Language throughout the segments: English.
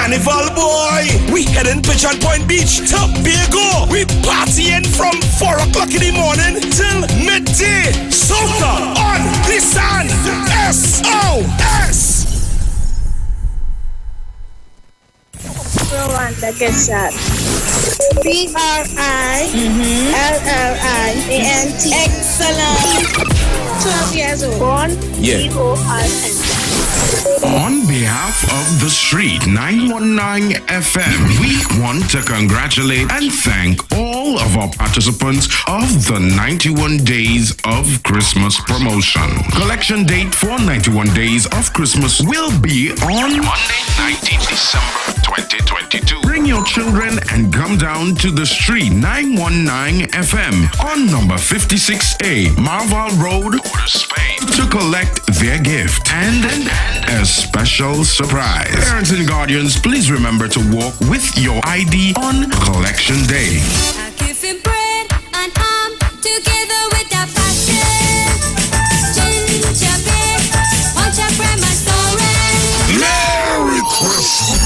Carnival boy. We heading Pigeon Point Beach, Tobago. We partying from 4 o'clock in the morning till midday. Soca on Nissan SOS. Rwanda gets shot. BRILLIANT. Excellent. 12 years old. Born BORN. On behalf of the Street 919 FM, we want to congratulate and thank all of our participants of the 91 Days of Christmas promotion. Collection date for 91 Days of Christmas will be on Monday, 19th December 2022. Bring your children and come down to the Street 919 FM on number 56A, Marval Road, Port of Spain, to collect their gift and a special surprise. Parents and guardians, please remember to walk with your ID on Collection Day. I give him bread and together with that passion. Ginger beer, punch up grandma's story. Merry Christmas.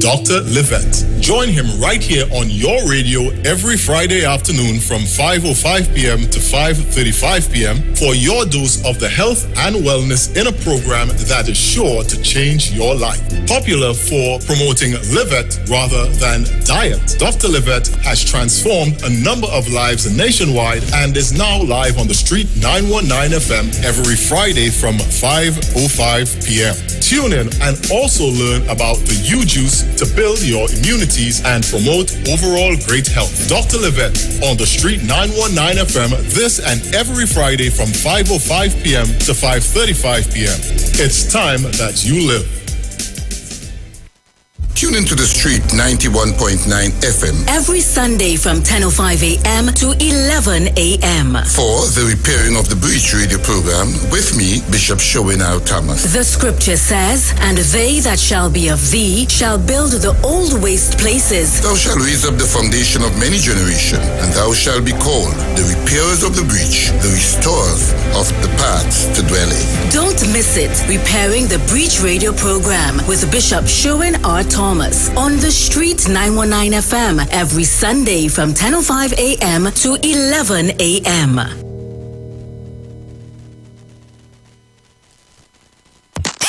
Dr. Livette. Join him right here on your radio every Friday afternoon from 5:05 p.m. to 5:35 p.m. for your dose of the health and wellness in a program that is sure to change your life. Popular for promoting Livette rather than diet, Dr. Livette has transformed a number of lives nationwide and is now live on the Street 919 FM every Friday from 5:05 p.m. Tune in and also learn about the U-Juice to build your immunities and promote overall great health. Dr. Livette on the Street 919 FM this and every Friday from 5:05 p.m. to 5:35 p.m. It's time that you live. Tune into the Street 91.9 FM every Sunday from 10:05 a.m. to 11 a.m. for the Repairing of the Breach radio program with me, Bishop Showinau Thomas. The scripture says, "And they that shall be of thee shall build the old waste places. Thou shalt raise up the foundation of many generations, and thou shalt be called the repairers of the breach, the restorers of the paths to dwell in." Don't miss it. Repairing the Breach radio program with Bishop Sherwin R. Thomas on the Street 919 FM every Sunday from 10:05 a.m. to 11 a.m.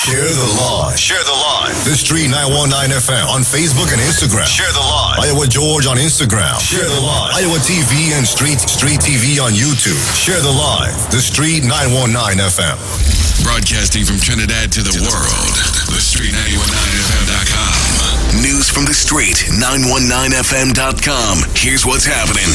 Share the live. Share the live. The Street 919 FM on Facebook and Instagram. Share the live. Iowa George on Instagram. Share the live. Iowa TV and Street TV on YouTube. Share the live. The Street 919 FM. Broadcasting from Trinidad to the world. The Street 919FM.com. News from the Street 919FM.com. Here's what's happening.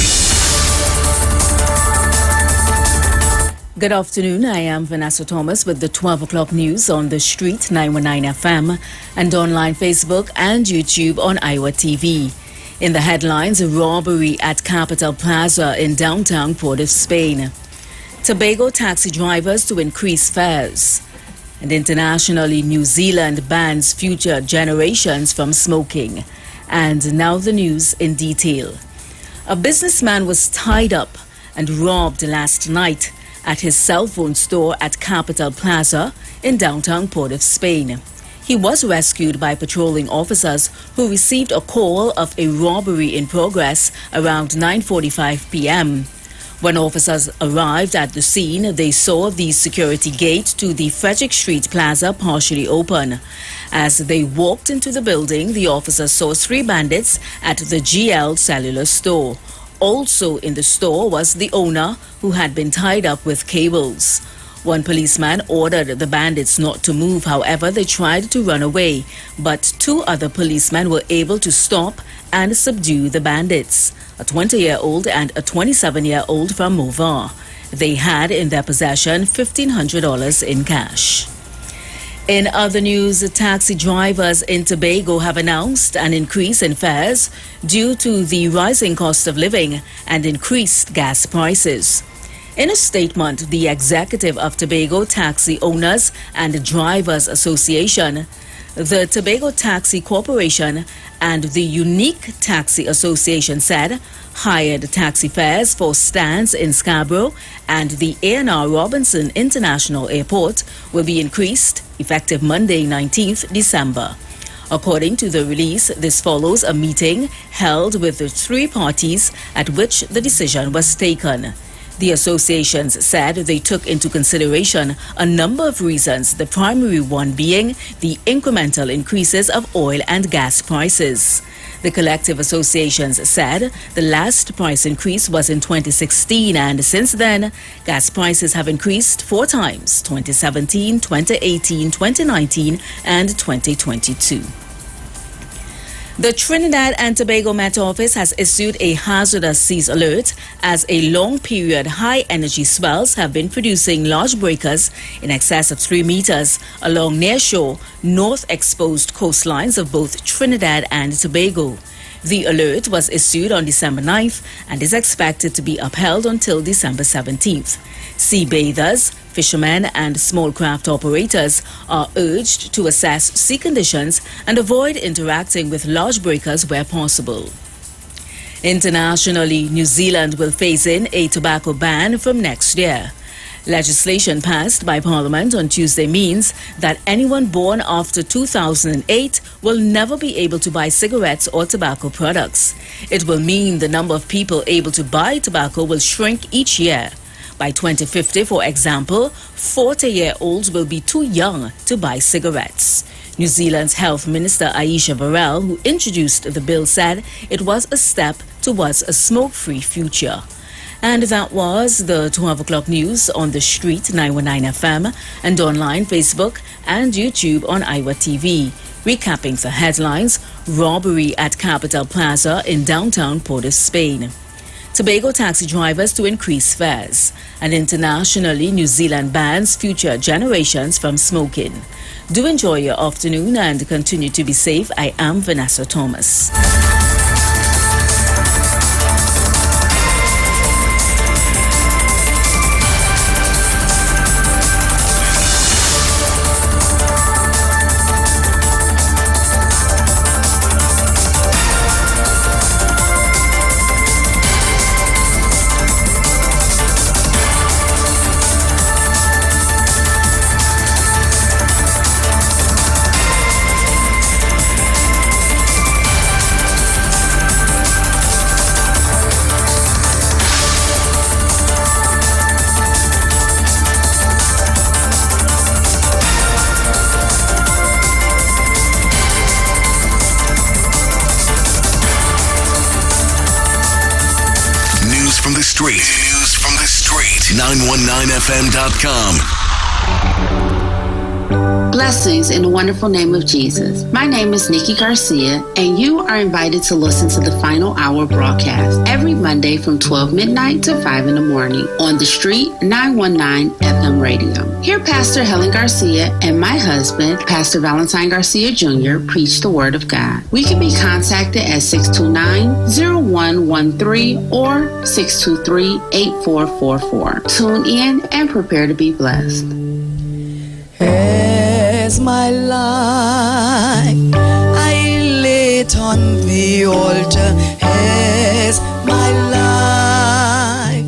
Good afternoon. I am Vanessa Thomas with the 12 o'clock news on the Street 919 FM and online Facebook and YouTube on Iwer TV. In the headlines, a robbery at Capital Plaza in downtown Port of Spain. Tobago taxi drivers to increase fares. And internationally, New Zealand bans future generations from smoking. And now the news in detail. A businessman was tied up and robbed last night at his cell phone store at Capital Plaza in downtown Port of Spain. He was rescued by patrolling officers who received a call of a robbery in progress around 9:45 p.m. When officers arrived at the scene, they saw the security gate to the Frederick Street Plaza partially open. As they walked into the building, the officers saw 3 bandits at the GL Cellular store. Also in the store was the owner, who had been tied up with cables. One policeman ordered the bandits not to move. However, they tried to run away, but 2 other policemen were able to stop and subdue the bandits, a 20-year-old and a 27-year-old from Movar. They had in their possession $1,500 in cash. In other news, taxi drivers in Tobago have announced an increase in fares due to the rising cost of living and increased gas prices. In a statement, the executive of Tobago Taxi Owners and Drivers Association The Tobago Taxi Corporation and the Unique Taxi Association said hired taxi fares for stands in Scarborough and the A&R Robinson International Airport will be increased effective Monday, 19th December. According to the release, this follows a meeting held with the three parties at which the decision was taken. The associations said they took into consideration a number of reasons, the primary one being the incremental increases of oil and gas prices. The collective associations said the last price increase was in 2016 and since then, gas prices have increased 4 times, 2017, 2018, 2019 and 2022. The Trinidad and Tobago Met Office has issued a hazardous seas alert as a long-period high-energy swells have been producing large breakers in excess of 3 meters along nearshore, north-exposed coastlines of both Trinidad and Tobago. The alert was issued on December 9th and is expected to be upheld until December 17th. Sea bathers, fishermen and small craft operators are urged to assess sea conditions and avoid interacting with large breakers where possible. Internationally, New Zealand will phase in a tobacco ban from next year. Legislation passed by Parliament on Tuesday means that anyone born after 2008 will never be able to buy cigarettes or tobacco products. It will mean the number of people able to buy tobacco will shrink each year. By 2050, for example, 40-year-olds will be too young to buy cigarettes. New Zealand's Health Minister Aisha Varel, who introduced the bill, said it was a step towards a smoke-free future. And that was the 12 o'clock news on the street 919 FM and online Facebook and YouTube on Iwer TV. Recapping the headlines: robbery at Capital Plaza in downtown Port of Spain. Tobago taxi drivers to increase fares. And internationally, New Zealand bans future generations from smoking. Do enjoy your afternoon and continue to be safe. I am Vanessa Thomas. News from the street. 919fm.com. Blessings in the wonderful name of Jesus. My name is Nikki Garcia, and you are invited to listen to the Final Hour broadcast every Monday from 12 midnight to 5 in the morning on the street 919 FM radio. Here, Pastor Helen Garcia and my husband, Pastor Valentine Garcia Jr., preach the Word of God. We can be contacted at 629-0113 or 623-8444. Tune in and prepare to be blessed. As my life I lay it on the altar, as my life.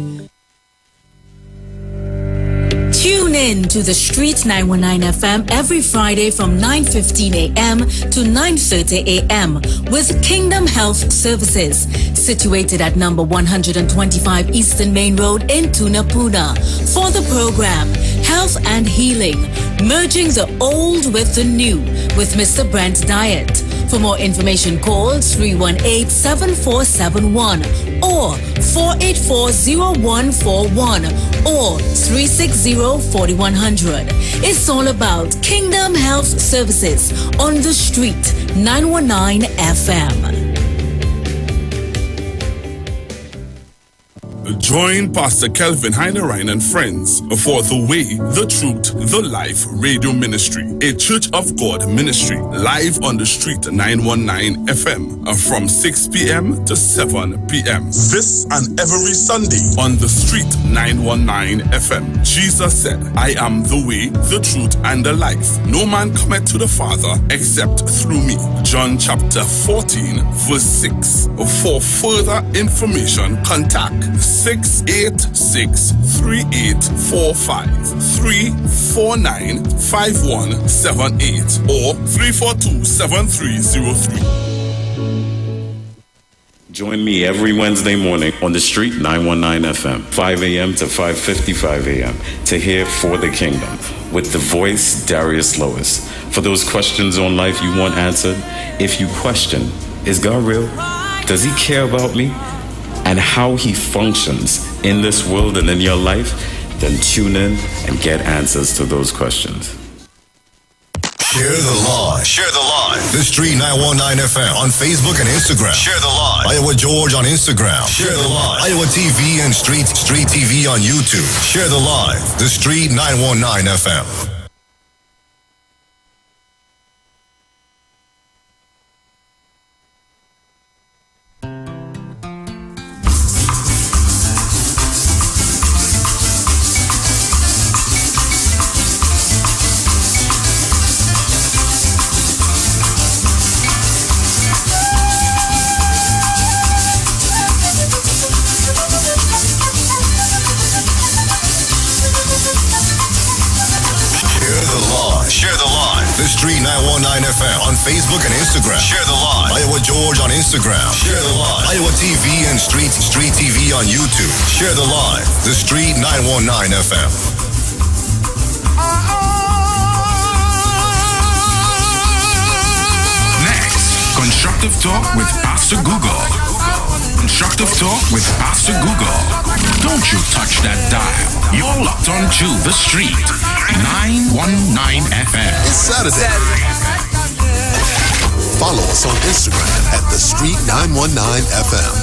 Tune in to the Street 919 FM every Friday from 9:15 a.m. to 9:30 a.m. with Kingdom Health Services, situated at number 125 Eastern Main Road in Tunapuna. For the program, Health and Healing, merging the old with the new with Mr. Brent Diet. For more information, call 318-7471 or 484-0141 or 360-4100. It's all about Kingdom Health Services on the street 919 FM. Join Pastor Kelvin Heinerine and friends for The Way, The Truth, The Life Radio Ministry, a Church of God ministry, live on the street 919 FM from 6 p.m. to 7 p.m. This and every Sunday on the street 919 FM. Jesus said, I am the way, the truth, and the life. No man cometh to the Father except through me. John chapter 14, verse 6. For further information, contact 686-3845-349-5178 or 342-7303. Join me every Wednesday morning on the street 919 FM, 5 a.m. to 5:55 a.m. to hear For the Kingdom with the voice Darius Lois. For those questions on life you want answered, if you question, is God real? Does he care about me? And how he functions in this world and in your life? Then tune in and get answers to those questions. Share the Line. Share the Line. The Street 919 FM on Facebook and Instagram. Share the Line. Iowa George on Instagram. Share the Line. Iowa TV and Street TV on YouTube. Share the Line. The Street 919 FM. Street 919 FM on Facebook and Instagram. Share the Line. Iowa George on Instagram. Share the Line. Iowa TV and Street TV on YouTube. Share the Line. The Street 919 FM. Next, Constructive Talk with Pastor Google. Constructive Talk with Pastor Google. Don't you touch that dial. You're locked on to the Street 919 FM. It's Saturday. Follow us on Instagram at the Street 919 FM.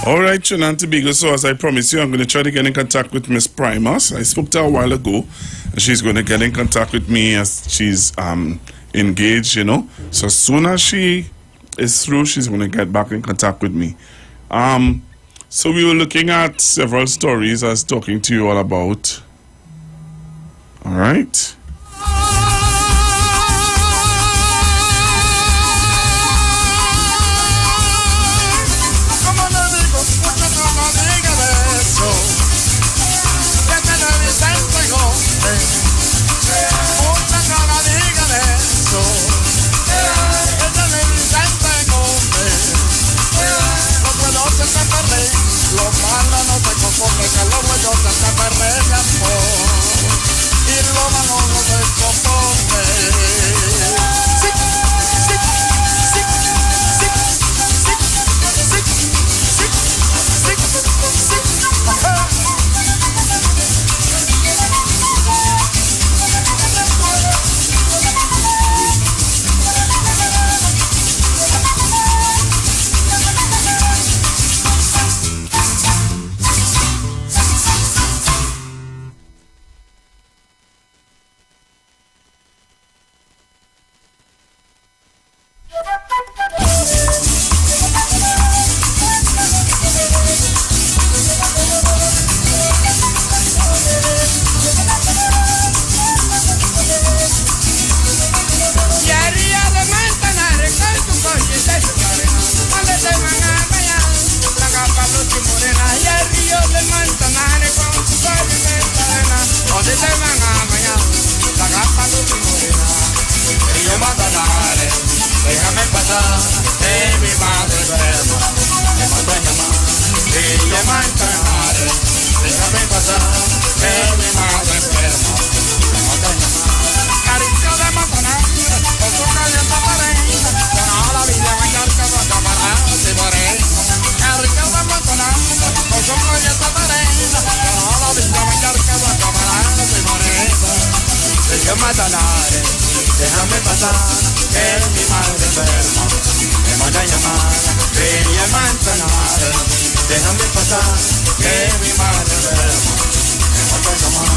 All right, Trinidad and Tobago. So as I promised you, I'm going to try to get in contact with Miss Primus. I spoke to her a while ago. She's going to get in contact with me as she's engaged, you know. So as soon as she is through, she's going to get back in contact with me. So we were looking at several stories I was talking to you all about. All right. Lo malo no te conforme, que lo bueno te hace perder mi amor. Y lo malo no te conforme. Sí, sí, sí, sí, sí, sí, sí, déjame pasar, que mi madre enferma me manda a llamar. Y yo mantenaré, déjame pasar, que mi madre enferma me manda a llamar. Cariño de Montanar, con su calle taparena, que no la vida mayor que va a caparar de moreno. Cariño de Montanar, con su calle taparena, que no la vida mayor que va a caparar de moreno. Y yo mantenaré, déjame pasar, que mi madre enferma me manda a llamar. Quería mantener, déjame pasar, que mi madre enferma me manda a llamar.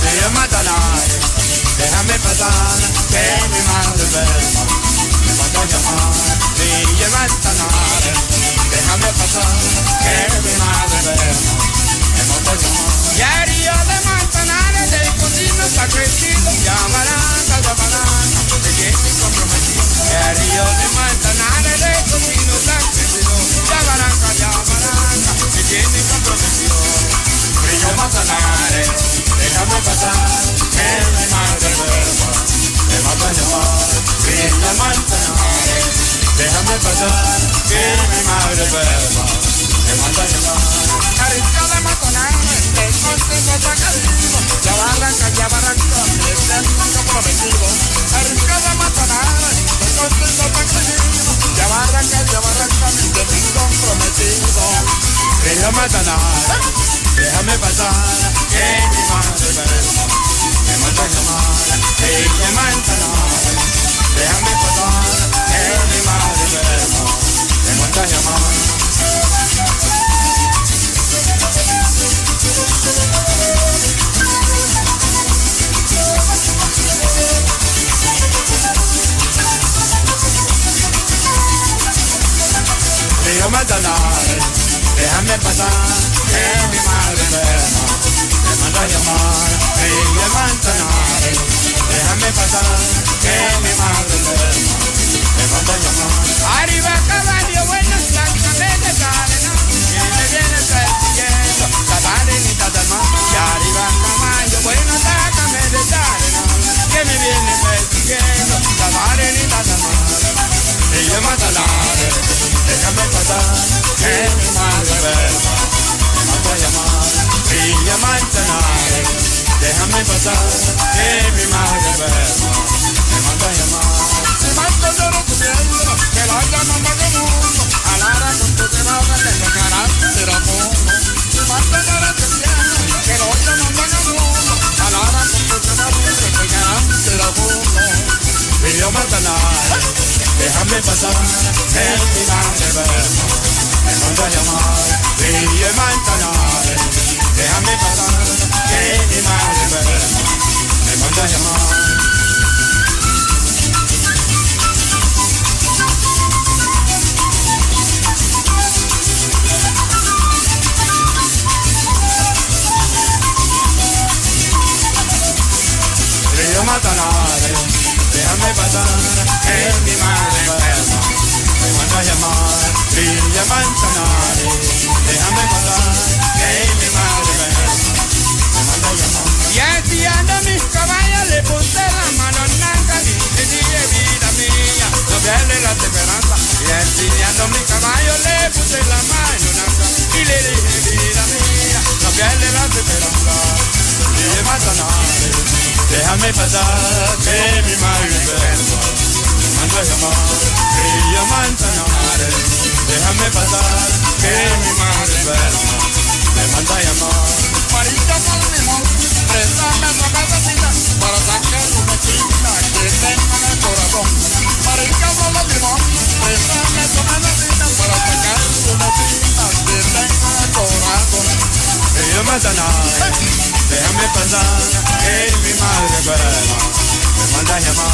Quería mantener, déjame pasar, que mi madre enferma me manda a llamar. Y mantener, déjame pasar, que mi madre enferma me manda a llamar. Diario de Manzanares, de cocina está crecido, llamarán, me tiene comprometido. Diario de Manzanares, de cocina está crecido, llamarán, me tiene comprometido. Brillo Manzanares, déjame pasar, que mi madre enferma me manda a llamar. Brillo Manzanares, déjame pasar, que mi madre enferma me manda a llamar. Cariño de Manzanares, de contigo está cariño, ya barranca, me están comprometido. Cariño de Manzanares, de contigo está cariño, ya barranca, me están comprometido. Brillo Manzanares, déjame pasar, que mi madre enferma me manda a llamar. Brillo Manzanares, déjame pasar, que mi madre enferma me manda a llamar. Río Manzanares, déjame pasar, que mi madre enferma me manda a llamar. Río Manzanares, déjame pasar, que mi madre enferma me manda a llamar. Arriba caballo bueno, sácame de cadena, que me viene persiguiendo la arenita del mar. Y arriba caballo bueno, sácame de cadena, que me viene persiguiendo la arenita del mar. Río Manzanares, déjame pasar, que mi madre enferma me manda a llamar. Río Manzanares, déjame pasar, que mi madre enferma me manda a llamar. Si mando lloro tu piedra, que la llama más de mundo, alara con tu temor, que te carácter a fondo. déjame pasar, que mi madre verma me manda a llamar, Villa Manzanares. Déjame pasar, que mi madre verma me manda a llamar. Río Manzanares, déjame pasar, que mi madre verma me manda a llamar. Villa Manzanares, déjame pasar, que mi madre verma me manda a llamar. Y espiando mis caballos le puse la mano en nanga y le dije, vida mía, no pierde la esperanza. Y espiando mis caballos le puse la mano en nanga y le dije, vida mía, no pierde la esperanza. Villa Manzanares, déjame pasar, que mi madre verma me manda a llamar. Villa Manzanares, déjame pasar, que mi madre verma me manda a llamar. Marita con limón, préstame esa mesecita para sacar una china que tengo en el corazón. Marita con limón, préstame esa mesecita para sacar una china que tengo en el corazón. Villa Manzanares, déjame pasar, que mi madre verma me manda a llamar.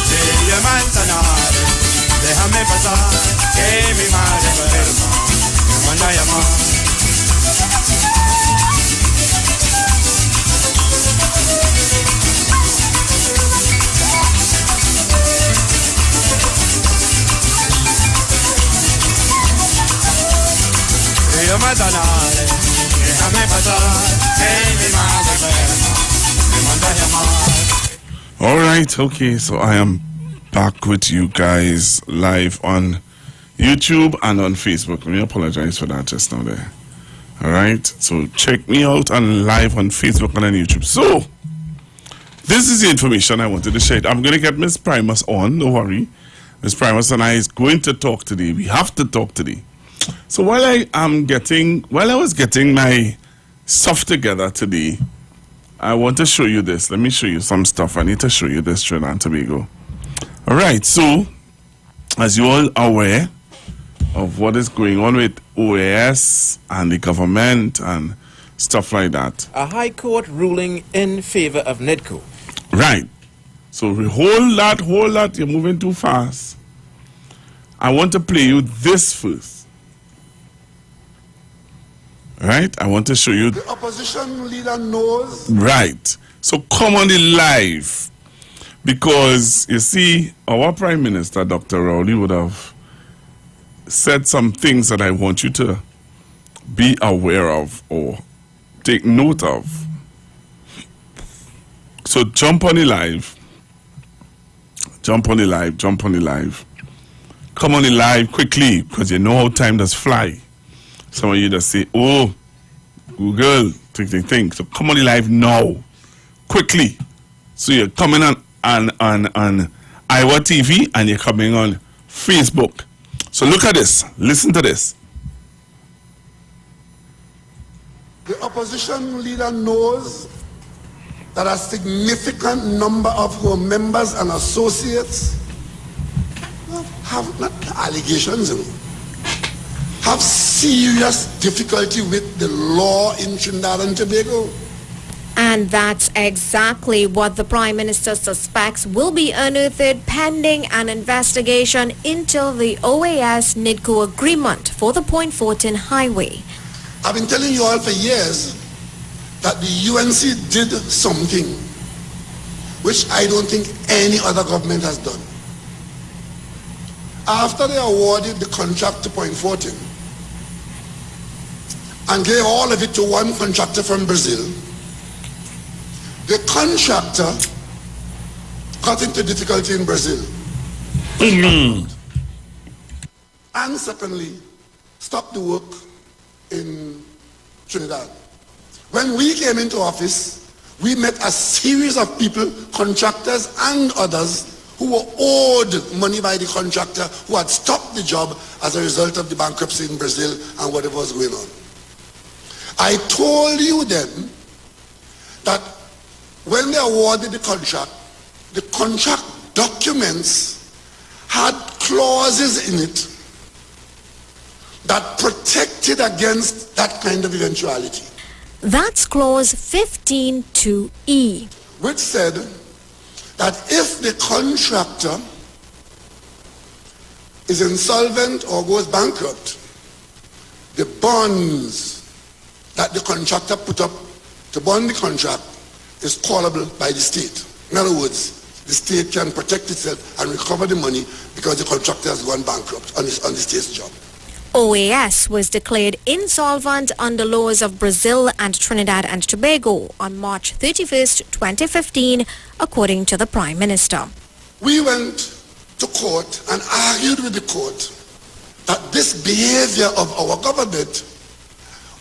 Villa Manzanares, déjame pasar, que mi madre verma me manda a llamar. Villa Manzanares, déjame pasar, que mi madre verma me manda a llamar. All right, okay, so I am back with you guys live on YouTube and on Facebook. Let me apologize for that just now there. All right, so check me out on live on Facebook and on YouTube. So, this is the information I wanted to share. I'm going to get Miss Primus on, don't worry. Miss Primus and I is going to talk today. We have to talk today. So while I was getting my stuff together today, I want to show you this. Let me show you some stuff. I need to show you this, Trinidad and Tobago. All right, so as you all are aware of what is going on with OAS and the government and stuff like that. A high court ruling in favor of NIDCO. Right. So hold that. You're moving too fast. I want to play you this first. Right? I want to show you. The opposition leader knows. Right. So come on the live. Because, you see, our Prime Minister, Dr. Rowley, would have said some things that I want you to be aware of or take note of. So jump on the live. Jump on the live. Come on the live quickly, because you know how time does fly. Some of you just say, oh, Google, think. So come on the live now, quickly. So you're coming on Iwer TV and you're coming on Facebook. So look at this. Listen to this. The opposition leader knows that a significant number of her members and associates have not allegations, have serious difficulty with the law in Trinidad and Tobago. And that's exactly what the Prime Minister suspects will be unearthed pending an investigation into the OAS-NIDCO agreement for the Point Fortin Highway. I've been telling you all for years that the UNC did something which I don't think any other government has done. After they awarded the contract to Point Fortin and gave all of it to one contractor from Brazil, the contractor got into difficulty in Brazil. And secondly, stopped the work in Trinidad. When we came into office, we met a series of people, contractors and others, who were owed money by the contractor who had stopped the job as a result of the bankruptcy in Brazil and whatever was going on. I told you then that when they awarded the contract documents had clauses in it that protected against that kind of eventuality. That's clause 15(2)(e), which said that if the contractor is insolvent or goes bankrupt, the bonds that the contractor put up to bond the contract is callable by the state. In other words, the state can protect itself and recover the money because the contractor has gone bankrupt on the state's job. OAS was declared insolvent under laws of Brazil and Trinidad and Tobago on March 31st, 2015, according to the Prime Minister. We went to court and argued with the court that this behavior of our government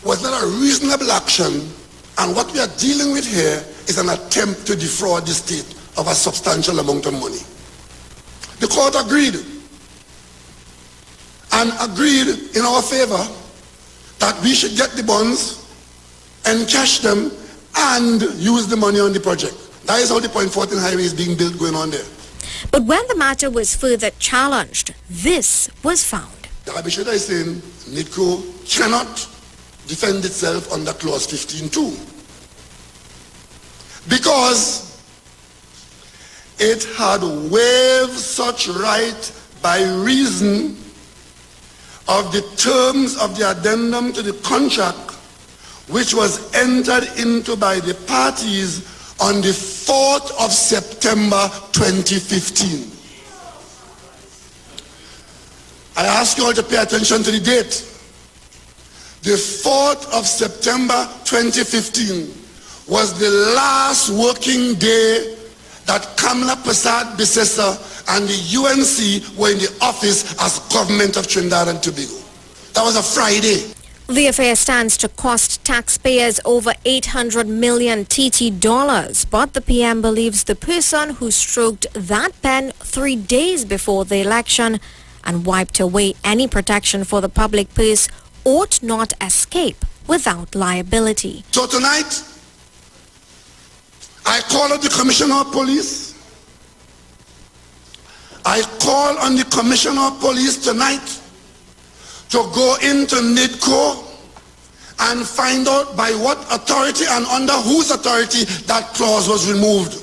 was not a reasonable action, and what we are dealing with here is an attempt to defraud the state of a substantial amount of money. The court agreed, and agreed in our favor that we should get the bonds, encash them, and use the money on the project. That is how the Point 14 highway is being built going on there. But when the matter was further challenged, this was found. The Abishada is saying NIDCO cannot defend itself under clause 15(2) because it had waived such right by reason of the terms of the addendum to the contract which was entered into by the parties on the 4th of September 2015. I ask you all to pay attention to the date. The 4th of September 2015 was the last working day that Kamla Prasad Bisesa and the UNC were in the office as government of Trinidad and Tobago. That was a Friday. The affair stands to cost taxpayers over 800 million TT dollars, but the PM believes the person who stroked that pen 3 days before the election and wiped away any protection for the public purse ought not escape without liability. So tonight, I call on the Commissioner of Police. I call on the Commissioner of Police tonight to go into NIDCO and find out by what authority and under whose authority that clause was removed.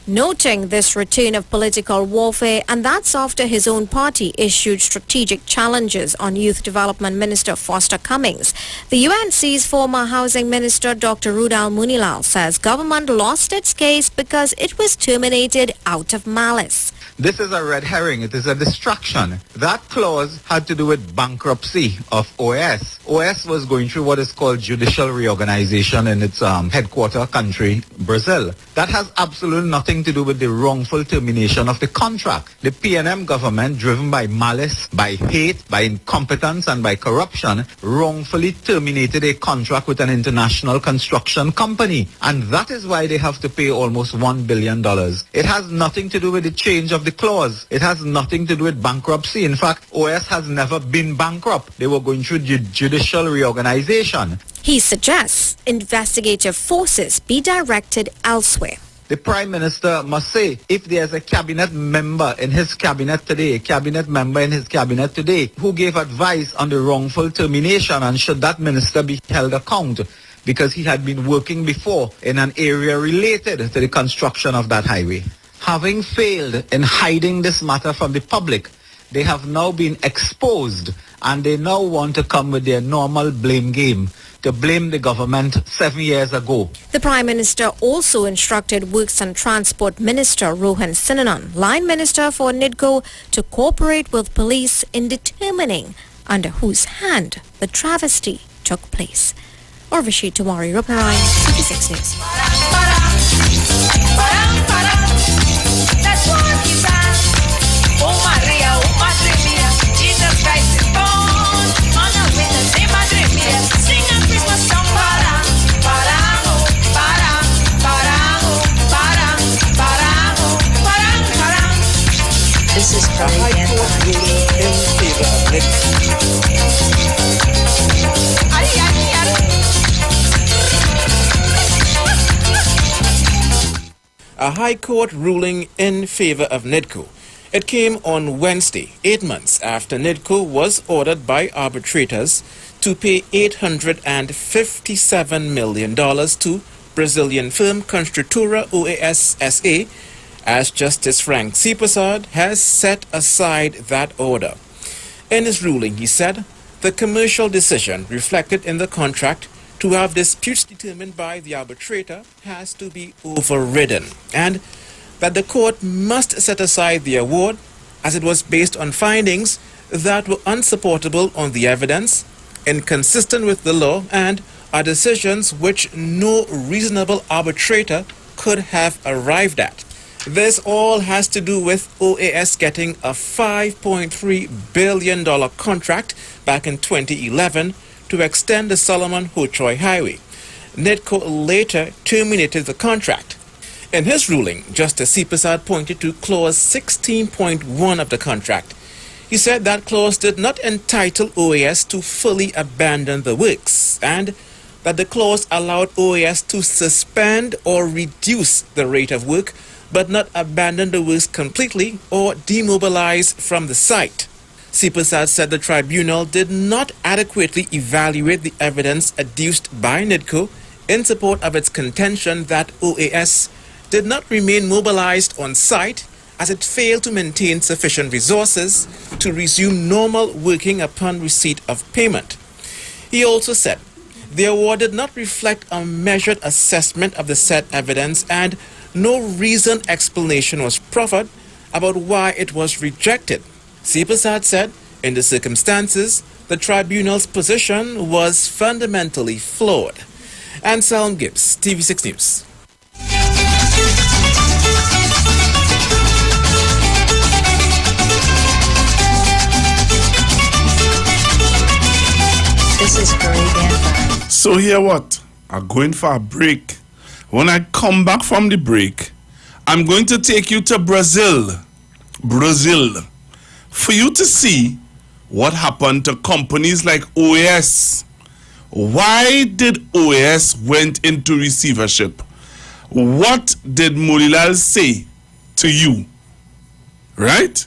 Noting this return of political warfare, and that's after his own party issued strategic challenges on Youth Development Minister Foster Cummings. The UNC's former Housing Minister Dr. Rudal Munilal says government lost its case because it was terminated out of malice. This is a red herring. It is a distraction. That clause had to do with bankruptcy of OAS. OAS was going through what is called judicial reorganization in its headquarter country, Brazil. That has absolutely nothing to do with the wrongful termination of the contract. The PNM government, driven by malice, by hate, by incompetence, and by corruption, wrongfully terminated a contract with an international construction company. And that is why they have to pay almost $1 billion. It has nothing to do with the change of the clause. It has nothing to do with bankruptcy. In fact, OAS has never been bankrupt. They were going through judicial reorganization. He suggests investigative forces be directed elsewhere. The Prime Minister must say, if there's a cabinet member in his cabinet today, who gave advice on the wrongful termination, and should that minister be held account because he had been working before in an area related to the construction of that highway. Having failed in hiding this matter from the public, they have now been exposed, and they now want to come with their normal blame game to blame the government 7 years ago. The Prime Minister also instructed Works and Transport Minister Rohan Sinanan, Line Minister for NIDCO, to cooperate with police in determining under whose hand the travesty took place. Urvashi Tumari Ruparai, 56 News. That's what he found. Oh Maria, Jesus Christ is born. On a witness, say Madre Mia, sing a Christmas song. Parang, parang, oh, parang, parang, oh, parang, parang, oh, parang, parang. This is the High Court ruling in favor of A High Court ruling in favor of NIDCO It came on Wednesday, 8 months after NIDCO was ordered by arbitrators to pay $857 million to Brazilian firm Construtora OAS SA, as Justice Frank Sipasad has set aside that order. In his ruling, he said the commercial decision reflected in the contract to have disputes determined by the arbitrator has to be overridden, and that the court must set aside the award as it was based on findings that were unsupportable on the evidence, inconsistent with the law, and are decisions which no reasonable arbitrator could have arrived at. This all has to do with OAS getting a $5.3 billion contract back in 2011 to extend the Solomon Hotroy Highway. NIDCO later terminated the contract. In his ruling, Justice Sipasad pointed to Clause 16.1 of the contract. He said that clause did not entitle OAS to fully abandon the works, and that the clause allowed OAS to suspend or reduce the rate of work, but not abandon the works completely or demobilize from the site. Sipasad said the tribunal did not adequately evaluate the evidence adduced by NIDCO in support of its contention that OAS did not remain mobilized on site as it failed to maintain sufficient resources to resume normal working upon receipt of payment. He also said the award did not reflect a measured assessment of the said evidence, and no reasoned explanation was proffered about why it was rejected. Sipasad said, in the circumstances, the tribunal's position was fundamentally flawed. Anselm Gibbs, TV6 News. This is Caribbean. So here what? I'm going for a break. When I come back from the break, I'm going to take you to Brazil, for you to see what happened to companies like OAS. Why did OAS went into receivership? What did Mulilal say to you? Right?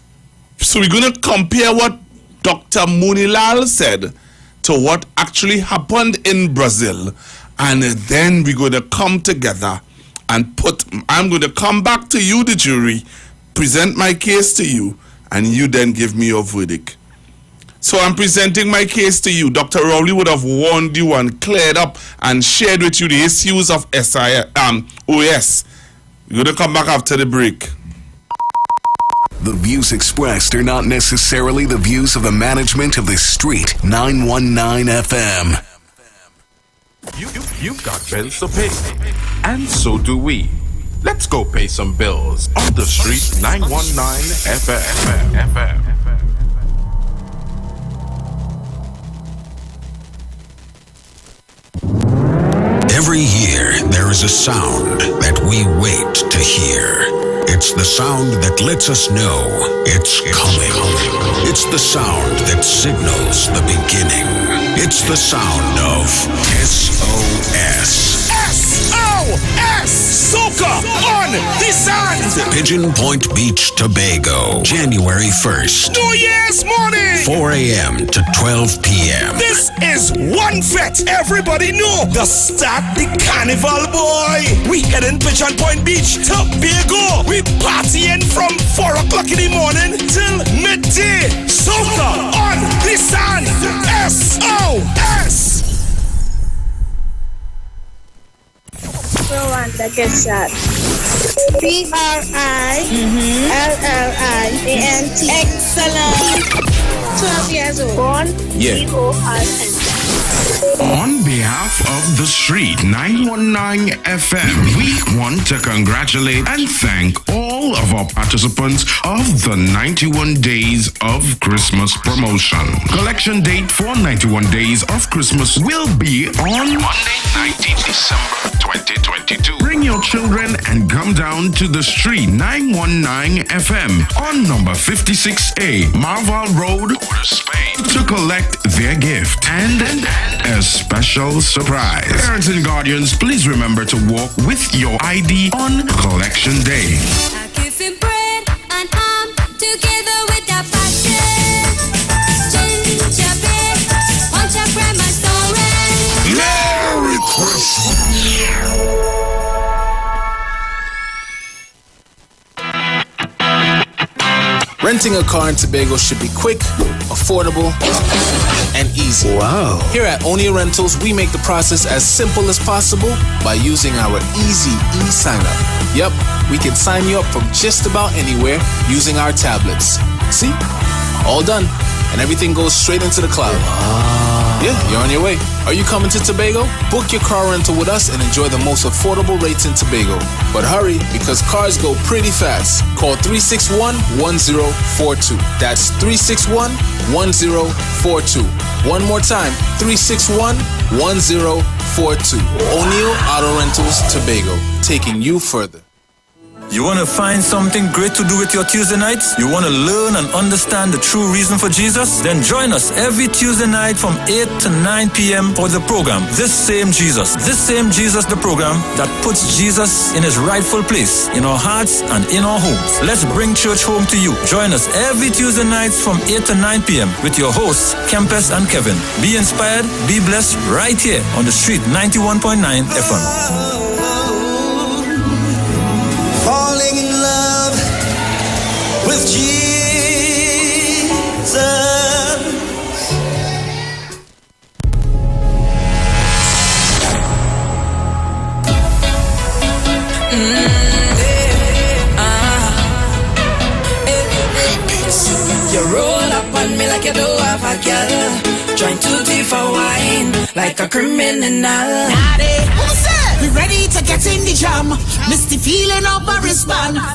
So we're going to compare what Dr. Mulilal said to what actually happened in Brazil, and then we're going to come together and I'm going to come back to you, the jury, present my case to you, and you then give me your verdict. So I'm presenting my case to you. Dr. Rowley would have warned you and cleared up and shared with you the issues of OAS. We're going to come back after the break. The views expressed are not necessarily the views of the management of the Street 919 FM. You've got bills to pay, and so do we. Let's go pay some bills on the Street 919 FM. Every year, there is a sound that we wait to hear. It's the sound that lets us know it's coming. It's the sound that signals the beginning. It's the sound of SOS. SOS! Soca on the sand! Pigeon Point Beach, Tobago, January 1st. New Year's morning! 4 a.m. to 12 p.m. This is one fet everybody know. The start the carnival, boy. We heading Pigeon Point Beach, Tobago. We partying from 4 o'clock in the morning till midday. Soca on the sand! SOS! Rwanda gets shot. PRILLIANT. Excellent. 12 years old. Born EORN. On behalf of the Street 919 FM, we want to congratulate and thank all of our participants of the 91 Days of Christmas promotion. Collection date for 91 Days of Christmas will be on Monday, 19th December 2022. Bring your children and come down to the Street 919 FM on number 56A, Marval Road, Port of Spain, to collect their gift and a special surprise. Parents and guardians, please remember to walk with your ID on Collection Day. I give him bread and ham to Renting a car in Tobago should be quick, affordable, and easy. Wow. Here at Onia Rentals, we make the process as simple as possible by using our easy e-sign-up. Yep, we can sign you up from just about anywhere using our tablets. See? All done. And everything goes straight into the cloud. Yeah, you're on your way. Are you coming to Tobago? Book your car rental with us and enjoy the most affordable rates in Tobago. But hurry, because cars go pretty fast. Call 361-1042. That's 361-1042. One more time, 361-1042. O'Neill Auto Rentals, Tobago, taking you further. You want to find something great to do with your Tuesday nights? You want to learn and understand the true reason for Jesus? Then join us every Tuesday night from 8 to 9 p.m. for the program, This Same Jesus. This Same Jesus, the program that puts Jesus in his rightful place in our hearts and in our homes. Let's bring church home to you. Join us every Tuesday nights from 8 to 9 p.m. with your hosts, Kempes and Kevin. Be inspired, be blessed right here on the street 91.9 FM. Falling in love with Jesus. You roll up on me like you don't have a girl, trying to deep for wine like a criminal. Naughty. Who's that? We ready to get in the jam. Misty feeling up a wristband. Lord,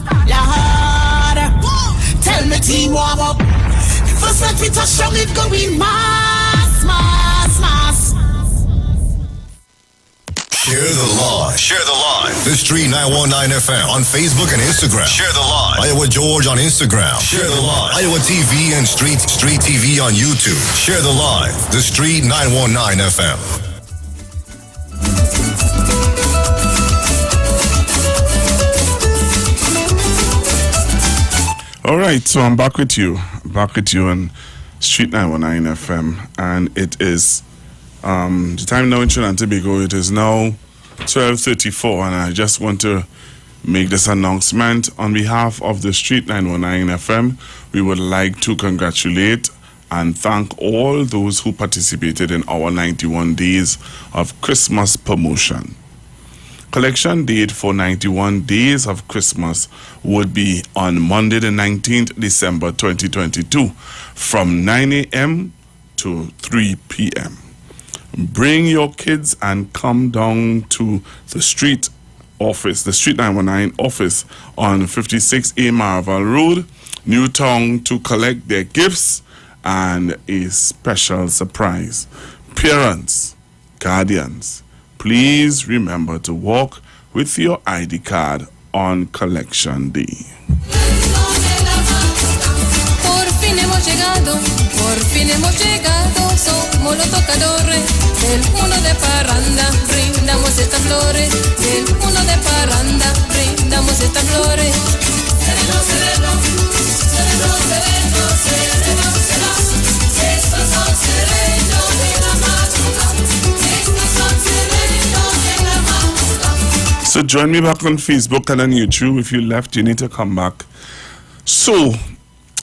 tell me team warm up. First let me touch down it going mass, mass, mass. Share the live. Share the live. The Street 919 FM on Facebook and Instagram. Share the live. Iowa George on Instagram. Share the live. Iowa TV and Street TV on YouTube. Share the live. The Street 919 FM. All right, so I'm back with you on Street 919 FM, and it is the time now in Trinidad and Tobago. It is now 12:34, and I just want to make this announcement on behalf of the Street 919 FM. We would like to congratulate and thank all those who participated in our 91 days of Christmas promotion. Collection date for 91 days of Christmas would be on Monday the 19th December 2022 from 9 a.m. to 3 p.m. Bring your kids and come down to the street office, the Street 919 office on 56A Marval Road, Newtown, to collect their gifts and a special surprise. Parents, guardians, please remember to walk with your ID card on collection day. Por fin hemos llegado, somos los tocadores del mundo de parranda, brindamos estas flores, del mundo de parranda, brindamos estas flores. Sereno, sereno, sereno, sereno, sereno, sereno, estos son serenos de la madrugada, estos son serenos de la madrugada. So join me back on Facebook and on YouTube. If you left, you need to come back. So,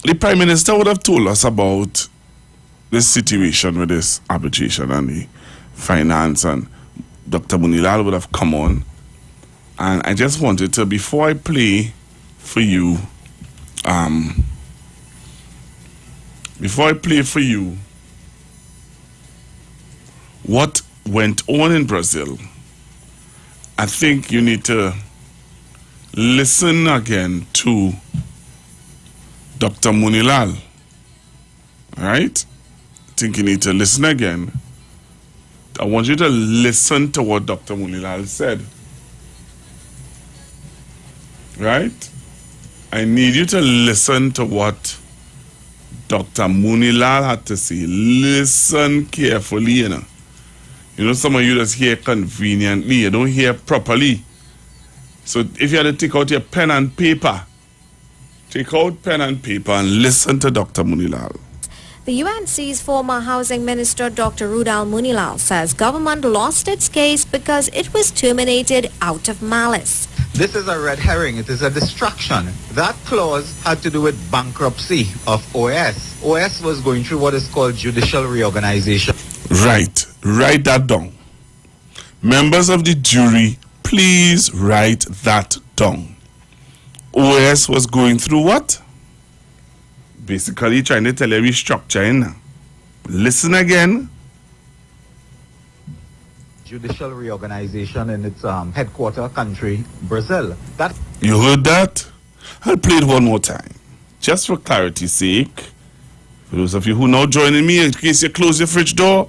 the Prime Minister would have told us about this situation with this arbitration and the finance, and Dr. Munilal would have come on. And I just wanted to, before I play for you, what went on in Brazil, I think you need to listen again to Dr. Munilal. All right? I think you need to listen again. I want you to listen to what Dr. Munilal said. Right? I need you to listen to what Dr. Munilal had to say. Listen carefully, you know. You know, some of you just hear conveniently. You don't hear properly. So if you had to take out your pen and paper, take out pen and paper and listen to Dr. Munilal. The UNC's former housing minister, Dr. Rudal Munilal, says government lost its case because it was terminated out of malice. This is a red herring. It is a distraction. That clause had to do with bankruptcy of OAS. OAS was going through what is called judicial reorganization. Right. Write that down. Members of the jury, please write that down. OAS was going through what? Basically trying to tell you restructuring. Listen again. Judicial reorganization in its headquarter country, Brazil. That You heard that? I'll play it one more time. Just for clarity's sake. For those of you who now joining me, in case you close your fridge door,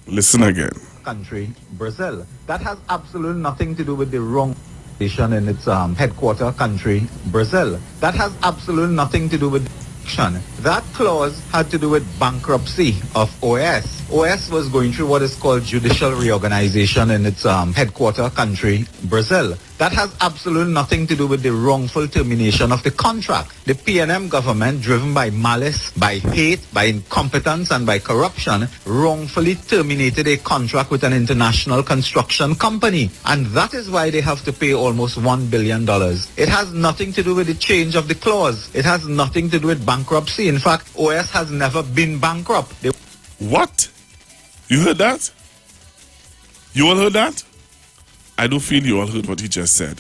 listen again. country, Brazil. That has absolutely nothing to do with the wrong in its headquarter country, Brazil. That has absolutely nothing to do with action. That clause had to do with bankruptcy of OAS. OAS was going through what is called judicial reorganization in its headquarter country, Brazil. That has absolutely nothing to do with the wrongful termination of the contract. The PNM government, driven by malice, by hate, by incompetence, and by corruption, wrongfully terminated a contract with an international construction company. And that is why they have to pay almost $1 billion. It has nothing to do with the change of the clause. It has nothing to do with bankruptcy. In fact, OAS has never been bankrupt. What? You heard that? You all heard that? I do feel you all heard what he just said.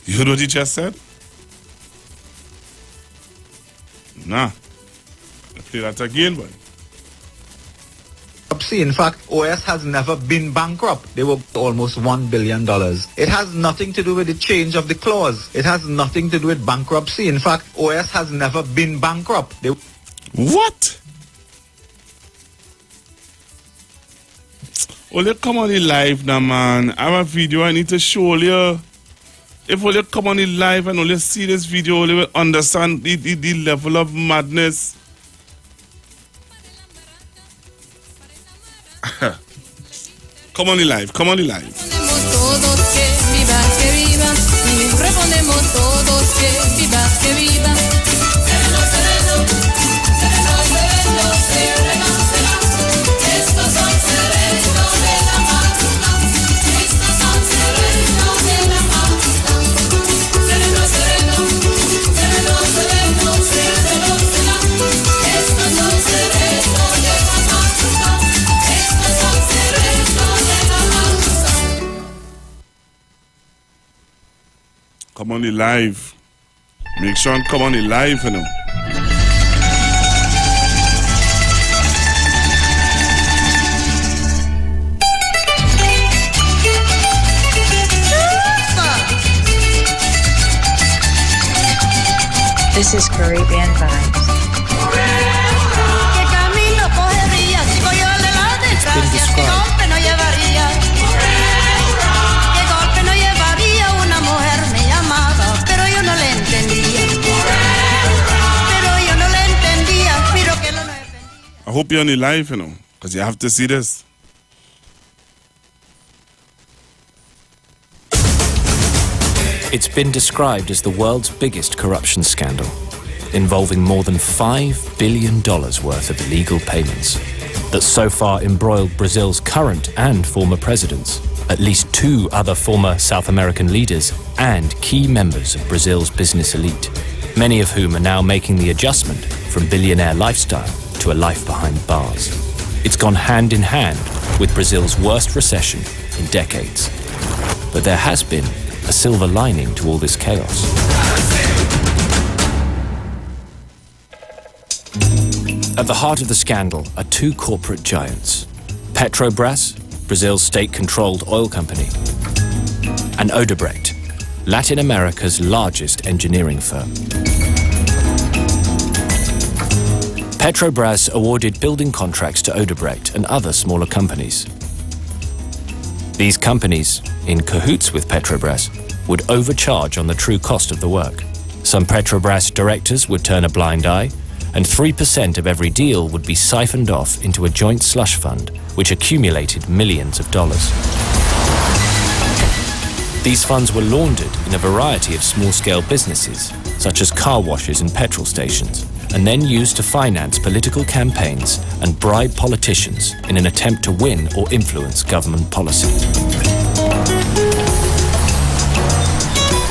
You heard what he just said? Nah. Let's play that again, boy. In fact, OAS has never been bankrupt. They were almost $1 billion. It has nothing to do with the change of the clause. It has nothing to do with bankruptcy. In fact, OAS has never been bankrupt. What? Well, you come on the live now, man. I have a video I need to show you. If you come on the live and only see this video, you will understand the level of madness. Come on the live, come on the live. Todos que viva, y respondemos todos que viva, que viva. Sereno, sereno, sereno, sereno, sereno, sereno. Estos son serenos de la madrugada. Estos son serenos de la madrugada. Sereno, sereno, sereno, sereno, sereno, sereno. Estos son serenos de la madrugada. Estos son serenos de la madrugada. Come on the live. Make sure and come on the live, you know. This is Caribbean Vibes. It's been described. I hope you're on the live, you know, because you have to see this. It's been described as the world's biggest corruption scandal, involving more than $5 billion worth of illegal payments that so far embroiled Brazil's current and former presidents, at least 2 other former South American leaders, and key members of Brazil's business elite, many of whom are now making the adjustment from billionaire lifestyle to a life behind bars. It's gone hand in hand with Brazil's worst recession in decades. But there has been a silver lining to all this chaos. At the heart of the scandal are 2 corporate giants: Petrobras, Brazil's state-controlled oil company, and Odebrecht, Latin America's largest engineering firm. Petrobras awarded building contracts to Odebrecht and other smaller companies. These companies, in cahoots with Petrobras, would overcharge on the true cost of the work. Some Petrobras directors would turn a blind eye, and 3% of every deal would be siphoned off into a joint slush fund, which accumulated millions of dollars. These funds were laundered in a variety of small-scale businesses, such as car washes and petrol stations, and then used to finance political campaigns and bribe politicians in an attempt to win or influence government policy.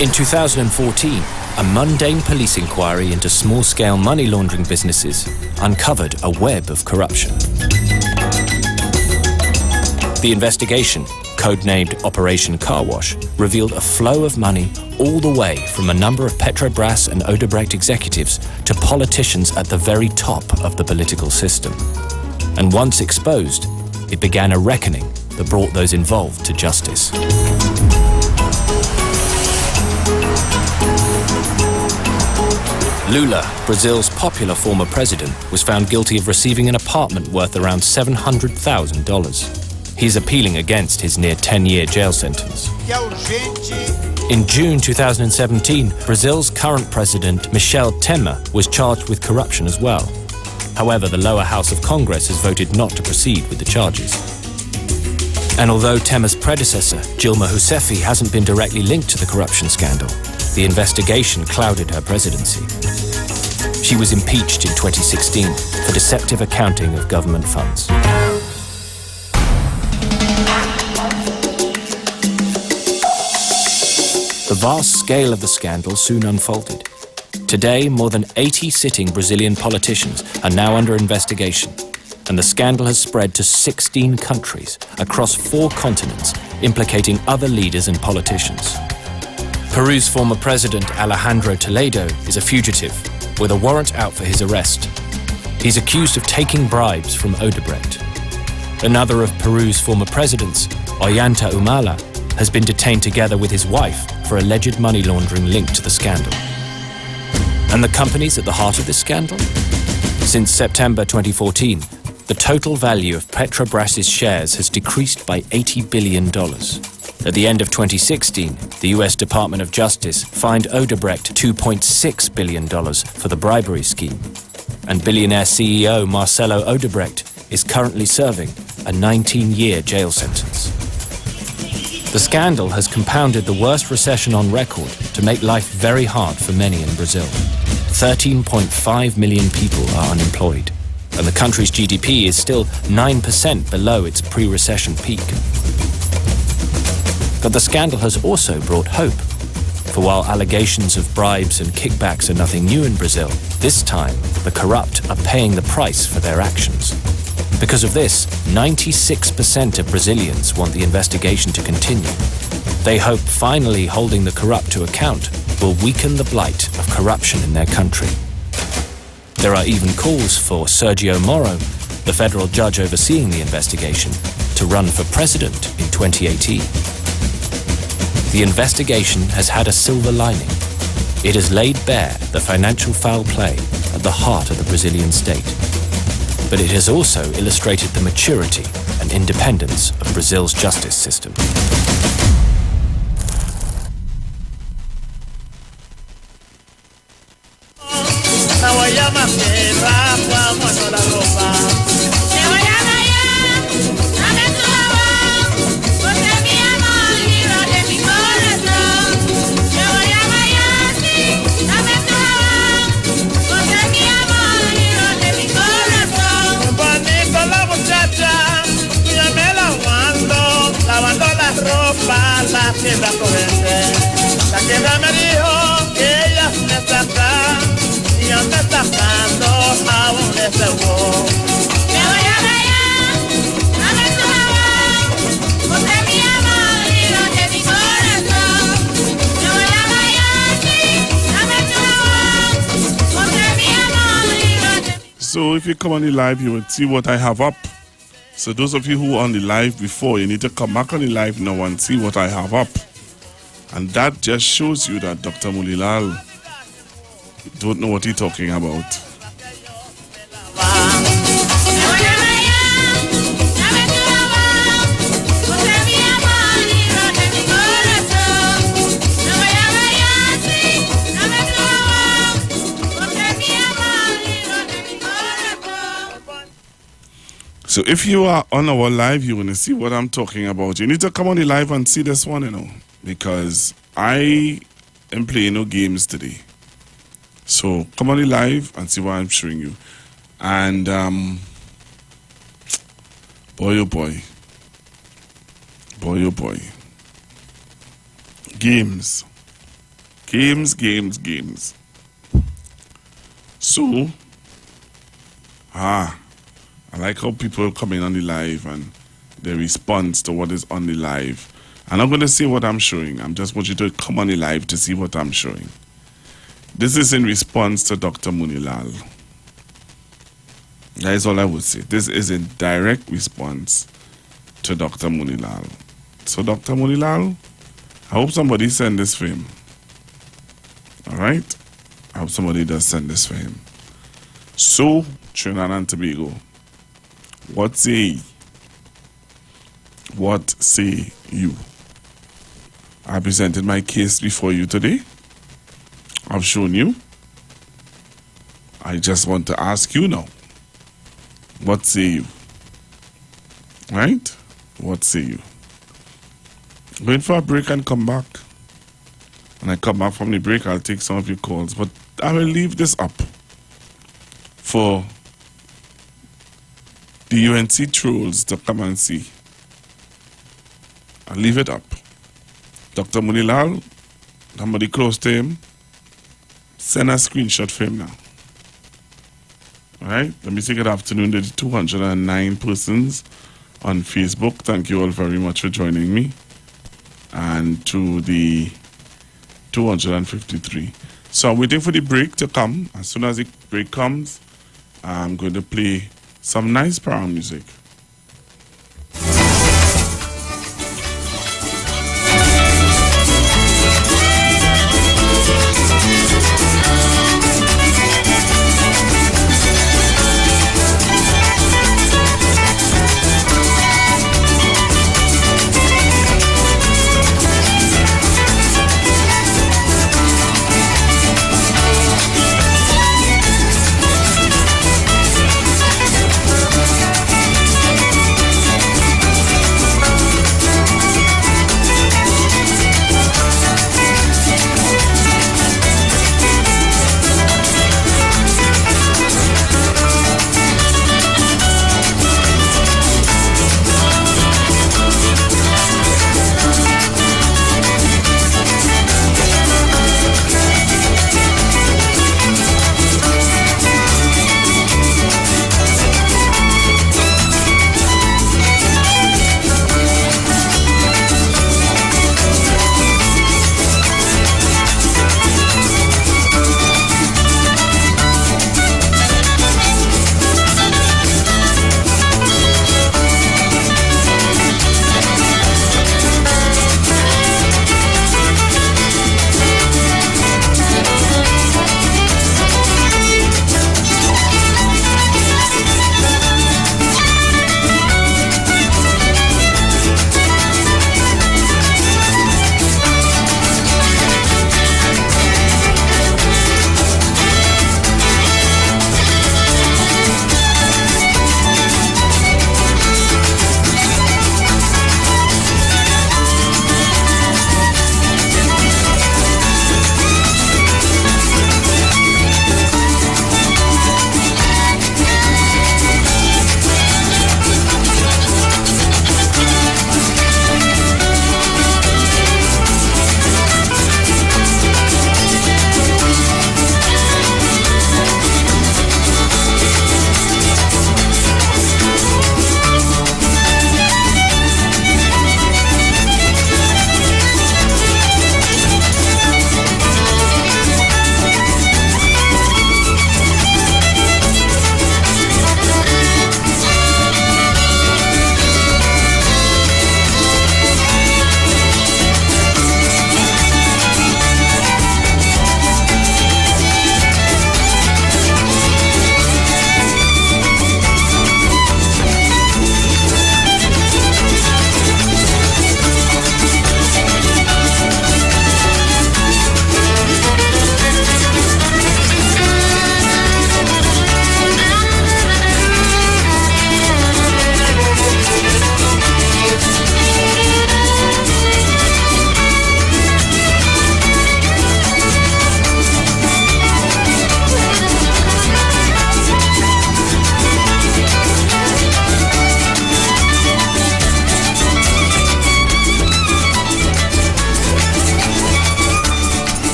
In 2014, a mundane police inquiry into small-scale money laundering businesses uncovered a web of corruption. The investigation, codenamed Operation Car Wash, revealed a flow of money all the way from a number of Petrobras and Odebrecht executives to politicians at the very top of the political system. And once exposed, it began a reckoning that brought those involved to justice. Lula, Brazil's popular former president, was found guilty of receiving an apartment worth around $700,000. He's appealing against his near 10-year jail sentence. In June 2017, Brazil's current president, Michel Temer, was charged with corruption as well. However, the lower house of Congress has voted not to proceed with the charges. And although Temer's predecessor, Dilma Rousseff, hasn't been directly linked to the corruption scandal, the investigation clouded her presidency. She was impeached in 2016 for deceptive accounting of government funds. The vast scale of the scandal soon unfolded. Today, more than 80 sitting Brazilian politicians are now under investigation, and the scandal has spread to 16 countries across 4 continents, implicating other leaders and politicians. Peru's former president, Alejandro Toledo, is a fugitive, with a warrant out for his arrest. He's accused of taking bribes from Odebrecht. Another of Peru's former presidents, Ollanta Humala, has been detained together with his wife for alleged money laundering linked to the scandal. And the companies at the heart of this scandal? Since September 2014, the total value of Petrobras's shares has decreased by $80 billion. At the end of 2016, the US Department of Justice fined Odebrecht $2.6 billion for the bribery scheme. And billionaire CEO Marcelo Odebrecht is currently serving a 19-year jail sentence. The scandal has compounded the worst recession on record to make life very hard for many in Brazil. 13.5 million people are unemployed, and the country's GDP is still 9% below its pre-recession peak. But the scandal has also brought hope. For while allegations of bribes and kickbacks are nothing new in Brazil, this time the corrupt are paying the price for their actions. Because of this, 96% of Brazilians want the investigation to continue. They hope finally holding the corrupt to account will weaken the blight of corruption in their country. There are even calls for Sergio Moro, the federal judge overseeing the investigation, to run for president in 2018. The investigation has had a silver lining. It has laid bare the financial foul play at the heart of the Brazilian state. But it has also illustrated the maturity and independence of Brazil's justice system. La quiebra me dijo que ella me saca y anda sacando jabón de ese huevo. Me voy a callar, dame tu jabón, porque mi amor y lo de mi corazón. Me voy a callar, sí, dame tu jabón, porque mi amor y lo de mi. So if you come on the live, you will see what I have up. So those of you who were on the live before, you need to come back on the live now and see what I have up. And that just shows you that Dr. Mulilal don't know what he's talking about. So if you are on our live, you're going to see what I'm talking about. You need to come on the live and see this one, you know, because I am playing no games today. So come on the live and see what I'm showing you. And boy, oh boy. Boy, oh boy. Games. Games. So, I like how people come in on the live and their response to what is on the live. I'm not going to say what I'm showing. I just want you to come on the live to see what I'm showing. This is in response to Dr. Munilal. That is all I would say. This is in direct response to Dr. Munilal. So, Dr. Munilal, I hope somebody send this for him. All right? I hope somebody does send this for him. So, Trinidad and Tobago, what say ye? What say you? I presented my case before you today. I've shown you. I just want to ask you now. What say you? Right? What say you? Going for a break and come back. When I come back from the break, I'll take some of your calls. But I will leave this up for the UNC trolls to come and see. I'll leave it up. Dr. Munilal, somebody close to him, send a screenshot for him now. Alright, let me say good afternoon to the 209 persons on Facebook. Thank you all very much for joining me. And to the 253. So I'm waiting for the break to come. As soon as the break comes, I'm going to play some nice power music.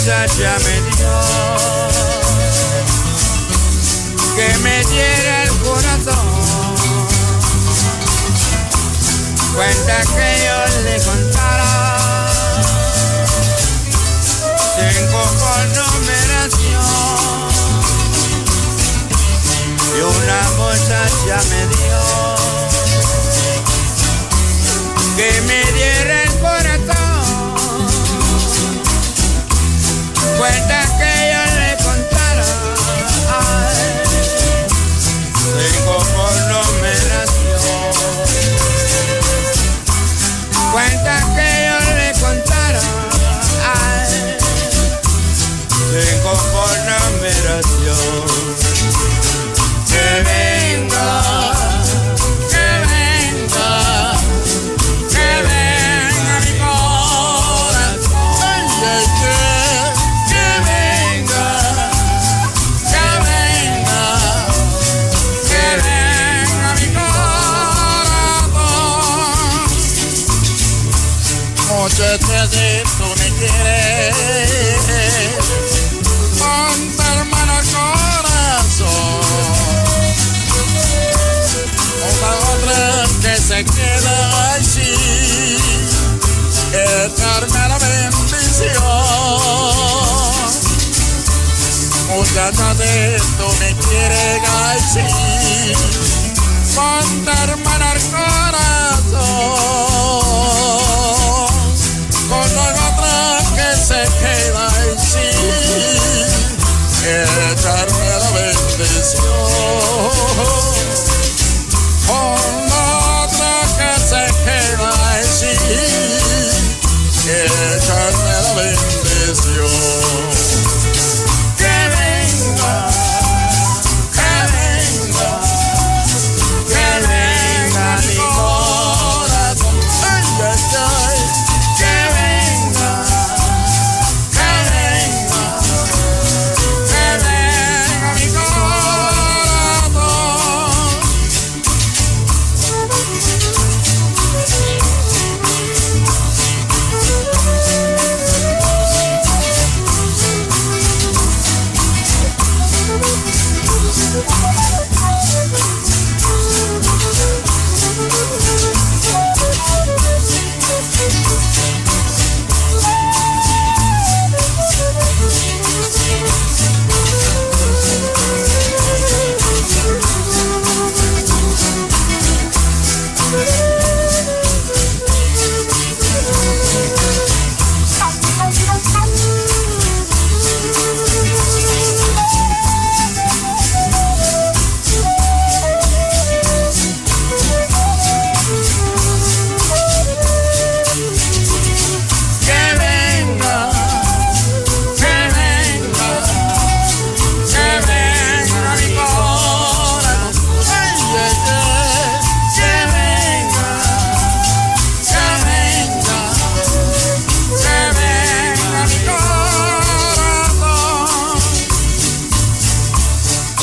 muchacha me dio, que me diera el corazón. Cuenta que yo le contara 5 por numeración, y una muchacha me dio, que me diera el corazón. Cuenta que yo le contara 5 por numeración. Cuenta que yo le contara 5 por numeración. Que venga, que venga, que venga mi corazón. Que venga, que venga, que venga mi corazón. Muchas veces tú me quieres, ponte hermano al corazón. Otra que se queda así, echarme la bendición. Muchas veces tú me quieres así, ponte hermano al corazón. Con otra que se queda así, echarme la bendición. Con otra que se queda así, echarme la bendición. Que venga, que venga, que venga mi corazón. Ay, ay, ay. Que venga, que venga, que venga mi corazón.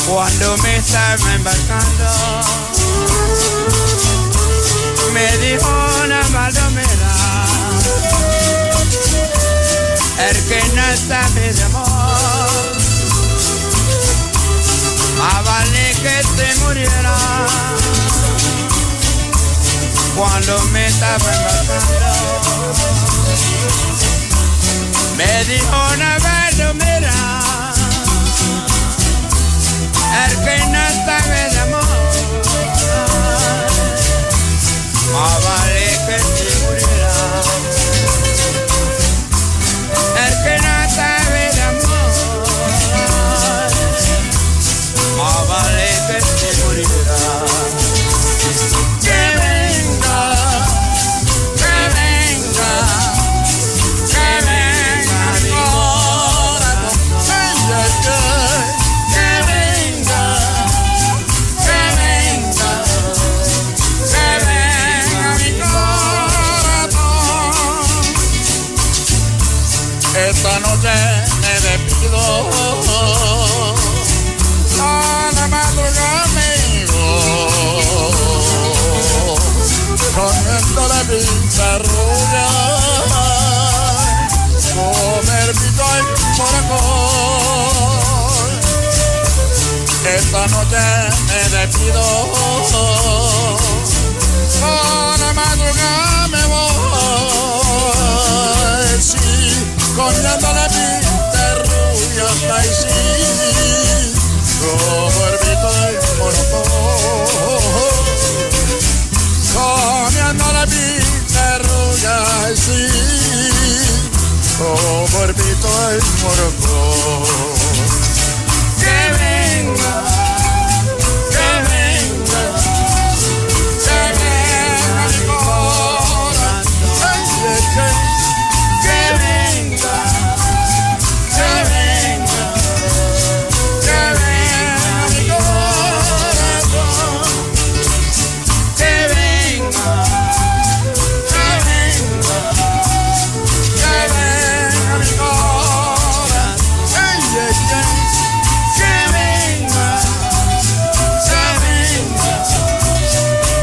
Cuando me estaba embarcando, me dijo una palomera, el que no sabe de amor, más vale que te muriera. Cuando me estaba embarcando, me dijo una palomera, el que no sabe de amor, más vale que te muriera. El que no sabe de amor, más vale que te muriera. Que venga, que venga, que venga mi corazón. Que venga, que venga, que venga mi corazón. Esta noche me despido, a la madrugada amigo, comiendo la pinta rubia, comer pito y esta noche me despido. Con la madrugada me voy, sí, comiéndole pinta rubia, ay sí, corbito y morocco, comiéndole pinta rubia, ay sí, corbito y morocco. Que venga, que venga, que venga mi corazón, ay, que venga, que venga, que venga mi corazón, que venga, que venga, que venga mi corazón, ay, que venga, que venga,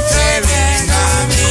que venga mi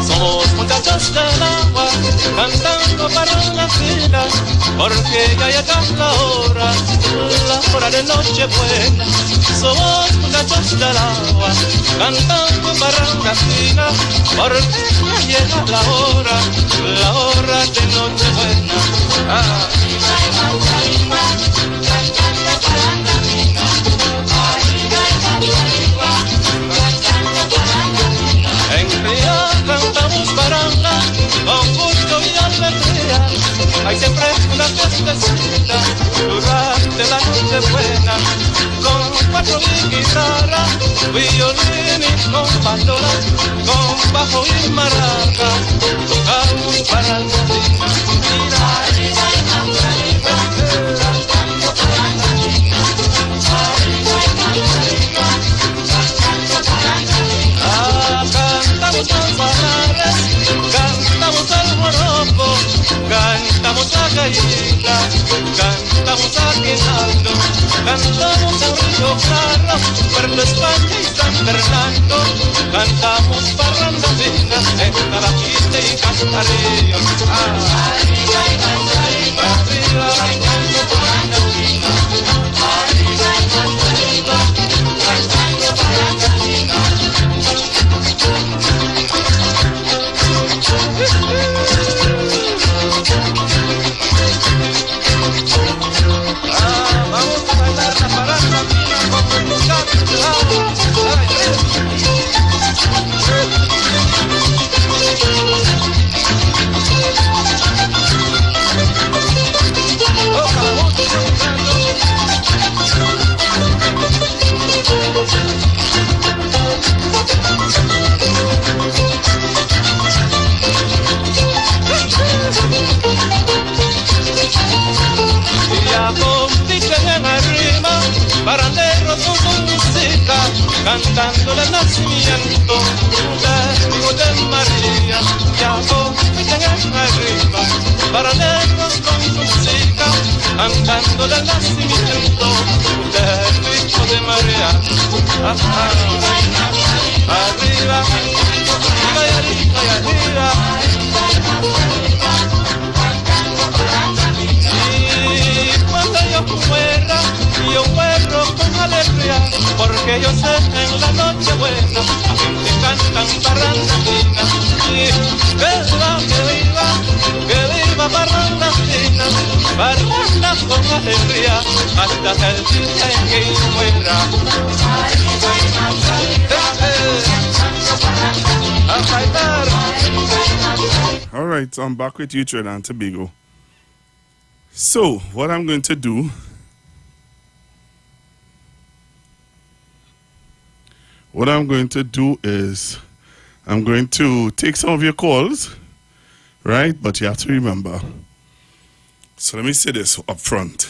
Somos muchachos del agua, cantando para la fila, porque ya llega la hora de Nochebuena. Somos muchachos del agua, cantando para la fila, porque ya llega la hora de Nochebuena. En Ría cantamos baranga con gusto y alegría. Hay siempre una fiestecita durante la noche buena, con cuatro y guitarra, violín y con bandola, con bajo y maraca, tocamos para la cocina. Cantamos campanares, cantamos al joropo, cantamos a gallina, cantamos a guinaldo, cantamos al río Claro, Puerto España y San Fernando, cantamos parranda fina en Tarapite y Cascarillo. Arriba y arriba, arriba, cantando parranda fina, arriba y arriba, cantando parranda fina. Vamos a bailar la parada fina con el muchacho de agua. Ya compiten en arriba, baranderos con su música, cantando el nacimiento del Hijo de María. Ya compiten en arriba, baranderos con su música, cantando el nacimiento del Hijo de María. Arriba, arriba, arriba, arriba. Yo muero con alegría, porque yo sé en la noche buena a gente cantan parranda fina. Y que viva parranda fina, parranda con alegría, hasta el día en que yo muera. A bailar. All right, so I'm back with you, Trinidad and Tobago. So, what I'm going to do, is I'm going to take some of your calls, right? But you have to remember. So let me say this up front.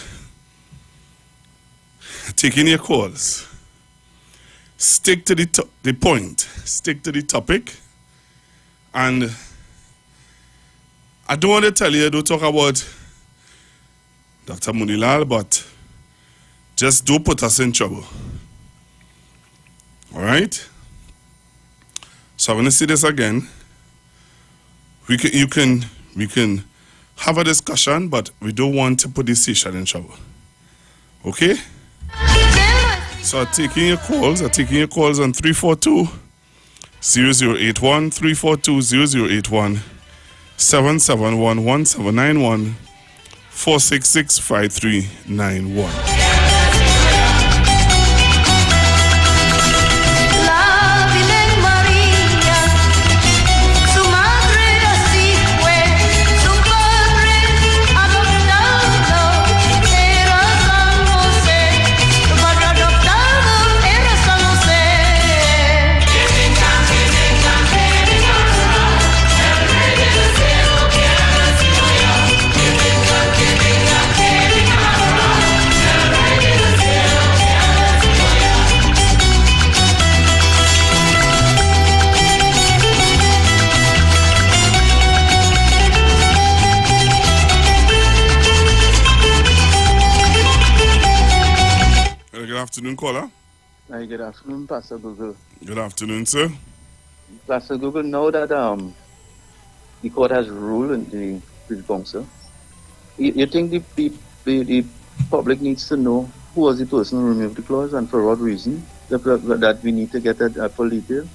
Taking your calls. stick to the point, stick to the topic. And I don't want to tell you, don't talk about Dr. Munilal, but just don't put us in trouble. All right? So I'm going to say this again. We can have a discussion, but we don't want to put this station in trouble. Okay? So I'm taking your calls on 342-0081, 342-0081, 771-1791, 466-5391. Good afternoon, caller. Hi, good afternoon, Pastor Google. Good afternoon, sir. Pastor Google, now that the court has ruled in the British Council, you think the public needs to know who was the person who removed the clause and for what reason? That we need to get a full detail.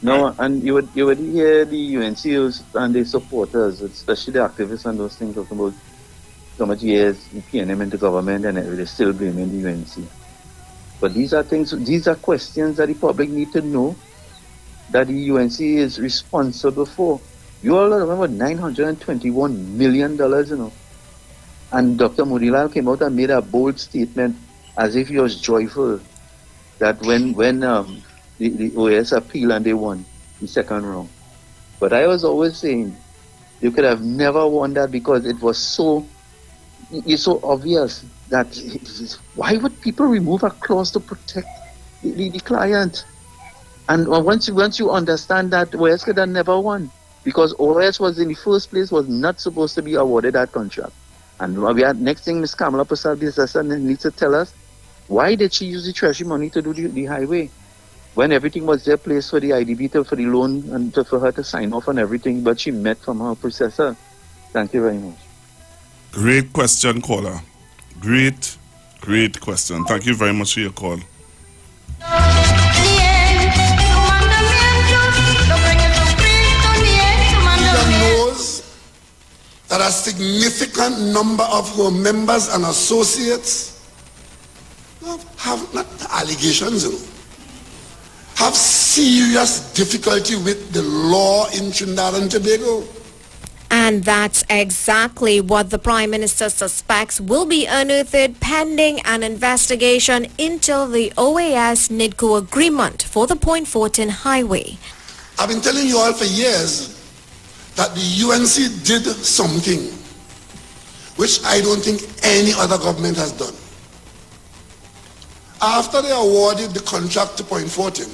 No, and you would hear the UNCOs and the supporters, especially the activists and those things, talking about so much years the PNM into government and they're still blaming the UNC. But these are questions that the public need to know that the UNC is responsible for. You all remember $921 million, you know. And Dr. Munilal came out and made a bold statement as if he was joyful that when the OAS appealed and they won the second round. But I was always saying you could have never won that because it was it's so obvious that why would people remove a clause to protect the client? And once you understand that, OAS could have never won because OAS was in the first place was not supposed to be awarded that contract. And we had next thing, Ms. Kamala Prasad needs to tell us why did she use the treasury money to do the highway when everything was there placed for the IDB for the loan and for her to sign off on everything, but she met from her processor. Thank you very much. Great question, caller. Great question. Thank you very much for your call. Knows that a significant number of her members and associates have not allegations, you know, have serious difficulty with the law in Trinidad and Tobago. And that's exactly what the Prime Minister suspects will be unearthed pending an investigation into the OAS-NIDCO agreement for the Point Fortin Highway. I've been telling you all for years that the UNC did something which I don't think any other government has done. After they awarded the contract to Point Fortin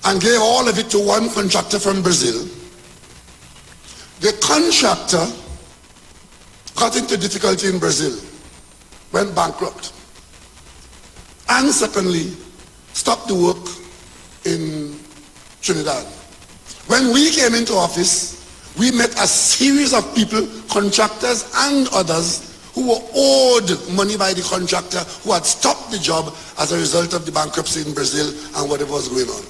and gave all of it to one contractor from Brazil, the contractor got into difficulty in Brazil, went bankrupt, and secondly, stopped the work in Trinidad. When we came into office, we met a series of people, contractors and others, who were owed money by the contractor who had stopped the job as a result of the bankruptcy in Brazil and whatever was going on.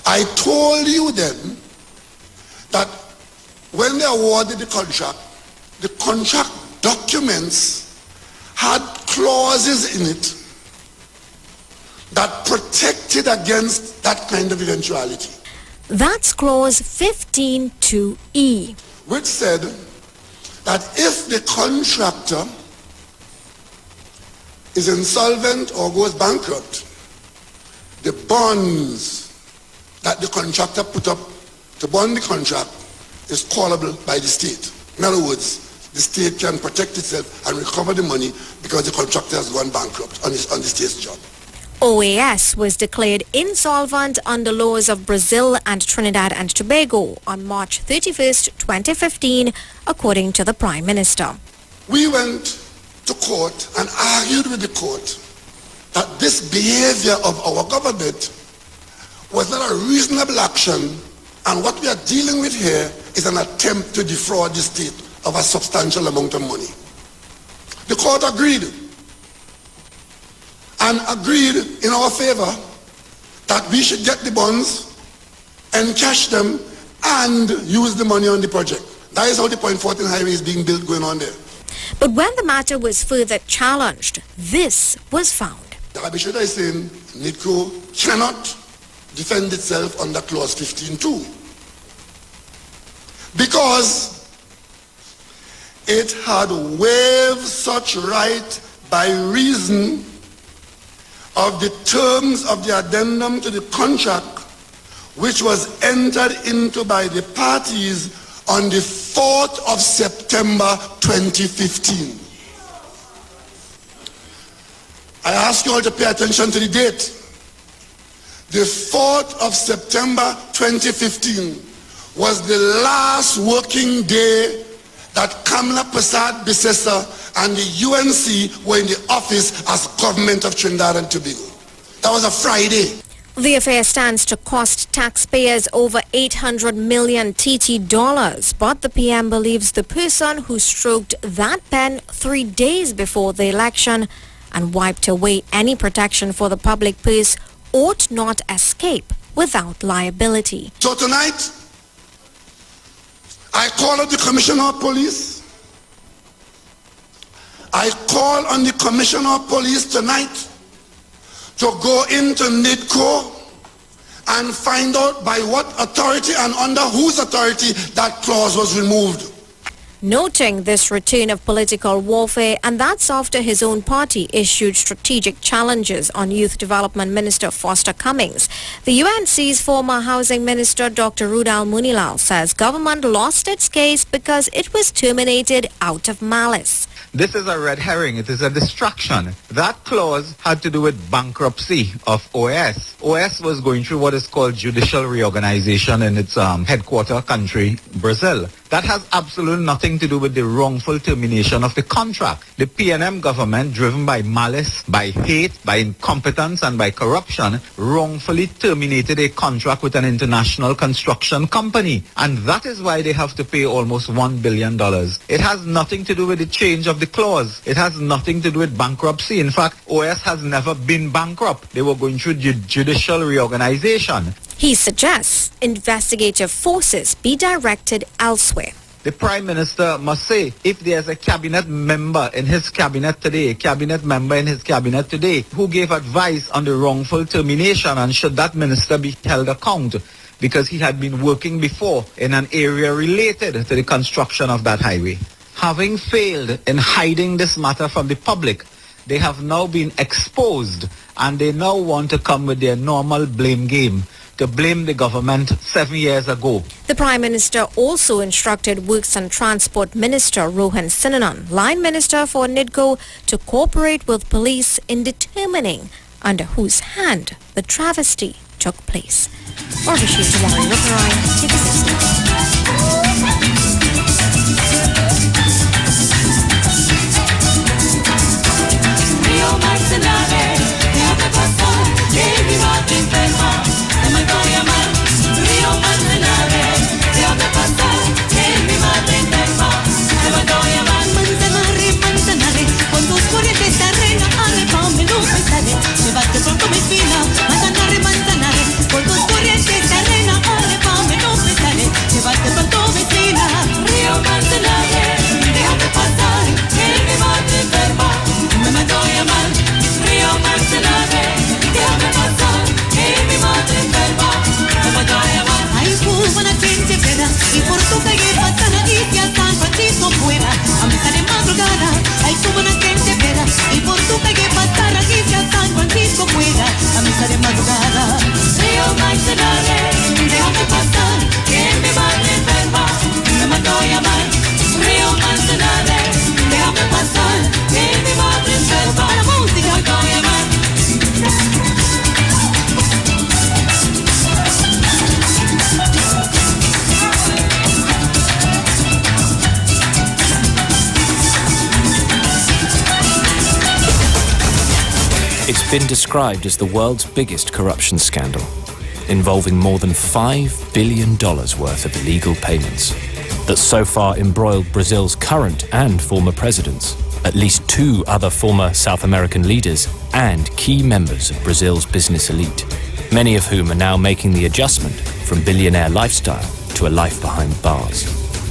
I told you then that when they awarded the contract documents had clauses in it that protected against that kind of eventuality. That's clause 15(2)(e), which said that if the contractor is insolvent or goes bankrupt, the bonds that the contractor put up to bond the contract is callable by the state. In other words, the state can protect itself and recover the money because the contractor has gone bankrupt on the state's job. OAS was declared insolvent under laws of Brazil and Trinidad and Tobago on March 31st, 2015, according to the Prime Minister. We went to court and argued with the court that this behavior of our government was not a reasonable action, and what we are dealing with here is an attempt to defraud the state of a substantial amount of money. The court agreed, and agreed in our favor that we should get the bonds, encash them, and use the money on the project. That is how the Point 14 highway is being built going on there. But when the matter was further challenged, this was found. The Abishada is saying NIDCO cannot defend itself under clause 15.2 because it had waived such right by reason of the terms of the addendum to the contract which was entered into by the parties on the 4th of September 2015. I ask you all to pay attention to the date. The 4th of September 2015 was the last working day that Kamla Prasad Bisesa and the UNC were in the office as government of Trinidad and Tobago. That was a Friday. The affair stands to cost taxpayers over 800 million TT dollars, but the PM believes the person who stroked that pen 3 days before the election and wiped away any protection for the public purse ought not escape without liability. So tonight, I call on the Commissioner of Police. I call on the Commissioner of Police tonight to go into NIDCO and find out by what authority and under whose authority that clause was removed. Noting this return of political warfare, and that's after his own party issued strategic challenges on Youth Development Minister Foster Cummings. The UNC's former Housing Minister Dr. Rudal Munilal says government lost its case because it was terminated out of malice. This is a red herring. It is a distraction. That clause had to do with bankruptcy of OAS. OAS was going through what is called judicial reorganization in its headquarter country, Brazil. That has absolutely nothing to do with the wrongful termination of the contract. The PNM government, driven by malice, by hate, by incompetence, and by corruption, wrongfully terminated a contract with an international construction company. And that is why they have to pay almost $1 billion. It has nothing to do with the change of the clause. It has nothing to do with bankruptcy. In fact, OAS has never been bankrupt. They were going through judicial reorganization. He suggests investigative forces be directed elsewhere. The Prime Minister must say, if there's a cabinet member in his cabinet today, who gave advice on the wrongful termination, and should that minister be held account because he had been working before in an area related to the construction of that highway. Having failed in hiding this matter from the public, they have now been exposed, and they now want to come with their normal blame game to blame the government 7 years ago. The Prime Minister also instructed Works and Transport Minister Rohan Sinanan, Line Minister for NIDCO, to cooperate with police in determining under whose hand the travesty took place. Orvishi Tawari Ruparai, take a listen. It's been described as the world's biggest corruption scandal, involving more than $5 billion worth of illegal payments that so far embroiled Brazil's current and former presidents, at least 2 other former South American leaders, and key members of Brazil's business elite, many of whom are now making the adjustment from billionaire lifestyle to a life behind bars.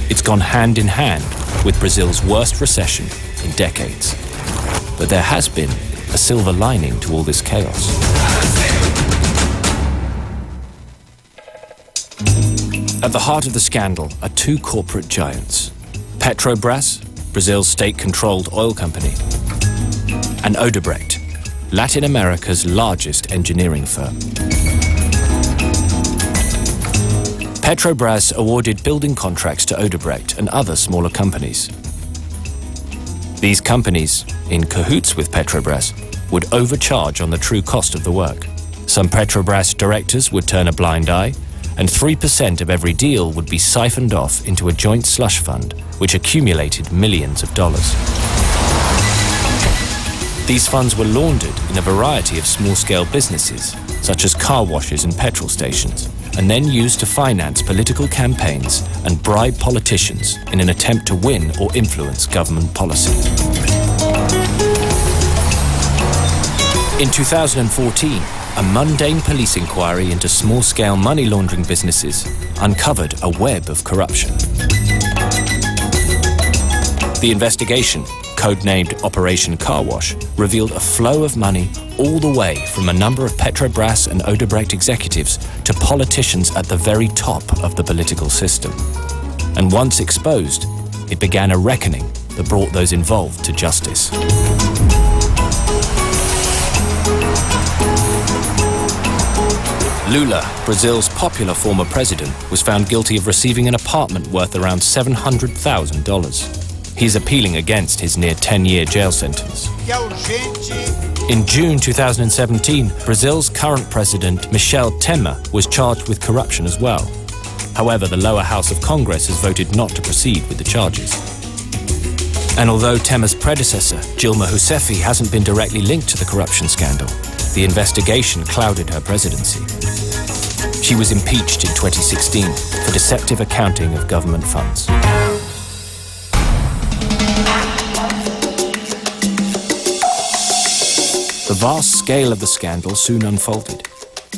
It's gone hand in hand with Brazil's worst recession in decades. But there has been a silver lining to all this chaos. At the heart of the scandal are 2 corporate giants: Petrobras, Brazil's state-controlled oil company, and Odebrecht, Latin America's largest engineering firm. Petrobras awarded building contracts to Odebrecht and other smaller companies. These companies, in cahoots with Petrobras, would overcharge on the true cost of the work. Some Petrobras directors would turn a blind eye, and 3% of every deal would be siphoned off into a joint slush fund, which accumulated millions of dollars. These funds were laundered in a variety of small-scale businesses, such as car washes and petrol stations, and then used to finance political campaigns and bribe politicians in an attempt to win or influence government policy. In 2014, a mundane police inquiry into small-scale money laundering businesses uncovered a web of corruption. The investigation, codenamed Operation Car Wash, revealed a flow of money all the way from a number of Petrobras and Odebrecht executives to politicians at the very top of the political system. And once exposed, it began a reckoning that brought those involved to justice. Lula, Brazil's popular former president, was found guilty of receiving an apartment worth around $700,000. He's appealing against his near 10-year jail sentence. In June 2017, Brazil's current president, Michel Temer, was charged with corruption as well. However, the lower house of Congress has voted not to proceed with the charges. And although Temer's predecessor, Dilma Rousseff, hasn't been directly linked to the corruption scandal, the investigation clouded her presidency. She was impeached in 2016 for deceptive accounting of government funds. The vast scale of the scandal soon unfolded.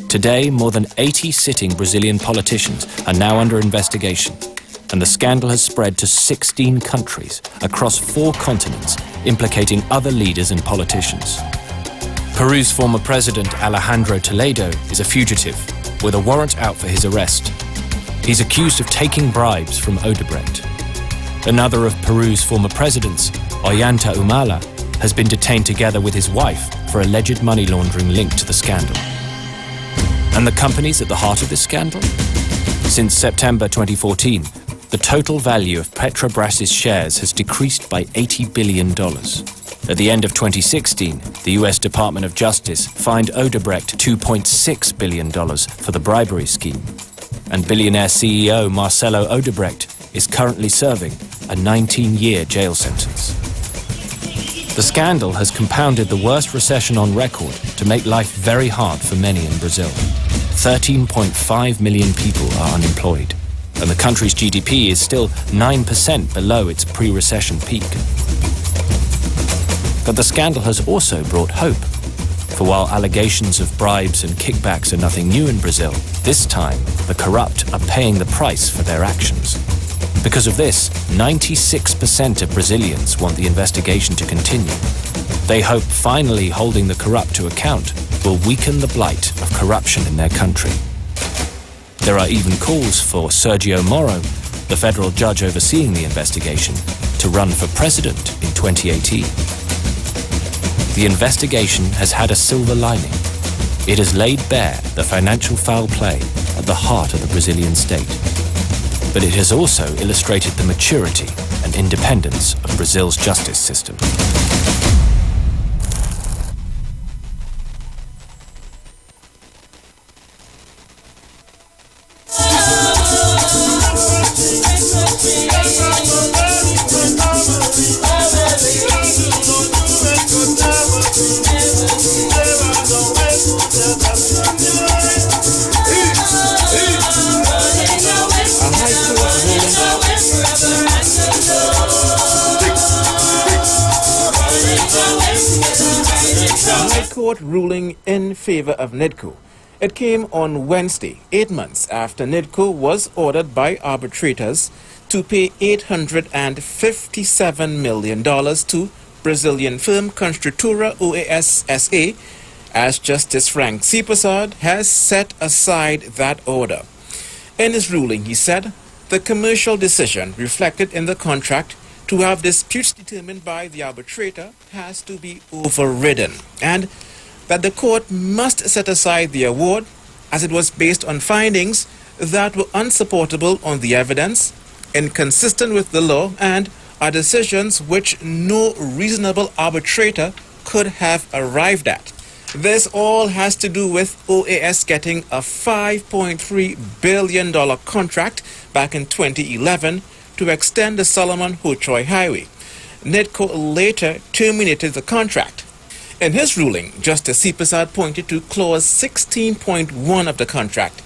Today, more than 80 sitting Brazilian politicians are now under investigation, and the scandal has spread to 16 countries across 4 continents, implicating other leaders and politicians. Peru's former president, Alejandro Toledo, is a fugitive, with a warrant out for his arrest. He's accused of taking bribes from Odebrecht. Another of Peru's former presidents, Ollanta Humala, has been detained together with his wife for alleged money laundering linked to the scandal. And the companies at the heart of this scandal? Since September 2014, the total value of Petrobras' shares has decreased by $80 billion. At the end of 2016, the US Department of Justice fined Odebrecht $2.6 billion for the bribery scheme. And billionaire CEO Marcelo Odebrecht is currently serving a 19-year jail sentence. The scandal has compounded the worst recession on record to make life very hard for many in Brazil. 13.5 million people are unemployed, and the country's GDP is still 9% below its pre-recession peak. But the scandal has also brought hope. For while allegations of bribes and kickbacks are nothing new in Brazil, this time the corrupt are paying the price for their actions. Because of this, 96% of Brazilians want the investigation to continue. They hope finally holding the corrupt to account will weaken the blight of corruption in their country. There are even calls for Sergio Moro, the federal judge overseeing the investigation, to run for president in 2018. The investigation has had a silver lining. It has laid bare the financial foul play at the heart of the Brazilian state. But it has also illustrated the maturity and independence of Brazil's justice system. High Court ruling in favor of NIDCO. It came on Wednesday, 8 months after NIDCO was ordered by arbitrators to pay $857 million to Brazilian firm Construtora OAS SA, as Justice Frank C. Prasad has set aside that order. In his ruling, he said the commercial decision reflected in the contract to have disputes determined by the arbitrator has to be overridden, and that the court must set aside the award as it was based on findings that were unsupportable on the evidence, inconsistent with the law, and are decisions which no reasonable arbitrator could have arrived at. This all has to do with OAS getting a $5.3 billion contract back in 2011 to extend the Solomon Hochoy Highway. NIDCO later terminated the contract. In his ruling, Justice C. Prasad pointed to Clause 16.1 of the contract.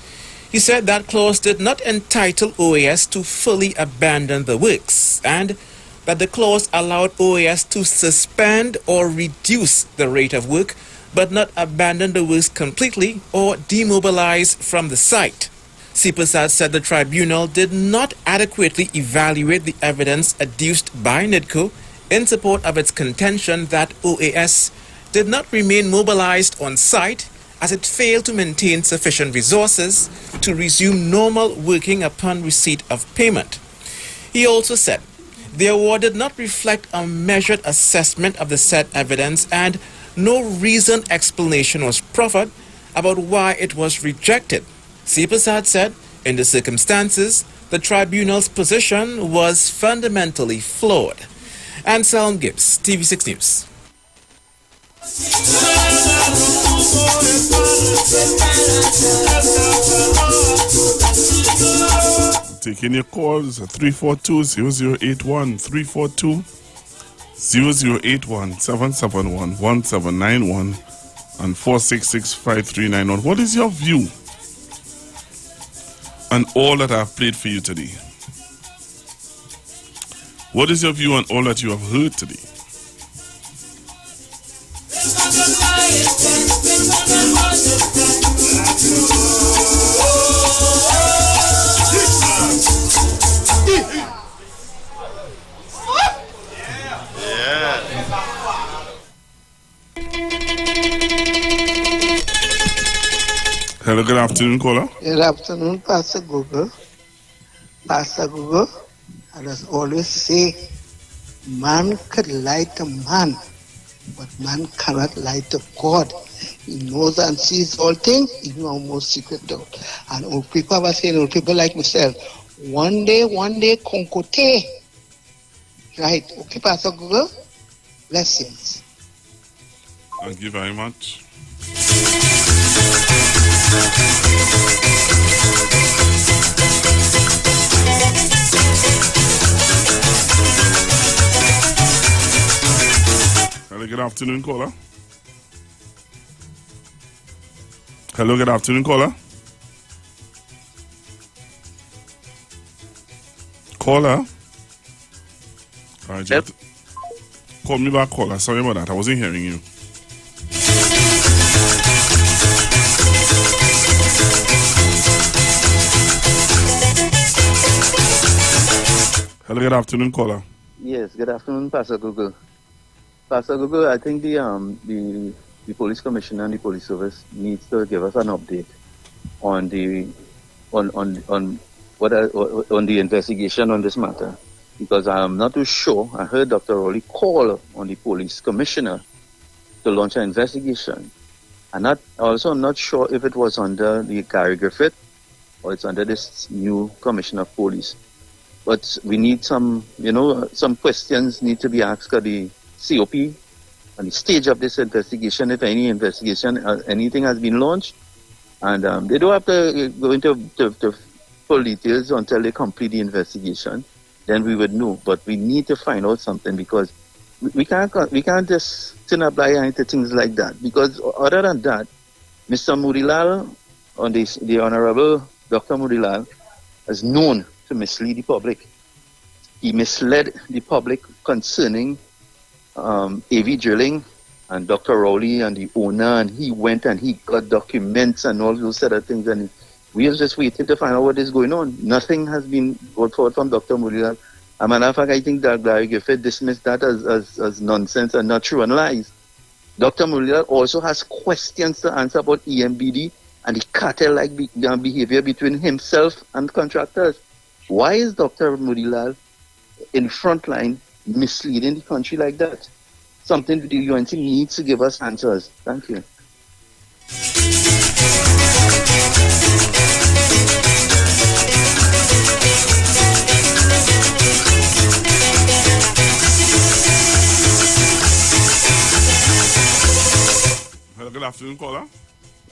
He said that clause did not entitle OAS to fully abandon the works, and that the clause allowed OAS to suspend or reduce the rate of work, but not abandon the works completely or demobilize from the site. C. Prasad said the tribunal did not adequately evaluate the evidence adduced by NIDCO in support of its contention that OAS did not remain mobilized on site as it failed to maintain sufficient resources to resume normal working upon receipt of payment. He also said the award did not reflect a measured assessment of the said evidence, and no reasoned explanation was proffered about why it was rejected. C. Prasad said, in the circumstances, the tribunal's position was fundamentally flawed. Anselm Gibbs, TV6 News. Taking your calls at 342-0081, 342-0081, 771-1791 and 466-5391. What is your view on all that I've played for you today? What is your view on all that you have heard today? Hello, good afternoon, caller. Good afternoon, Pastor Google. Pastor Google, I just always say, man could lie to man, but man cannot lie to God. He knows and sees all things, even our most secret doubt. And old people were saying, old people like myself, one day, konkote. Right, okay, Pastor Google? Blessings. Thank you very much. Hello, good afternoon, caller. Hello, good afternoon, caller. Caller. All right, yep. Call me back, caller. Sorry about that. I wasn't hearing you. Hello, good afternoon, caller. Yes, good afternoon, Pastor Google. Pastor Google, I think the police commissioner and the police service needs to give us an update on the investigation on this matter, because I'm not too sure. I heard Dr. Rowley call on the police commissioner to launch an investigation, and I'm not sure if it was under the Gary Griffith or it's under this new commissioner of police. But we need some questions need to be asked of the COP on the stage of this investigation, if any investigation, anything has been launched. And they don't have to go into full details until they complete the investigation. Then we would know. But we need to find out something, because we can't just turn a blind eye to things like that. Because other than that, Mr. Murilal, the Honorable Dr. Murilal, is known to mislead the public. He misled the public concerning AV drilling and Dr. Rowley and the owner, and he went and he got documents and all those sort of things, and we are just waiting to find out what is going on. Nothing has been brought forward from Dr. Murilal. As a matter of fact, I think that Larry Gifford dismissed that as nonsense and not true and lies. Dr. Murilal also has questions to answer about EMBD and the cartel-like behavior between himself and contractors. Why is Dr. Murilal in front line misleading the country like that? Something the UNC needs to give us answers. Thank you. Hello, good afternoon, caller.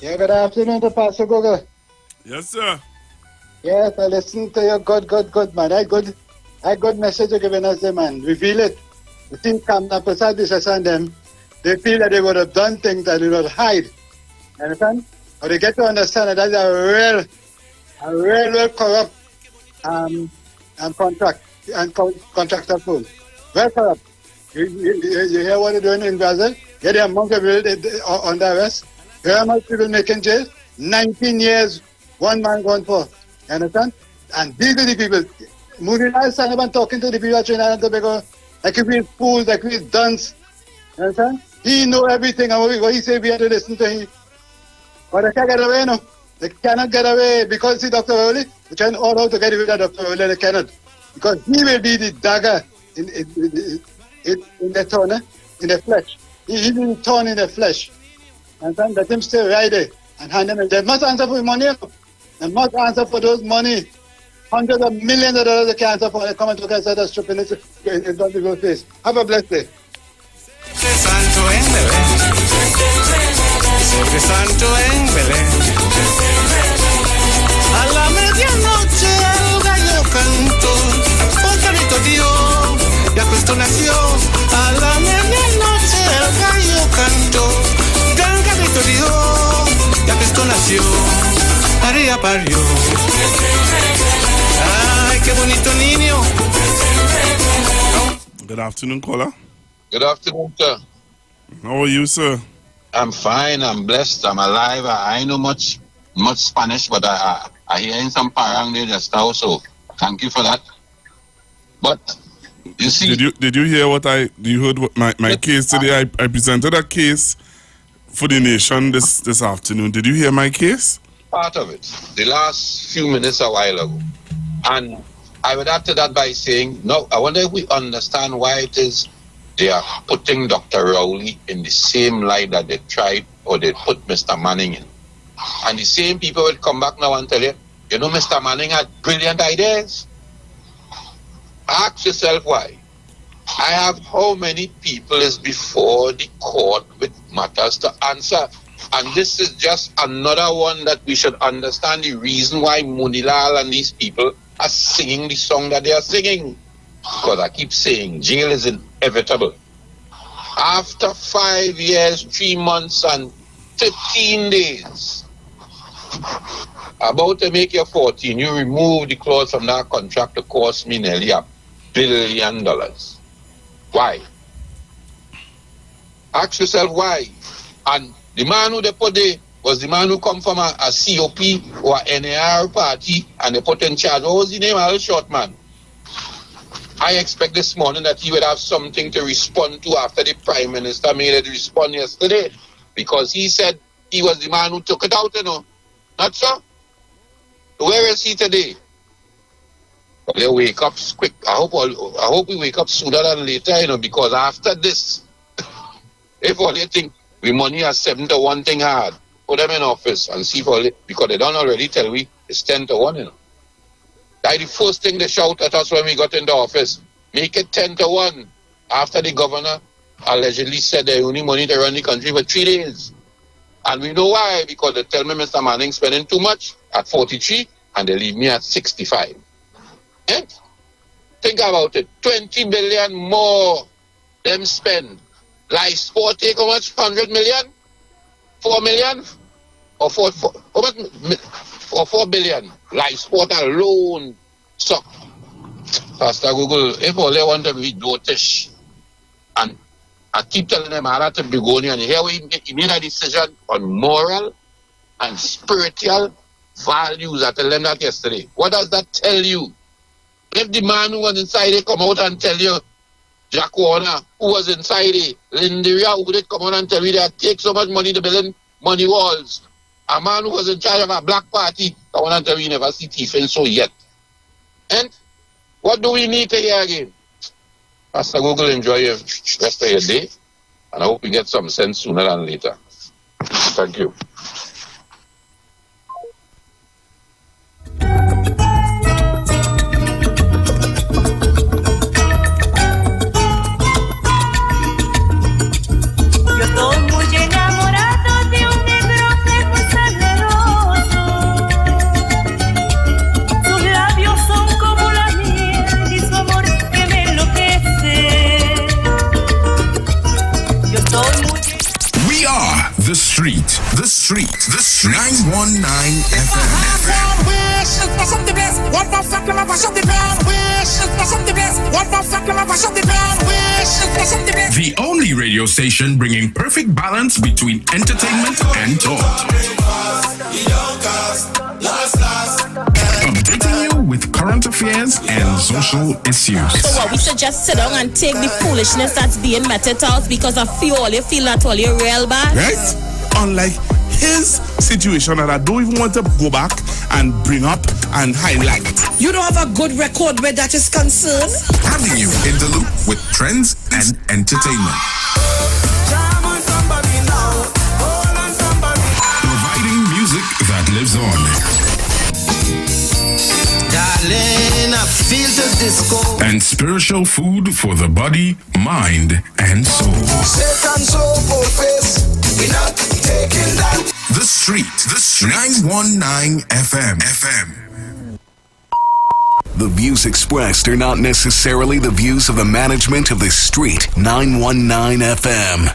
Yeah, good afternoon to Pastor Google. Yes, sir. Yes, I listened to your good, man. I good message you're giving us there, man. Reveal it. The thing come up beside this and them, they feel that they would have done things that they would hide. Understand? But they get to understand that that's a real corrupt contractor firm. Well corrupt. You hear what they're doing in Brazil? Get the amount of people under arrest. Hear how much people making jail? 19 years, one man gone for. You understand? And these are the people. Murilal is standing up and talking to the people of Trinidad and Tobago like if we're fools, like we're dunce. You understand? He know everything, and what he say, we have to listen to him. But they can't get away, no. They cannot get away because see Dr. Rowley, they're trying all out to get rid of Dr. Rowley, they cannot. Because he will be the dagger in the thorn, in the flesh. He will be torn in the flesh. And then let him stay right there and hand them in. They must answer for money. They must answer for those money. Hundreds of millions of dollars they can answer for. They come and look at that stripping it in front of your face. Have a blessed day. Santo en Belén. A la medianoche el gallo cantó, un carrito dio, ya Cristo nació. A la medianoche el gallo cantó, un carrito dio, ya Cristo nació. María parió. Ay, qué bonito niño. Good afternoon, caller. Good afternoon, sir. How are you, sir? I'm fine. I'm blessed. I'm alive. I know much Spanish, but I hear in some parang there just now. So thank you for that. But you see, did you hear what you heard what my case today? I presented a case for the nation this afternoon. Did you hear my case? Part of it. The last few minutes a while ago, and I would add to that by saying, no. I wonder if we understand why it is they are putting Dr. Rowley in the same light that they tried or they put Mr. Manning in. And the same people will come back now and tell you, you know, Mr. Manning had brilliant ideas. Ask yourself why. I have how many people is before the court with matters to answer. And this is just another one that we should understand the reason why Murilal and these people are singing the song that they are singing. Because I keep saying jail is inevitable. After 5 years, 3 months, and 15 days, about to make your 14, you remove the clause from that contract to cost me nearly $1 billion. Why? Ask yourself why. And the man who they put there was the man who come from a COP or a NAR party, and they put in charge. What was the name? A short man. I expect this morning that he would have something to respond to after the Prime Minister made it respond yesterday, because he said he was the man who took it out, you know. Not so? Where is he today? Well, they wake up quick. I hope we wake up sooner than later, you know, because after this, if all they think we money has 7 to 1 thing hard, put them in office and see for it, because they don't already tell we it's 10 to 1, you know. That's the first thing they shout at us when we got into office. Make it 10 to 1. After the governor allegedly said they only money to run the country for 3 days. And we know why, because they tell me Mr. Manning spending too much at 43 and they leave me at 65. Eh? Think about it. 20 billion more them spend. Life sport take how much? 100 million? 4 million? or 4 billion live sport alone suck. Pastor Google, if all they want to be notice, and I keep telling them I have to be going and here he made a decision on moral and spiritual values. I tell them that yesterday. What does that tell you? If the man who was inside it come out and tell you, Jack Warner, who was inside it, Linderia, who did come out and tell you that take so much money to build money walls. A man who was in charge of a black party, come out and tell you never see thieving so yet. And what do we need to hear again? Pastor Google, enjoy your rest of your day, and I hope you get some sense sooner than later. Thank you. The street, 919 FM. The only radio station bringing perfect balance between entertainment and talk. Updating you with current affairs and social issues. So what, we should just sit down and take the foolishness that's being meted out because of you feel that all you're real bad? Right? Unlike his situation that I don't even want to go back and bring up and highlight. You don't have a good record where that is concerned. Having you in the loop with trends and entertainment. Providing music that lives on. Darling, I feel the disco. And spiritual food for the body, mind, and soul. Satan so bold face, we not taking that. The street, 919 FM. The views expressed are not necessarily the views of the management of the street 919 FM.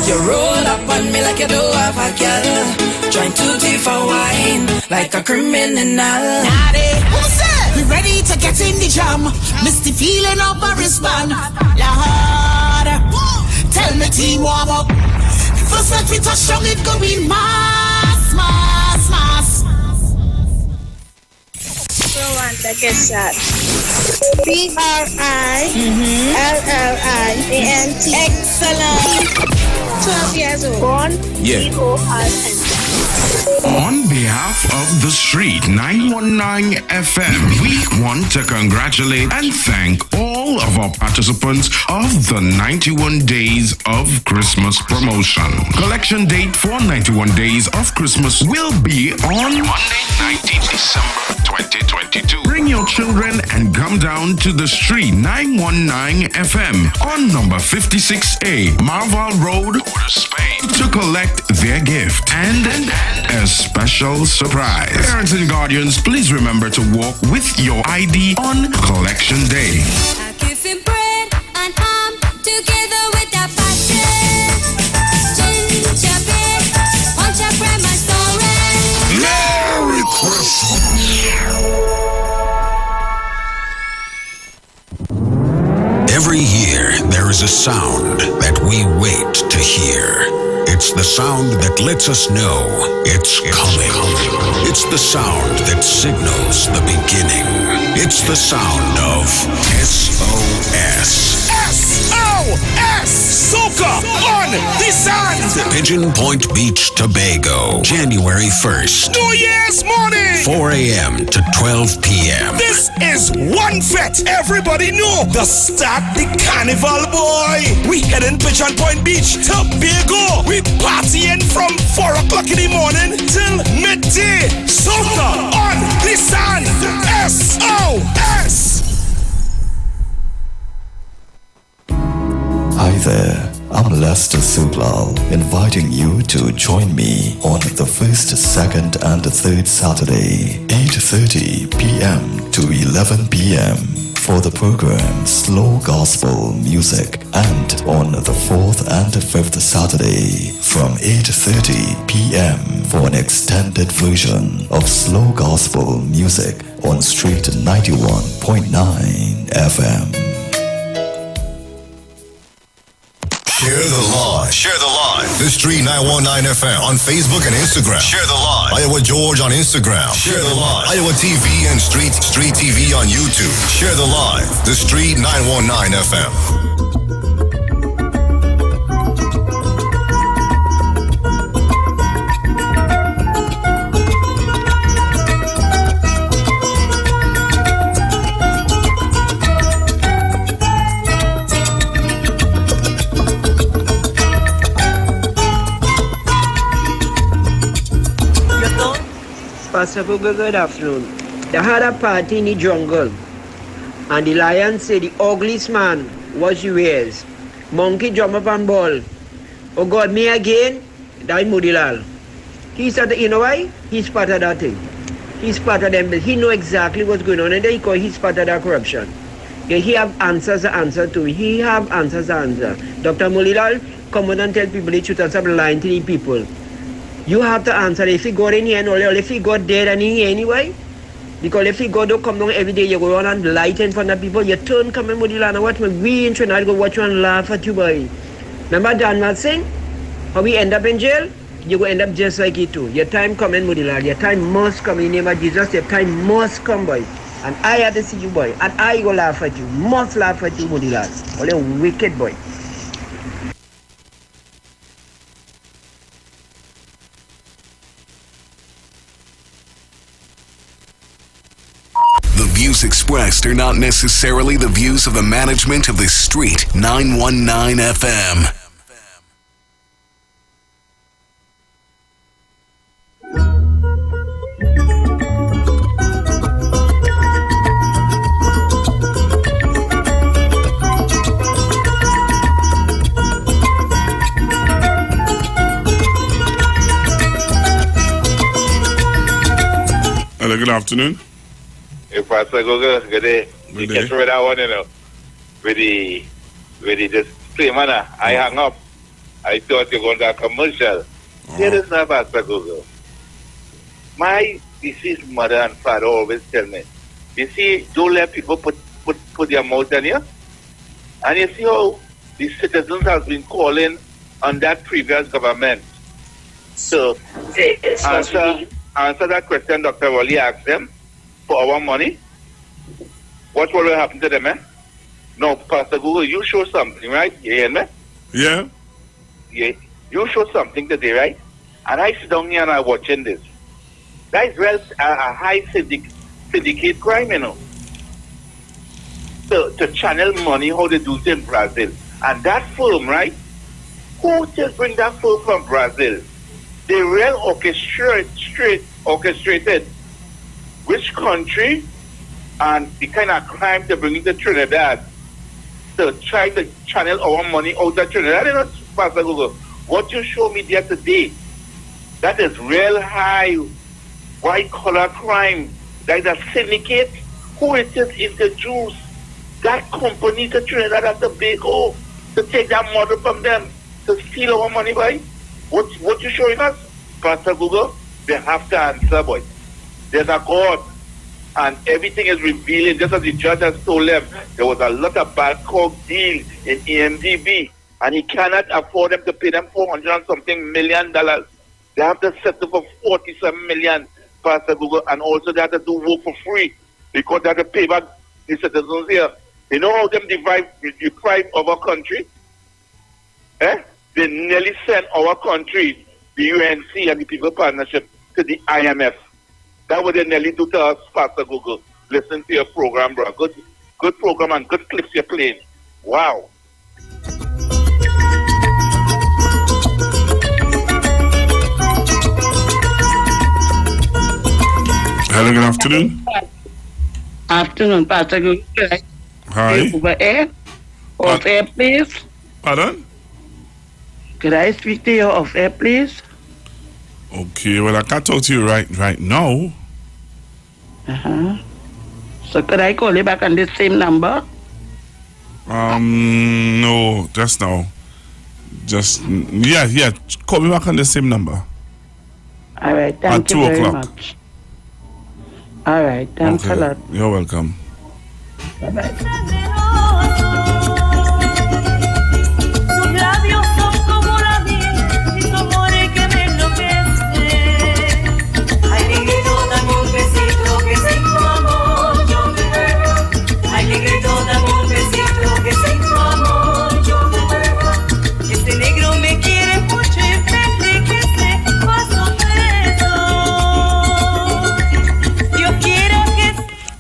You roll up on me like you do have a girl, trying to thief a wine like a criminal. Naughty, who's that? We ready to get in the jam. Misty feeling up a wristband. Lord, tell me team warm up. First let me touch down it going mass. So one that gets shot. BRILLIANT. Excellent. 12 years old. Born. Yeah. BORN. On behalf of the street 919 FM, we want to congratulate and thank all of our participants of the 91 Days of Christmas promotion. Collection date for 91 Days of Christmas will be on Monday, 19th December 2022. Bring your children and come down to the street 919 FM on number 56A, Marval Road, Port of Spain, to collect their gift and a special surprise. Parents and guardians, please remember to walk with your ID on Collection Day. I give him bread and ham together with a passion. Ginger beer, punch up grandma story. Merry Christmas! Every year, there is a sound that we wait to hear. It's the sound that lets us know it's coming. It's the sound that signals the beginning. It's the sound of SOS. SOS! Soca on the sand! Pigeon Point Beach, Tobago, January 1st. New Year's morning! 4 a.m. to 12 p.m. This is one fet everybody know. The start the carnival, boy. We heading Pigeon Point Beach, Tobago. We partying from 4 o'clock in the morning till midday. Soca on the sand. SOS! Hi there, I'm Larry. Pastor Suklal, inviting you to join me on the first, second, and third Saturday, 8:30 p.m. to 11 p.m. for the program Slow Gospel Music, and on the fourth and fifth Saturday from 8:30 p.m. for an extended version of Slow Gospel Music on Street 91.9 FM. Share the live. Share the live. The Street 919 FM on Facebook and Instagram. Share the live. Iowa George on Instagram. Share the live. Iowa TV and Street TV on YouTube. Share the live. The Street 919 FM. Pastor Google, good afternoon. They had a party in the jungle, and the lion said the ugliest man was Iwer. Monkey jump up and ball. Oh God, me again? Die Mudilal. He said, you know why? He's part of that thing. He's part of them. He know exactly what's going on, and then he's part of that corruption. Yeah, he have answers to answer to. He have answers to answer. Dr. Mulilal, come on and tell people the truth and stop lying to the people. You have to answer if he got in here and all, if he got dead and in here anyway. Because if he go don't come down every day, you go on and light in front of people, you turn come in with the land and watch me, we in Trinidad go watch you and laugh at you, boy. Remember Daniel Singh? How we end up in jail? You go end up just like it too. Your time come in, Mudilal. Your time must come in the name of Jesus. Your time must come, boy. And I have to see you, boy. And I go laugh at you. Must laugh at you, Mudilal. Only a wicked boy. The views expressed are not necessarily the views of the management of the Street 919 FM. Hello, good afternoon. If Pastor Google, good day. You catch me with that one, you know. With the display manner. I hung up. I thought you were going to a commercial. Here is not Pastor Google. My deceased mother and father always tell me, you see, don't let people put their mouth on you. And you see how the citizens have been calling on that previous government. So, answer that question Dr. Wally asked them. For our money, what will happen to them, eh? No, Pastor Google, you show something, right? You hear me? Yeah. Yeah. You show something today, right? And I sit down here and I'm watching this. That is well a high syndicate crime, you know. To channel money, how they do it in Brazil. And that firm, right? Who just bring that firm from Brazil? They well orchestrated which country and the kind of crime they're bringing to Trinidad to try to channel our money out of Trinidad. You know, Pastor Google, what you show me there today, that is real high white-collar crime. That is a syndicate. Who it is introduced that company to Trinidad and Tobago to take that model from them, to steal our money, boy? What you showing us, Pastor Google? They have to answer, boy. There's a God, and everything is revealing. Just as the judge has told them, there was a lot of bad coke deal in EMDB, and he cannot afford them to pay them $400 and something million. They have to settle for 47 million, Pastor Google, and also they have to do work for free because they have to pay back the citizens here. You know how them deprive our country? They nearly sent our country, the UNC and the People Partnership, to the IMF. That what they nearly do to us, Pastor Google. Listen to your program, bro. Good program and good clips you're playing. Wow. Hello, good afternoon. Afternoon, Pastor Google. Hi. Over air? Off air, please? Pardon? Could I speak to you off air, please? Okay, well, I can't talk to you right now. So could I call you back on this same number? No, just now. Yeah. Call me back on the same number. All right, thank at you 2 very o'clock. much. All right, thanks a lot. You're welcome. Bye-bye.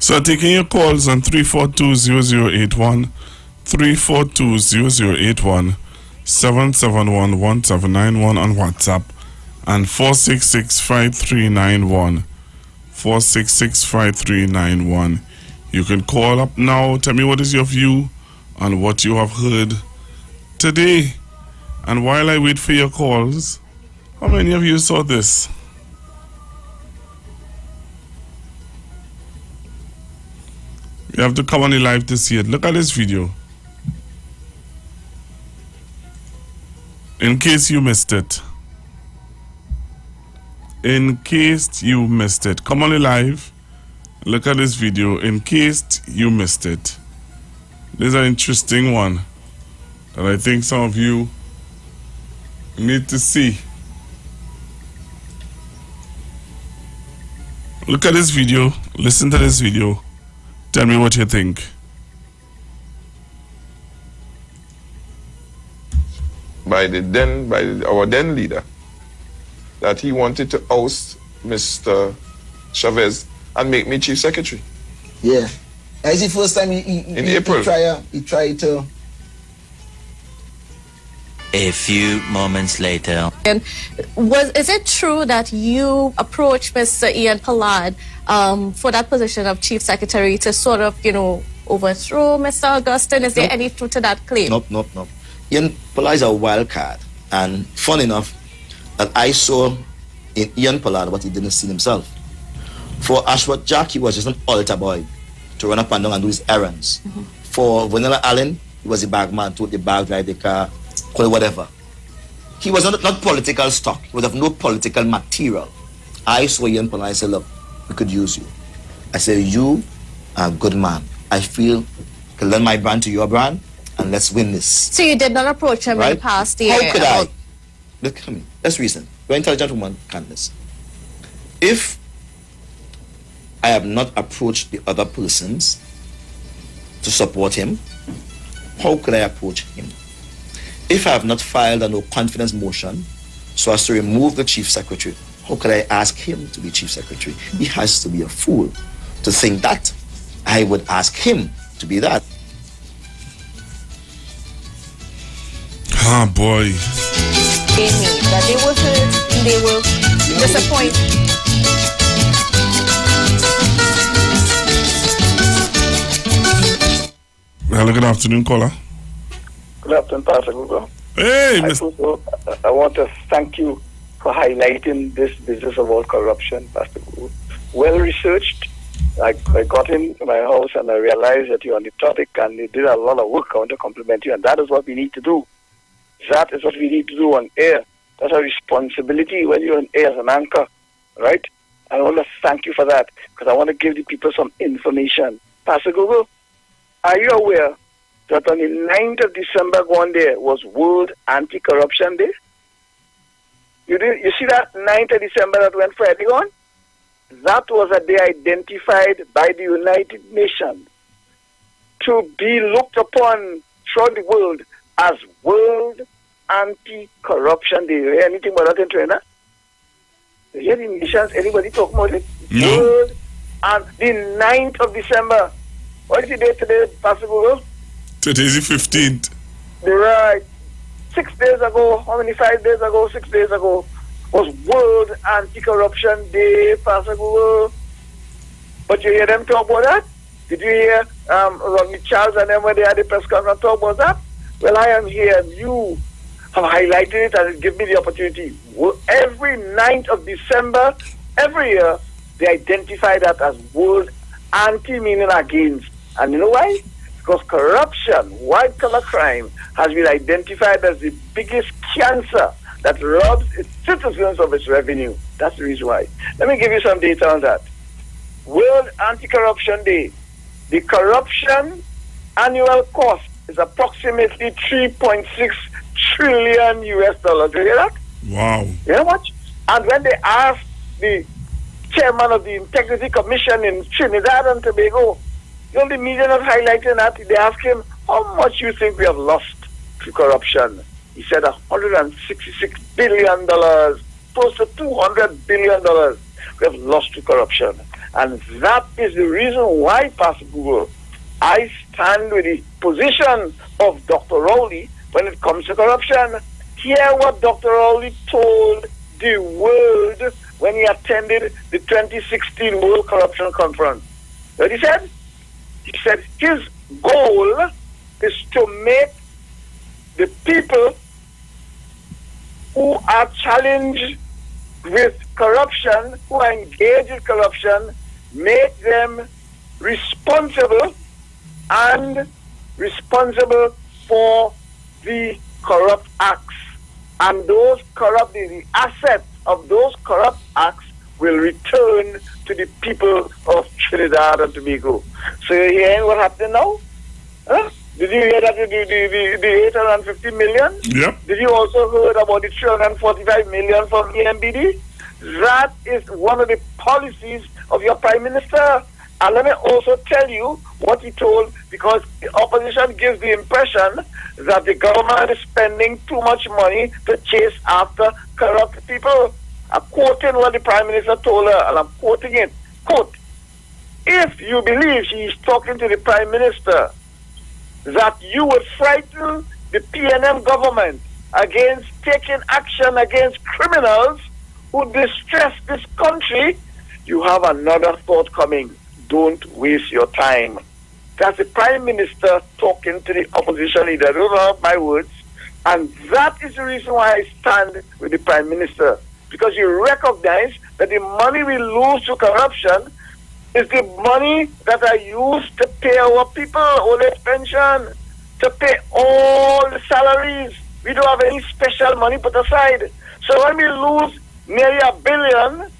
So taking your calls on 342-0081, 342-0081, 771-1791 on WhatsApp, and 466-5391, 466-5391. You can call up now. Tell me what is your view on what you have heard today. And while I wait for your calls, how many of you saw this? You have to come on the live to see it. Look at this video. In case you missed it. In case you missed it. Come on the live. Look at this video. In case you missed it. This is an interesting one that I think some of you need to see. Look at this video. Listen to this video. Tell me what you think. By our then leader, that he wanted to oust Mr. Chavez and make me chief secretary. Yeah. As the first time in April. He tried to. A few moments later. And is it true that you approached Mr. Ian Pollard for that position of chief secretary to sort of, overthrow Mr. Augustine? Is there any truth to that claim? Nope. Ian Pollard is a wild card. And fun enough that I saw in Ian Pollard what he didn't see himself. For Ashworth Jack, he was just an altar boy to run up and down and do his errands. Mm-hmm. For Vanilla Allen, he was a bagman, took the bag, drive the car, call it whatever. He was not political stock. He would have no political material. I saw Ian Pollard and I said, look, we could use you. I said, you are a good man. I feel I can lend my brand to your brand and let's win this. So you did not approach him in the past year? How could I? Look at me. Let's reason. You're an intelligent woman, Candace. If I have not approached the other persons to support him, how could I approach him? If I have not filed a no confidence motion so as to remove the chief secretary, how could I ask him to be chief secretary? He has to be a fool to think that I would ask him to be that. Ah, boy. That they were hurt, they were disappointed. Hello, good afternoon, caller. Good afternoon, Pastor Google. Hey, I want to thank you for highlighting this business about corruption, Pastor Google. Well researched. I got into my house and I realized that you're on the topic and you did a lot of work. I want to compliment you, and that is what we need to do. That is what we need to do on air. That's a responsibility when you're on air as an anchor, right? I want to thank you for that because I want to give the people some information. Pastor Google, are you aware that on the 9th of December one day was World Anti-Corruption Day? You see that 9th of December that went Friday on? That was a day identified by the United Nations to be looked upon throughout the world as World Anti-Corruption Day. You hear anything about that in China? You hear the nations, anybody talk about it? No. World, and the 9th of December. What is the date today, Pastor Google? Today is the 15th. Right. 6 days ago, 5 days ago, 6 days ago, was World Anti-Corruption Day, Pastor Google. But you hear them talk about that? Did you hear Ronnie Charles and them when they had the press conference talk about that? Well, I am here, and you have highlighted it and it gives me the opportunity. Every 9th of December, every year, they identify that as World Anti-Meaning Against. And you know why? Because corruption, white-collar crime, has been identified as the biggest cancer that robs its citizens of its revenue. That's the reason why. Let me give you some data on that. World Anti-Corruption Day. The corruption annual cost is approximately $3.6 trillion US. Do you hear that? Wow. You know what? And when they asked the chairman of the Integrity Commission in Trinidad and Tobago, the only media not highlighting that, they asked him, how much you think we have lost to corruption? He said $166 billion, close to $200 billion we have lost to corruption. And that is the reason why, Pastor Google, I stand with the position of Dr. Rowley when it comes to corruption. Hear what Dr. Rowley told the world when he attended the 2016 World Corruption Conference. You know what he said? He said his goal is to make the people who are challenged with corruption, who are engaged in corruption, make them responsible for the corrupt acts. And those corrupt, the assets of those corrupt acts will return to the people of Trinidad and Tobago. So you're hearing what happened now? Huh? Did you hear that the 850 million? Yep. Did you also heard about the 345 million from EMBD? That is one of the policies of your Prime Minister. And let me also tell you what he told, because the opposition gives the impression that the government is spending too much money to chase after corrupt people. I'm quoting what the Prime Minister told her, and I'm quoting it. Quote, if you believe she is talking to the Prime Minister that you would frighten the PNM government against taking action against criminals who distress this country, you have another thought coming. Don't waste your time. That's the Prime Minister talking to the opposition leader. Those are not my words. And that is the reason why I stand with the Prime Minister. Because you recognize that the money we lose to corruption is the money that are used to pay our people old age pension, to pay all the salaries. We don't have any special money put aside. So when we lose nearly $1 billion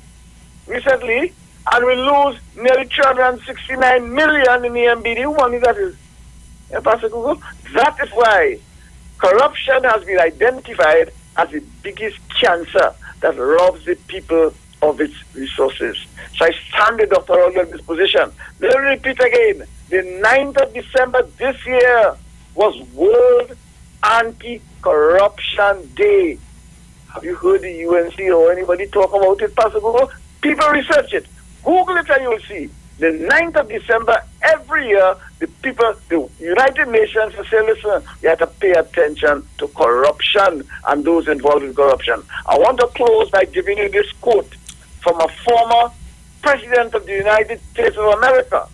recently, and we lose nearly 369 million in the MBD money, that is, Pastor Google, that is why corruption has been identified as the biggest cancer that robs the people of its resources. So I stand with Dr. Rowley on this position. Let me repeat again. The 9th of December this year was World Anti-Corruption Day. Have you heard the UNC or anybody talk about it, Pastor Google? People research it. Google it and you will see. The 9th of December, every year, the United Nations will say, listen, you have to pay attention to corruption and those involved in corruption. I want to close by giving you this quote from a former president of the United States of America.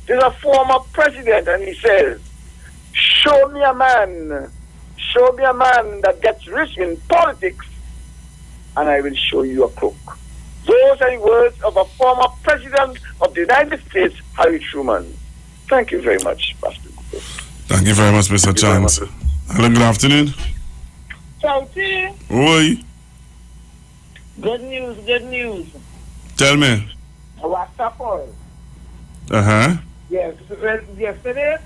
There's a former president, and he says, show me a man that gets rich in politics, and I will show you a crook. Those are the words of a former president of the United States, Harry Truman. Thank you very much, Pastor. Thank you very much, Mr. Chance. Hello, good afternoon. Chauti. Oi. Good news. Tell me. What's up, all? Uh-huh. Yes, yesterday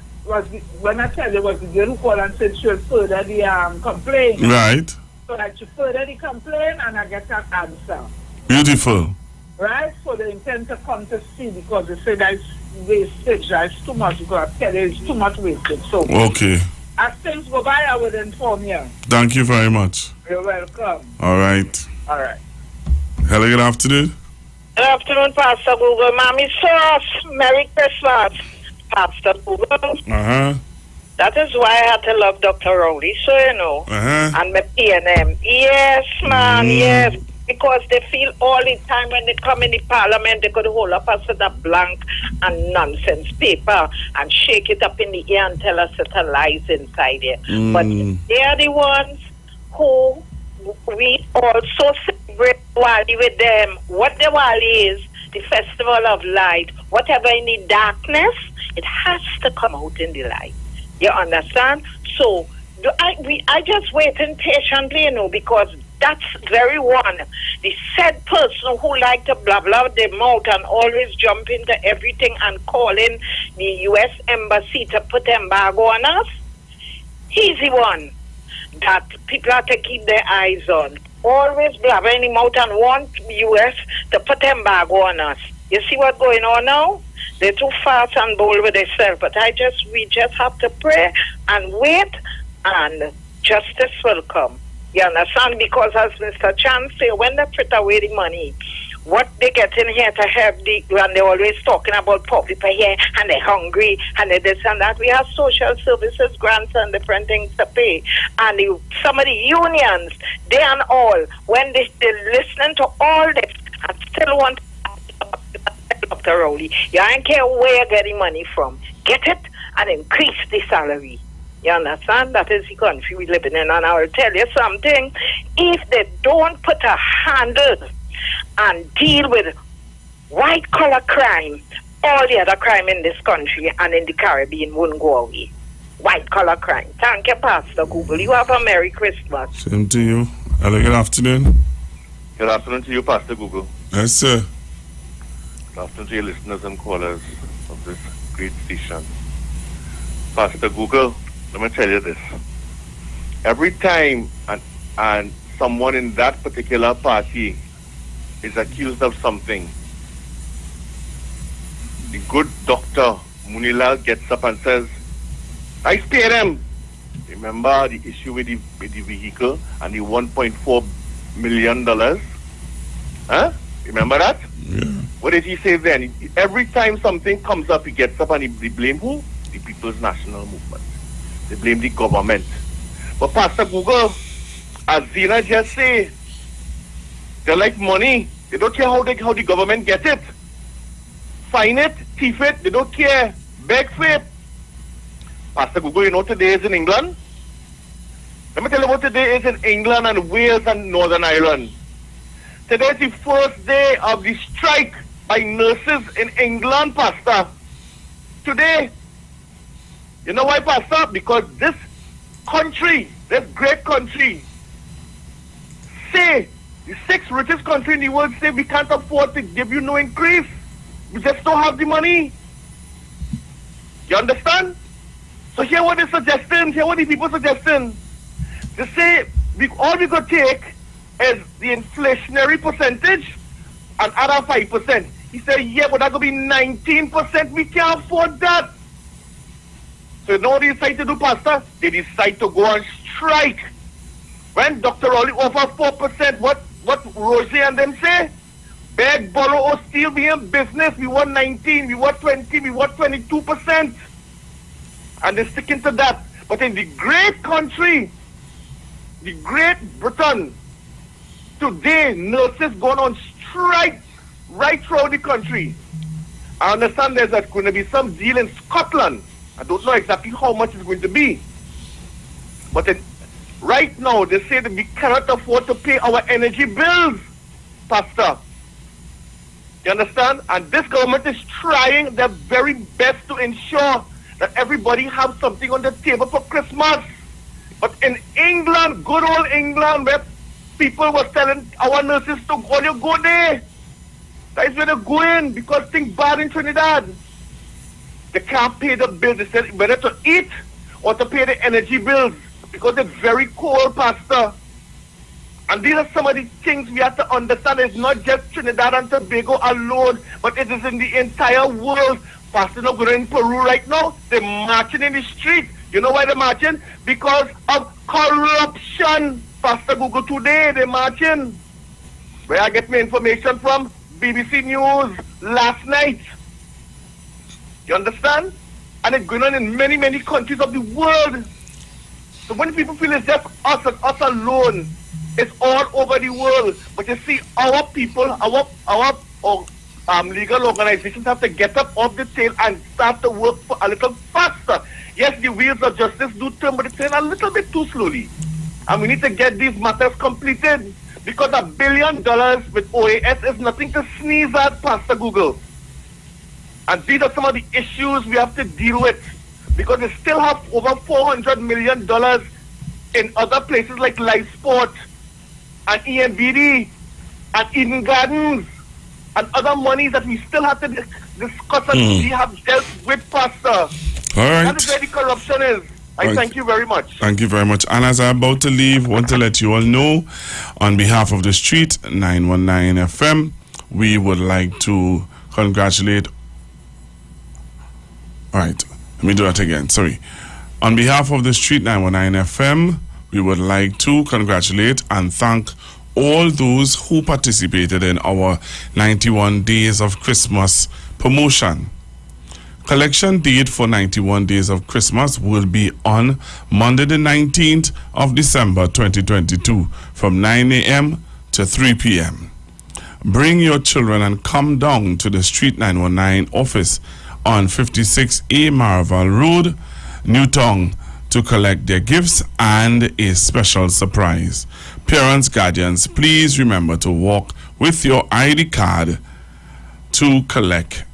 when I tell you was the girl who called and said she would further the complaint. Right. So I should further the complaint and I get an answer. Beautiful. Right? So they intend to come to see because they say that it's wastage, it's too much, because I tell you it's too much wastage. So okay. As things go by, I will inform you. Thank you very much. You're welcome. All right. Hello, good afternoon. Good afternoon, Pastor Google. Mommy Sauce. Merry Christmas, Pastor Google. Uh-huh. That is why I had to love Dr. Rowley, so you know. Uh-huh. And my PNM. Yes, man, yes. Because they feel all the time when they come in the parliament, they could hold up us with a blank and nonsense paper and shake it up in the air and tell us that lies inside there. But they are the ones who we also celebrate Diwali with them. What Diwali is, the festival of light. Whatever in the darkness, it has to come out in the light. You understand? So I just waiting patiently, because that's very one. The said person who like to blah blah their mouth and always jump into everything and calling the U.S. Embassy to put embargo on us, he's the one that people have to keep their eyes on. Always blabbering him out and want U.S. to put embargo on us. You see what's going on now? They're too fast and bold with themselves. But we just have to pray and wait, and justice will come. You understand? Because as Mr. Chan say, when they put away the money, what they get in here to help and they're always talking about poor people here, and they're hungry, and they're this and that. We have social services, grants, and different things to pay. And some of the unions, they and all, when they're listening to all this, and still want Dr. Rowley, you don't care where you're getting money from. Get it and increase the salary. You understand? That is the country we live in. And I will tell you something. If they don't put a handle and deal with white-collar crime, all the other crime in this country and in the Caribbean won't go away. White-collar crime. Thank you, Pastor Google. You have a Merry Christmas. Same to you. Hello, good afternoon. Good afternoon to you, Pastor Google. Yes, sir. Good afternoon to your listeners and callers of this great station. Pastor Google, let me tell you this. Every time and someone in that particular party is accused of something, the good Dr. Munilal gets up and says, I spare them. Remember the issue with the vehicle and the $1.4 million? Huh? Remember that? Yeah. What did he say then? Every time something comes up, he gets up and he blame who? The People's National Movement. They blame the government. But Pastor Google, as Zina just said, they like money. They don't care how the government gets it. Fine it, thief it, they don't care. Beg for it. Pastor Google, you know today is in England? Let me tell you what today is in England and Wales and Northern Ireland. Today is the first day of the strike by nurses in England, Pastor. Today. You know why, Pastor? Because this country, this great country, say, the sixth richest country in the world say we can't afford to give you no increase. We just don't have the money. You understand? So hear what they're suggesting, hear what the people suggesting. They say all we could take is the inflationary percentage and add 5%. He said, yeah, but that could be 19%. We can't afford that. So you know what they decide to do, Pastor? They decide to go on strike. When Dr. Rowley offered 4%, what Rosie and them say? Beg, borrow, or steal, we in business. We want 19, we want 20, we want 22%. And they're sticking to that. But in the great country, the Great Britain, today, nurses going on strike right throughout the country. I understand there's going to be some deal in Scotland. I don't know exactly how much it's going to be. But right now, they say that we cannot afford to pay our energy bills, Pastor. You understand? And this government is trying their very best to ensure that everybody has something on the table for Christmas. But in England, good old England, where people were telling our nurses to go, you go there. That is where they're going because things bad in Trinidad. They can't pay the bills. They said whether to eat or to pay the energy bills because it's very cold, Pastor. And these are some of the things we have to understand. It's not just Trinidad and Tobago alone, but it is in the entire world. Pastor, not going in Peru right now. They're marching in the street. You know why they're marching? Because of corruption. Pastor Google, today they're marching. Where I get my information from? BBC News last night. You understand? And it's going on in many, many countries of the world. So when people feel it's just us and us alone, it's all over the world. But you see, our people, our legal organizations have to get up off the tail and start to work for a little faster. Yes, the wheels of justice do turn, but it's turn a little bit too slowly. And we need to get these matters completed because $1 billion with OAS is nothing to sneeze at, Pastor Google. And these are some of the issues we have to deal with because they still have over $400 million in other places like Life Sport and EMBD and Eden Gardens and other monies that we still have to discuss and we have dealt with, Pastor. All right. That is where the corruption is. I thank you very much. Thank you very much. And as I'm about to leave, I want to let you all know, on behalf of the Street 919 FM, we would like to congratulate. All right, let me do that again. Sorry. On behalf of the Street 919 FM, we would like to congratulate and thank all those who participated in our 91 Days of Christmas promotion. Collection date for 91 Days of Christmas will be on Monday the 19th of December 2022 from 9 a.m. to 3 p.m. Bring your children and come down to the Street 919 office on 56A Marval Road, Newtown, to collect their gifts and a special surprise. Parents, guardians, please remember to walk with your ID card to collect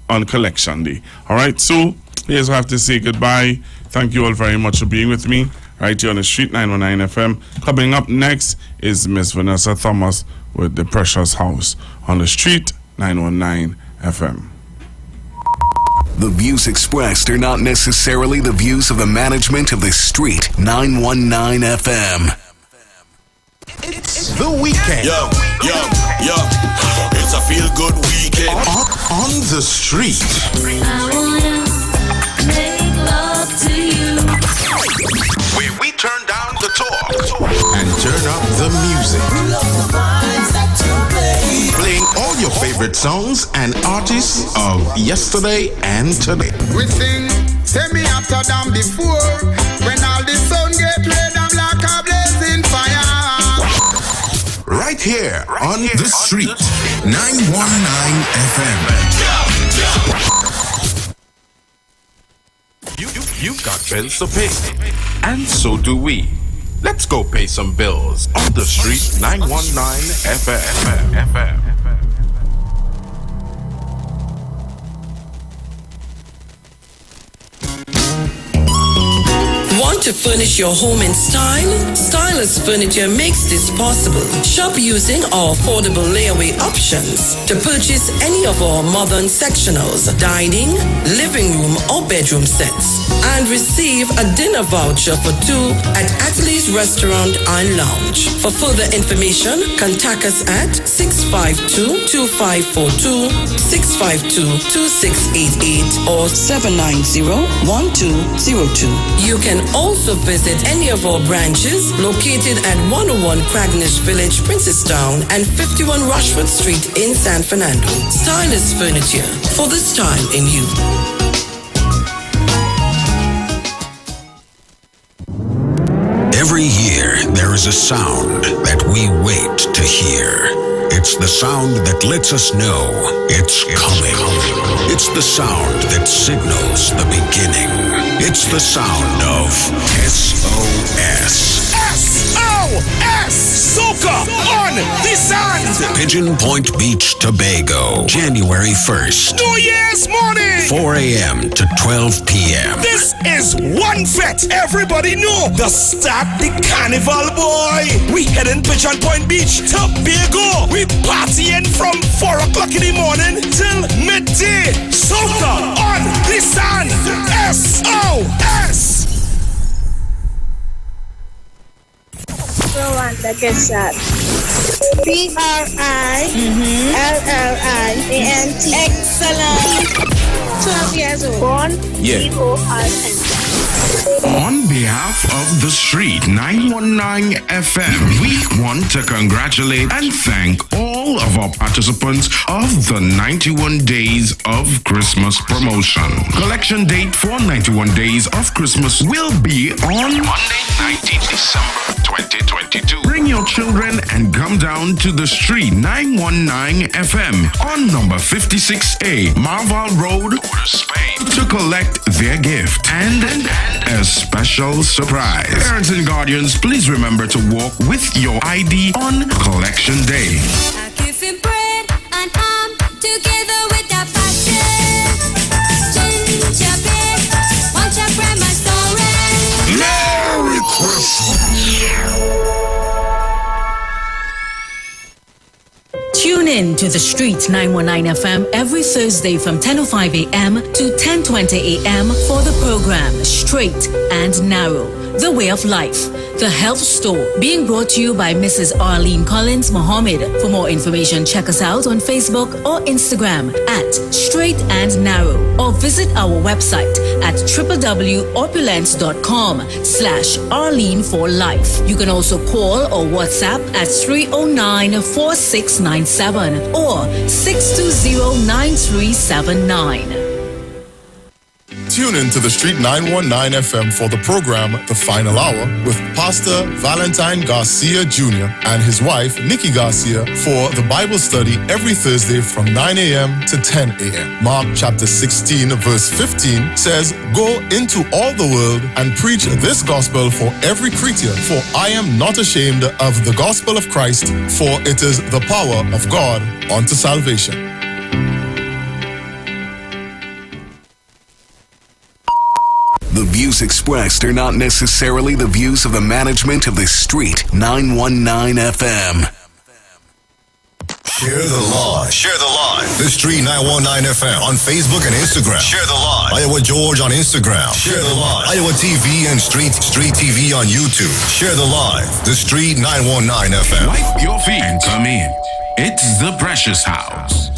on collection day. All right, so here's what I have to say goodbye. Thank you all very much for being with me right here on the Street 919 FM. Coming up next is Miss Vanessa Thomas with The Precious House on the Street 919 FM. The views expressed are not necessarily the views of the management of the Street 919 FM. It's the weekend. Yo. It's a feel-good weekend. On the Street. I wanna make love to you. Where we turn down the talk and turn up the music. Playing all your favorite songs and artists of yesterday and today. We sing, say me after them before. When all the sun get red, I'm like a blazing fire. Right here on the Street 919 FM. You've got bills to pay, and so do we. Let's go pay some bills on the Street 919 FM. Want to furnish your home in style? Stylus Furniture makes this possible. Shop using our affordable layaway options to purchase any of our modern sectionals, dining, living room or bedroom sets, and receive a dinner voucher for two at Atlee's Restaurant and Lounge. For further information, contact us at 652-2542, 652-2688 or 790-1202. You can also visit any of our branches located at 101 Cragness Village, Princestown and 51 Rushford Street in San Fernando. Stylus Furniture, for the style in you. Every year, there is a sound that we wait to hear. It's the sound that lets us know it's coming. It's the sound that signals the beginning. It's the sound of SOS. SOS! Soca on the sand! Pigeon Point Beach, Tobago, January 1st. New Year's morning! 4 a.m. to 12 p.m. This is one fete. Everybody know the start the carnival, boy. We heading Pigeon Point Beach, Tobago. We partying from 4 o'clock in the morning till midday. Soca on the sand. SOS! Rwanda gets shot. PRILLIANT. Excellent. 12 years old. Born EORN. On behalf of the Street 919 FM, we want to congratulate and thank all of our participants of the 91 Days of Christmas promotion. Collection date for 91 Days of Christmas will be on Monday, 19th December 2020. 2022. Bring your children and come down to the street 919 FM on number 56A, Marval Road, Spain, to collect their gift and a special surprise. Parents and guardians, please remember to walk with your ID on Collection Day. I give him bread and ham together with that passion. Ginger beer, watch out grandma's story. Merry Christmas! Tune in to the Street 919 FM every Thursday from 10:05 a.m. to 10:20 a.m. for the program Straight and Narrow, The Way of Life, The Health Store, being brought to you by Mrs. Arlene Collins Mohammed. For more information, check us out on Facebook or Instagram at Straight and Narrow, or visit our website at www.opulence.com/Arlene for Life. You can also call or WhatsApp at 309-4697 or 620-9379. Tune in to the Street 919 FM for the program The Final Hour with Pastor Valentine Garcia Jr. and his wife Nikki Garcia for the Bible study every Thursday from 9 a.m. to 10 a.m. Mark chapter 16 verse 15 says, "Go into all the world and preach this gospel for every creature, for I am not ashamed of the gospel of Christ, for it is the power of God unto salvation." The views expressed are not necessarily the views of the management of the Street 919 FM. Share the live. Share the live. The Street 919 FM on Facebook and Instagram. Share the live. Iowa George on Instagram. Share the live. Iowa TV and Street TV on YouTube. Share the live. The Street 919 FM. Wipe your feet and come in. It's the Precious House.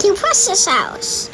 to Precious House.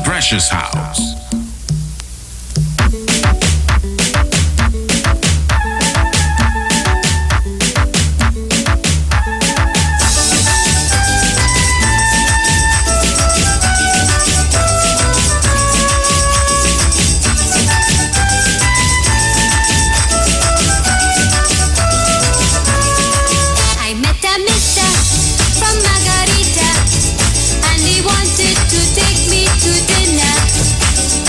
Precious House. I met a mister from Margarita, and he wanted to take me to dinner.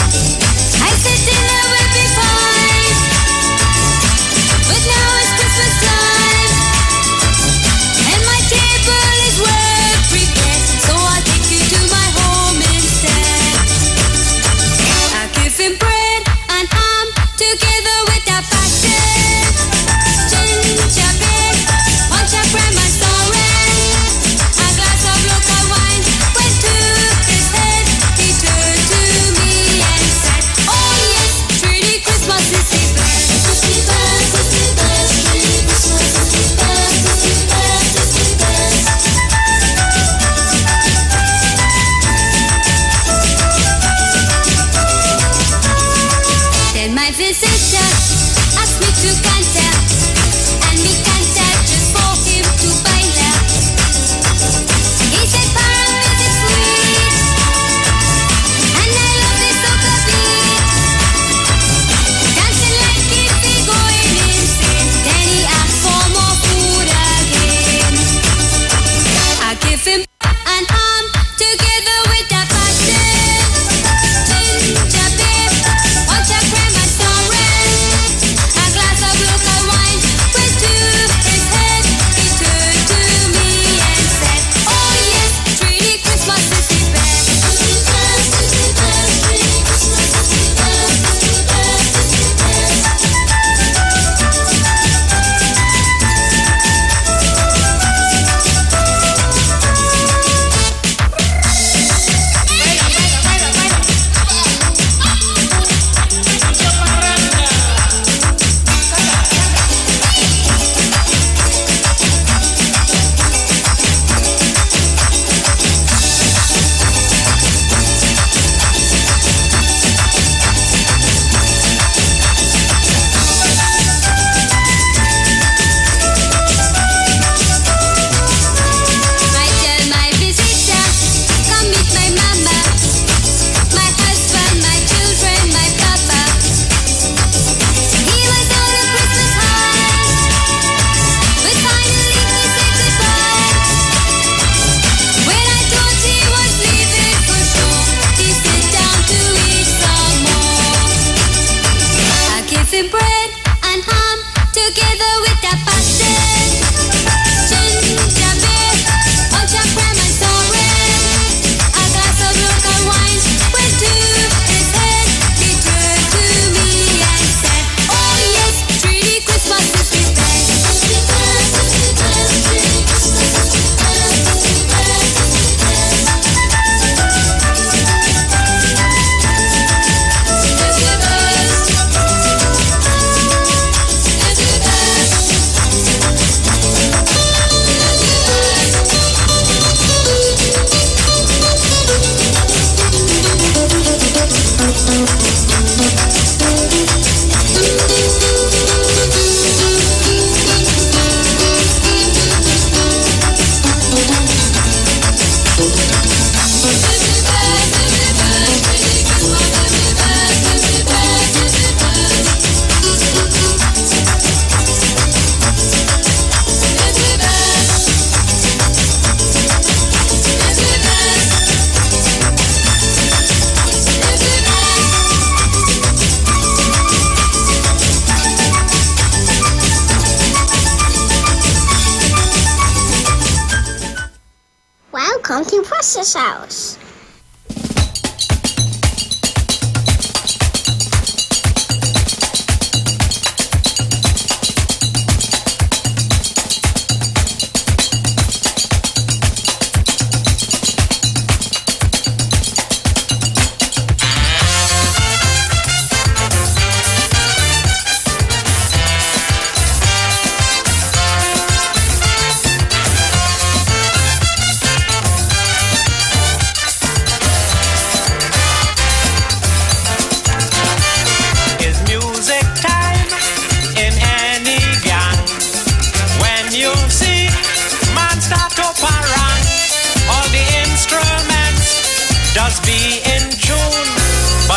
sauce.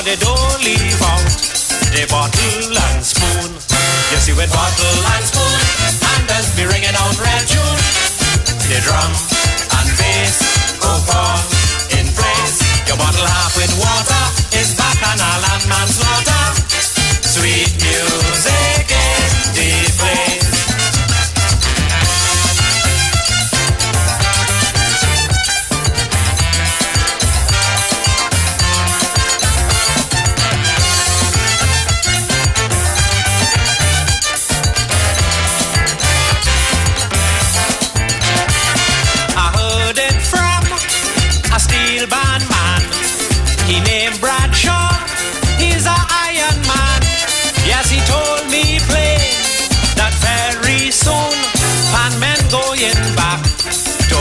They don't leave out the bottle and spoon. You see with bottle and spoon, and us be ringing out red tune. The drum and bass go fall in place. Your bottle half with water is bacchanal and manslaughter. Sweet music in the place.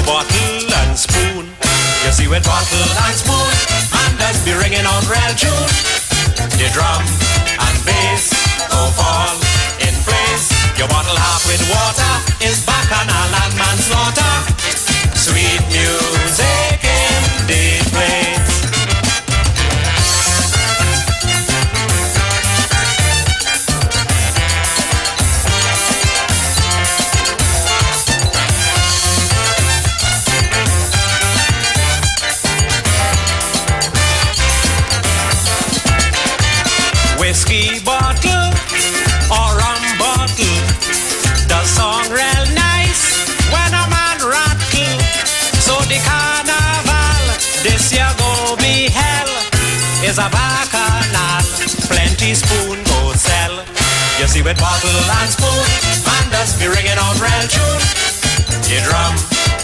Bottle and spoon. You see with bottle and spoon, and us be ringing on real tune. The drum and bass go fall in place. Your bottle half with water is bacchanal and manslaughter. Sweet music in the place. Whiskey bottle or rum bottle, the song real nice when a man rattle. So the carnival this year go be hell is a bacchanal, plenty spoon go sell. You see with bottle and spoon, man does be ringing on real tune. The drum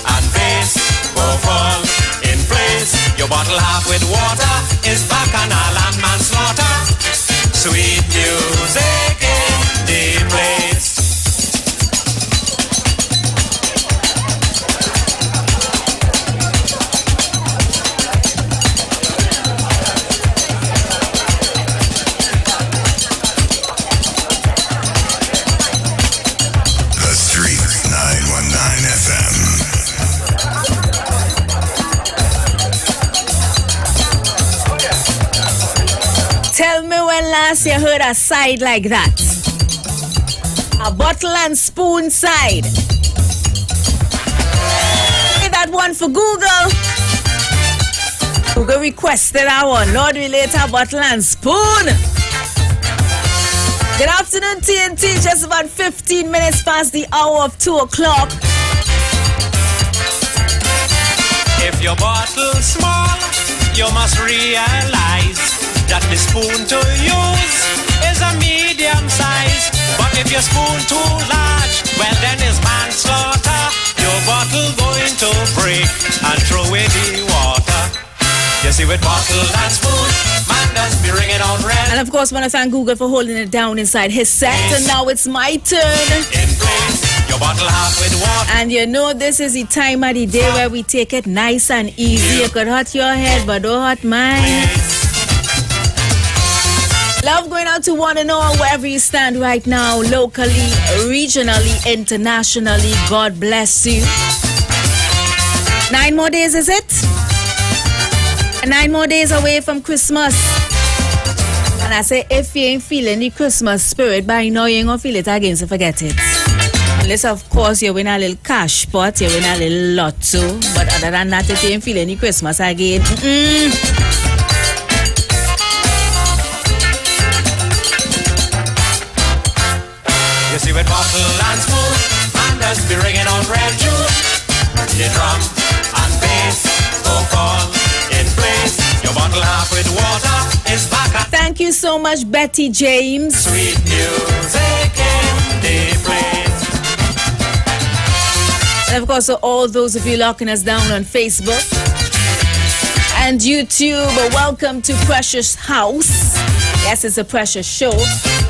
and bass go fall in place. Your bottle half with water is bacchanal and manslaughter. Sweet music in the place. The Street 919 FM. Tell me when last you heard a side like that. A bottle and spoon side. Get that one for Google. Google requested that one. Lord, we later bottle and spoon. Good afternoon, TNT. Just about 15 minutes past the hour of 2 o'clock. If your bottle's small, you must realize that the spoon to use is a medium size. But if your spoon too large, well then it's manslaughter. Your bottle going to break and throw away the water. You see with bottle and spoon, man does be ringing on red. And of course, I want to thank Google for holding it down inside his set. And now it's my turn. In place, your bottle half with water. And you know this is the time of the day where we take it nice and easy. You could hurt your head, but don't hurt mine. Love going out to one and all wherever you stand right now, locally, regionally, internationally. God bless you. 9 more days, is it? 9 more days away from Christmas. And I say, if you ain't feeling the Christmas spirit by now, you ain't gonna feel it again, so forget it. Unless, of course, you win a little cash pot, you win a little lotto. But other than that, if you ain't feeling the Christmas again, You see with bottle and spoon, man does be ringing on red tune. The drum and bass go call Thank you so much, Betty James. Sweet music in the place. And of course, so all those of you locking us down on Facebook and YouTube, welcome to Precious House. Yes, it's a Precious show.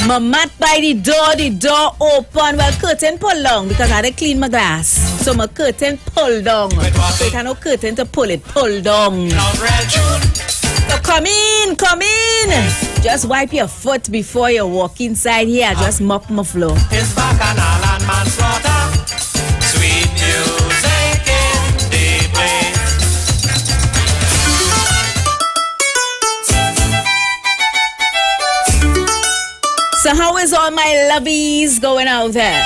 My mat by the door open. Well, curtain pull down because I had to clean my glass. So my curtain pull down. So you no curtain to pull it, pull down. So come in. Just wipe your foot before you walk inside here. Just mop my floor. It's bacchanal and manslaughter. Sweet music in the place. So how is all my lovies going out there?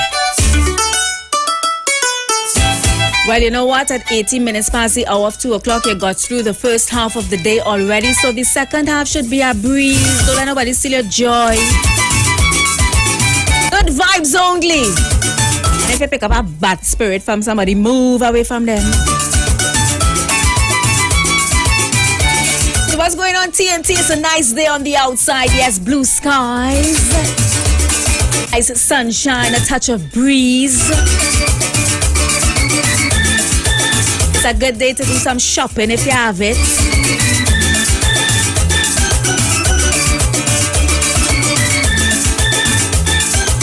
Well, you know what? At 18 minutes past the hour of 2 o'clock, you got through the first half of the day already. So the second half should be a breeze. Don't let nobody steal your joy. Good vibes only. And if you pick up a bad spirit from somebody, move away from them. So what's going on, TNT? It's a nice day on the outside. Yes, blue skies. Nice sunshine, a touch of breeze. It's a good day to do some shopping if you have it.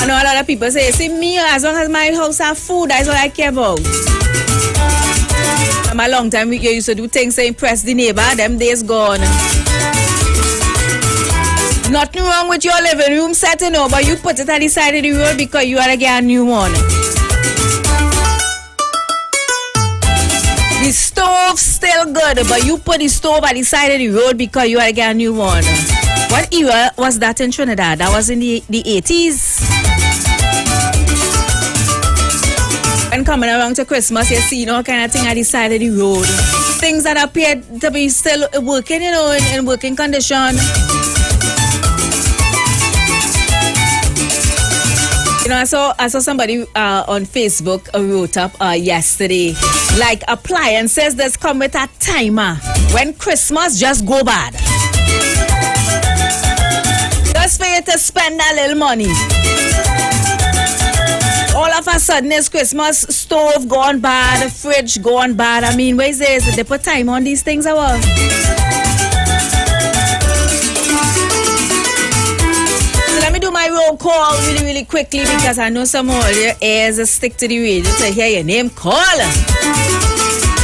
I know a lot of people say, see me, as long as my house have food, that's all I care about. A long time we used to do things to impress the neighbor, them days gone. Nothing wrong with your living room set, but you put it at the side of the road because you want to get a new one. The stove still good, but you put the stove at the side of the road because you want to get a new one. What era was that in Trinidad? That was in the 80s. And coming around to Christmas, you see all kind of thing at the side of the road. Things that appear to be still working, in working condition. I saw somebody on Facebook wrote up yesterday, like appliances that's come with a timer. When Christmas just go bad. Just for you to spend a little money. All of a sudden it's Christmas, stove gone bad, fridge gone bad. I mean, where is this? They put time on these things or what? Let me do my roll call really quickly because I know some of your ears stick to the radio to hear your name call.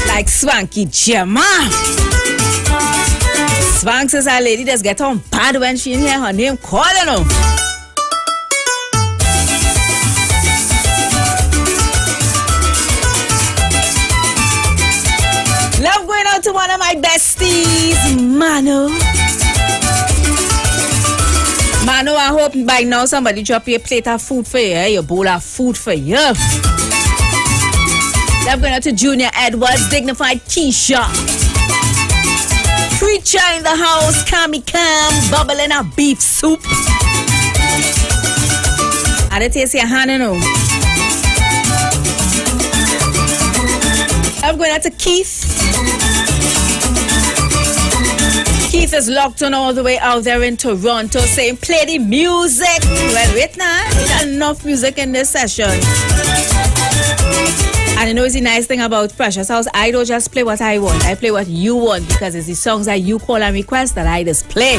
Like Swanky Gemma. Swanks is a lady that's get on bad when she hear her name calling. Love going out to one of my besties, Mano. Mano, I hope by now somebody drop you a plate of food for you, your bowl of food for you. Love going out to Junior Edwards, Dignified Keisha. Preacher in the house, Kami Cam, bubbling a beef soup. I didn't taste your hand, I'm going out to Keith. Keith is locked on all the way out there in Toronto saying, play the music. Well, wait now. There's enough music in this session. And you know, it's the nice thing about Precious House. I don't just play what I want. I play what you want because it's the songs that you call and request that I just play.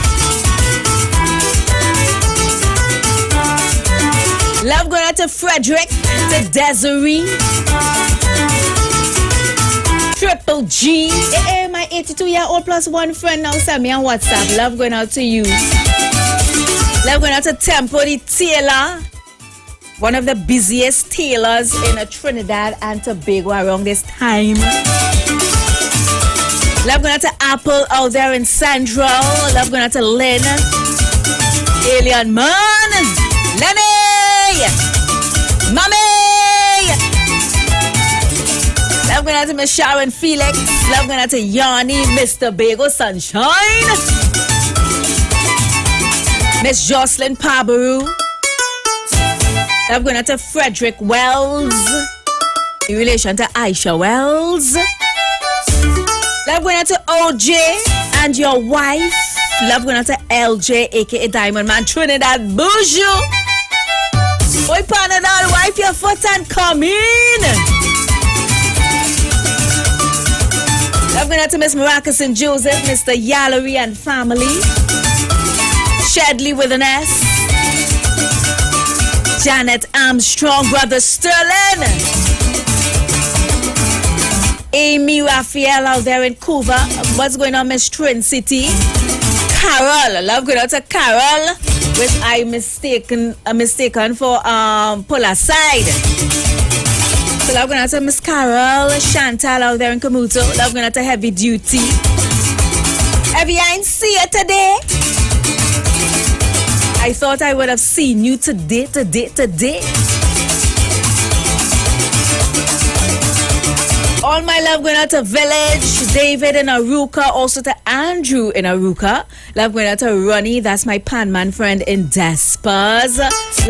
Love going out to Frederick, to Desiree. Triple G. Hey, my 82-year-old plus one friend now send me on WhatsApp. Love going out to you. Love going out to Tempo the tailor. One of the busiest tailors in Trinidad and Tobago around this time. Love going out to Apple out there in Central. Love going out to Lynn. Alien Man. Lenny. Mommy. Love going out to Miss Sharon Felix. Love going out to Yanni, Mr. Bagel Sunshine. Miss Jocelyn Pabaru. Love going out to Frederick Wells. In relation to Aisha Wells. Love going out to OJ and your wife. Love going out to LJ, aka Diamond Man, Trinidad Bourgeois. Oi, Panadol, wipe your foot and come in. Love going out to Miss Maracus and Joseph, Mr. Yallery and family. Shedley with an S. Janet Armstrong, Brother Sterling. Amy Raphael out there in Cuba. What's going on, Miss Twin City? Carol, love going out to Carol. Which I mistaken for Polar Side. So love going out to Miss Carol, Chantal out there in Kamuto. Love going out to Heavy Duty. Heavy, I ain't see you today. I thought I would have seen you today. All my love going out to Village, David in Aruka, also to Andrew in Aruka. Love going out to Ronnie, that's my Panman friend in Despers.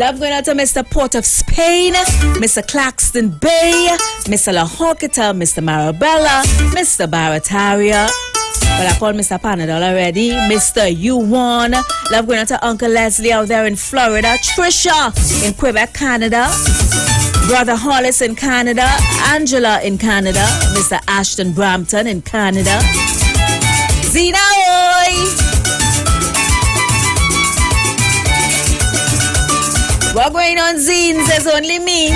Love going out to Mr. Port of Spain, Mr. Claxton Bay, Mr. La Hawketa, Mr. Marabella, Mr. Barataria. Well, I called Mr. Panadol already. Mr. U1. Love going out to Uncle Leslie out there in Florida. Trisha in Quebec, Canada. Brother Hollis in Canada. Angela in Canada. Mr. Ashton Brampton in Canada. Zina, oi! What going on, Zines? There's only me.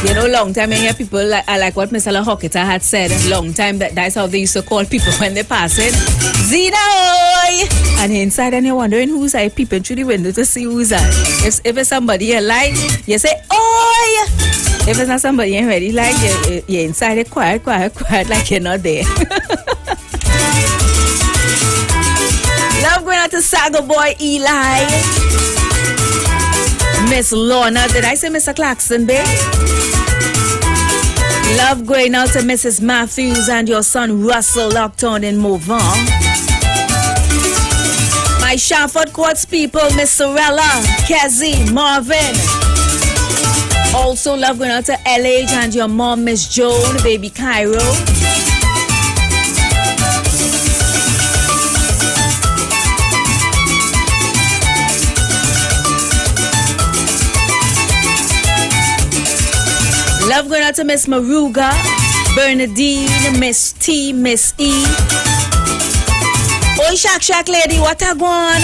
You know, long time I hear people like what Mr. La Hawketa had said. Long time that's how they used to call people when they're passing. Zina, oi! And inside, and you're wondering who's I peeping through the window to see who's I. If it's somebody you like, you say, oi! If it's not somebody you already like, you're inside it quiet, like you're not there. Love going out to Saga Boy Eli. Miss Lorna, did I say Mr. Claxton Bay? Love going out to Mrs. Matthews and your son Russell locked on in Morvan. My Shamford Courts people, Miss Sorella, Kezzy, Marvin. Also love going out to LH and your mom, Miss Joan, baby Cairo. Love going out to Miss Maruga, Bernadine, Miss T, Miss E. Oi, Shack lady, what a gone?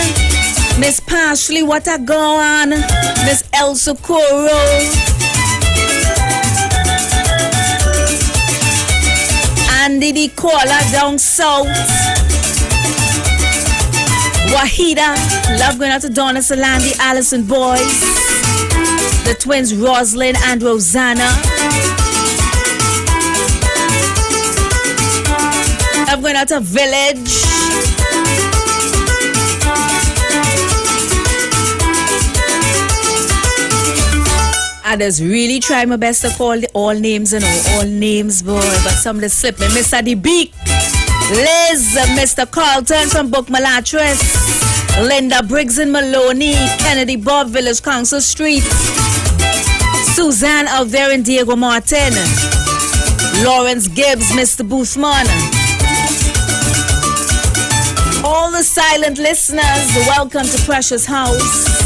Miss Pashley, what a gone? Miss El Socorro. Andy the caller down south. Wahida, love going out to Donna Salandi, Allison Boys. The twins Roslyn and Rosanna. I'm going out to Village. I just really try my best to call all names and all names, boy, but some of them slip me. Mr. D. Beak, Liz, Mr. Carlton from Book Malatris, Linda Briggs and Maloney, Kennedy Bob, Village Council Street, Suzanne out there in Diego Martin, Lawrence Gibbs, Mr. Boothman. All the silent listeners, welcome to Precious House.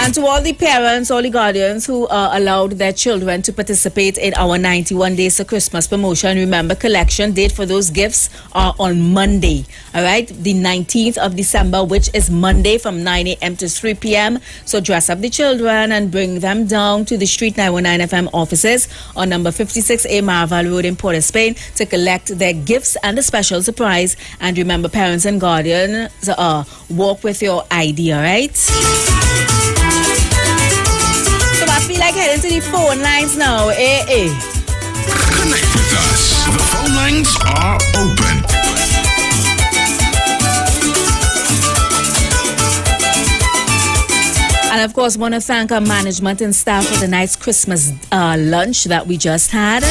And to all the parents, all the guardians who allowed their children to participate in our 91 Days of Christmas promotion, remember, collection date for those gifts are on Monday. All right, the 19th of December, which is Monday from 9 a.m. to 3 p.m. So dress up the children and bring them down to the Street 919 FM offices on number 56A Marval Road in Port of Spain to collect their gifts and a special surprise. And remember, parents and guardians, walk with your ID, all right? So I feel like heading to the phone lines now. Connect with us. The phone lines are open. And of course, want to thank our management and staff for the nice Christmas lunch that we just had.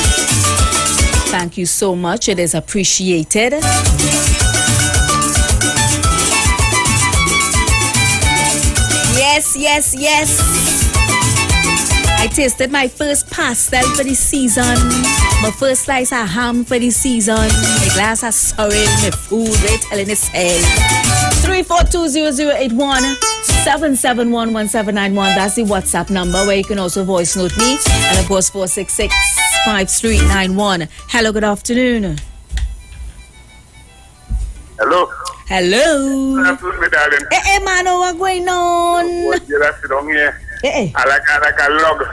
Thank you so much. It is appreciated. Yes, yes, yes. I tasted my first pastel for the season. My first slice of ham for the season. My glass of sorrel, my food, right? Telling itself. 3420081 7711791. That's the WhatsApp number where you can also voice note me. And of course 466-5391. Hello, good afternoon. Hello. Hello. Good afternoon, my darling. Hey, Mano, what's going on? You're sitting here. Hey. I like a log.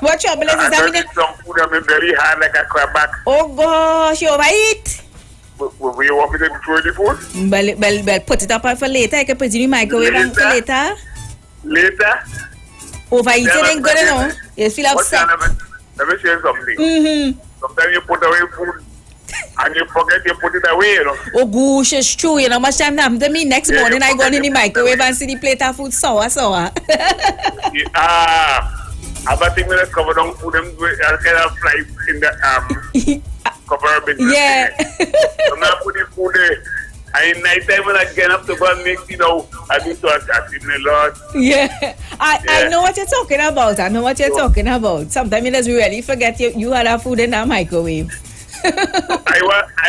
What trouble is I that? eat some food and I'm very hard like a crab back. Oh gosh, you overeat? Will you want me to throw the food? Well, put it up for later. I can put it in the microwave and for later. Later? Overeating ain't good enough. You feel upset. Let me say something. Sometimes you put away food and you forget you put it away, you know. Oh gosh, it's true. You know, much time happened to me. Next morning I go in the microwave and see the plate of food sour. I think we'll cover down food and kind of fly in the cover bin. Yeah. I'm not putting food there. And in night time when I get up to go and make, you know, I do so I see me a lot. Yeah. I know what you're talking about. Talking about. Sometimes you just really forget you had our food in that microwave. I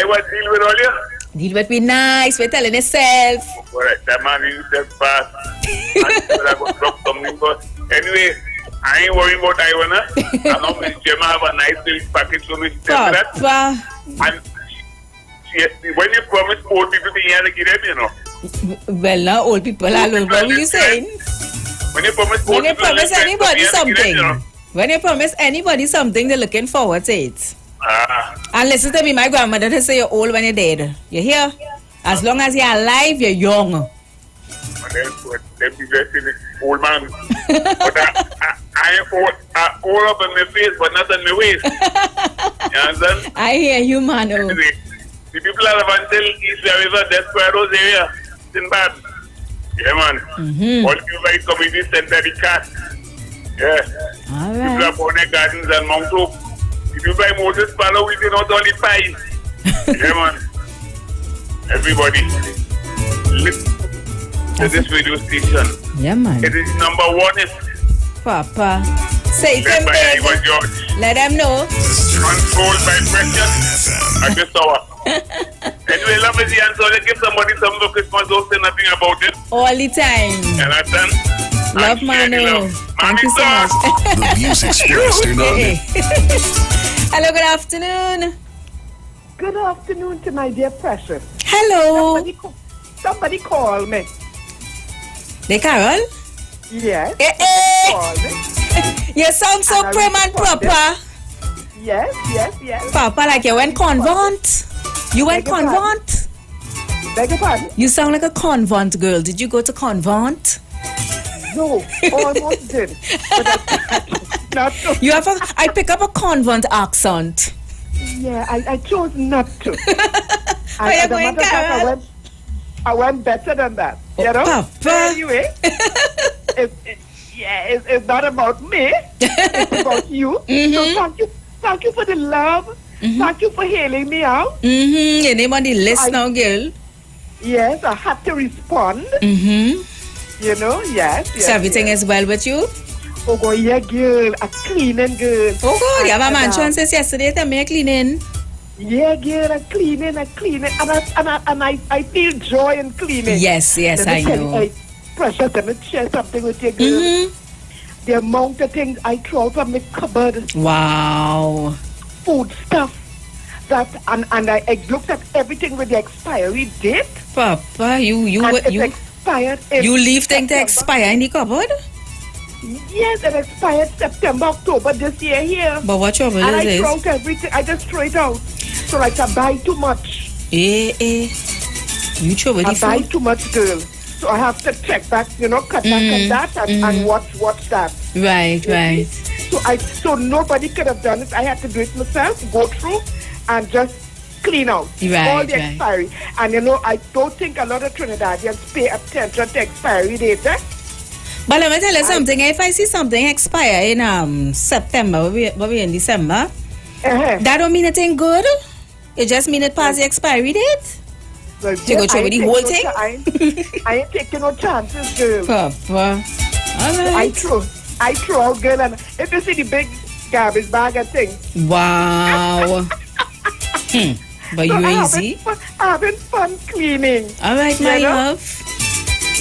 was deal with all you. Deal with me nice. We're telling yourself. Alright, that man is just fast. I go drop something, but anyway, I ain't worrying about Iwer. I know Miss Gemma have a nice little package for me to tell me that. And when you promise old people, you have to give them, you know. Well, now old people alone. What were you saying? When you promise anybody something, when you promise anybody something, they're looking forward to it. And listen to me, my grandmother they say you're old when you're dead. You hear? As long as you're alive, you're young. And then be blessed, old man. But I ain't old up in my face, but not in my waist. You understand? I hear you, Manu. The people are until East River, Desperados area. It's in bad. Yeah, man. All people like community center, the cat. Yeah. All right. People are on their gardens and Mount Hope. If you buy Moses Palo, we can not only pies. Yeah, man. Everybody, listen to this radio station. Yeah, man. It is number one. Papa. Say it, let them know. Controlled by precious at this hour. Anyway, love is the answer. Let's give somebody some for Christmas. Don't say nothing about it. All the time. You understand? Love, Manu. Thank you so much. The music's first, Hello, good afternoon. Good afternoon to my dear Precious. Hello. Somebody call me. They Carol? Yes. Call me. You sound so prim and proper. Yes. Papa, like you went convent. You went convent? Beg your pardon? You sound like a convent girl. Did you go to convent? No, almost did. Not to. I pick up a convent accent. Yeah, I chose not to. Are you going, Carol? I went better than that. You know? Papa. Anyway, it's not about me. It's about you. So thank you for the love. Thank you for hailing me out. Your name on the list now, girl. Yes, I had to respond. You know, yes. So everything is well with you? Oh, God, yeah, girl. A cleaning girl. Oh, God, you have a mansion since yesterday to make cleaning. Yeah, girl, a cleaning. And I feel joy in cleaning. Yes, I know. Precious, let me share something with you, girl. The amount of things I throw from my cupboard. Wow. Food stuff. And I looked at everything with the expiry date. Papa, you expired. You leave things to expire in the cupboard? Yes, it expired September, October this year here. But what trouble is this? I throw out everything. I just throw it out. So I can buy too much. You throw it I buy too much, girl. So I have to check back, cut back at that and watch that. Right. So nobody could have done it. I had to do it myself, go through and just clean out all the expiry. And I don't think a lot of Trinidadians pay attention to expiry date. But let me tell you something. If I see something expire in September, we're in December, that don't mean anything good. It just means it passed the expiry date. Well, you go through with the whole thing? I ain't taking no chances, girl. Papa. All right. I throw out, girl, and if you see the big garbage bag and thing. Wow. But So you I easy. having fun cleaning. All right, my You know? love.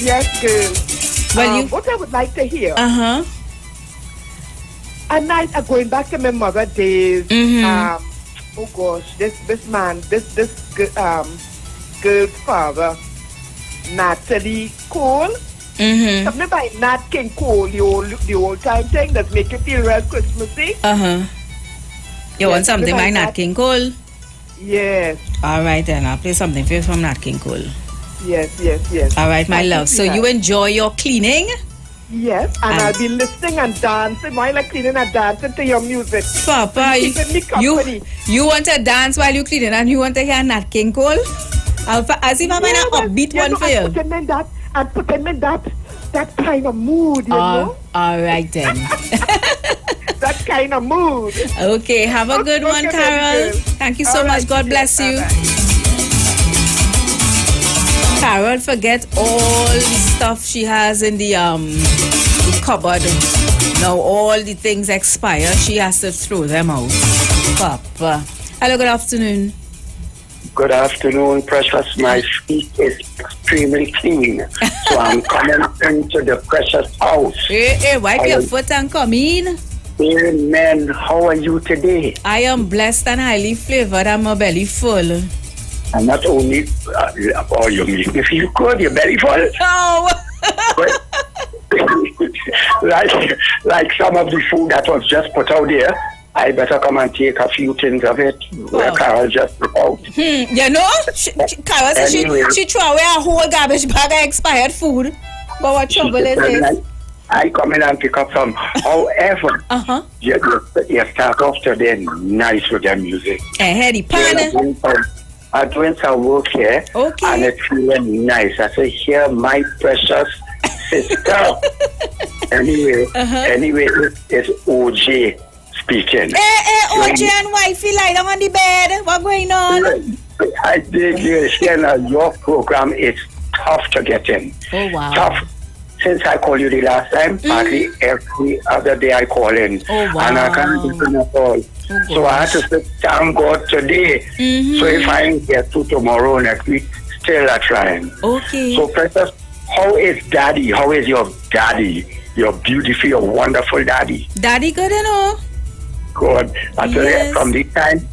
Yes, girl. Well, what I would like to hear. Uh-huh. A night going back to my mother days. Mhm. Oh gosh, this girl's father, Natalie Cole. Mhm. Something by Nat King Cole, the old time thing that make you feel real Christmassy. Uh-huh. You want something by Nat King Cole? Yes. All right, then. I'll play something for you from Nat King Cole. Yes. All right, my love. So you enjoy your cleaning? Yes, and I'll be listening and dancing while I'm cleaning and dancing to your music. Papa, you want to dance while you cleaning and you want to hear Nat King Cole? I'll see if I find an upbeat one for you. I'm putting in that kind of mood, you know? All right, then. That kind of mood. Okay, have a good one, Carol. Thank you so much. God bless you. Carol, forget all the stuff she has in the cupboard. Now all the things expire. She has to throw them out. Papa. Hello, good afternoon. Good afternoon, precious. My feet is extremely clean. So I'm coming into the precious house. Hey, wipe your foot and come in. Amen. How are you today? I am blessed and highly flavored and my belly full. And not only, you make me feel good, your belly full. Oh! like some of the food that was just put out there, I better come and take a few things of it where Carol just put out. You know, Carol said she threw away a whole garbage bag of expired food. But what trouble is this? I come in and pick up some. However, you start off today nice with the music. The pan. I'm doing some work here, and it's feeling nice. I say, here, my precious sister. Anyway, it's OJ speaking. Hey, OJ and wifey lie down on the bed. What's going on? I did your program is tough to get in. Oh, wow. Tough. Since I called you the last time, partly every other day I call in. Oh, wow. And I can't get in at all. So I had to say, thank God today. So if I get to tomorrow, next week, still I'm trying. Okay. So, Precious, how is Daddy? How is your daddy? Your beautiful, your wonderful daddy? Daddy good, you know? Good. I tell you, from the time,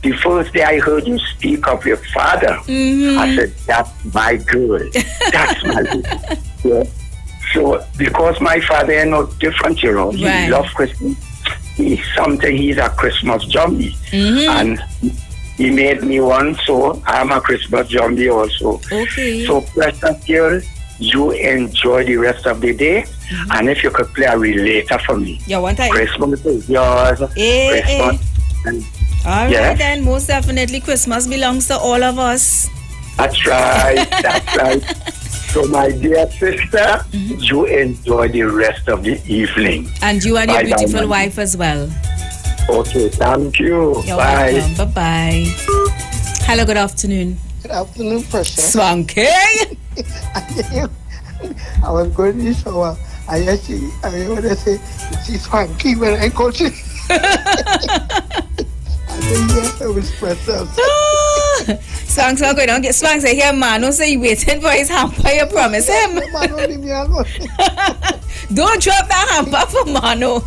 the first day I heard you speak of your father, I said, that's my girl. That's my girl. Yeah. So, because my father is no different, you know, he loves Christmas. He's a Christmas zombie. And he made me one, so I'm a Christmas zombie also. Okay. So, precious girl, you enjoy the rest of the day. And if you could play a relator for me. You want that? Christmas is yours. Christmas. All right, then, most definitely Christmas belongs to all of us. That's right. That's right. So, my dear sister, you enjoy the rest of the evening. And you and your beautiful wife as well. Okay, thank you. You're Bye. welcome. Bye-bye. Hello, good afternoon. Good afternoon, Precious. Swanky. I was going to the shower. I want to say, she's swanky when I go to. I said, yes, I was Precious. Swang going on. Get Swang say here, man. Don't say you waiting for his hamper. You promise him. Don't drop that hamper for Mano.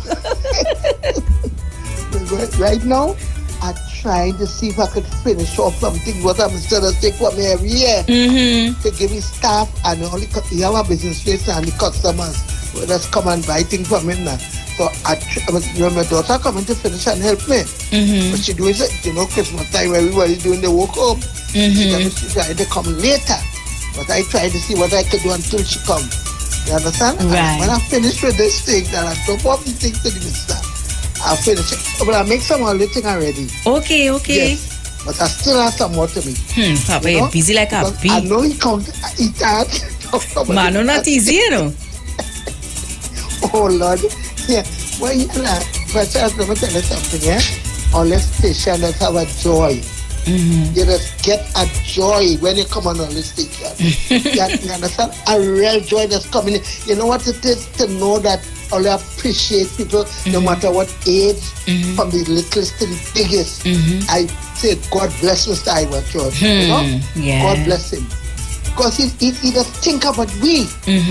Right now, I'm trying to see if I could finish off something what I'm still to take for me every year. To give me staff and only you have a business place and the customers will just come and buy things from me now. So my daughter coming to finish and help me. But she doing it, Christmas time everybody's doing the work home. She tried to come later. But I tried to see what I could do until she come. You understand? Right. And when I finish with this thing, then I drop off the things to the minister. I'll finish it. But I'll make some other thing already. Okay. Yes. But I still have some more to make. Papa, you're busy like a bee. I know he can't eat that. Mano, not easy, you know. Oh, Lord. Yeah. Well, but let me tell you something, yeah? On this station, let's have a joy. You just get a joy when you come on this station. You understand? A real joy that's coming in. You know what it is to know that only appreciate people no matter what age, from the littlest to the biggest. I say, God bless Mr. Iwer George. You know? God bless him. Because he just think about we,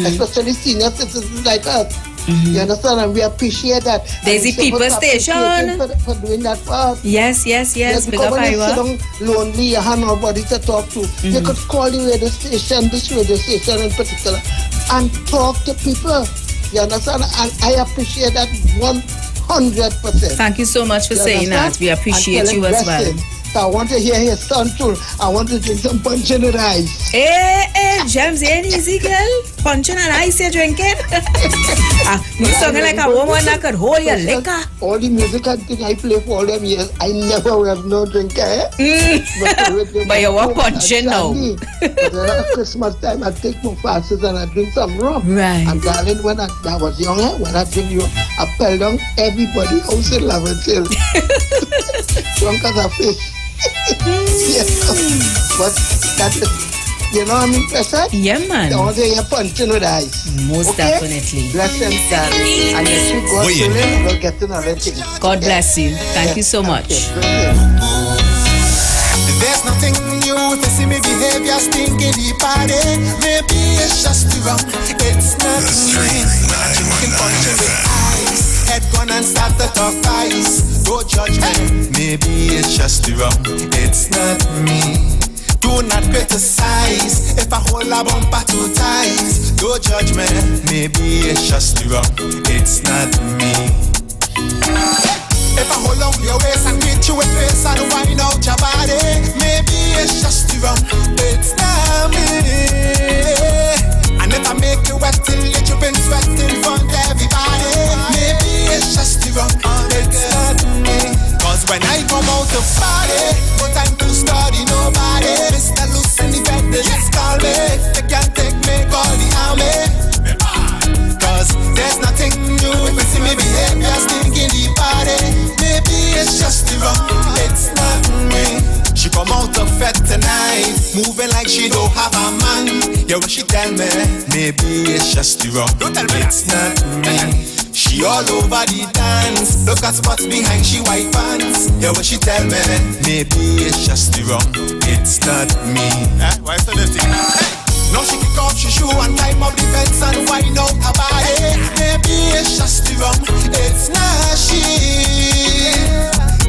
especially senior citizens like us. You understand? And we appreciate that. There's the people station. For doing that part. Yes. Big up, when you Iwer. sit down lonely, you have nobody to talk to. You could call the radio station, this radio station in particular, and talk to people. You understand? And I appreciate that 100%. Thank you so much for saying that. We appreciate you as well. So I want to hear his son too. I want to drink some punch in the ice. James, ain't easy, girl. Punch in an ice you're drinking. You talking like a woman that could hold your liquor. All the music and thing I play for all them years, I never was no drinker. But you were punching now. But at Christmas time, I take my fasts and I drink some rum. Right. And darling, when I was younger, when I drink you, I fell down everybody house in Laventille. Drunk as a fish. But that is, you know what I mean, Pressure? Yeah, man. I want to hear punching with ice. Most definitely. Bless them, darling. And let you go to live, we'll get to another thing. God bless you. Thank you so much. There's nothing new if you see me behavior stinking the party. Maybe it's just wrong. It's not me. Drinking punch with ice. Head gone and start to talk ice. No judgment. Maybe it's just wrong. It's not me. Do not criticize if I hold a bumper too tight. No judgment. Maybe it's just wrong. It's not me. If I hold on your waist and greet you with face and wind out your body, maybe it's just wrong. It's not me. And if I make you wet till you've been sweating in front of everybody, maybe it's just wrong. It's not me. Cause when I come out to party, no time to study nobody. Mr. Loose in the bed, they just call me. They can't take me, call the army. Cause there's nothing new if you see me behavior stinking the party. Maybe it's just wrong, it's not me. She come out of fed tonight, moving like she don't have a man. Yeah, when she tell me, maybe it's just wrong. Don't tell me it's not me. She all over the dance, look at spots behind she white pants. Yeah, when she tell me, maybe it's just wrong, it's not me. Why so dirty? Now she kick off she shoe and climb up the fence and wind out her body. Maybe it's just wrong, it's not she.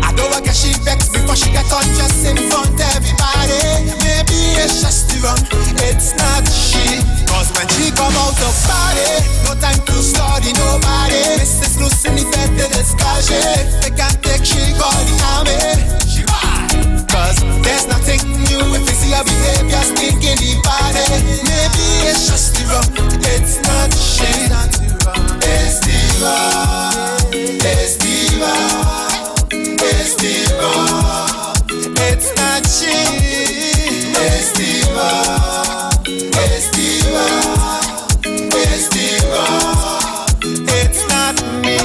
I don't want she vex before she get undressed in front of everybody. Maybe it's just wrong, it's not she. Cause when she come out of party, no time to study nobody. Mrs. Loose in the bed, they discuss it. They can't take she call the army. Cause there's nothing new if you see her behavior stinking the body. Maybe it's just wrong, it's not she. It's diva, it's diva, it's diva. It's not she. It's diva, it's diva, it's diva. It's not me.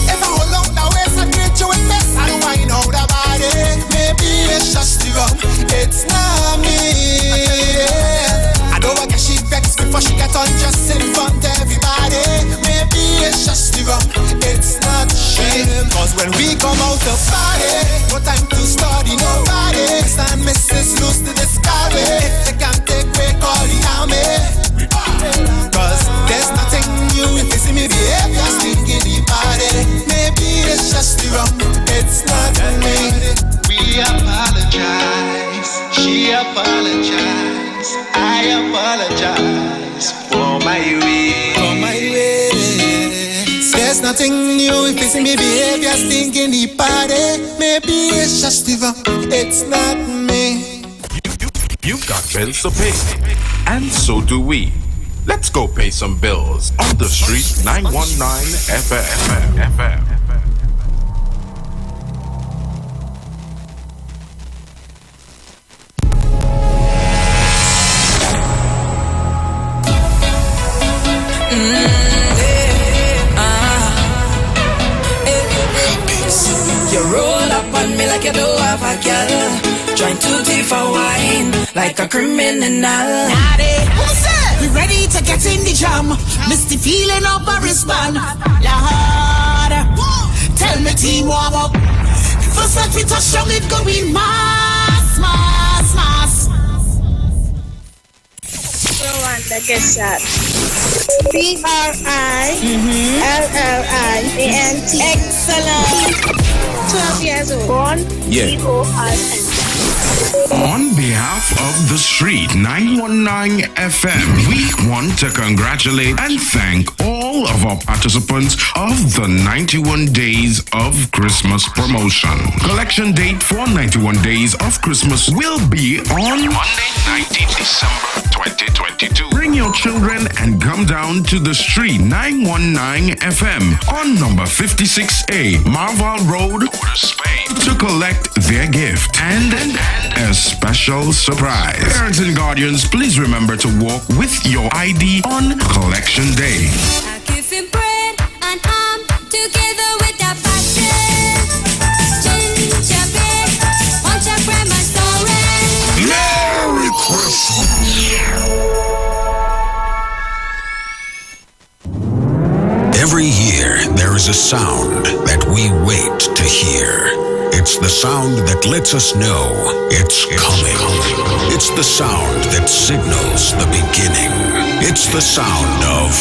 If I hold on the waist and greet you with this and wind out the body, maybe it's just wrong. It's not me. I don't want she vex before she get undressed in front of everybody. Maybe it's just wrong. It's not she. Cause when we come out to party, no time to study nobody. Mr. and Mrs. Loose to discover. If they can't take me, call the army. Cause there's nothing new if you see me behavior stinking the party. Maybe it's just wrong, it's not me. We apologize, she apologize, I apologize for my way. For my way. There's nothing new if you see me behavior stinking the party. Maybe it's just wrong, it's not me. You've got bills to pay, and so do we. Let's go pay some bills on the street 919 FM. You roll up on me like you don't have a girl, trying to take for wine like a criminal. Naughty. Who's that? We ready to get in the jam. Misty feeling up a wristband. Lord, tell me team warm up. First let me touch down it going mass, mass, mass. Rwanda get shot. BRILLIANT. Excellent. 12 years old. Born BORN. On behalf of the Street 919 FM, we want to congratulate and thank all of our participants of the 91 Days of Christmas promotion. Collection date for 91 Days of Christmas will be on Monday, 19th December 2022. Bring your children and come down to the Street 919 FM on number 56A, Marval Road, Port of Spain, to collect their gift and a special surprise. Parents and guardians, please remember to walk with your ID on Collection Day. I give him bread and ham together with a passion. Ginger beer, punch a grandma story. Merry Christmas! Every year, there is a sound that we wait to hear. It's the sound that lets us know it's coming. It's the sound that signals the beginning. It's the sound of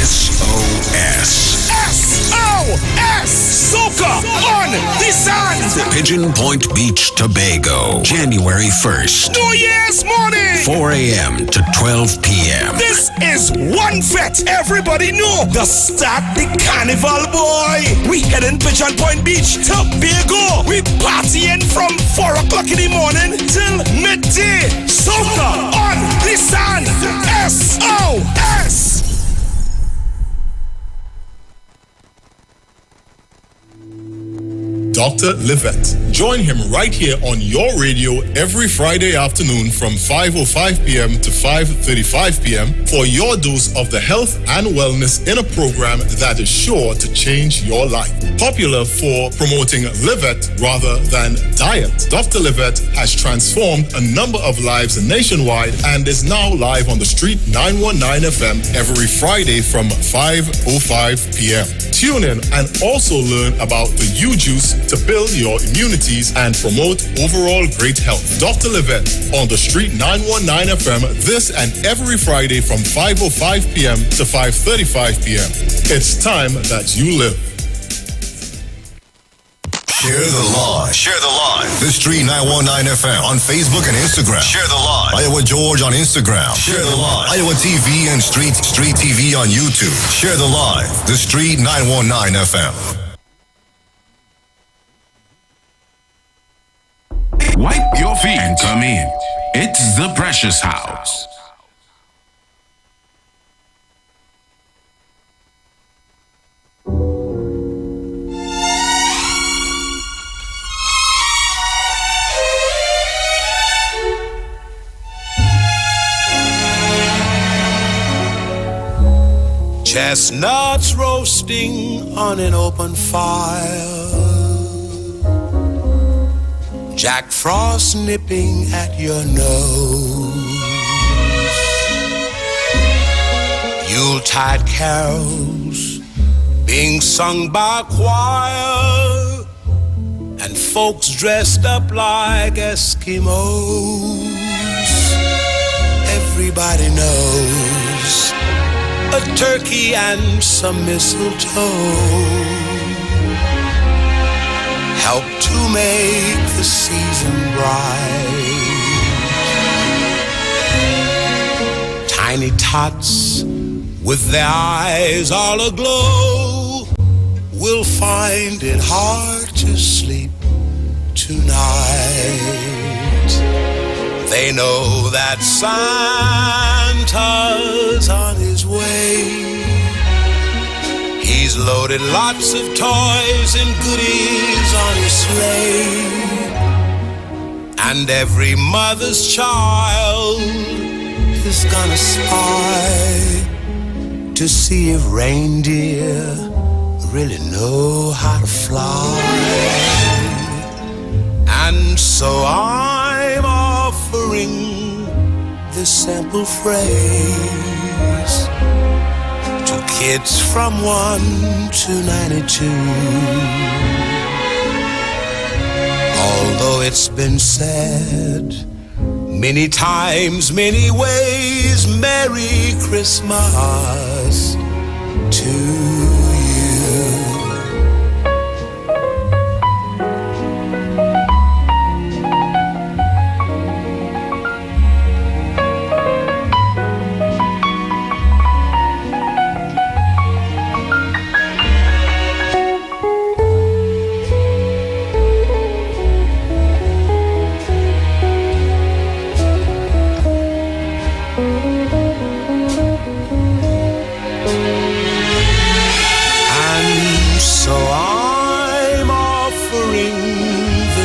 SOS. SOS! Soca on the sand! Pigeon Point Beach, Tobago, January 1st. New Year's morning! 4 a.m. to 12 p.m. This is one fet. Everybody know the start the carnival, boy. We heading Pigeon Point Beach, Tobago. We partying from 4 o'clock in the morning till midday. Soca on the sand. SOS! Dr. Livette. Join him right here on your radio every Friday afternoon from 5:05 p.m. to 5:35 p.m. for your dose of the health and wellness in a program that is sure to change your life. Popular for promoting Livette rather than diet, Dr. Livette has transformed a number of lives nationwide and is now live on the Street 919 FM every Friday from 5:05 p.m. Tune in and also learn about the U-Juice to build your immunities and promote overall great health. Dr. Livette on the Street 919 FM this and every Friday from 5:05 p.m. to 5:35 p.m. It's time that you live. Share the live. Share the live. The Street 919 FM on Facebook and Instagram. Share the live. Iowa George on Instagram. Share the live. Iowa TV and Street TV on YouTube. Share the live. The Street 919 FM. Wipe your feet and come in. It's the Precious House. Chestnuts roasting on an open fire, Jack Frost nipping at your nose, Yuletide carols being sung by a choir, and folks dressed up like Eskimos. Everybody knows a turkey and some mistletoe help to make the season bright. Tiny tots with their eyes all aglow will find it hard to sleep tonight. They know that Santa's on his way. He's loaded lots of toys and goodies on his sleigh. And every mother's child is gonna spy to see if reindeer really know how to fly. And so I'm offering this simple phrase: to kids from 1 to 92. Although it's been said many times, many ways, Merry Christmas to you.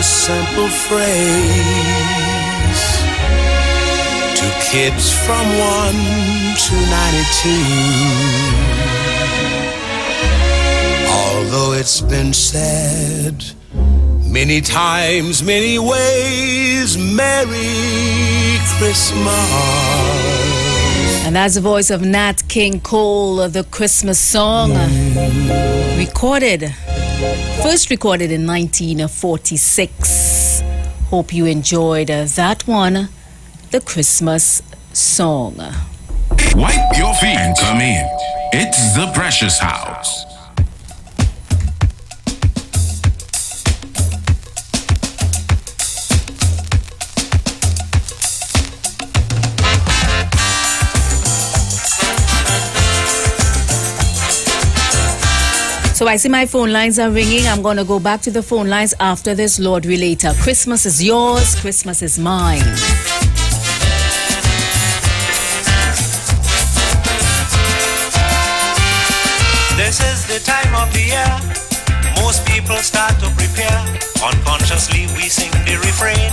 Simple phrase to kids from 1 to 92. Although it's been said many times, many ways, Merry Christmas. And that's the voice of Nat King Cole, the Christmas song, first recorded in 1946. Hope you enjoyed that one, the Christmas song. Wipe your feet and come in. It's the Precious House. So I see my phone lines are ringing. I'm going to go back to the phone lines after this Lord Relator. Christmas is yours, Christmas is mine. This is the time of the year most people start to prepare. Unconsciously we sing the refrain.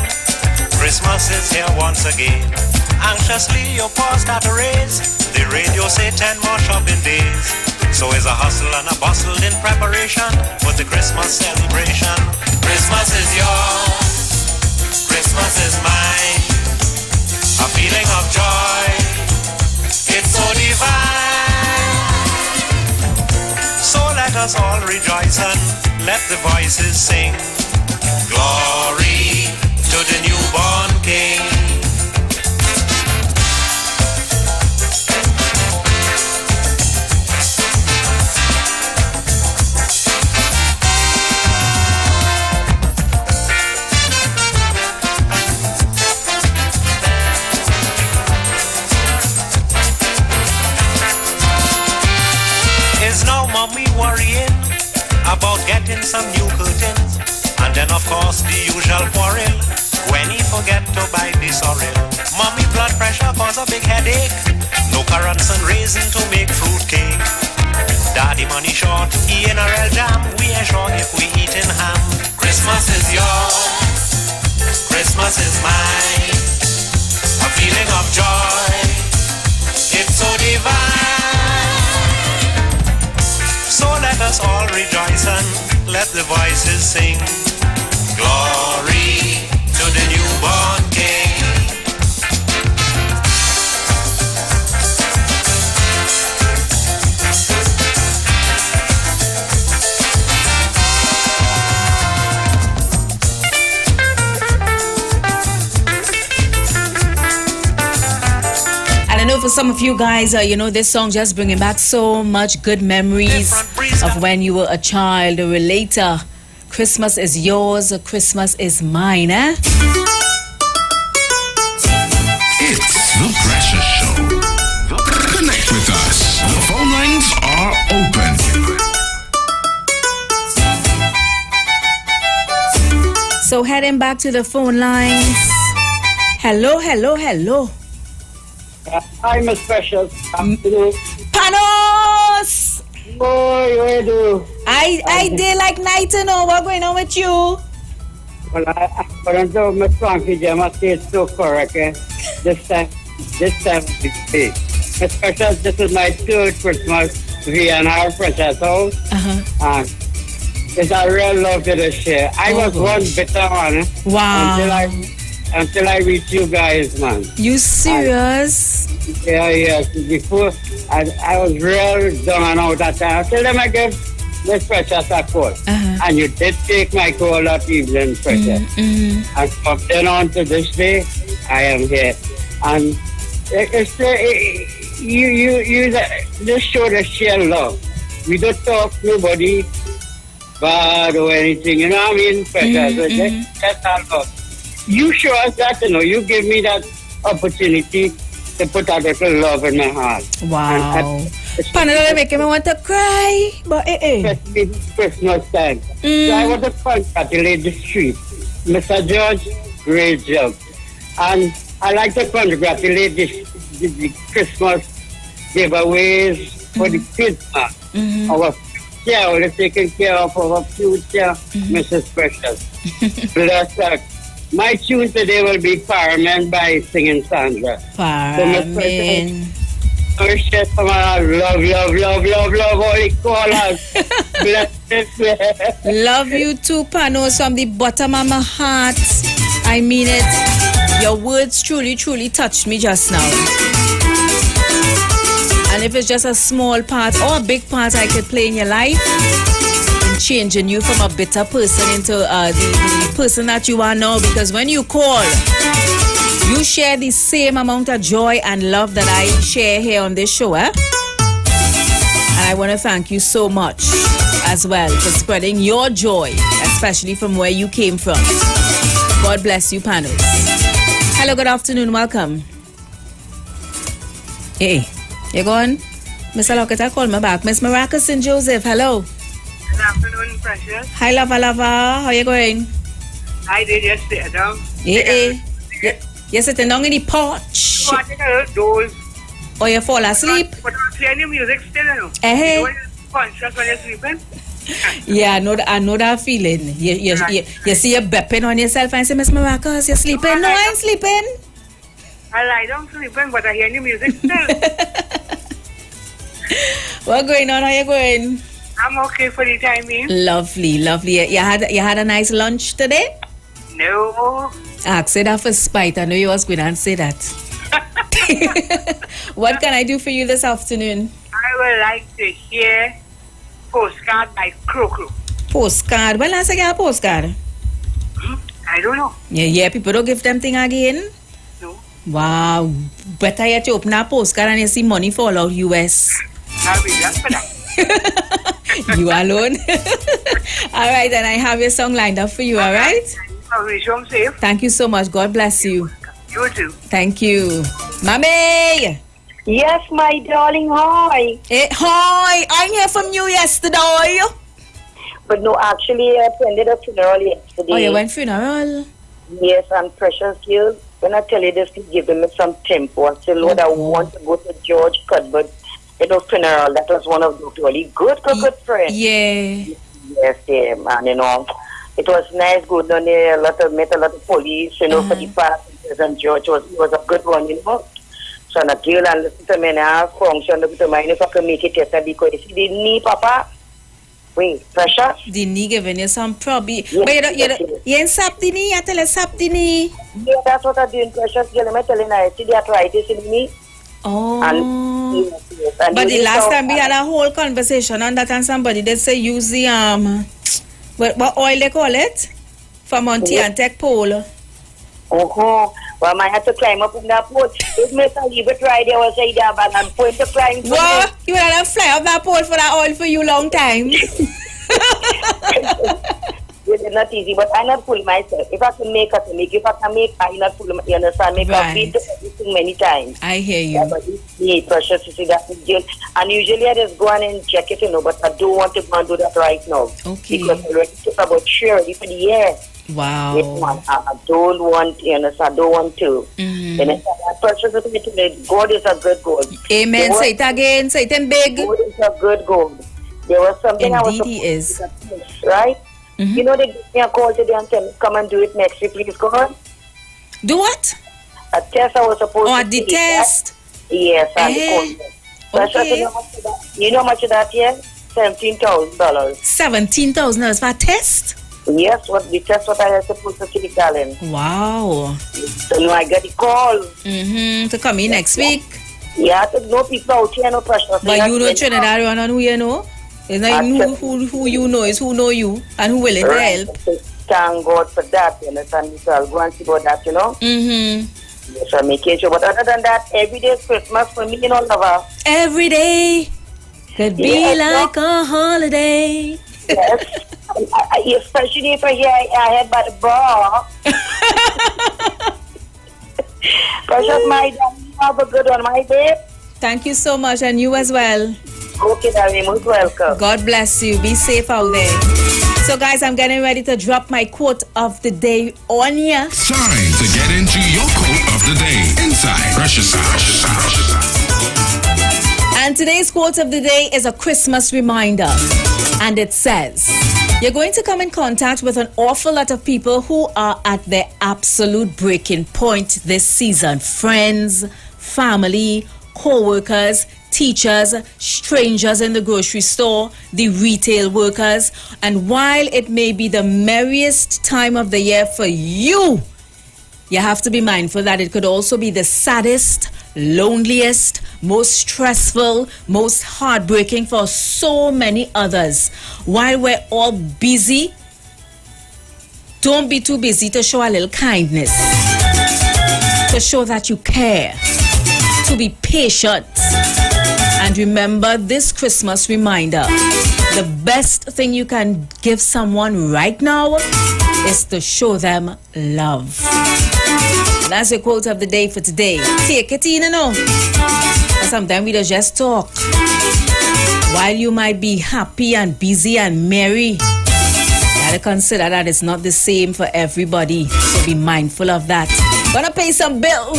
Christmas is here once again. Anxiously your paws start to raise. The radio say 10 more shopping days. So is a hustle and a bustle in preparation for the Christmas celebration. Christmas is yours, Christmas is mine. A feeling of joy, it's so divine. So let us all rejoice and let the voices sing. Glory to the newborn King. Worrying about getting some new curtains, and then of course the usual quarrel when he forget to buy the sorrel. Mommy blood pressure cause a big headache, no currants and raisin to make fruit cake. Daddy money short, he in a real jam, we ain't sure if we eating ham. Christmas is yours, Christmas is mine. A feeling of joy, it's so divine. So let us all rejoice and let the voices sing. Glory to the newborn King. I know for some of you guys, this song just bringing back so much good memories of when you were a child. A relator, Christmas is yours, Christmas is mine, eh? It's the Precious Show. Connect with us. The phone lines are open. So heading back to the phone lines. Hello. Hi, Miss Precious. Panos! Boy, where do? I did like night to know what's going on with you. Well, I to Miss Frankie Jam, I say it's so correct, eh? This time it's day. Miss Precious, this is my third Christmas via our Precious house. And it's a real love to the share. I was one bitter one. Wow. until I reach you guys, man. You serious? Yes. Before, I was real down and out that time. Till then I gave Miss Precious a call. And you did take my call that evening, Precious. And from then on to this day, I am here. And you just show the sheer love. We don't talk to nobody bad or anything, you know what I mean, Precious? That's all love. You show us that, you give me that opportunity to put a little love in my heart. Wow. Panel making me want to cry, but especially Christmas time. So I want to congratulate the street. Mr. George, great job. And I like to congratulate the Christmas giveaways for the kids. Our future, we're taking care of our future, Mrs. Precious. Bless her. My tune today will be Fireman by Singing Sandra. Fireman. Precious, love, holy callers. Love you too, Panos, from the bottom of my heart. I mean it. Your words truly touched me just now. And if it's just a small part or a big part I could play in your life, in changing you from a bitter person into the person that you are now, because when you call, you share the same amount of joy and love that I share here on this show, And I want to thank you so much as well for spreading your joy, especially from where you came from. God bless you, Panos. Hello, good afternoon, welcome. Hey, you going? Mr. Lockett, call me back. Miss Maracas St. Joseph, hello. Good afternoon, Precious. Hi, Lava. How you going? I did just sit down. You're sitting down in the porch. I think I doze. Or you fall asleep? But I'm playing the music still, You know conscious when you're sleeping? Yeah, I know that feeling. You see you bepping on yourself and say, Miss Maracas, you're sleeping? No, I'm sleeping. I lie down sleeping, but I hear the music still. What's going on? How you going? I'm okay for the time being. Lovely. You had a nice lunch today? No. Say that for spite. I know you was going to say that. What can I do for you this afternoon? I would like to hear Postcard by Crow. Postcard? When last I get a postcard? I don't know. Yeah, people don't give them thing again? No. Wow. Better yet you open a postcard and you see money fall out US. I'll be just for that. You alone? All right, then I have your song lined up for you, all right? I'll wish you home safe. Thank you so much. God bless you. You too. Thank you. Mommy! Yes, my darling, hi. Hi, I hear from you yesterday. But no, actually, I attended a funeral yesterday. Oh, you went funeral? Yes, and Precious girl, when I tell you this, to give them some tempo. I said, Lord, I want to go to George Cuthbert, funeral. That was one of the really good friends. Yeah. Yes, man, it was nice, good on there. Met a lot of police, for the passengers, and George was a good one, So I girl and listen to me and I function to mind if I can make it yesterday because you see the knee, Papa. Wait, Precious? The knee giving you some problem. But you ain't sap the knee, I tell you sap the knee. Yeah, that's what I'm doing, Precious. Girl, I'm telling you, I see the arthritis in the knee. Oh. And but the last time we had a whole conversation on that and somebody they say use the what oil they call it? From Monty and Tech pole. Well, I had to climb up in that pole. If me leave it right there, I was say that bag and point to climb. What? You had to fly up that pole for that oil for you long time. It's not easy, but I not pull myself. If I can make, I can make. If I can make, I not pull. You understand? Make a beat everything many times. I hear you. Yeah, but it's Precious to see that again. And usually I just go on and check it, but I don't want to go and do that right now. Okay. Because I already took about 3 already for the year. Wow. I don't want, I don't want to. And I Precious to me today, God is a good God. Amen. Say it again. Say it big. God is a good God. There was something Indeed I was he is. Right? They give me a call today and tell me, come and do it next week, please, go on. Do what? A test I was supposed to do. The test? Right? Yes, and okay. You know how much of that, yeah? $17,000. $17,000 for a test? Yes, that's what I was supposed to be calling. Wow. So now I get the call. To come in next week. Yeah, to know people out here, no pressure. But you know Trinidad and who you know? It's not even who you know, it's who know you and who willing to help. Thank God for that, you understand? So I'll go and see about that, you know? So I'm making sure. But other than that, every day is Christmas for me, you know, lover. Every day could be like a holiday. Yes. Especially if I head by the bar. Precious, my darling, have a good one, my babe. Thank you so much, and you as well. Okay, darling, most welcome. God bless you. Be safe out there. So, guys, I'm getting ready to drop my quote of the day on ya. Time to get into your quote of the day inside Precious Sound. And today's quote of the day is a Christmas reminder. And it says, you're going to come in contact with an awful lot of people who are at their absolute breaking point this season. Friends, family, co-workers, teachers, strangers in the grocery store, the retail workers. And while it may be the merriest time of the year for you, you have to be mindful that it could also be the saddest, loneliest, most stressful, most heartbreaking for so many others. While we're all busy, don't be too busy to show a little kindness, to show that you care, to be patient. And remember this Christmas reminder, the best thing you can give someone right now is to show them love. That's your quote of the day for today. Take it in, you know. Sometimes we just talk. While you might be happy and busy and merry, you gotta consider that it's not the same for everybody. So be mindful of that. Gonna pay some bills.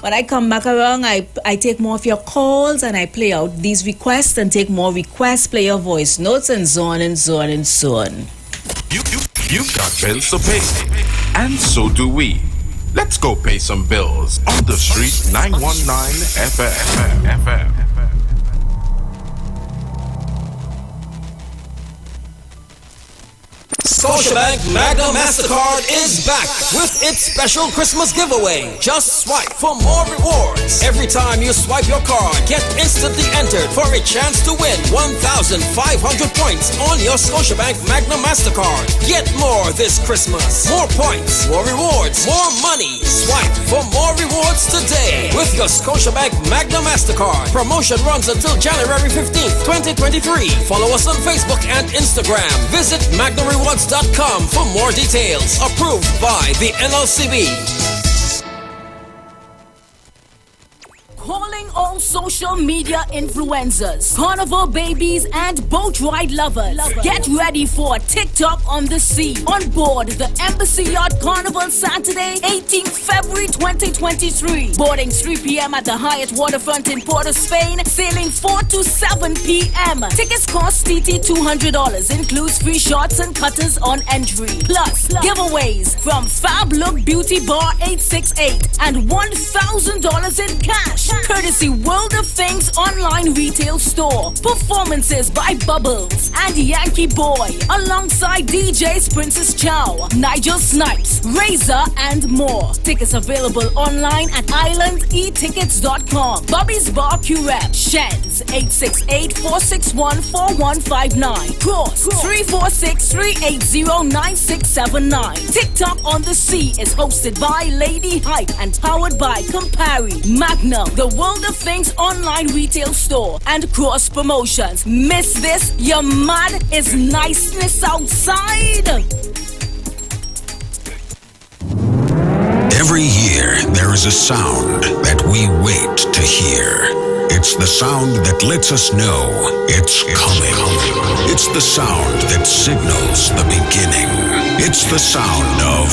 When I come back around, I take more of your calls and I play out these requests and take more requests, play your voice notes, and so on and so on and so on. You've got bills to pay, and so do we. Let's go pay some bills on the street 919 FM. Scotiabank Magna MasterCard is back with its special Christmas giveaway. Just swipe for more rewards. Every time you swipe your card, get instantly entered for a chance to win 1,500 points on your Scotiabank Magna MasterCard. Get more this Christmas. More points, more rewards, more money. Swipe for more rewards today with your Scotiabank Magna MasterCard. Promotion runs until January 15th, 2023. Follow us on Facebook and Instagram. Visit MagnaRewards.com for more details. Approved by the NLCB. Calling all social media influencers, carnival babies, and boat ride lovers. Get ready for TikTok on the sea. On board the Embassy Yacht Carnival Saturday, 18th February 2023. Boarding 3 p.m. at the Hyatt Waterfront in Port of Spain. Sailing 4 to 7 p.m. Tickets cost TT $200. Includes free shots and cutters on entry. Plus, giveaways from Fab Look Beauty Bar 868 and $1,000 in cash. Courtesy World of Things online retail store. Performances by Bubbles and Yankee Boy, alongside DJs Princess Chow, Nigel Snipes, Razor, and more. Tickets available online at islandetickets.com. Bobby's Bar Curep, Sheds 868-461-4159, Cross 346-380-9679. TikTok on the Sea is hosted by Lady Hype and powered by Campari, Magnum, the World of Things online retail store, and Cross Promotions. Miss this? Your mad is niceness outside. Every year, there is a sound that we wait to hear. It's the sound that lets us know it's coming. It's the sound that signals the beginning. It's the sound of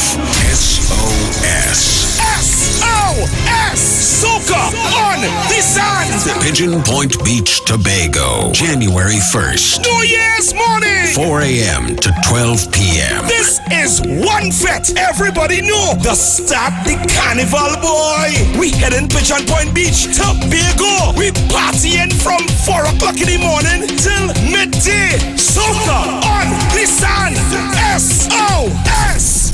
SOS. SOS, Soca on the Sand. Pigeon Point Beach, Tobago, January 1st. New Year's morning. 4 a.m. to 12 p.m. This is one fete. Everybody know the start the carnival, boy. We heading Pigeon Point Beach, Tobago. We partying from 4 o'clock in the morning till midday. Soca on the Sand. SOS.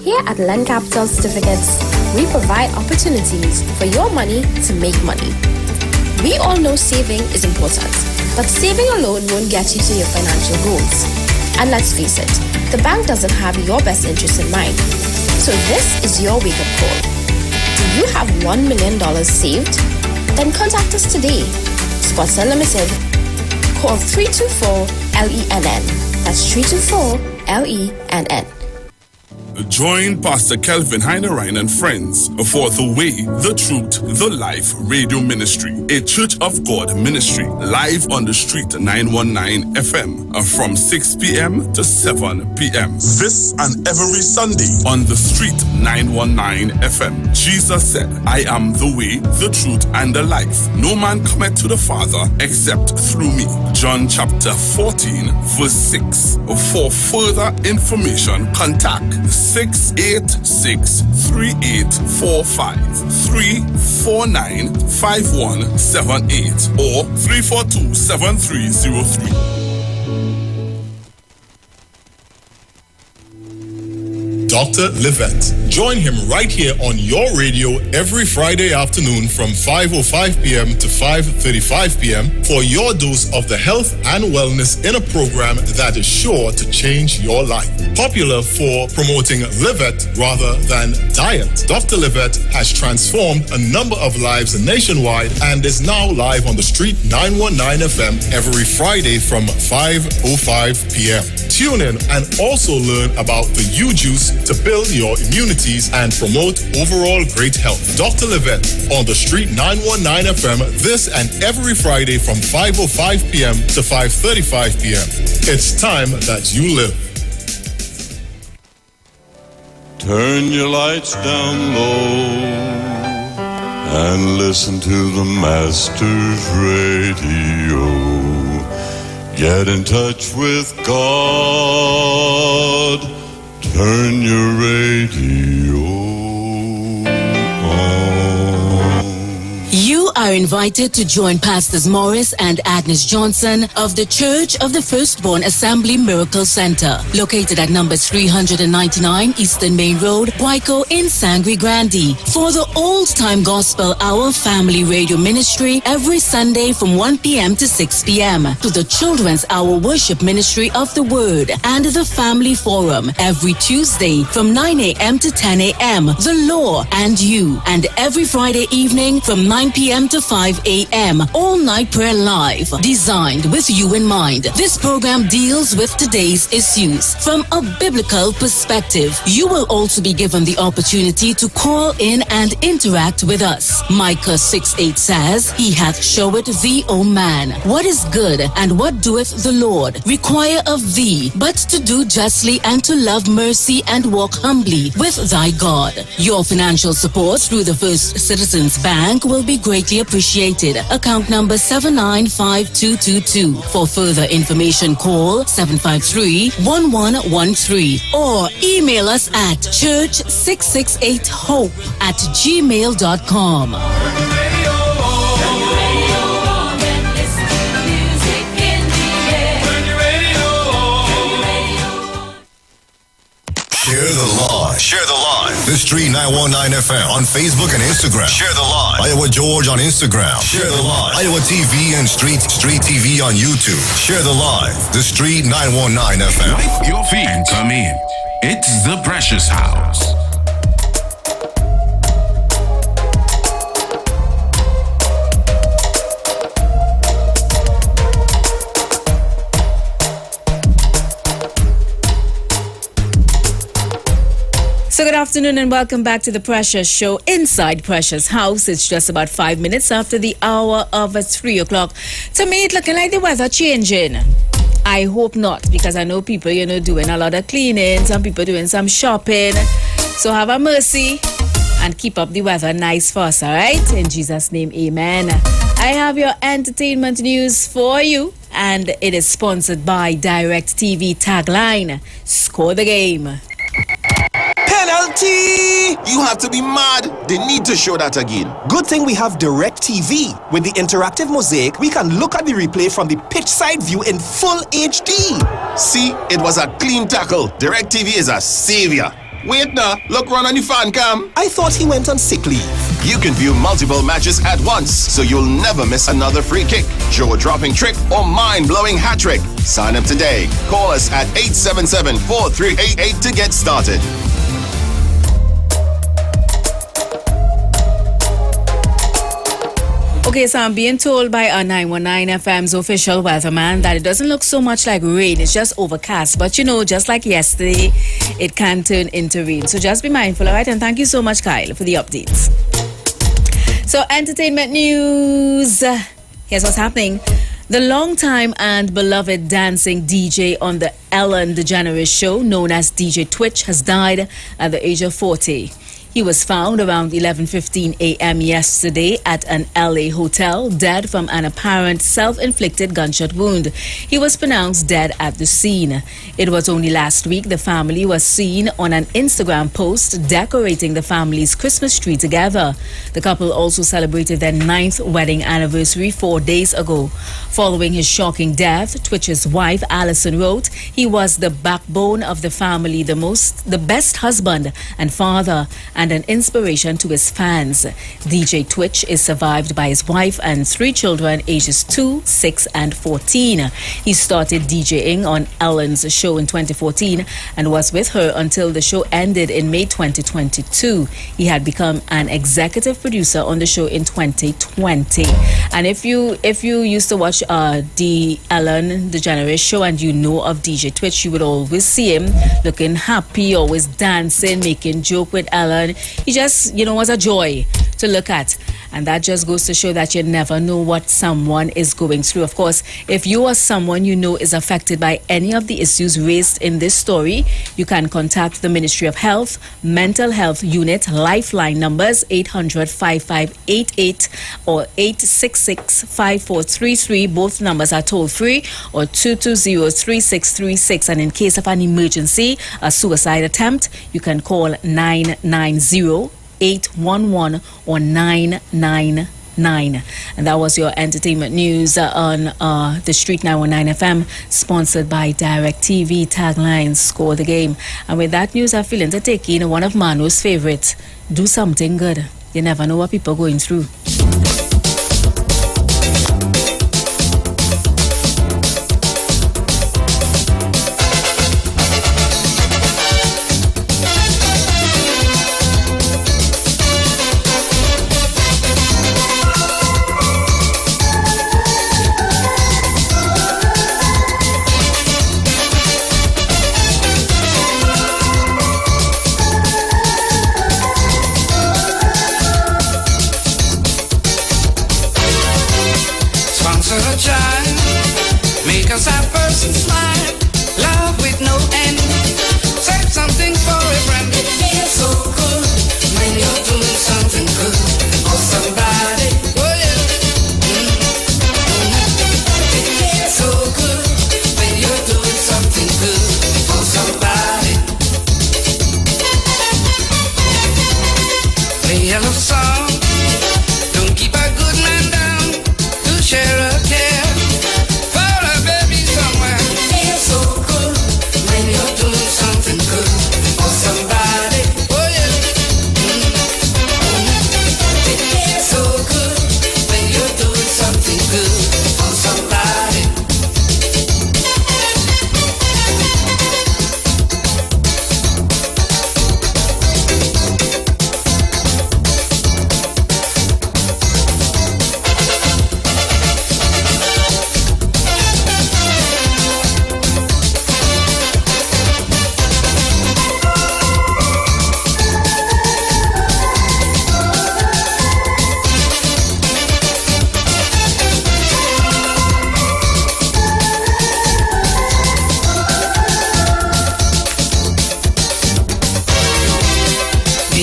Here at Land Capital Certificates, we provide opportunities for your money to make money. We all know saving is important, but saving alone won't get you to your financial goals. And let's face it, the bank doesn't have your best interest in mind. So this is your wake-up call. Do you have $1 million saved? Then contact us today. Spots Unlimited. Call 324-LENN. That's 324-LENN. Join Pastor Kelvin Heinerine and friends for The Way, The Truth, The Life Radio Ministry, a Church of God ministry, live on the street 919 FM from 6 p.m. to 7 p.m. This and every Sunday on the street 919 FM. Jesus said, I am the way, the truth, and the life. No man cometh to the Father except through me. John chapter 14, verse 6. For further information, contact 686-3845, 349-5178, or 342-7303. Dr. Livette. Join him right here on your radio every Friday afternoon from 5:05 p.m. to 5:35 p.m. for your dose of the health and wellness in a program that is sure to change your life. Popular for promoting Livette rather than diet, Dr. Livette has transformed a number of lives nationwide and is now live on the street 919 FM every Friday from 5:05 p.m. Tune in and also learn about the U-Juice to build your immunities and promote overall great health. Dr. Livette on the street 919 FM this and every Friday from 5:05 p.m. to 5:35 p.m. It's time that you live. Turn your lights down low and listen to the Master's radio. Get in touch with God. Turn your radio on. You are invited to join Pastors Morris and Agnes Johnson of the Church of the Firstborn Assembly Miracle Center, located at number 399 Eastern Main Road, Waiko in Sangre Grande, for the Old Time Gospel Hour Family Radio Ministry every Sunday from 1 p.m. to 6 p.m. to the Children's Hour Worship Ministry of the Word and the Family Forum every Tuesday from 9 a.m. to 10 a.m. The Law and You, and every Friday evening from 9 p.m. to 5 a.m. All Night Prayer Live, designed with you in mind. This program deals with today's issues from a biblical perspective. You will also be given the opportunity to call in and interact with us. Micah 6:8 says, He hath showed thee, O man, what is good, and what doeth the Lord require of thee, but to do justly and to love mercy and walk humbly with thy God. Your financial support through the First Citizens Bank will be greatly appreciated. Account number 795222. For further information, call 753-1113 or email us at church668hope@gmail.com. Share the live. Share the live. The Street 919 FM on Facebook and Instagram. Share the live. Iowa George on Instagram. Share the live. Iowa TV and Street TV on YouTube. Share the live. The Street 919 FM. Wipe your feet and come in. It's the Precious House. So good afternoon and welcome back to the Precious Show inside Precious House. It's just about 5 minutes after the hour of 3 o'clock. To me, it's looking like the weather changing. I hope not, because I know people, doing a lot of cleaning, some people doing some shopping. So have a mercy and keep up the weather nice for us, all right? In Jesus' name, amen. I have your entertainment news for you, and it is sponsored by Direct TV tagline, Score the Game. Penalty! You have to be mad. They need to show that again. Good thing we have Direct TV. With the interactive mosaic, we can look at the replay from the pitch side view in full HD. See, it was a clean tackle. Direct TV is a savior. Wait now, look run on the fan cam. I thought he went on sick leave. You can view multiple matches at once, so you'll never miss another free kick, jaw-dropping trick, or mind-blowing hat trick. Sign up today. Call us at 877-4388 to get started. Okay, so I'm being told by our 919 FM's official weatherman that it doesn't look so much like rain, it's just overcast. But just like yesterday, it can turn into rain. So just be mindful, all right? And thank you so much, Kyle, for the updates. So entertainment news. Here's what's happening. The longtime and beloved dancing DJ on the Ellen DeGeneres show, known as DJ Twitch, has died at the age of 40. He was found around 11:15 a.m. yesterday at an LA hotel, dead from an apparent self-inflicted gunshot wound. He was pronounced dead at the scene. It was only last week the family was seen on an Instagram post decorating the family's Christmas tree together. The couple also celebrated their 9th wedding anniversary 4 days ago. Following his shocking death, Twitch's wife Allison wrote, "He was the backbone of the family, the best husband and father, and an inspiration to his fans." DJ Twitch is survived by his wife and 3 children ages 2, 6, and 14. He started DJing on Ellen's show in 2014 and was with her until the show ended in May 2022. He had become an executive producer on the show in 2020. And if you used to watch the Ellen DeGeneres show and you know of DJ Twitch, you would always see him looking happy, always dancing, making joke with Ellen. He just, was a joy to look at. And that just goes to show that you never know what someone is going through. Of course, if you or someone you know is affected by any of the issues raised in this story, you can contact the Ministry of Health, Mental Health Unit, Lifeline numbers 800-5588 or 866-5433. Both numbers are toll-free, or 220-3636. And in case of an emergency, a suicide attempt, you can call 990-811 or 999. And that was your entertainment news on the Street 919 FM, sponsored by Direct TV tagline, Score the Game. And with that news, I feel entertaining one of Manu's favorites, do something good. You never know what people are going through.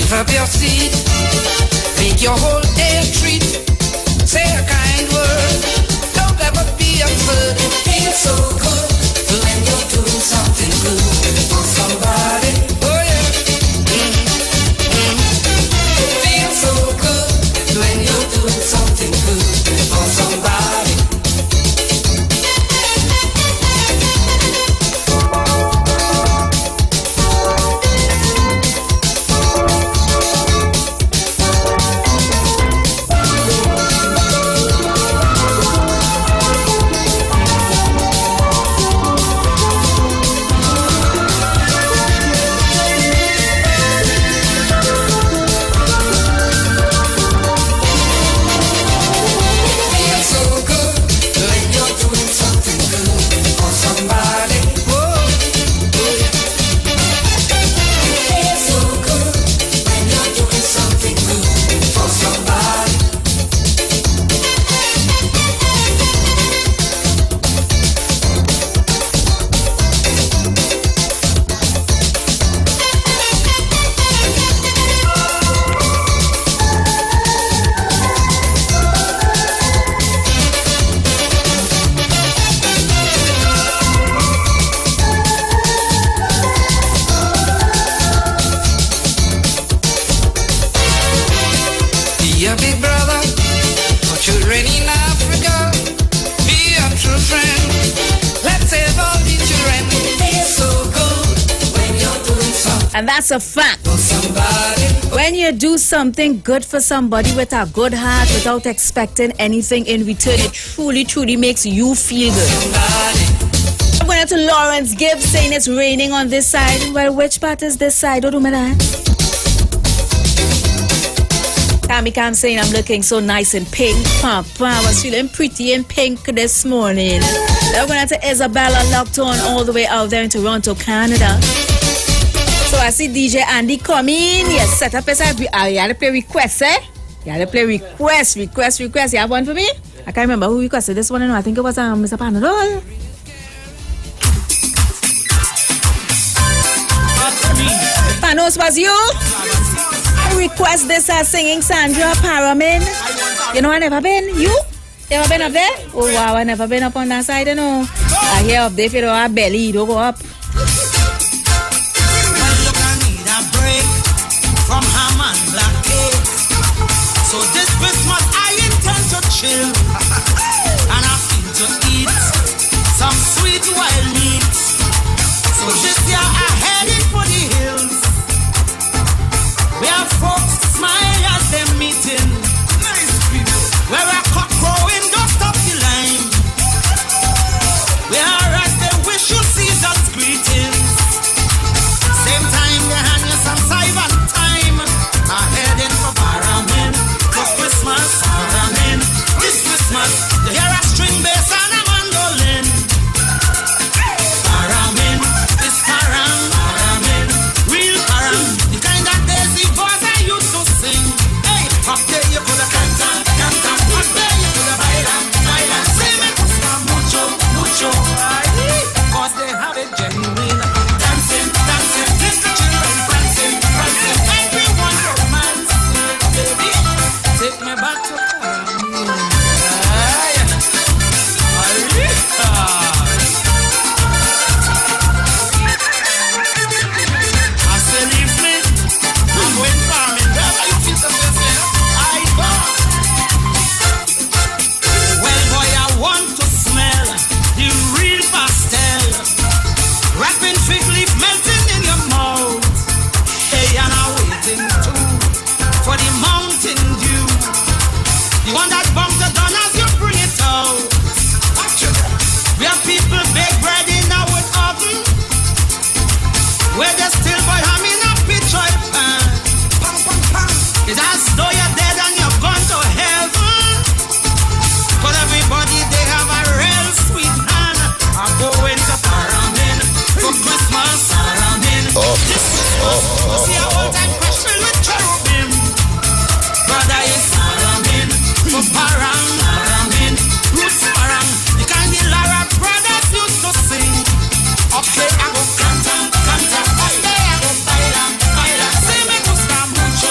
Give up your seat, make your whole day a treat. Say a kind word, don't ever be absurd. It feels so good when you're doing something good for somebody. Oh yeah. It feels so good when you're doing something good for somebody. And that's a fact. When you do something good for somebody with a good heart without expecting anything in return, it truly, truly makes you feel good. I'm going to Lawrence Gibbs saying it's raining on this side. Well, which part is this side? Don't do me that. Tammy Cam saying I'm looking so nice in pink. Papa, I was feeling pretty in pink this morning. I'm going to Isabella locked on all the way out there in Toronto, Canada. So I see DJ Andy come in. Yes, set up as you had to play requests, eh? You had to play request. You have one for me? I can't remember who requested this one. No, I think it was Mr. Panadol. Panos, was you? I request this singing Sandra Paramin. You know I never been. You ever been up there? Oh wow, I never been up on that side. You know. I hear up there if you don't have belly, you don't go up. From ham and black cake. So this Christmas I intend to chill and I feel to eat some sweet wild meat. So this year I headed for the hills where folks smile as they're meeting. Nice people. Where a cock crowing don't stop the line. Where as they wish you season's greetings. Same time they hand you some cyber. I'm heading for Paramin for Christmas. Paramin this Christmas. You hear a string bass and a mandolin. Paramin this Paramin, real Param. The kind of daisy voice I used to sing. Hey, up there you coulda canta. Up there you coulda baila. Say me gusta mucho. Cause they have it genuine. Dancing, little children prancing. Everyone romance, baby. Take me back to I say leave me. I'm going farming. Wherever you feel the best, I go. Well, boy, I want to smell the real pastel. Wrapping fig leaf melting in your mouth. Hey, and I'm waiting too for the mountain dew. The one that bumps the gun as you bring it out. We have people bake bread in a wood oven, where they still boil ham in a pitch oil pan. It's as though you're dead and you're gone to heaven. But everybody, they have a real sweet hand. I'm going to Paramin for Christmas. Paramin this Christmas. See a old time crush filled with cherubim. Brother is Paramin for Paramin, roots Param. The kind of Lara brothers used to sing. Up there I go canta. Up there I go baila. Say me gusta mucho.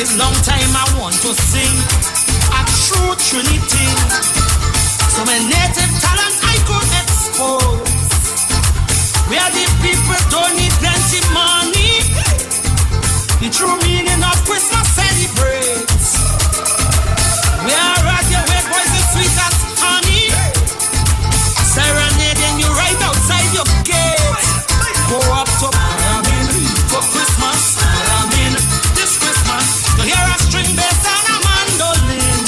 It's long time I want to sing a true Trinity. So my native talent I could expose. Where the people don't need plenty money. The true meaning of Christmas celebrates. We are at your way, boys, as sweet as honey. Serenading you right outside your gate. Go up to Paramin for Christmas. Paramin this Christmas. To hear a string bass and a mandolin.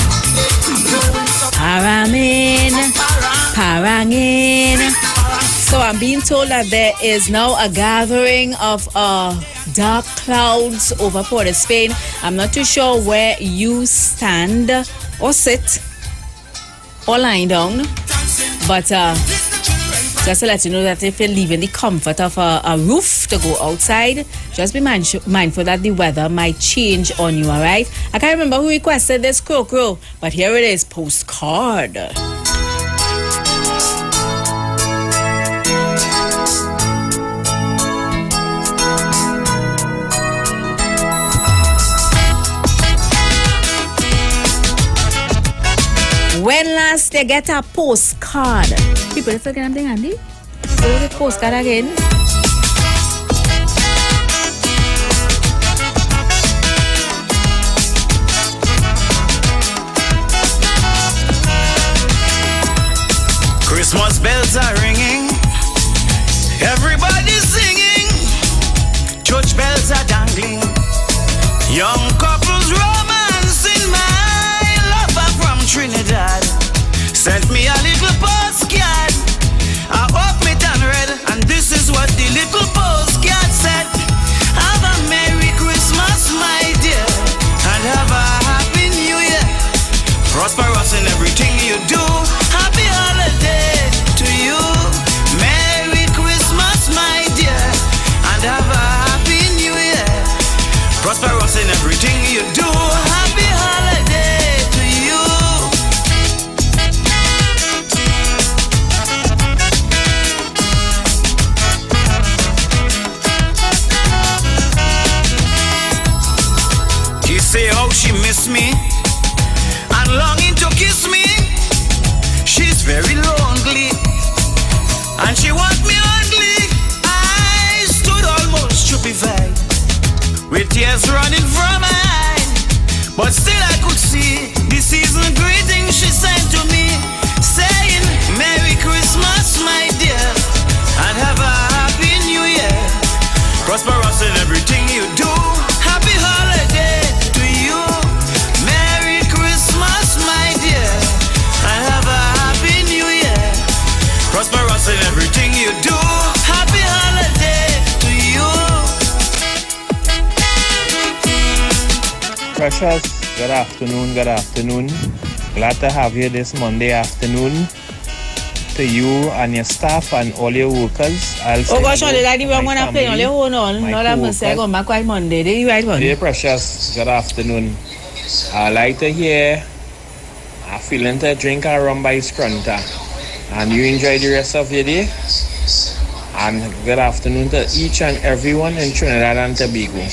Paramin, Parangin. So I'm being told that there is now a gathering of dark clouds over Port of Spain. I'm not too sure where you stand or sit or lying down, but just to let you know that if you're leaving the comfort of a roof to go outside, just be mindful that the weather might change on you, all right? I can't remember who requested this crow, but here it is, postcard. When last they get a postcard? People still get something handy? Go the postcard again. Christmas bells are ringing. Everybody's singing. Church bells are dangling. Young couples romancing. My lover from Trinidad sent me a little postcard. I opened it and read, and this is what the little postcard said. Have a Merry Christmas, my dear, and have a Happy New Year. Prosperous in everything you do. Happy holiday to you. Merry Christmas, my dear, and have a Happy New Year. Prosperous in everything you do. Happy holiday to you. She say how she miss me and longing to kiss me. She's very lonely and she want me ugly. I stood almost stupefied with tears running from my eyes, but still I could see the season greeting she sent to me, saying Merry Christmas, my dear, and have a Happy New Year. Prosperous in everything you do. Happy holiday to you. Merry Christmas, my dear, and have a Happy New Year. Prosperous in everything you do. Happy holiday to you. Precious, good afternoon, good afternoon. Glad to have you this Monday afternoon. To you and your staff and all your workers. Oh gosh, only that I'm going to play only hold on. Not that must say go back quite Monday. Did you right one? Dear Precious, good afternoon. I like to hear a feeling to drink a rum by Scrunta. And you enjoy the rest of your day. And good afternoon to each and everyone in Trinidad and Tobago.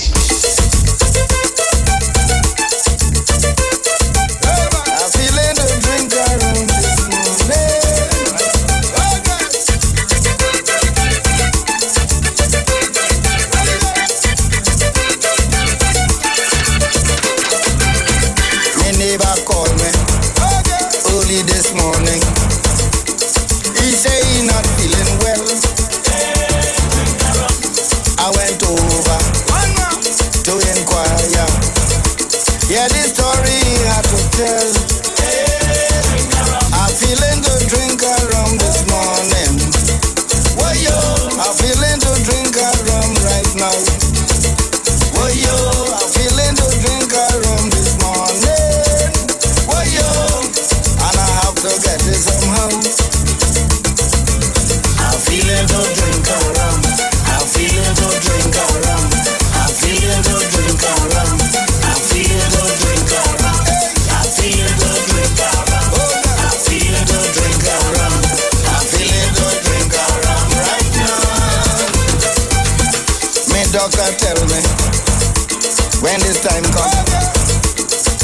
Doctor, tell me when this time comes.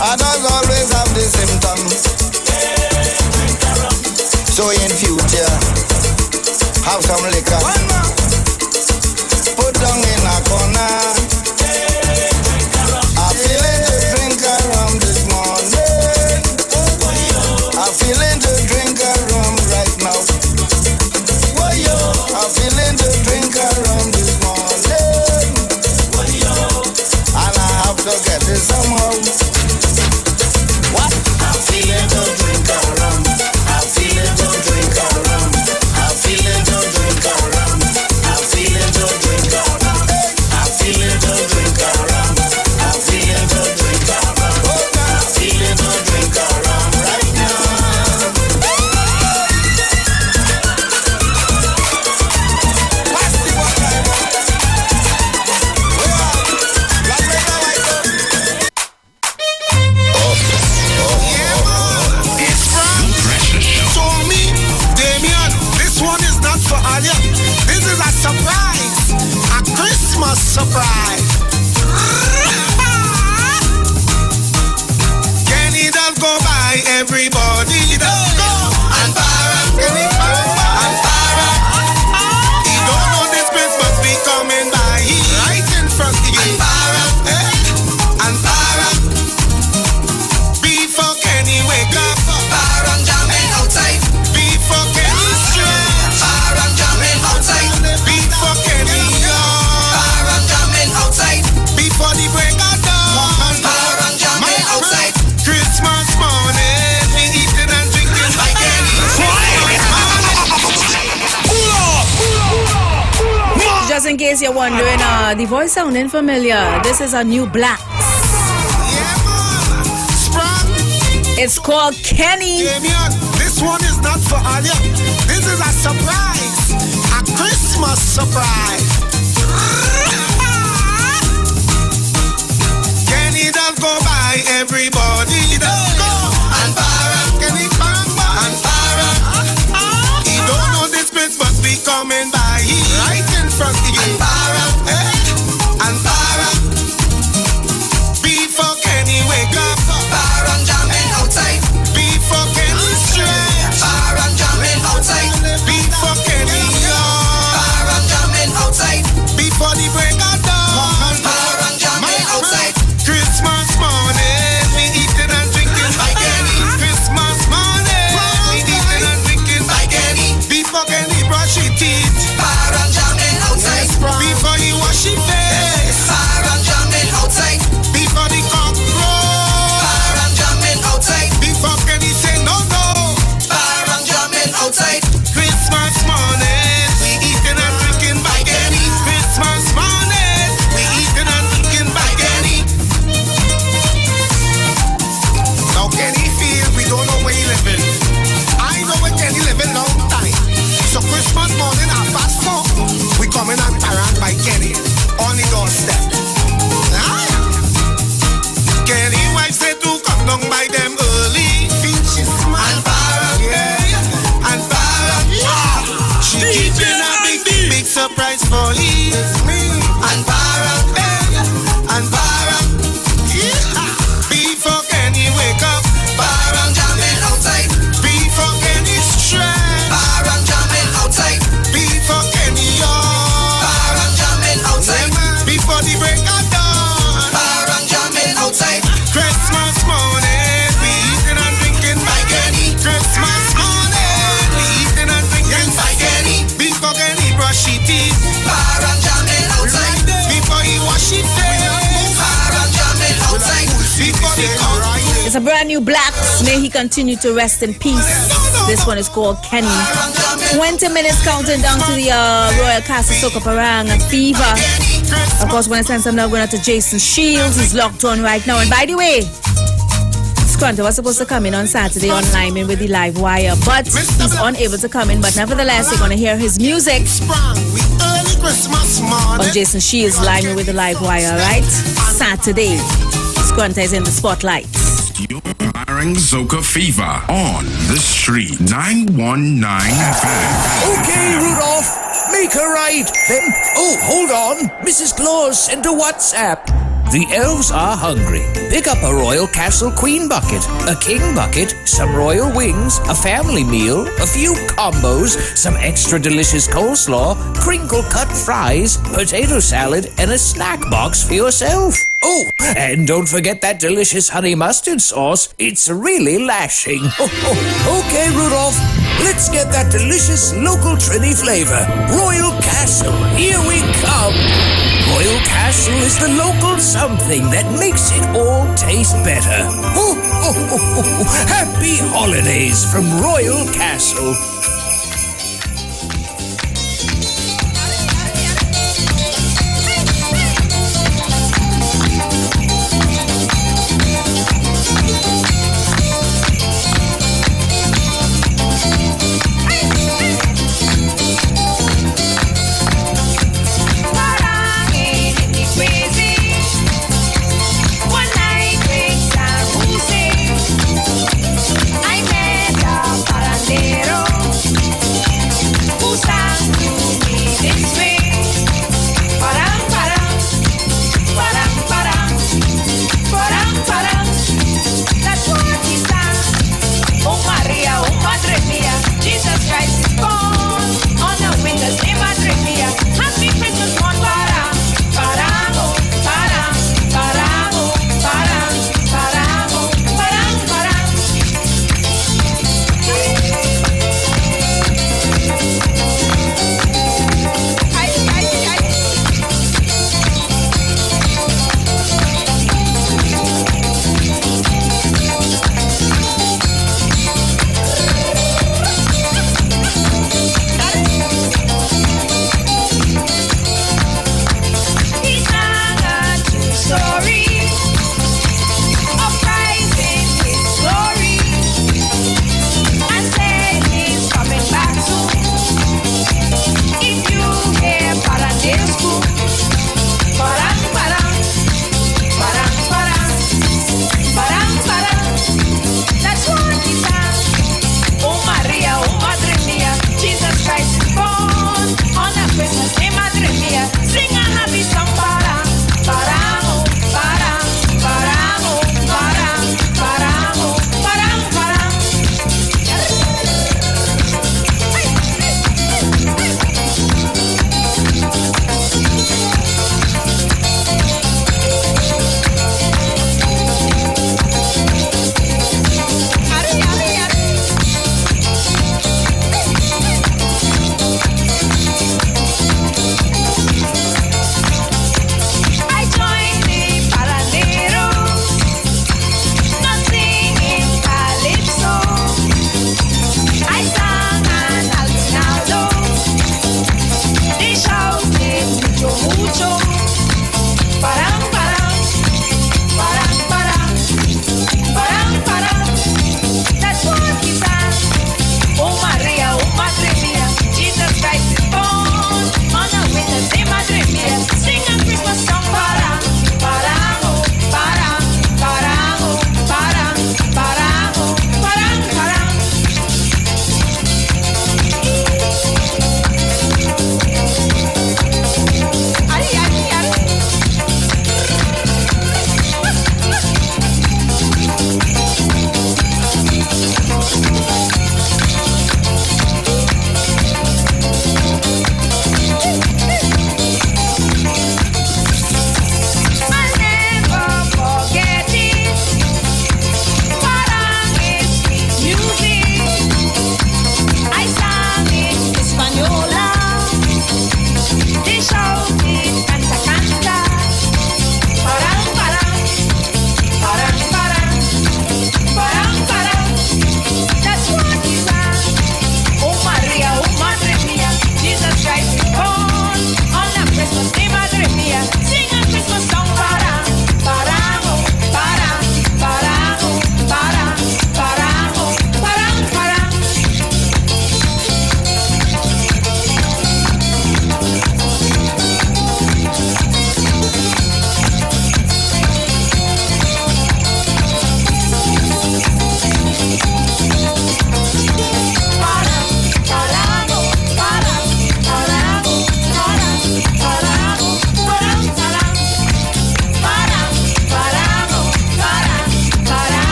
Others always have the symptoms. So in future, have some liquor. Put down in a corner. I'm feeling to drink a rum this morning. I'm feeling to drink a rum right now. I'm feeling to drink a rum this morning. And I have to get it somehow. What? I'm feeling to drink a rum. I'm feeling to drink a rum. I'm feeling to drink a rum. I'm feeling to drink a rum. I'm feeling to drink a rum. I'm feeling to drink a rum. I'm feeling to drink a rum right now. This is a surprise, a Christmas surprise. Kenny does go by, everybody does go. And Barra, Kenny and Barra. He don't know this place must be coming by. He right in front of you. And Barra, and Barra. Before Kenny wake up, Barra jamming outside. Before Kenny stretch, Barra jamming outside. Before Kenny go, Barra jamming outside. Before the break of dawn, Barra jamming outside. Christmas morning, we eating and drinking by Kenny. Just in case you're wondering, the voice sounding familiar. This is a new Black. It's called Kenny. This one is not for all you. This is a surprise, a Christmas surprise. Kenny does go by, everybody does go. And Barra, Kenny and Barra. He don't know this place must be coming by. He right in front of you. And Barra, and Barra. Before Kenny wake up, Barra jamming outside. Before Kenny stretch, Barra jamming outside. Before Kenny go, Barra jamming outside. Before the break of dawn, Barra jamming outside. Christmas morning, we eating and drinking by Kenny. Christmas morning, we eating and drinking by Kenny. Before Kenny brush his teeth, Barra jamming outside. Before he wash his face, Barra jamming outside. Before the cock crow, Barra jamming outside. Before Kenny say no no, Barra jamming outside. Christmas morning, we eating and drinking by Kenny. Christmas morning, we eating and drinking by Kenny. Now Kenny feel we don't know where he living. I know where Kenny living long time. So Christmas morning at past 4, we coming and around by Kenny on the doorstep. Kenny wife said to come down by them early. Feel she smile. And Barra, yeah, and Barra, yeah. She keeping a big surprise for he. And Barra, and Barra, yeah. Before Kenny wake up, Barra jamming outside. Before Kenny stretch, Barra jamming outside. Before Kenny yawn, Barra jamming outside. Before the break of dawn, Barra jamming outside. Christmas morning, we eating and drinking by Kenny. Christmas morning, we eating and drinking by Kenny. Before Kenny brush his teeth, Barra jamming outside. Before he wash his face, Barra jamming outside. Before the cock. It's a brand new Black. May he continue to rest in peace. This one is called Kenny. 20 minutes counting down to the Royal Castle Soca Parang Fever. Of course, when I send some now going out to Jason Shields. He's locked on right now. And by the way, Scrunter was supposed to come in on Saturday on Lyman with the live wire, but he's unable to come in. But nevertheless, you're going to hear his music on Jason Shields Lyman with the live wire, right? Saturday. Scrunter is in the spotlight. You're hiring Soca Fever on the street 919 FM. Okay, Rudolph, make her right. Then, oh, hold on. Mrs. Claus sent a WhatsApp. The elves are hungry. Pick up a Royal Castle Queen bucket, a King bucket, some royal wings, a family meal, a few combos, some extra delicious coleslaw, crinkle cut fries, potato salad, and a snack box for yourself. Oh, and don't forget that delicious honey mustard sauce. It's really lashing. Okay, Rudolph, let's get that delicious local Trini flavor. Royal Castle, here we come. Royal Castle is the local something that makes it all taste better. Happy holidays from Royal Castle. I met a parandero.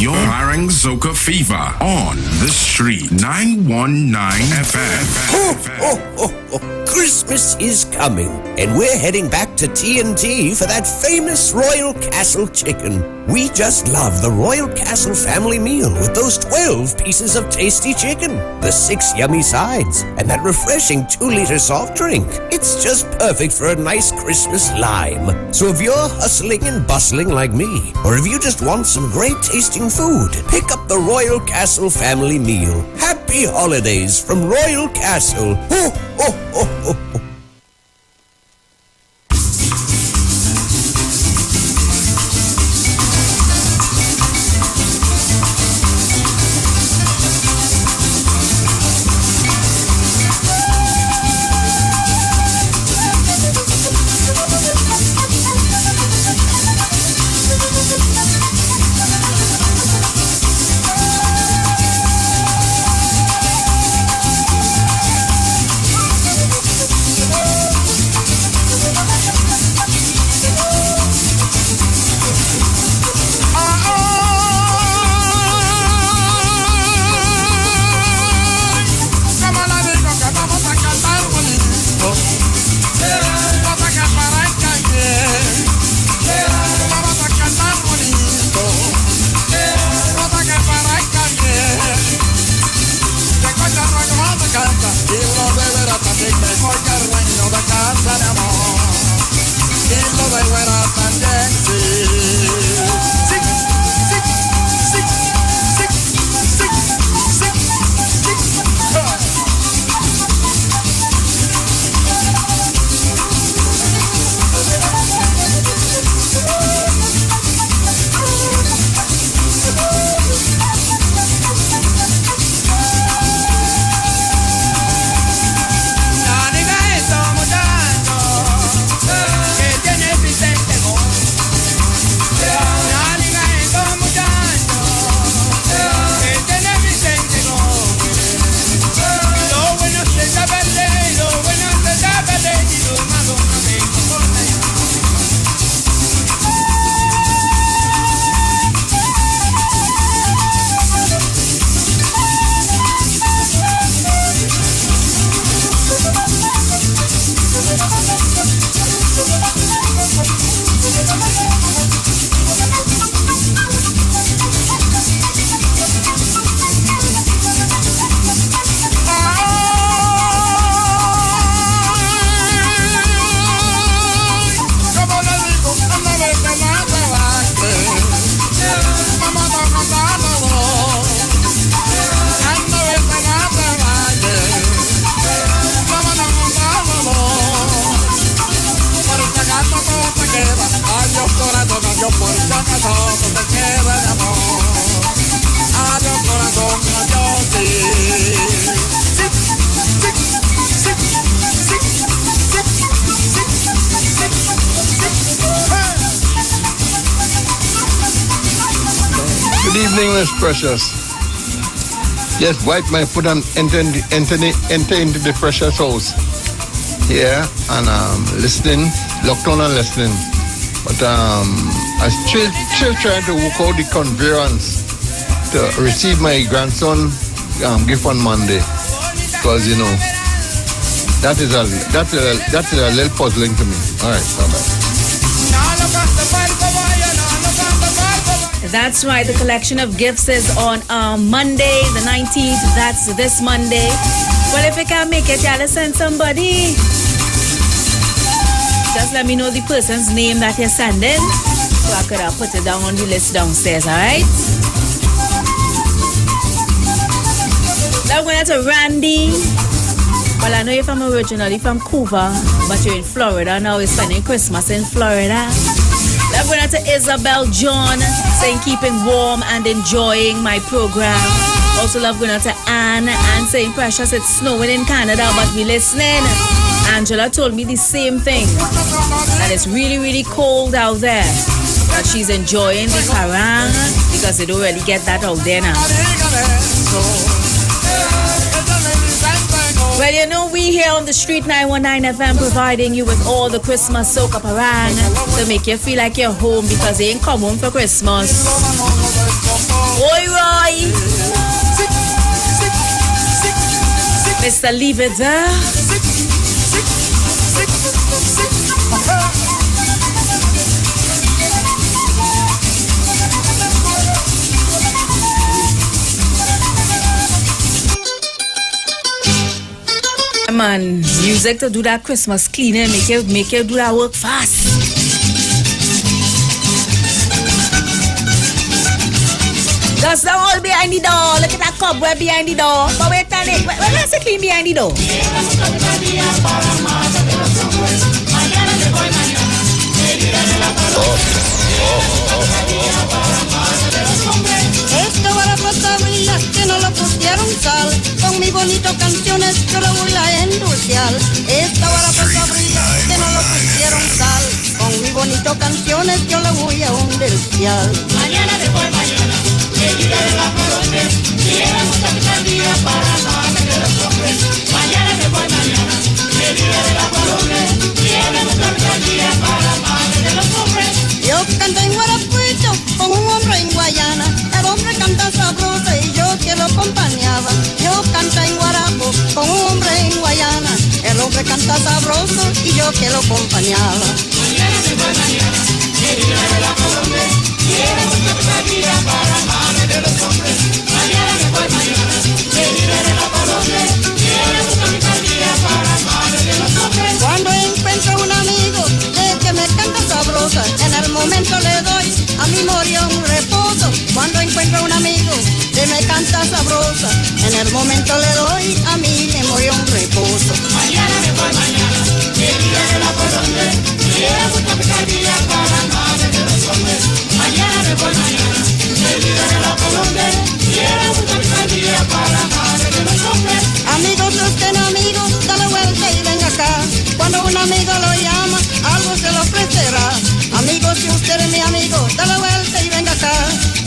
your Parang Soca fever on the street. 919 FM. Christmas is coming, and we're heading back to T&T for that famous Royal Castle chicken. We just love the Royal Castle family meal with those 12 pieces of tasty chicken, the 6 yummy sides, and that refreshing 2-liter soft drink. It's just perfect for a nice Christmas lime. So if you're hustling and bustling like me, or if you just want some great tasting food, pick up the Royal Castle family meal. Happy holidays from Royal Castle. Ho, ho, ho, ho, ho. Good evening, Miss Precious. Yes, wipe my foot and enter into the Precious house here and listening, locked on and listening. But I'm still trying to work out the conveyance to receive my grandson gift on Monday, because you know that is a little puzzling to me. All right, bye-bye. That's right, the collection of gifts is on Monday, the 19th. That's this Monday. Well, if you can't make it, y'all send somebody. Just let me know the person's name that you're sending, so I could put it down on the list downstairs, alright? Now I'm going to Randy. Well, I know you're from originally from Cuba, but you're in Florida now. You're spending Christmas in Florida. I'm going to Isabel John, saying keeping warm and enjoying my program. Also love going to Anne saying Precious, it's snowing in Canada, but we listening. Angela told me the same thing, that it's really, really cold out there, that she's enjoying the parang because they don't really get that out there now. Well, you know, we here on the Street 919 FM providing you with all the Christmas soca parang to make you feel like you're home, because they ain't come home for Christmas. Boy Roy. Mr. Leave It There. Man, music to do that Christmas cleaning, make you do that work fast. That's the all behind the door. Look at that cobweb behind the door. But wait a minute, where's the clean behind the door? Esta barapata brilla que no lo pusieron sal. Con mis bonitas canciones yo lo voy a endulciar. Esta barapata brilla que no lo pusieron sal. Con mis bonitas canciones yo lo voy a endulciar. Mañana después mañana, que diga de la corona, quiera mucha picardía para más de los hombres. Mañana después mañana, que diga de la corona, quiera mucha picardía para más de los hombres. Yo canto en Guarapuito con un hombre en Guayana. El hombre canta sabroso y yo que lo acompañaba. Yo canto en Guarapo con un hombre en Guayana. El hombre canta sabroso y yo que lo acompañaba. Mañana después mañana, que diga de la corona, quiera mucha picardía para más de los hombres. Mañana después mañana, que diga de la corona, quiera mucha picardía para más de los hombres. Cuando encuentro un amigo que me canta sabrosa, en el momento le doy a mi morio un reposo. Cuando encuentro un amigo que me canta sabrosa, en el momento le doy a mi memoria un reposo. Mañana después mañana, que diga de la corona, quiera mucha picardía para más de los hombres. Mañana después mañana, que diga de la corona, quiera mucha picardía para más de los hombres. Amigos, usted no amigo, dale vuelta y venga acá. Cuando un amigo lo llama, algo se le ofrecerá. Amigos, si usted es mi amigo, dale vuelta y venga acá.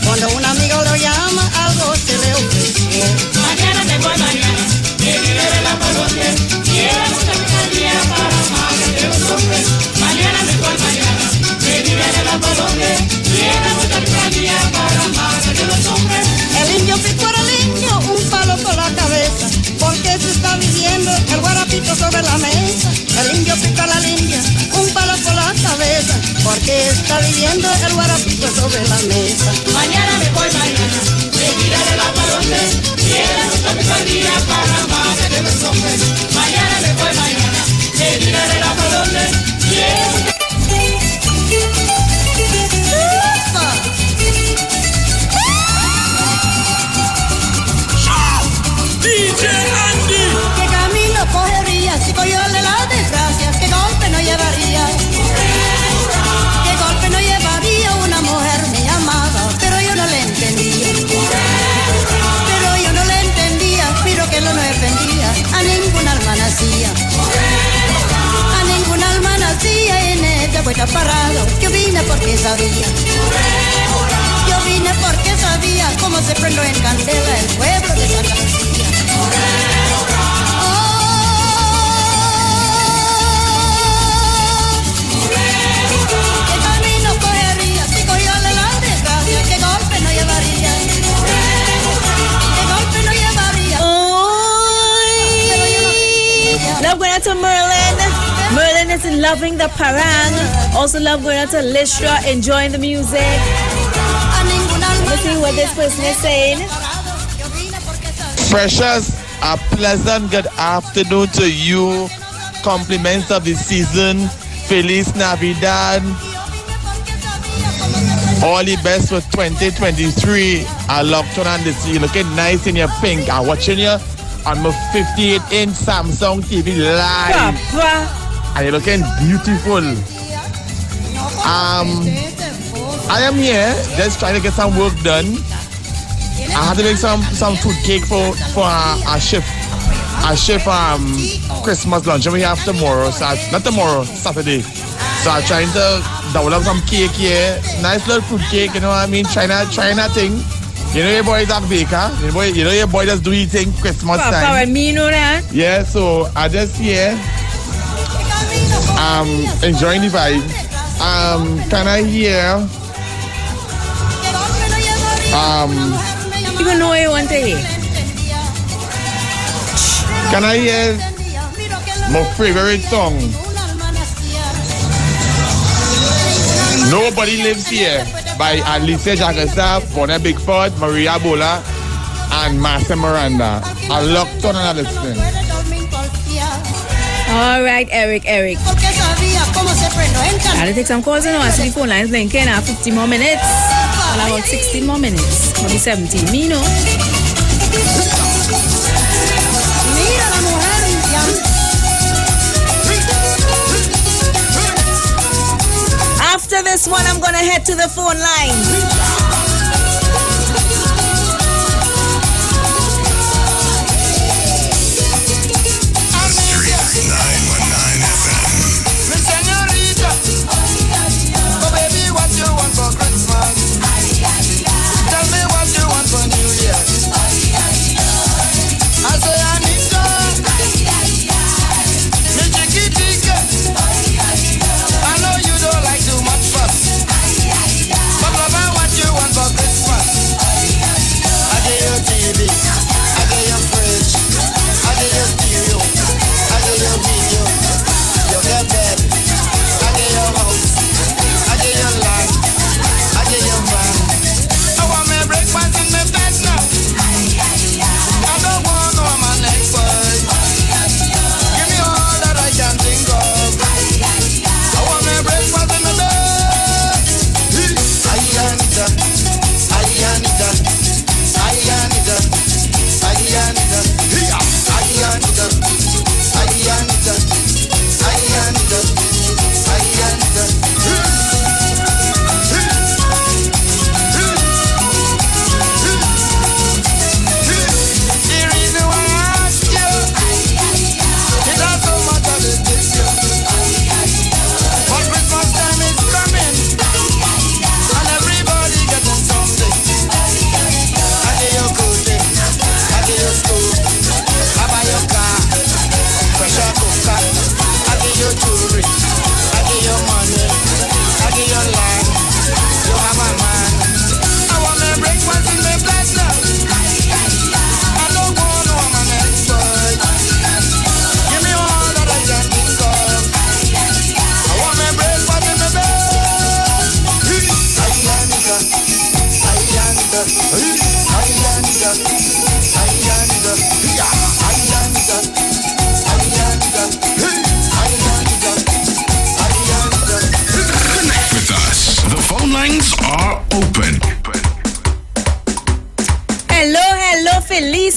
Cuando un amigo lo llama, algo se le ofrecerá. Mañana después mañana, que diga de la corona, quiera mucha picardía para más de los hombres. Mañana después mañana, que diga de la corona, quiera mucha picardía para más de los hombres. El indio picó al indio un palo por la cabeza, porque se está viviendo el guarapito sobre la mesa. El indio picó a la india un palo por la cabeza, porque está viviendo el guarapito sobre la mesa. Mañana después mañana, que diga de la corona, quiera mucha picardía para más de los hombres. Mañana después mañana, que diga de la corona, quiera mucha DJ Andy. ¿Qué camino cogería si cogióle la desgracia? ¿Qué golpe no llevaría? ¿Qué golpe no llevaría una mujer me amaba? Pero yo no le entendía. Pero yo no le entendía, pero que lo no defendía. A ninguna alma nacía. A ninguna alma nacía en ella vuelta parado. Yo vine porque sabía. Yo vine porque sabía cómo se prendó en candela el pueblo de Santa Lucía. ¿Qué camino cogería si cogióle la desgracia? ¿Qué golpe no llevaría? ¿Qué golpe no llevaría? Love going out to Merlin. Merlin is loving the parang. Also love going out to Listra, enjoying the music. Let's see what this person is saying. Precious, a pleasant good afternoon to you. Compliments of the season. Feliz Navidad. All the best for 2023. I love to and you looking nice in your pink. I'm watching you on my 58-inch Samsung TV live. And you're looking beautiful. I am here just trying to get some work done. I have to make some food cake for our chef. Our chef Christmas lunch we have tomorrow. So not tomorrow, Saturday. So I'm trying to develop some cake here. Nice little fruit cake, you know what I mean? China thing. You know your boy is a baker. You know your boy just do eating Christmas time. Me know that. Yeah, so I just here enjoying the vibe. Can I hear Even know you want to hear. Can I hear my favorite song? Nobody Lives Here by Alicia Jagger, Bonnie Bigford, Maria Bola, and Master Miranda. I locked on and listening. All right, Eric. I'll take some calls and I'll see the phone lines blinking. 50 more minutes. Well, about 16 more minutes. Maybe 17. Me, no. After this one, I'm gonna head to the phone line.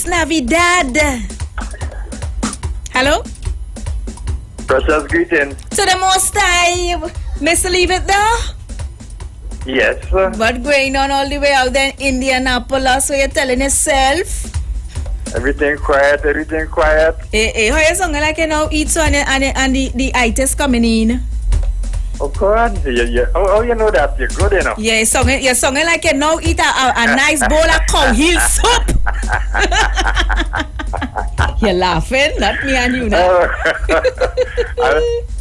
Navidad. Hello? Precious greeting. To the most high. Mr. Leave it there? Yes. What going on all the way out there in Indianapolis? So you're telling yourself? Everything quiet, Hey, how you sounding like you now eat so and the itis coming in? Oh God, how you know that? You're good enough. Yeah, you're singing like you now eat a nice bowl of cow heel soup. You're laughing, not me and you now.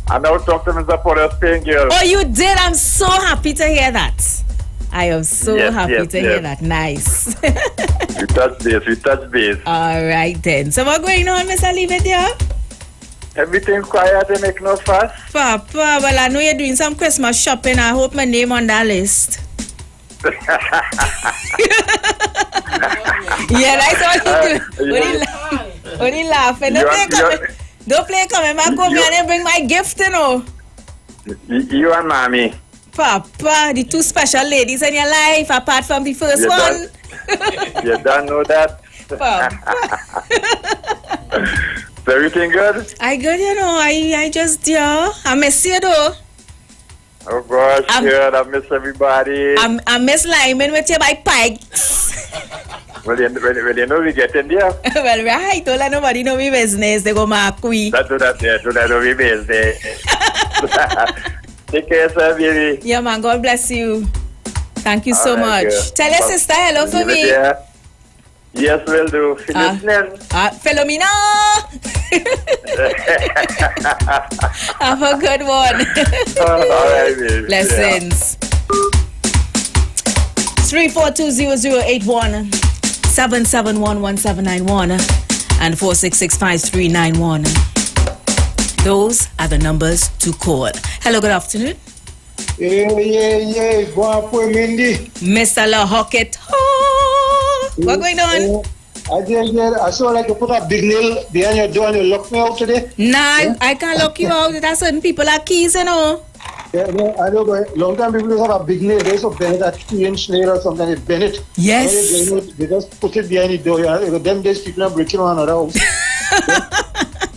I now talk to Mr. Porter Spain girl. Oh, you did? I'm so happy to hear that. I am so happy to hear that. Nice. We touch base. All right then. So what's going on, Mr. Leave it there? Everything quiet and make no fuss. Papa, well, I know you're doing some Christmas shopping. I hope my name on that list. Yeah, that's what you do. Only laughing. Don't play coming back home and bring my gift, you know. You and Mommy. Papa, the two special ladies in your life, apart from the first one. You don't know that. Papa. Is everything good? I good, you know. I just, I miss you though. Oh gosh, I miss everybody. I miss Lyman with you by pikes. Well, you know we get in there. Well, right. Don't let nobody know me business. They go mark we. Don't let me business. Take care, sir, baby. Yeah, man. God bless you. Thank you so much. Girl. Tell your sister hello for me. Yes, will do. Listening. Philomena. Have a good one. All right, baby. Blessings. 3420081 7711791 and 4665391. Those are the numbers to call. Hello, good afternoon. Yeah. Go up with Mindy. Mr. La Hockett. Oh, what's going on? I saw like you put a big nail behind your door and you locked me out today. Nah, I can't lock you out. There are certain people have keys, you know. Yeah, I know, but long time people have a big nail. They used to bend it, a 2-inch nail or something. They bend it. Yes. They just put it behind the door. You know, them days people are breaking on another house.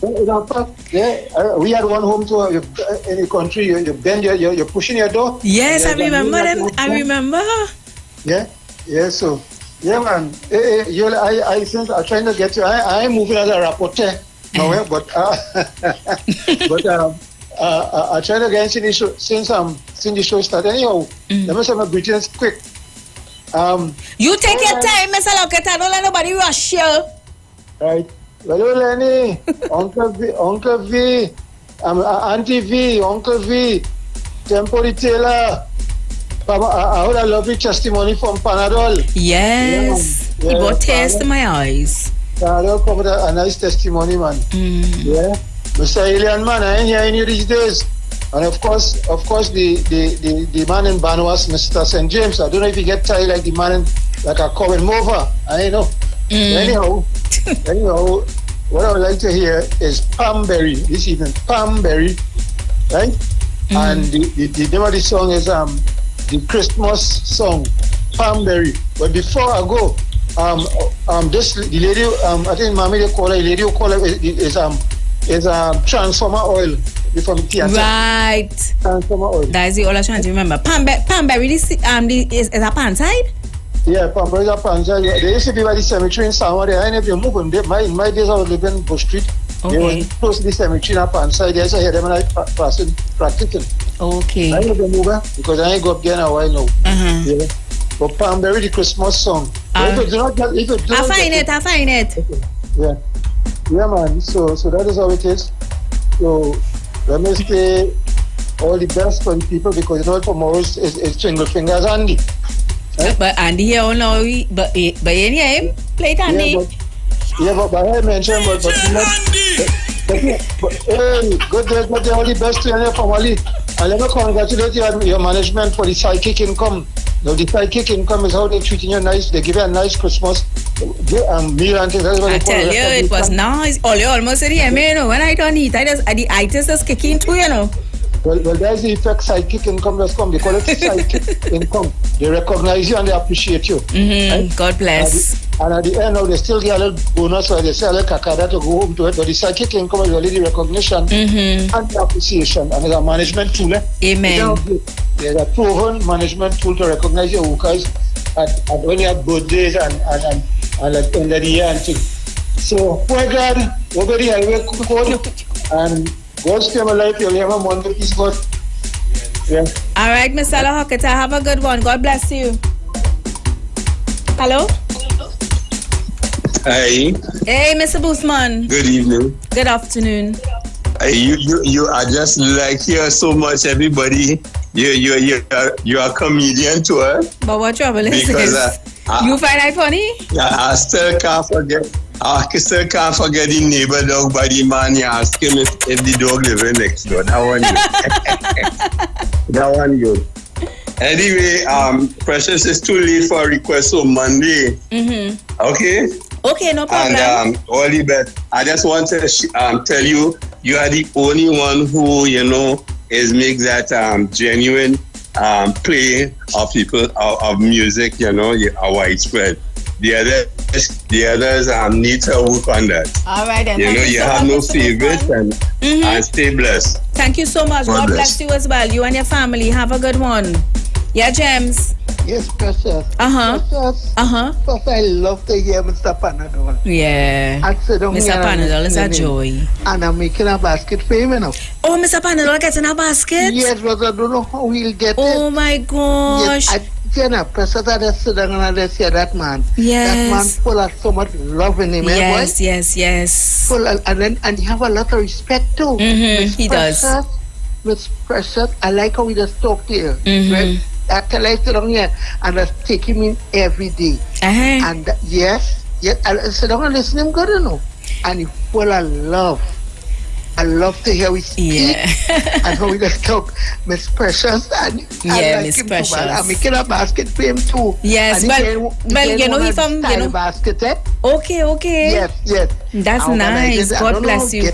We had one home to in the country. You bend you're pushing your door. Yes, I remember them. I remember. Yeah. So. Yeah, man. I since I'm trying to get you. I'm moving as a rapporteur now, but I try to get into the show since the show started. Anyhow, let me say my greetings quick. You take your time, Mr. Lockett. Don't let nobody rush you. Right. Hello, Lenny. Uncle V, Auntie V, Uncle V, Tempo Retailer. I heard a lovely testimony from Panadol. Yes. It brought tears to my eyes. Panadol covered a nice testimony, man. Yeah. Mr. Alien, man, I ain't hearing you these days. And of course, the man in Banwas, Mr. St. James. I don't know if you get tired like the man in, like a Coven Mover. I know. Anyhow, what I would like to hear is Pamberry this evening. Pamberry, right? And the name of the song is the Christmas song, Pamberry. But before I go, the lady, I think Mommy they call her, lady who call her is transformer oil from theater. Right. Transformer oil. That is the all I'm trying to remember. Pamberry, is a pan side? Yeah, Pamberry is a pan side. They used to be by the cemetery in Samoa. They ain't even moving. In my days, I was living in Bush Street. Okay. They were close to the cemetery in a pan side. They used to hear them and I practicing. Okay. I ain't even moving because I ain't go up there in a while now. Yeah. But Pamberry, the Christmas song. I find it. Okay. Yeah, man. So that is how it is. So let me say all the best for the people because you know tomorrow is Jingle Fingers Andy. Right? But Andy here all know but anyway, play it Andy. But I mentioned but hey, good day, all the best to your family. And let me congratulate you on your management for the psychic income. Now the psychic income is how they treating you nice. They give you a nice Christmas meal and things. I tell you, it was nice. You almost said, you know, when I don't eat, the itis is kicking too, you know. Well, there's the effect psychic income that's come. They call it psychic income. They recognize you and they appreciate you. Right? God bless. And at the end, they still get a little bonus where they say a little kakada to go home to it. But the psychic income is really the recognition and the appreciation. And it's a management tool. Amen. There's a proven management tool to recognize your workers and when you have birthdays and at the end of the year and things. So, poor God, over the highway code and God's time of life, you'll have a wonderful peace, God. Yeah. All right, Mr. Hockett, have a good one. God bless you. Hello? Hi. Hey, Mr. Boosman. Good evening. Good afternoon. You are just like here so much, everybody. You're a comedian too, eh? But what trouble is this? You find I funny? I still can't forget the neighbor dog by the man. You ask him if the dog living next door. That one good. Anyway, Precious, is too late for a request on Monday. Okay, no problem. And all the best. I just want to tell you, you are the only one who, is make that genuine play of people of music, are widespread. The others need to work on that. All right, then. You have no favorites and stay blessed. Thank you so much. God bless you as well. You and your family. Have a good one. Yeah, James. Yes, Precious. Precious. First, I love to hear Mr. Panadol. Yeah. Mr. Panadol is a joy. And I'm making a basket for him, Oh, Mr. Panadol getting a basket? Yes, but I don't know how he'll get it. Oh, my gosh. Yes, Precious, I just sit down and I just hear that man. Yes. That man full of so much love in him, Yes. Full of, and he have a lot of respect, too. He does. Miss Precious, I like how he just talk to you. Right? tell I sit down here and I take him in every day. And yes, I sit down and listen to him good, you know. And he full of love. I love to hear we speak and how we just talk. Miss Precious and like Miss him Precious. too, I'm making a basket for him too. Yes, and well, you know he from basket. Okay. Yes. That's nice. God bless you.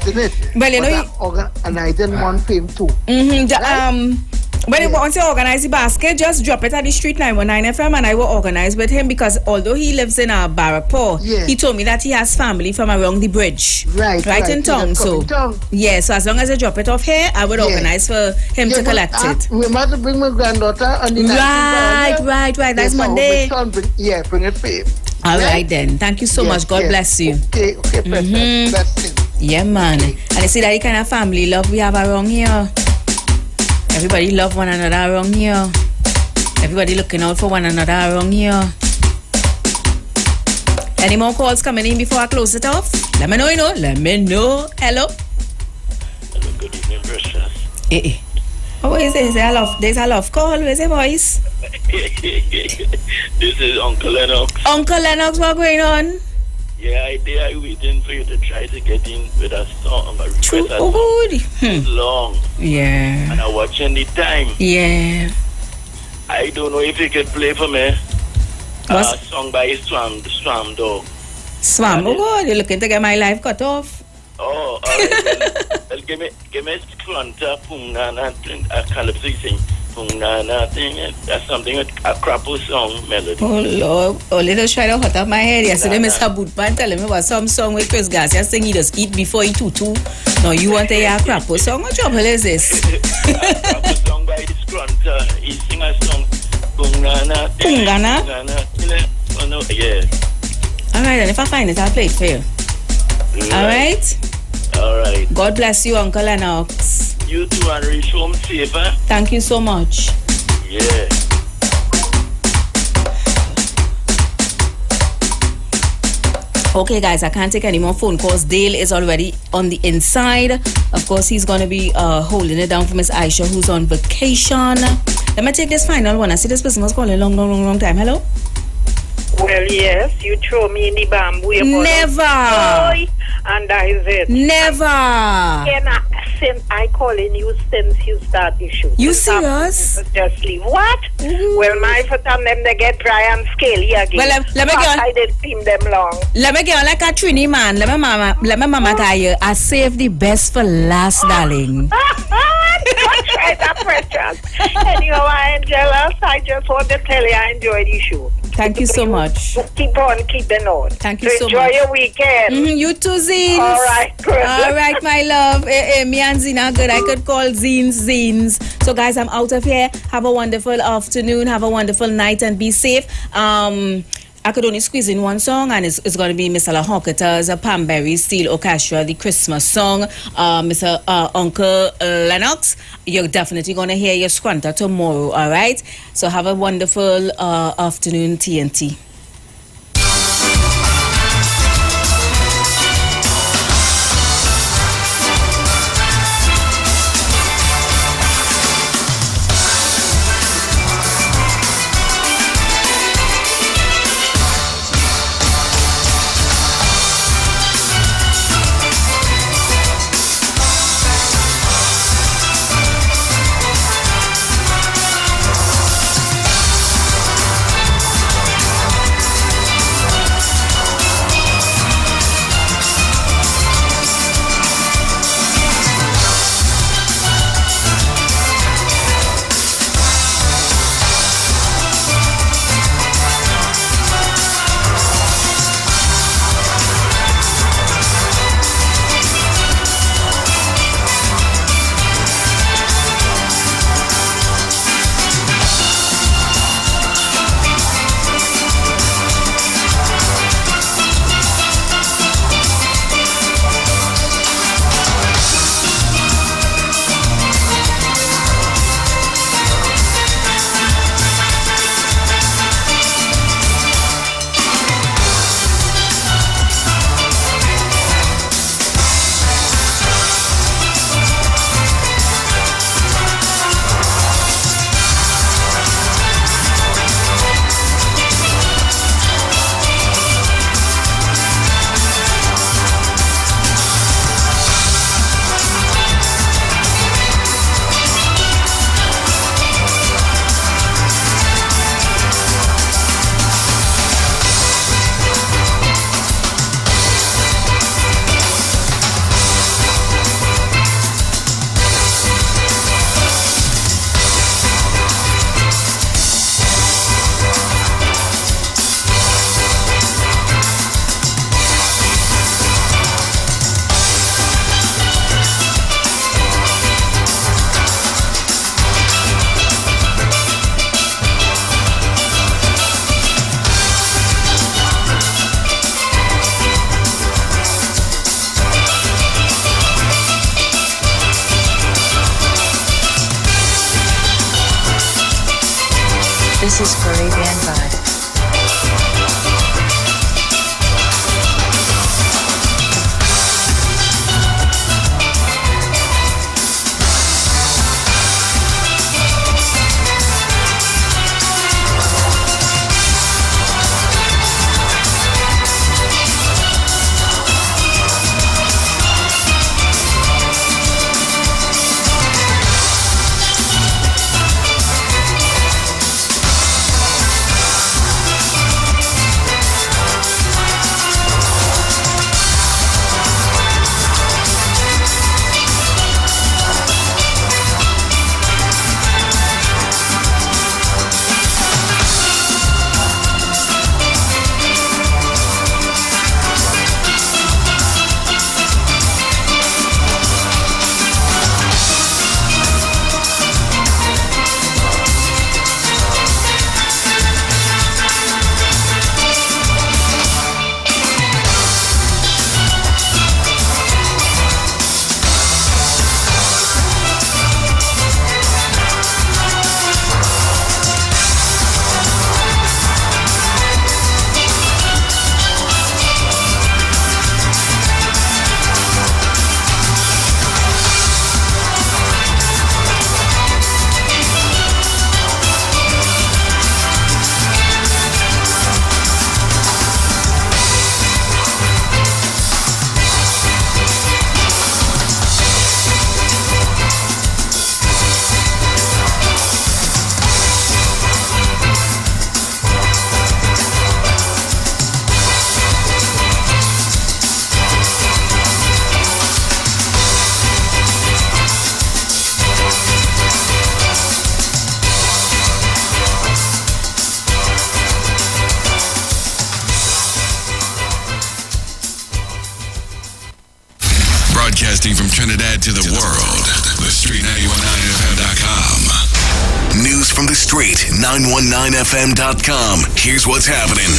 Well, you know, and I didn't want for him too. When once you organize the basket, just drop it at the Street 919 FM and I will organize with him because although he lives in Barrackpore, he told me that he has family from around the bridge. Right in town. So, so as long as I drop it off here, I would organize for him to collect it. We must bring my granddaughter on the Right. That's Monday. Bring it for him. All right then. Thank you so much. God bless you. Okay, bless him. Yeah, man. And you see that kind of family love we have around here. Everybody love one another around here. Everybody looking out for one another around here. Any more calls coming in before I close it off? Let me know, Let me know. Hello? Hello, good evening, Precious. Oh, is this? There's a love call. Where's the voice? This is Uncle Lennox. Uncle Lennox, what's going on? Yeah, I waiting for you to try to get in with a song. It's long. Yeah. And I'm watching the time. Yeah. I don't know if you could play for me a song by Swam Dog. Swam? Oh God, you're looking to get my life cut off. Oh, all right. Well, give me Skrunta, Pungnana, a calypso sing. Pungnana thing. That's something, a crapo song melody. Oh Lord, little try to hot up my head. Yesterday, Mr. Bootman telling me about some song with Chris Garcia saying he does eat before he tutu. Now you want to hear a crapo song? What trouble is this? A crapo song by the Skrunta. He sing a song. Pungnana. Oh no, yeah. Alright, and if I find it, I'll play it for you. Alright? Alright. God bless you, Uncle Lennox. You too, and reach home safe, eh? Thank you so much. Yeah. Okay, guys, I can't take any more phone calls. Dale is already on the inside. Of course, he's going to be holding it down for Miss Aisha, who's on vacation. Let me take this final one. I see this person was calling a long time. Hello? Well, yes, you throw me in the bamboo. Never. And that is it. Never. I calling you since you start the show. You serious? Just leave. What? Mm-hmm. Well, my for them they get dry and scaly again. Well, let me go on. I did steam them long. Let me get on like a Trini man. Let me mama tell you, I saved the best for last, darling. Don't try that, Precious. Anyhow, Angela, I just want to tell you I enjoy the show. Thank you so much. Keep on keeping on. Thank you so enjoy much. Enjoy your weekend. You too, Zines. All right, all right, my love. Me and Zina good. I could call Zines. So, guys, I'm out of here. Have a wonderful afternoon. Have a wonderful night and be safe. I could only squeeze in one song, and it's going to be Mr. La Hawketta's Pamberry Steel Orchestra, the Christmas song. Mr. Uncle Lennox, you're definitely going to hear your Skrunta tomorrow, all right? So have a wonderful afternoon, TNT. This is Caribbean Vibe. Broadcasting from Trinidad to the world. The Street 919FM.com. News from the Street 919FM.com. Here's what's happening.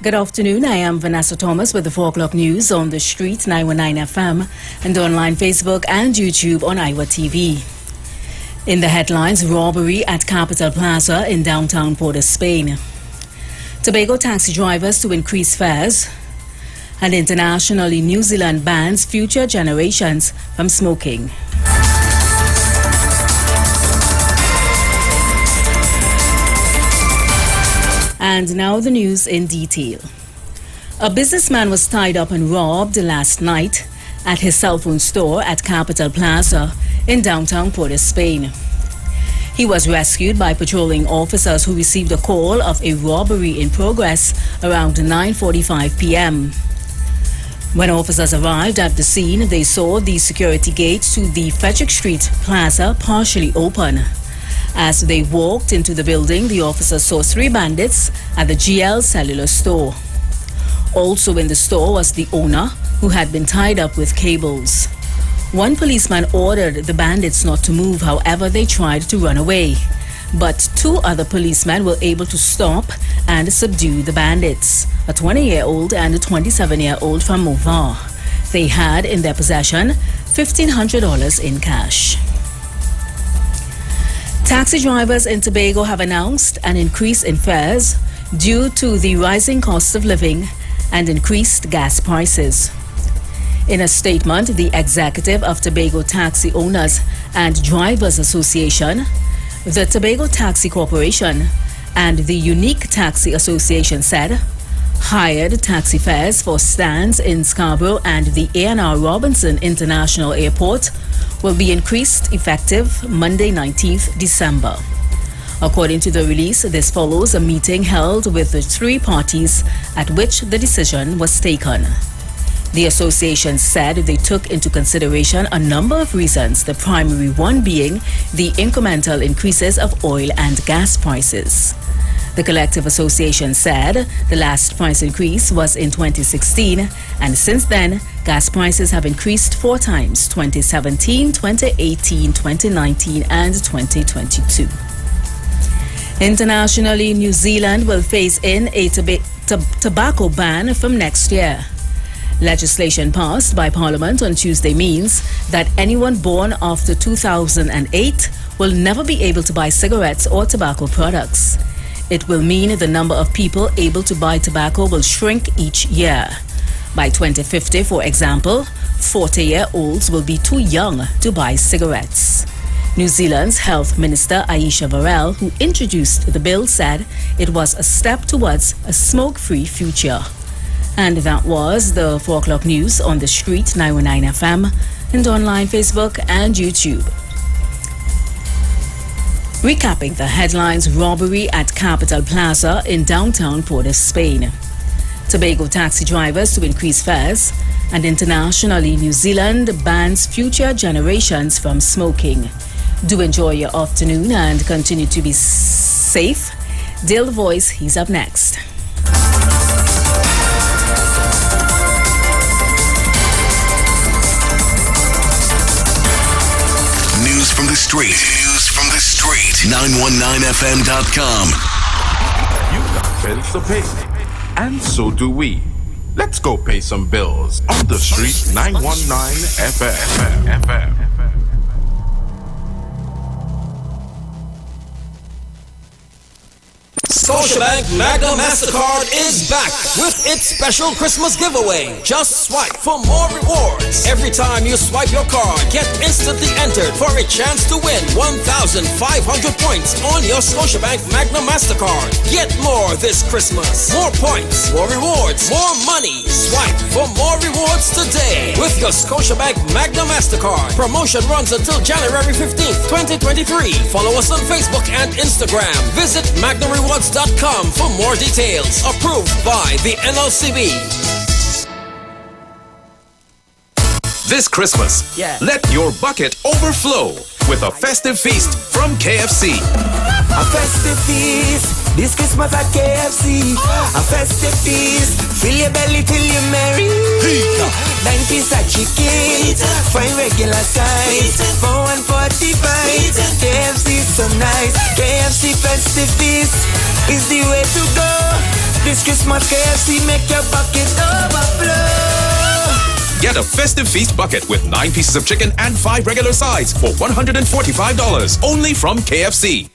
Good afternoon. I am Vanessa Thomas with the 4 o'clock news on the Street 919 FM and online Facebook and YouTube on Iwer TV. In the headlines, robbery at Capital Plaza in downtown Port of Spain. Tobago taxi drivers to increase fares. And internationally, New Zealand bans future generations from smoking. And now the news in detail. A businessman was tied up and robbed last night at his cell phone store at Capital Plaza in downtown Port of Spain. He was rescued by patrolling officers who received a call of a robbery in progress around 9:45 p.m. When officers arrived at the scene, they saw the security gate to the Frederick Street Plaza partially open. As they walked into the building, the officers saw 3 bandits at the GL Cellular store. Also in the store was the owner, who had been tied up with cables. One policeman ordered the bandits not to move, however they tried to run away. But 2 other policemen were able to stop and subdue the bandits, a 20-year-old and a 27-year-old from Movar. They had in their possession $1,500 in cash. Taxi drivers in Tobago have announced an increase in fares due to the rising cost of living and increased gas prices. In a statement, the executive of Tobago Taxi Owners and Drivers Association, the Tobago Taxi Corporation, and the Unique Taxi Association said hired taxi fares for stands in Scarborough and the A&R Robinson International Airport will be increased effective Monday 19th December. According to the release, this follows a meeting held with the 3 parties at which the decision was taken. The association said they took into consideration a number of reasons, the primary one being the incremental increases of oil and gas prices. The collective association said the last price increase was in 2016, and since then, gas prices have increased 4 times: 2017, 2018, 2019, and 2022. Internationally, New Zealand will phase in a tobacco ban from next year. Legislation passed by Parliament on Tuesday means that anyone born after 2008 will never be able to buy cigarettes or tobacco products. It will mean the number of people able to buy tobacco will shrink each year. By 2050, for example, 40-year-olds will be too young to buy cigarettes. New Zealand's Health Minister Iwer, who introduced the bill, said it was a step towards a smoke-free future. And that was the 4 o'clock news on the street 919 FM and online Facebook and YouTube. Recapping the headlines: robbery at Capital Plaza in downtown Port of Spain. Tobago taxi drivers to increase fares, and internationally, New Zealand bans future generations from smoking. Do enjoy your afternoon and continue to be safe. Dale the Voice, he's up next. News from the street. News from the street. 919fm.com. You got bills to pay, and so do we. Let's go pay some bills on the street. 919 FM. Scotiabank Magna MasterCard is back with its special Christmas giveaway. Just swipe for more rewards. Every time you swipe your card, get instantly entered for a chance to win 1,500 points on your Scotiabank Magna MasterCard. Get more this Christmas. More points, more rewards, more money. Swipe for more rewards today with your Scotiabank Magna MasterCard. Promotion runs until January 15th, 2023. Follow us on Facebook and Instagram. Visit MagnaRewards.com for more details. Approved by the NLCB. This Christmas, let your bucket overflow with a festive feast from KFC. A festive feast, this Christmas at KFC. A festive feast, fill your belly till you're merry. 9 piece of chicken, fine regular size, for $1.45. KFC is so nice. KFC festive feast is the way to go. This Christmas KFC make your bucket overflow. Get a festive feast bucket with 9 pieces of chicken and 5 regular sides for $145. Only from KFC.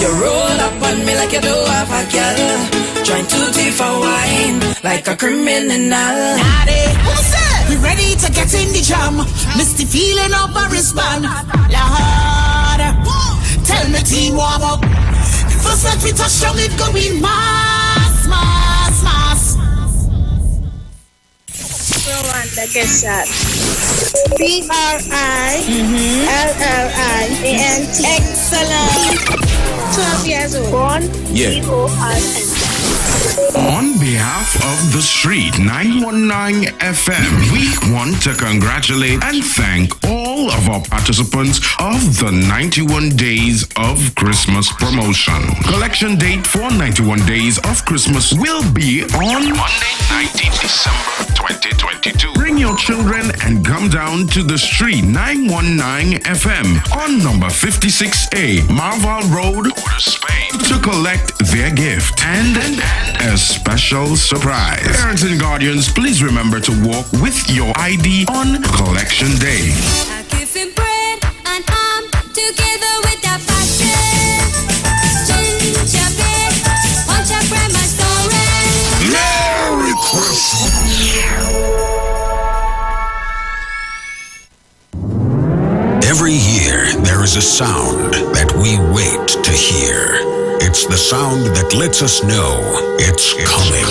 You roll up on me like you do have a girl, trying to thief a wine like a criminal. Naughty, who's that? We ready to get in the jam. Misty feeling up a wristband. Lord, tell me team warm up. First let me touch down it going mass, mass, mass. Rwanda, get shot. PRILLIANT. Excellent. 12 years old. Born CORN. On behalf of the street 919 FM, we want to congratulate and thank all of our participants of the 91 Days of Christmas promotion. Collection date for 91 Days of Christmas will be on Monday, 19th December 2022. Bring your children and come down to the street 919 FM on number 56A, Marval Road, Port of Spain, to collect their gift and a special surprise. Parents and guardians, please remember to walk with your ID on Collection Day. I give him bread and I'm together with that passion. Ginger bed, punch up grandma's story. Merry Christmas! Every year, there is a sound that we wait to hear. It's the sound that lets us know it's coming.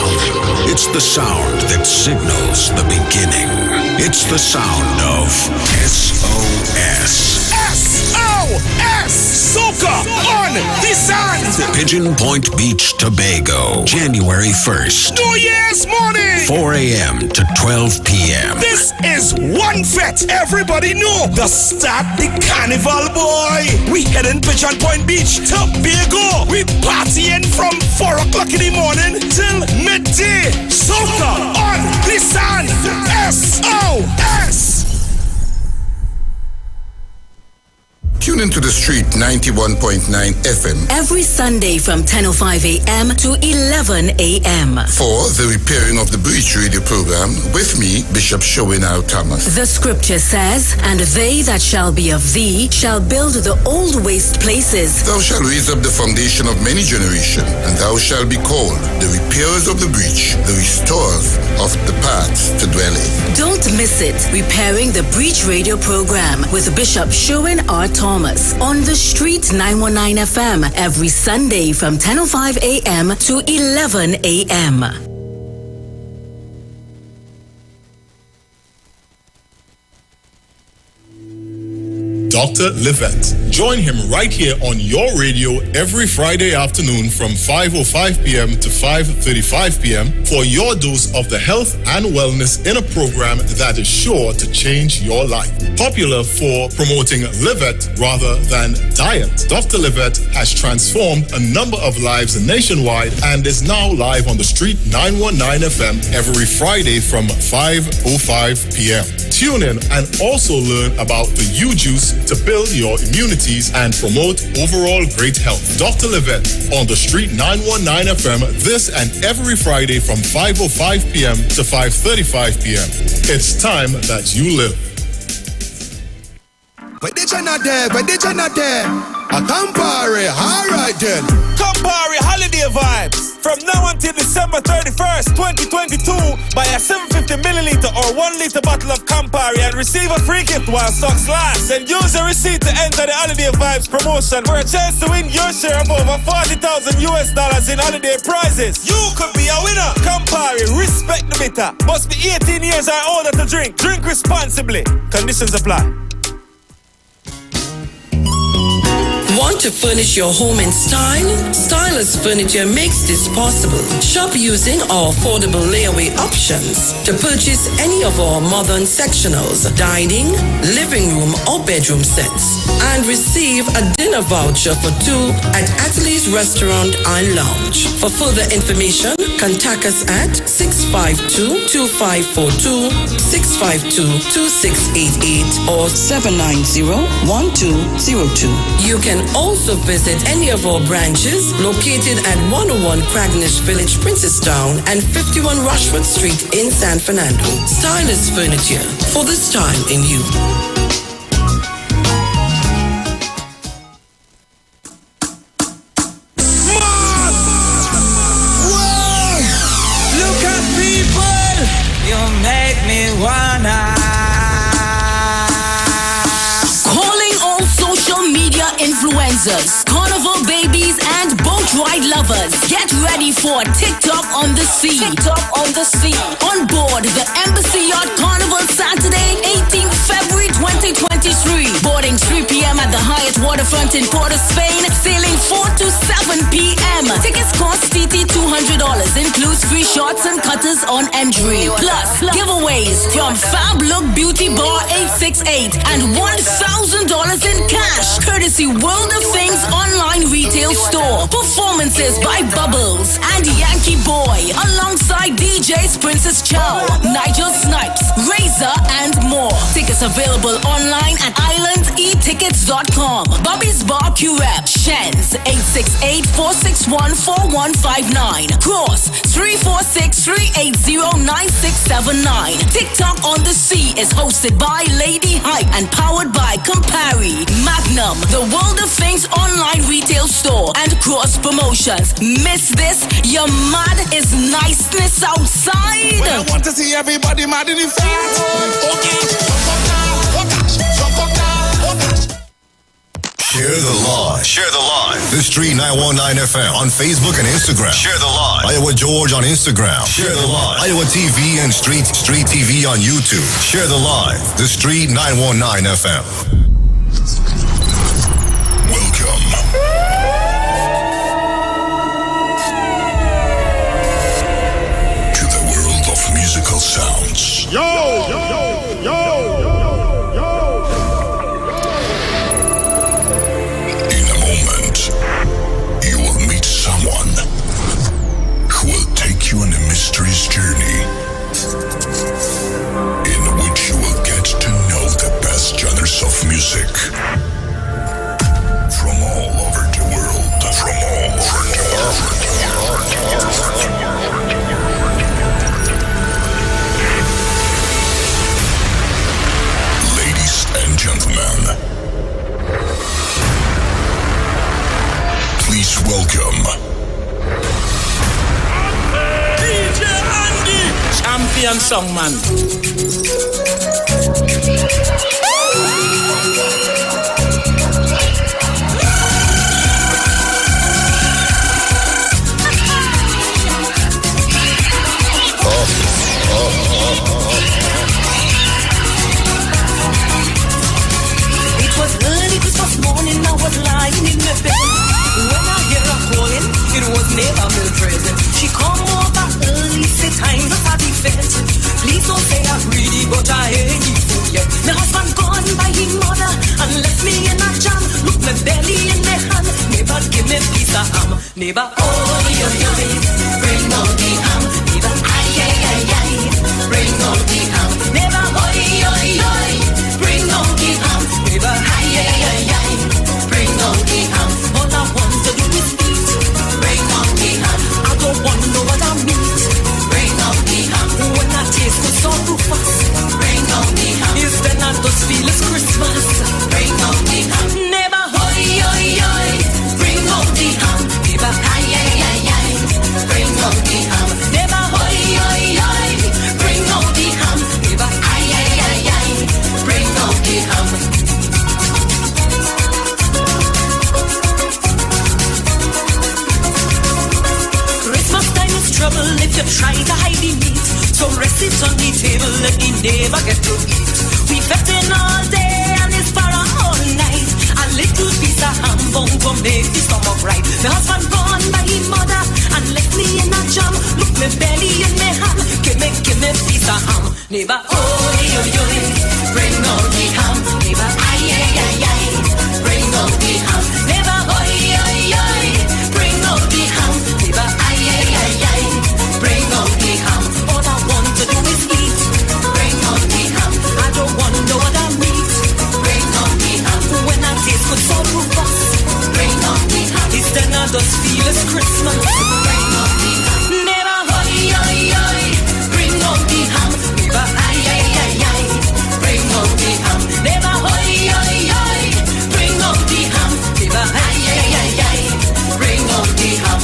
It's the sound that signals the beginning. It's the sound of SOS. SOS! S-O-S! Soca on the sand! Pigeon Point Beach, Tobago, January 1st. New Year's morning! 4 a.m. to 12 p.m. This is one fete everybody know. The start the carnival, boy. We heading Pigeon Point Beach, Tobago. We partying from 4 o'clock in the morning till midday. Soca on the sand. S-O-S! Tune into the street 91.9 FM every Sunday from 10:05 a.m. to 11 a.m. for the Repairing of the Breach radio program with me, Bishop Showinal Thomas. The scripture says, "And they that shall be of thee shall build the old waste places. Thou shalt raise up the foundation of many generations, and thou shalt be called the repairers of the breach, the restorers of the paths to dwell in." Don't miss it. Repairing the Breach radio program with Bishop Sherwin R. Thomas on the street 919 FM every Sunday from 10:05 a.m. to 11 a.m. Dr. Livette. Join him right here on your radio every Friday afternoon from 5:05 p.m. to 5:35 p.m. for your dose of the health and wellness in a program that is sure to change your life. Popular for promoting Livette rather than diet, Dr. Livette has transformed a number of lives nationwide and is now live on the street 919 FM every Friday from 5:05 p.m. Tune in and also learn about the U-Juice to build your immunities and promote overall great health. Dr. Livette on the street 919 FM this and every Friday from 5:05 p.m. to 5:35 p.m. It's time that you live. But did you not there? A Campari, alright then. Campari holiday vibes. From now until December 31st, 2022, buy a 750 milliliter or 1 liter bottle of Campari and receive a free gift while stocks last. And use the receipt to enter the holiday vibes promotion for a chance to win your share of over $40,000 in holiday prizes. You could be a winner. Campari, respect the bitter. Must be 18 years or older to drink. Drink responsibly. Conditions apply. Want to furnish your home in style? Stylus Furniture makes this possible. Shop using our affordable layaway options to purchase any of our modern sectionals, dining, living room or bedroom sets, and receive a dinner voucher for 2 at Ateliers Restaurant and Lounge. For further information, contact us at 652-2542, 652-2688 or 790-1202. You can also visit any of our branches located at 101 Cragnish Village, Princestown and 51 Rushford Street in San Fernando. Stylus Furniture for this time in you. Look at people, you make me wanna. Influencers, carnival babies, and boat ride lovers. Get ready for TikTok on the Sea. On board the Embassy Yacht Carnival Saturday, 18th February 2023. Boarding 3 p.m. at the Hyatt Waterfront in Port of Spain. Sailing 4 to 7 p.m. Tickets cost TT $200. Includes free shots and cutters on entry. Plus, giveaways from Fab Look Beauty Bar 868 and $1,000 in cash. Courtesy World of Things online retail store. Performances by Bubbles and Yankee Boy alongside DJs Princess Chow, Nigel Snipes, Razor, and more. Tickets available online at islandetickets.com. Bobby's Bar Rep, Shens 868-461-4159. Cross 346-380-9679. TikTok on the Sea is hosted by Lady Hype and powered by Campari, Magnum, the World of Things online retail store, and Cross Promotions. Miss this? Your mad is niceness outside. Well, I want to see everybody mad in the face. Share the live. The Street 919 FM on Facebook and Instagram. Share the live. Iowa George on Instagram. Share the live. Iowa TV and Street TV on YouTube. Share the live. The Street 919 FM. welcome. DJ Andy, champion songman. It was early Christmas morning, I was lying in my bed. When I hear her calling, it was never Mildred. She come over early, say time to party fete. Please don't say I'm greedy, but I ain't eat food yet. My husband gone by his mother and left me in a jam. Look my belly in my hand, never give me piece of ham. Never, oh, yo, bring out the ham. Never, ay, ay, ay, ay, bring out the ham. Never, oi, oi, oi, bring out the ham. Never, ay, ay, ay, ay, bring out the ham. All I want to do is eat, bring out the ham. I don't want to know what I meat, bring out the ham. When I taste good so Rufus, bring out the ham. Is then I just feel it's Christmas, bring out the ham. Never, oi, oi, oi, bring out the ham. Never, ay, ay, ay, ay, bring out the ham. Never, oi, oi, oi, bring out the ham. Never, ay, ay, ay, ay, bring out the ham. Christmas time is trouble if you try to hide the meat. So rest it on the table, let me never get to eat. We fetting all day and it's for all night. A little piece of ham bone to make the stomach right. My husband gone by his mother and left me in a jam. Look me belly and me ham, give me piece of ham. Never, oh, yo, bring out the ham. Never, ay, ay, ay, ay, bring out the ham. Never, oi, oi, oi, bring out the ham. Never, ay, ay, ay, ay, bring out the ham. All I want to do is eat, bring out the ham. I don't want to know what I meat, bring out the ham. When I taste good so Rufus, bring out the ham. It's then I just feel it's Christmas, bring out the ham. Never, oi, oi, oi, bring out the ham. Never, ay, ay, ay, ay, bring out the ham. Never, oi, oi, oi, bring out the ham. Never, ay, ay, ay, ay, bring out the ham.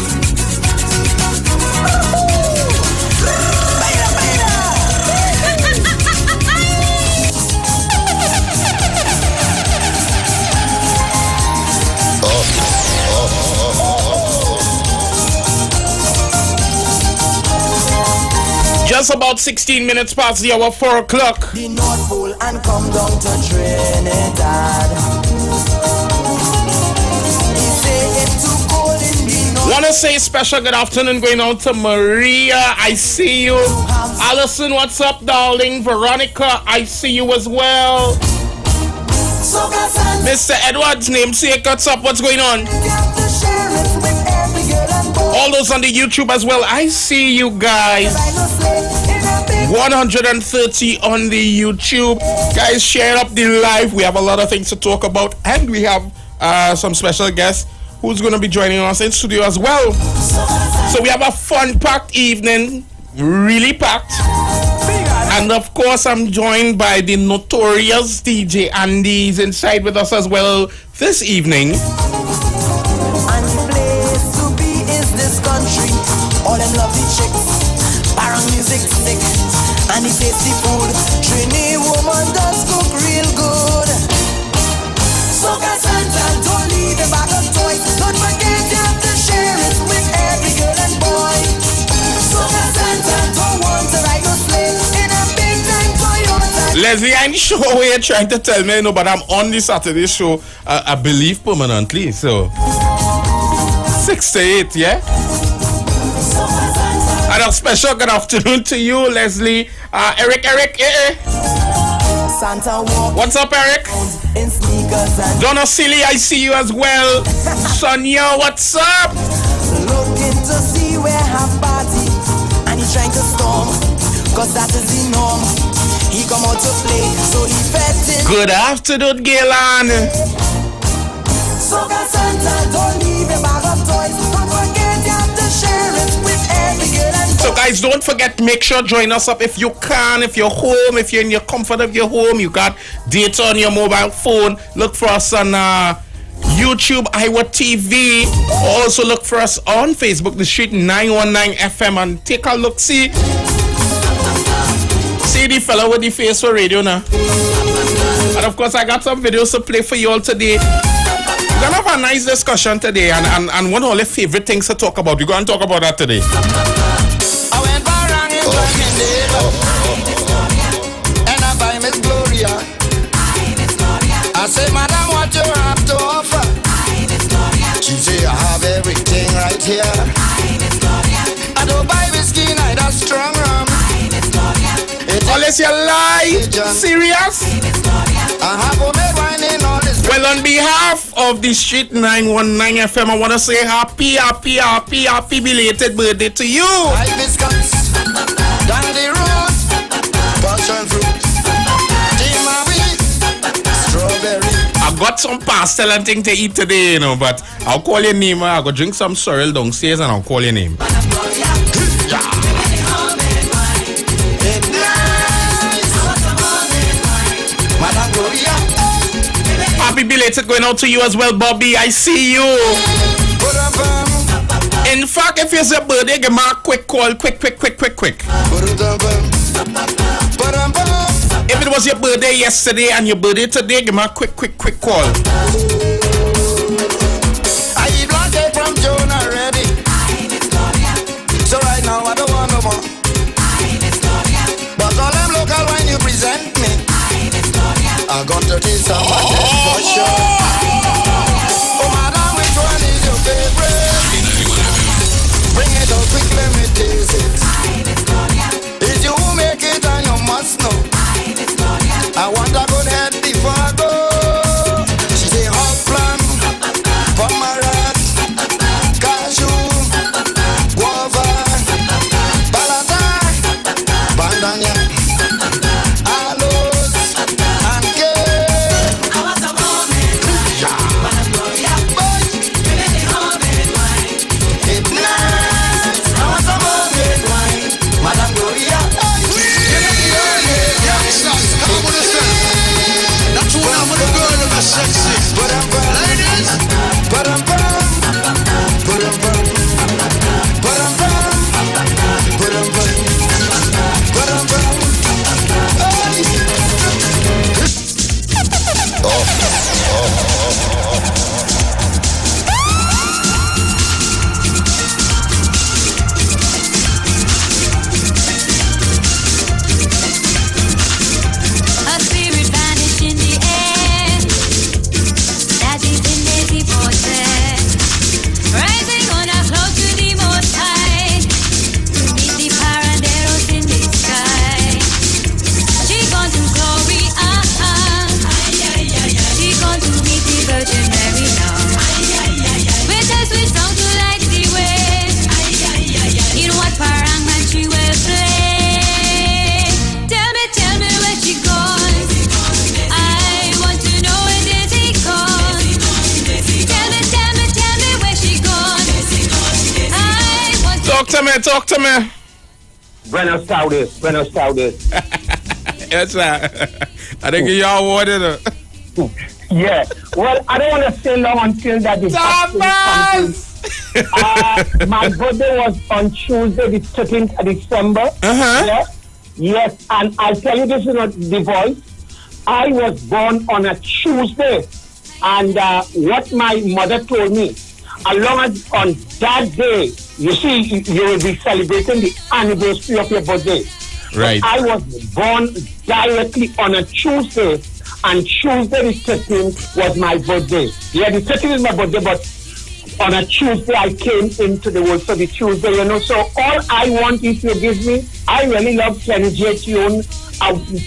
Just about 16 minutes past the hour, 4 o'clock. The North Pole and come down to Trinidad. He say it's too cold in the north. Want to say special good afternoon going out to Maria. I see you. Allison, what's up, darling? Veronica, I see you as well. Mr. Edwards, namesake, what's up? What's going on? All those on the YouTube as well. I see you guys. 130 on the YouTube. Guys, share up the live. We have a lot of things to talk about. And we have some special guests who's going to be joining us in studio as well. So we have a fun-packed evening. Really packed. And of course, I'm joined by the notorious DJ Andy. He's inside with us as well this evening. And the place to be is this country. All them lovely chicks, parang music sick, and the tasty food. Trini woman does cook real good. So guys, Santa, don't leave a bag of toys. Don't forget you have to share it with every girl and boy. So guys, Santa, don't want to ride no sleigh in a big time Toyota. Leslie, I'm sure you're trying to tell me, no, but I'm on the Saturday show, I believe, permanently. So 6 to 8, yeah? And a special good afternoon to you, Leslie. Eric, Santa walk. What's up, Eric? In sneakers and Donna Silly, I see you as well. Sonia, what's up? looking to see where her party, and he trying to storm, cause that is the norm. He come out to play, so he fed in. Good afternoon, Galen. So God Santa, don't leave a bag of toys. Don't forget you have to share it with every girl and boy. So guys, don't forget, make sure join us up if you can, if you're home, if you're in your comfort of your home, you got data on your mobile phone, look for us on YouTube, Iwer TV. Also look for us on Facebook, The Street 919 FM, and take a look. See the fellow with the face for radio now. And of course, I got some videos to play for you all today. We're gonna have a nice discussion today, and one of our favorite things to talk about. We're gonna talk about that today. And I buy Miss Gloria. I say, Madam, what you have to offer? She say, I have everything right here. I don't buy whiskey, neither strong rum. Unless you lie, serious? I have homemade wine in all this. Well, on behalf of the Street 919 FM, I want to say happy belated birthday to you. Hibiscus, dandy rose, passion fruit, timawi, strawberry. I got some pastel and thing to eat today, you know, but I'll call your name. I'll go drink some sorrel downstairs and I'll call your name. Happy belated going out to you as well, Bobby. I see you. In fact, if it's your birthday, give me a quick call. Quick. If it was your birthday yesterday and your birthday today, give me a quick call. I eat latte from Joan already. So right now I don't want no more. But all them local wine you present me, I got to taste some of them for sure. Oh madam, which one is your favorite? Bring it out quick, let me taste it. It's you who make it and you must know. I want a good head before I go. She say hot plum, pomegranate, cashew, guava, balata, bandanya, aloes, and cake. I want some homemade wine. It's nice. I want some homemade wine. Madam Gloria. That's what I'm gonna go to the sexy. Ladies, A spirit vanished in the air, that is in the vortex, rising on a cloud to the most high, to meet the paraderos in the sky. She gone to glory, she gone to meet the Virgin Mary now. With a sweet song to light the way, in what parangman she will play. Tell me where she gone. I want to know where did he gone. Tell me where she gone. I want to Talk to me. Buenos tardes. Yes, sir. I think you all wanted it. Yeah. Well, I don't want to stay long until that is my birthday was on Tuesday, the 13th of December. Yes, and I'll tell you this is not the voice. I was born on a Tuesday, and what my mother told me, as long as on that day, you see, you will be celebrating the anniversary of your birthday. Right. But I was born directly on a Tuesday, and Tuesday the 13th was my birthday. Yeah, the 13th is my birthday, but on a Tuesday I came into the world for the Tuesday, you know. So all I want is you give me, I really love Kenny J tune,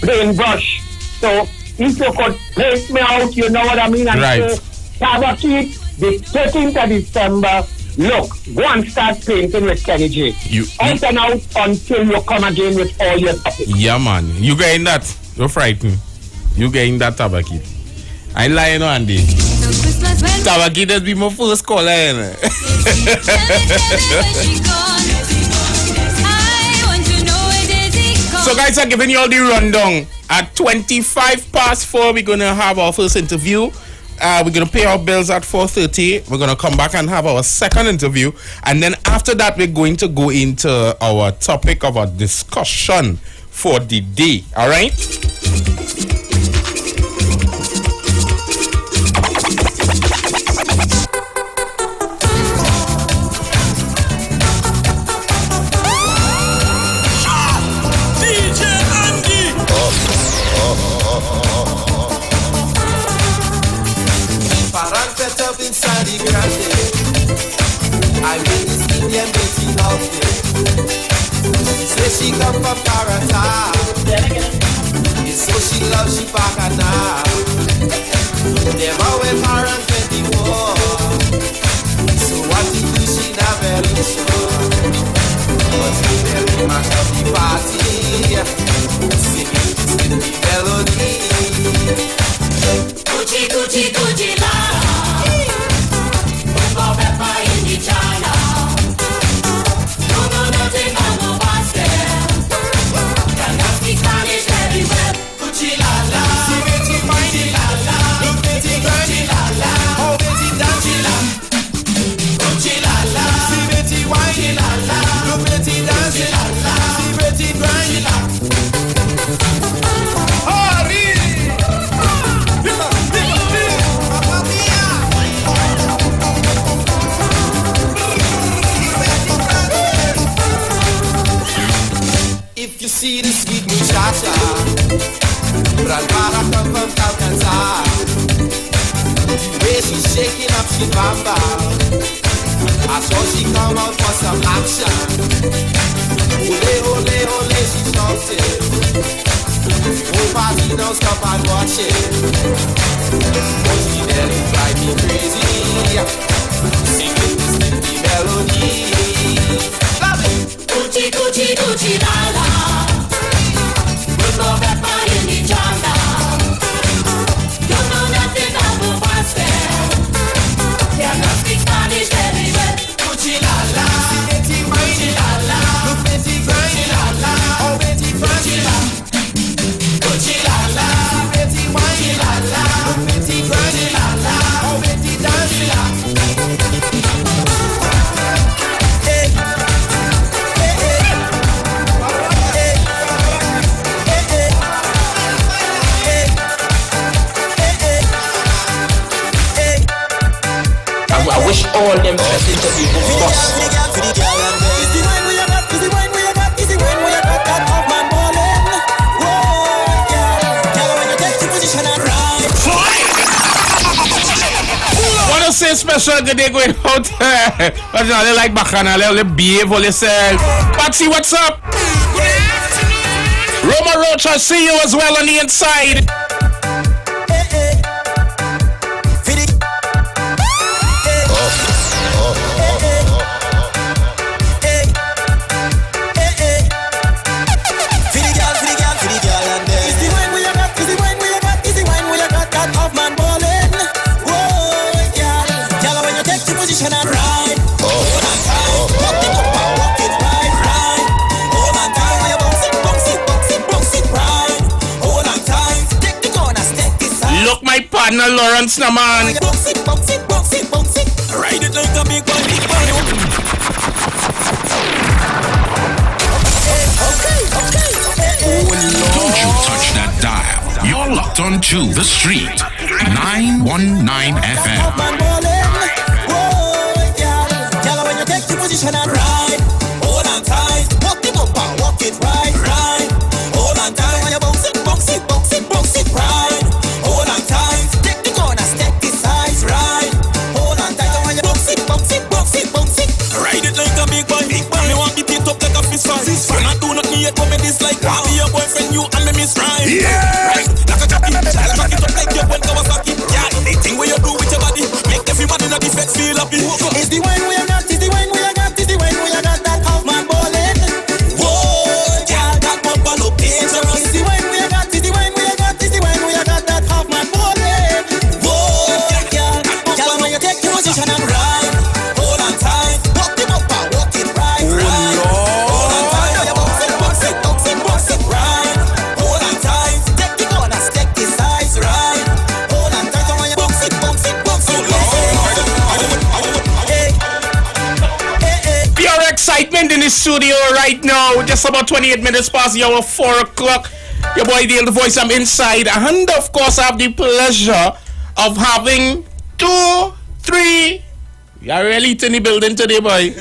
playing brush. So if you could place me out, you know what I mean, and say, Tabaki, the 13th of December, look, go and start painting with Kenny J. Out and out until you come again with all your topics. Yeah, man. You getting that? You're frightened. You getting that, Tabaki. I lying on Andy. Tabaki, that's be my first caller. So guys, I'm giving you all the rundown. At 4:25, we're going to have our first interview we're going to pay our bills at 4:30. We're going to come back and have our second interview. And then after that, we're going to go into our topic of our discussion for the day. All right? Inside the grande, I witnessed Indian making of it. She says she come from Karata, it's so she loves she back and now. Never went her and 24, so what to do she not very sure. But we very much of the party, singing the melody. Gucci, Gucci, Gucci, la. If you see the sweet muchacha, Bralbara come from Calcutta. The way she's shaking up she bamba, I saw she come out for some action. Ole, ole, ole, she shouting. Whole party don't stop and watch it. But she nearly drive me crazy, singing this the melody. Gucci, Gucci, Gucci, la la. We'll go back by in the jungle. You know nothing about gospel. Yeah, not speak Spanish very well. Gucci, la la. Gucci, la la. Gucci, la la. Oh, Betty, Gucci, la. Gucci, la la. Gucci, la la. Gucci, la la. Oh, Betty, Gucci, la. I wish all them first interview would bust. Wanna say special good day going out there? But now they like Bacana, they behave all yourself. Patsy, what's up? Roma Roach, I see you as well on the inside. Partner Lawrence Naman. Ride it like a big boy, big boy. Don't you touch that dial. You're locked on to the street. 919 FM. When you take the position and ride, hold on tight, walk the bumper, walk it right, right. Hold on tight, when you bounce it, bounce it, bounce it, bounce it right. Hold on tight, take the corner, step the sides right. Hold on tight, when you bounce it, bounce it, bounce it, bounce it. Ride it like a big boy, big boy. Me want the beat up like a fist fight. When I do not me yet, come this like I'll be your boyfriend, you and me miss rhyme. Yeah, right. Like a jockey, I'll back it up like your one Kawasaki. Yeah, the thing where you do with your body, make everybody in the defense feel happy. It's the wine we are not, it's the wine we are not. When we got that half man ballin', whoa, yeah, that bumper look dangerous. It's the when studio right now. Just about 28 minutes past the hour 4 o'clock. Your boy Dale the Voice, I'm inside. And of course, I have the pleasure of having 2, 3. We are really hitting the building today, boy.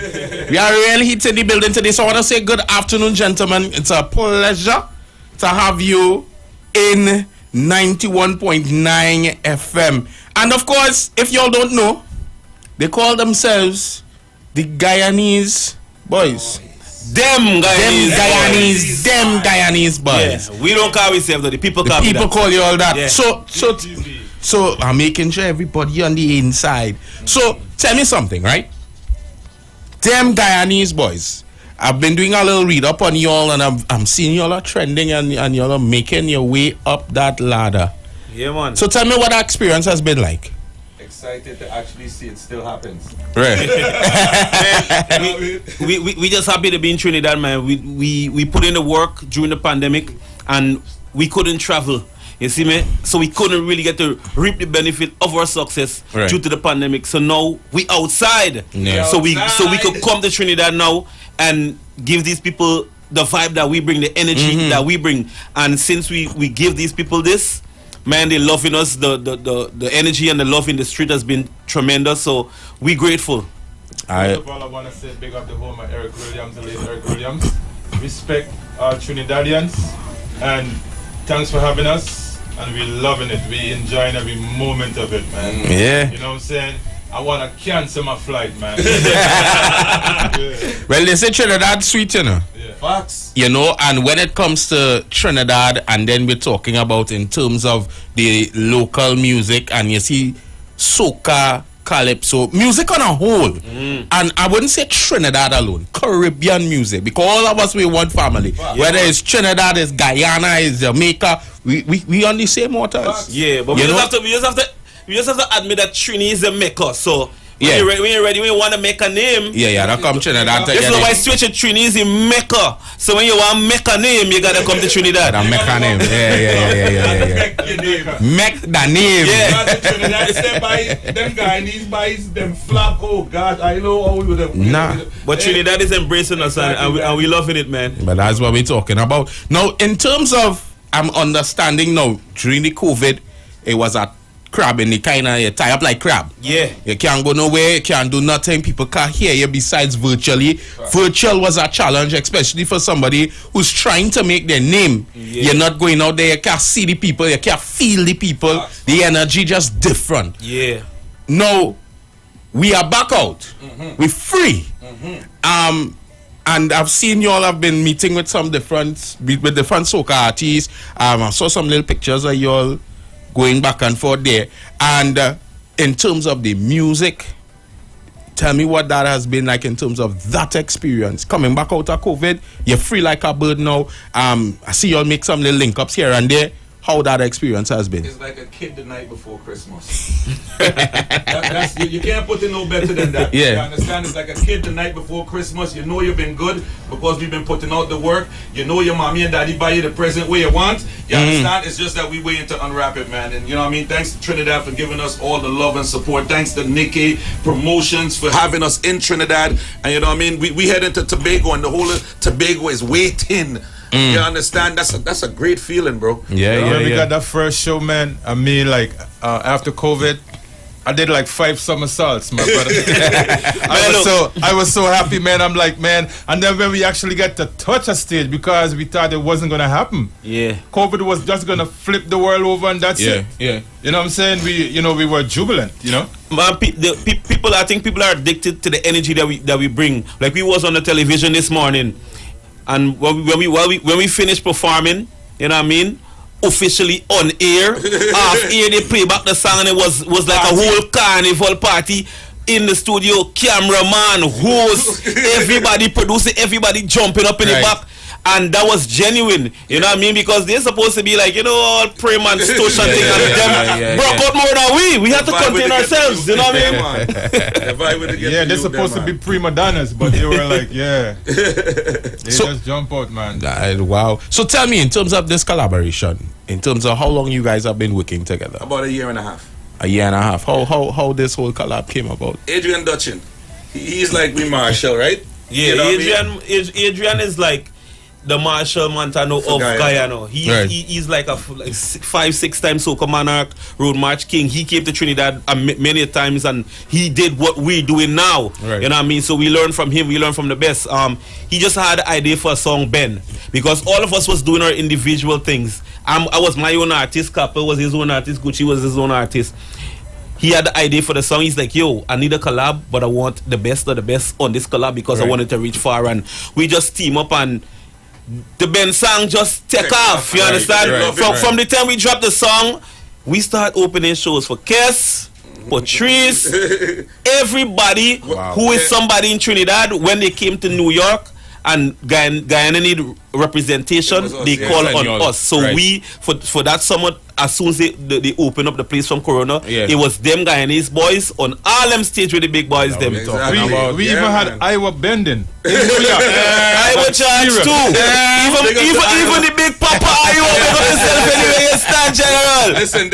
We are really hitting the building today. So I want to say good afternoon, gentlemen. It's a pleasure to have you in 91.9 FM. And of course, if y'all don't know, they call themselves the Guyanese boys. Them Guyanese boys. Yeah. We don't call ourselves though. The people call people call you all that. Yeah. So I'm making sure everybody on the inside. So tell me something, right? Them Guyanese boys. I've been doing a little read up on y'all, and I'm seeing y'all are trending and y'all are making your way up that ladder. Yeah, man. So tell me what that experience has been like. Excited to actually see it still happens. Right. we just happy to be in Trinidad, man. We put in the work during the pandemic, and we couldn't travel. You see me? So we couldn't really get to reap the benefit of our success due to the pandemic. So now we outside. Yeah. So we could come to Trinidad now and give these people the vibe that we bring, the energy that we bring. And since we give these people this, man, they loving us. The energy and the love in the street has been tremendous. So we grateful. First of all, I want to say big up the home of Eric Williams, the late Eric Williams. Respect our Trinidadians, and thanks for having us. And we loving it. We enjoying every moment of it, man. Yeah. You know what I'm saying? I want to cancel my flight, man. Well, they say Trinidad sweet, you know. Yeah. Facts. You know, and when it comes to Trinidad, and then we're talking about in terms of the local music, and you see soca, calypso, music on a whole. And I wouldn't say Trinidad alone, Caribbean music, because all of us, we one family. Wow. Whether it's Trinidad, it's Guyana, it's Jamaica, we on the same waters. Yeah, but we just have to admit that Trini is a maker. So when you're ready, when you want to make a name, that come Trinidad. This is why switch to Trini is a maker. So when you want to make a name, you gotta come to Trinidad. Make a name. Make the name. Yeah. Trinidad, them Guyanese boys, them flap. Oh God, I know how we would have. Nah. But Trinidad is embracing us, and we loving it, man. But that's what we're talking about. Now, in terms of, I'm understanding now, during the COVID, it was a crab in the kind of, you tie up like crab. Yeah. You can't go nowhere, you can't do nothing, people can't hear you besides virtually. Right. Virtual was a challenge, especially for somebody who's trying to make their name. Yeah. You're not going out there, you can't see the people, you can't feel the people. The energy just different. Yeah. Now, we are back out. We're free. And I've seen y'all have been meeting with some different soca artists. I saw some little pictures of y'all going back and forth there. And in terms of the music, tell me what that has been like in terms of that experience. Coming back out of COVID, you're free like a bird now. I see y'all make some little link ups here and there. How that experience has been? It's like a kid the night before Christmas. You can't put it no better than that. Yeah. You understand? It's like a kid the night before Christmas. You know you've been good because we've been putting out the work. You know your mommy and daddy buy you the present where you want. You understand? It's just that we waiting to unwrap it, man. And you know what I mean? Thanks to Trinidad for giving us all the love and support. Thanks to Nikki Promotions for having us in Trinidad. And you know what I mean? We head into Tobago, and the whole of Tobago is waiting. You understand? That's a great feeling, bro. Yeah. We got that first show, man. I mean, like after COVID, I did like 5 somersaults, my brother. I was so happy, man. I'm like, man. And then when we actually got to touch a stage, because we thought it wasn't gonna happen. Yeah. COVID was just gonna flip the world over, and that's it. Yeah. You know what I'm saying? We were jubilant. You know. Man, people. I think people are addicted to the energy that we bring. Like we was on the television this morning. And when we finished performing, you know what I mean, officially on air, off air they play back the song, and it was like a whole carnival party in the studio. Cameraman, host, everybody producing, everybody jumping up in the back. And that was genuine, you know what I mean? Because they're supposed to be like, you know, all prim and stush and thing, and them broke out more than we have to contain ourselves, you know what I mean? Yeah, they're supposed to be prima donnas, but they were like, they just jump out, man. Wow. So tell me, in terms of this collaboration, in terms of how long you guys have been working together? About 1.5 years. A year and a half. How this whole collab came about? Adrian Dutchin, he's like we Marshall, right? Yeah, You know what I Adrian is like the Marshall Montano of Guyana. He's like a 5-6 time soca monarch, road march king. He came to Trinidad many times, and he did what we're doing now. Right. You know what I mean? So we learn from him. We learn from the best. He just had the idea for a song, Ben, because all of us was doing our individual things. I was my own artist. Kappa was his own artist. Gucci was his own artist. He had the idea for the song. He's like, yo, I need a collab, but I want the best of the best on this collab because I want it to reach far. And we just team up, and the Ben song just take off. You understand? From the time we dropped the song, we start opening shows for Kes, Patrice, everybody who is somebody in Trinidad. When they came to New York and Guyana need representation, they call on us. So we, for that summer, as soon as they open up the place from Corona, it was them Guyanese boys on all them stage with the big boys. Them we even had Iwer bending. Iwer charge too. Even the big Papa Iwer himself anyway. You stand general. Listen,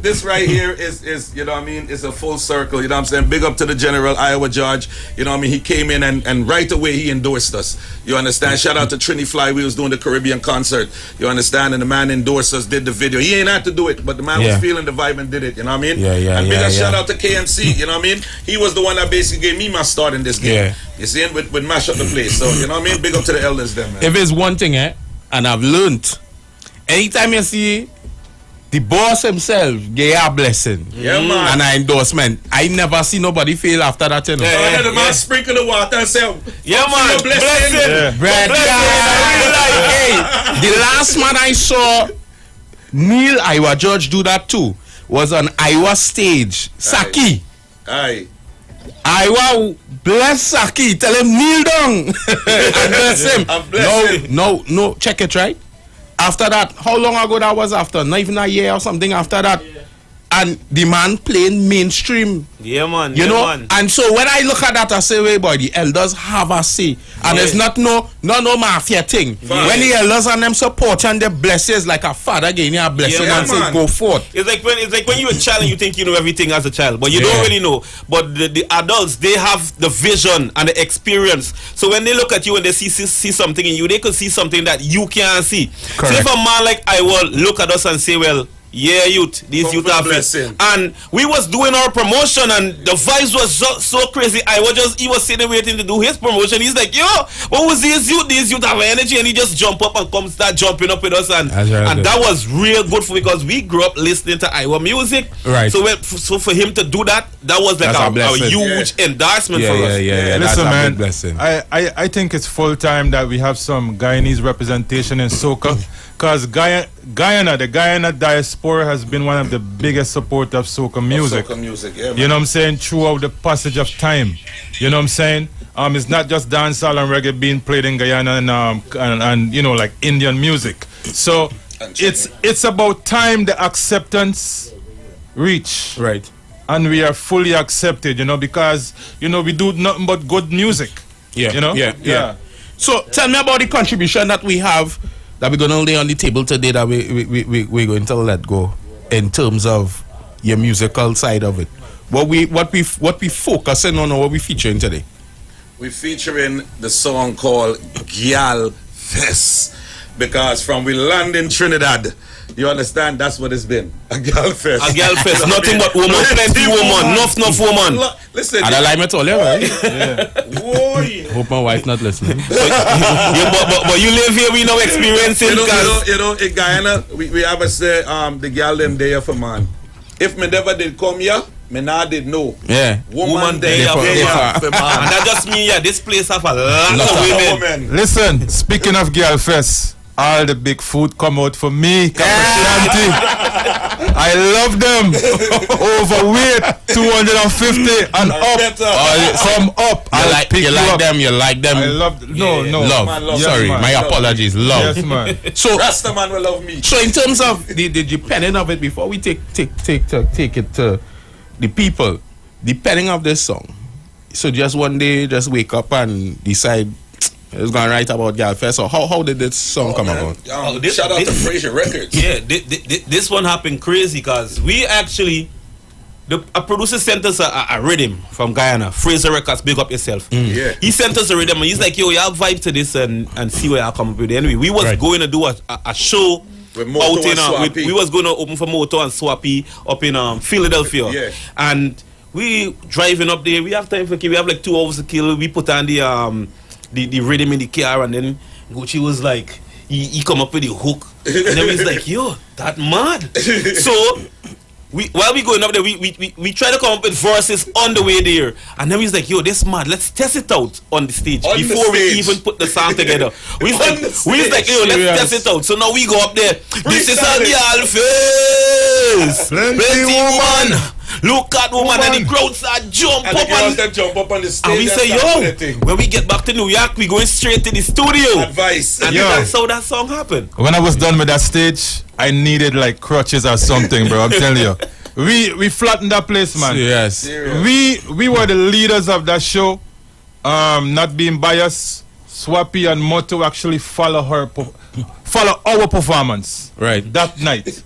this right here is you know what I mean. It's a full circle. You know what I'm saying. Big up to the General Iwer George. You know what I mean. He came in and right away he endorsed us. You understand? Shout out to Trini Fly. We was doing the Caribbean concert. You understand? And the man endorsed us. Did the video. He ain't had to do it, but the man was feeling the vibe and did it. You know what I mean? And big shout out to KMC. You know what I mean? He was the one that basically gave me my start in this game. You see, with mash up the place. So you know what I mean? Big up to the elders, them man. If it's one thing, and I've learned, anytime you see the boss himself get a blessing and an endorsement, I never see nobody fail after that. You know? The man sprinkle the water and say, man, blessing. The last man I saw Neil Iwer George do that too was on Iwer stage. Saki. Iwer bless Saki. Tell him kneel down and bless him. No, check it right. After that, how long ago that was after? Not even a year or something after that. And the man playing mainstream. Yeah, man. You know? Man. And so when I look at that, I say, wait, boy, the elders have a say. And it's not no mafia thing. When the elders and them support and they bless you, it's like a father getting a blessing and say, go forth. It's like when you're a child and you think you know everything as a child, but you don't really know. But the adults, they have the vision and the experience. So when they look at you and they see something in you, they could see something that you can't see. Correct. So if a man like I will look at us and say, well, yeah, youth, these youth are blessing. And we was doing our promotion and the vibes was so crazy. He was sitting waiting to do his promotion. He's like, yo, what was these youth? These youth have energy, and he just jump up and start jumping up with us, and that was real good for because we grew up listening to Iwer music. Right. So for him to do that was like a huge endorsement for us. Listen, man, I think it's full time that we have some Guyanese representation in soca. Because Guyana, the Guyana diaspora has been one of the biggest supporters of soca music. You know what I'm saying? Throughout the passage of time. You know what I'm saying? It's not just dancehall and reggae being played in Guyana and you know, like Indian music. So it's about time the acceptance reach. Right. And we are fully accepted, you know, because, you know, we do nothing but good music. Yeah. You know? Yeah. So tell me about the contribution that we have that we're going to lay on the table today that we're going to let go in terms of your musical side of it. What we focusing on or what we featuring today? We're featuring the song called Gyal Fest, because from we land in Trinidad, you understand, that's what it's been. A Gyal Fest. A Gyal Fest. Nothing but woman, plenty woman, enough woman. Listen. And I like me told you, right? Boy. Hope my wife not listening. but you live here, we know experiencing. You know, in Guyana, we have a say, the girl them there for man. If me never did come here, me not did know. Yeah. Woman there for man. And that just means, this place have a lot of women. Listen, speaking of Gyal Fest, all the big food come out for me. I love them. Overweight, 250 and up. Come up. You like them. I love love. Sorry, my apologies. Love. Yes, man. So Rastaman will love me. So in terms of the penning of it, before we take it to the people, the penning of this song. So just one day, just wake up and decide it's going to write about Gyal Fest. So how did this song come about? Shout out to Fraser Records. Yeah, this one happened crazy because we actually a producer sent us a rhythm from Guyana, Fraser Records, big up yourself. Yeah. He sent us a rhythm and he's like, yo, y'all vibe to this and see where y'all come up with it. Anyway, we was going to do a show with Moto out in Swappy. we was going to open for Moto and Swappy up in Philadelphia. Yeah. And we driving up there, we have time for kill, we have like 2 hours to kill. We put on the rhythm in the car and then Gucci was like, he come up with the hook. And then he's like, yo, that mad. So while we going up there, we try to come up with verses on the way there. And then he's like, yo, this mad, let's test it out on the stage before we even put the song together. We was like, yo, let's test it out. So now we go up there. This is a girl face. Plenty woman. Look at woman and the crowd start jump up on the stage. and we say, yo, when we get back to New York, we going straight to the studio. Advice. And that's how that song happened. When I was done with that stage, I needed like crutches or something, bro. I'm telling you. We flattened that place, man. Yes. We were the leaders of that show. Not being biased, Swappy and Moto actually follow our performance. Right. That night.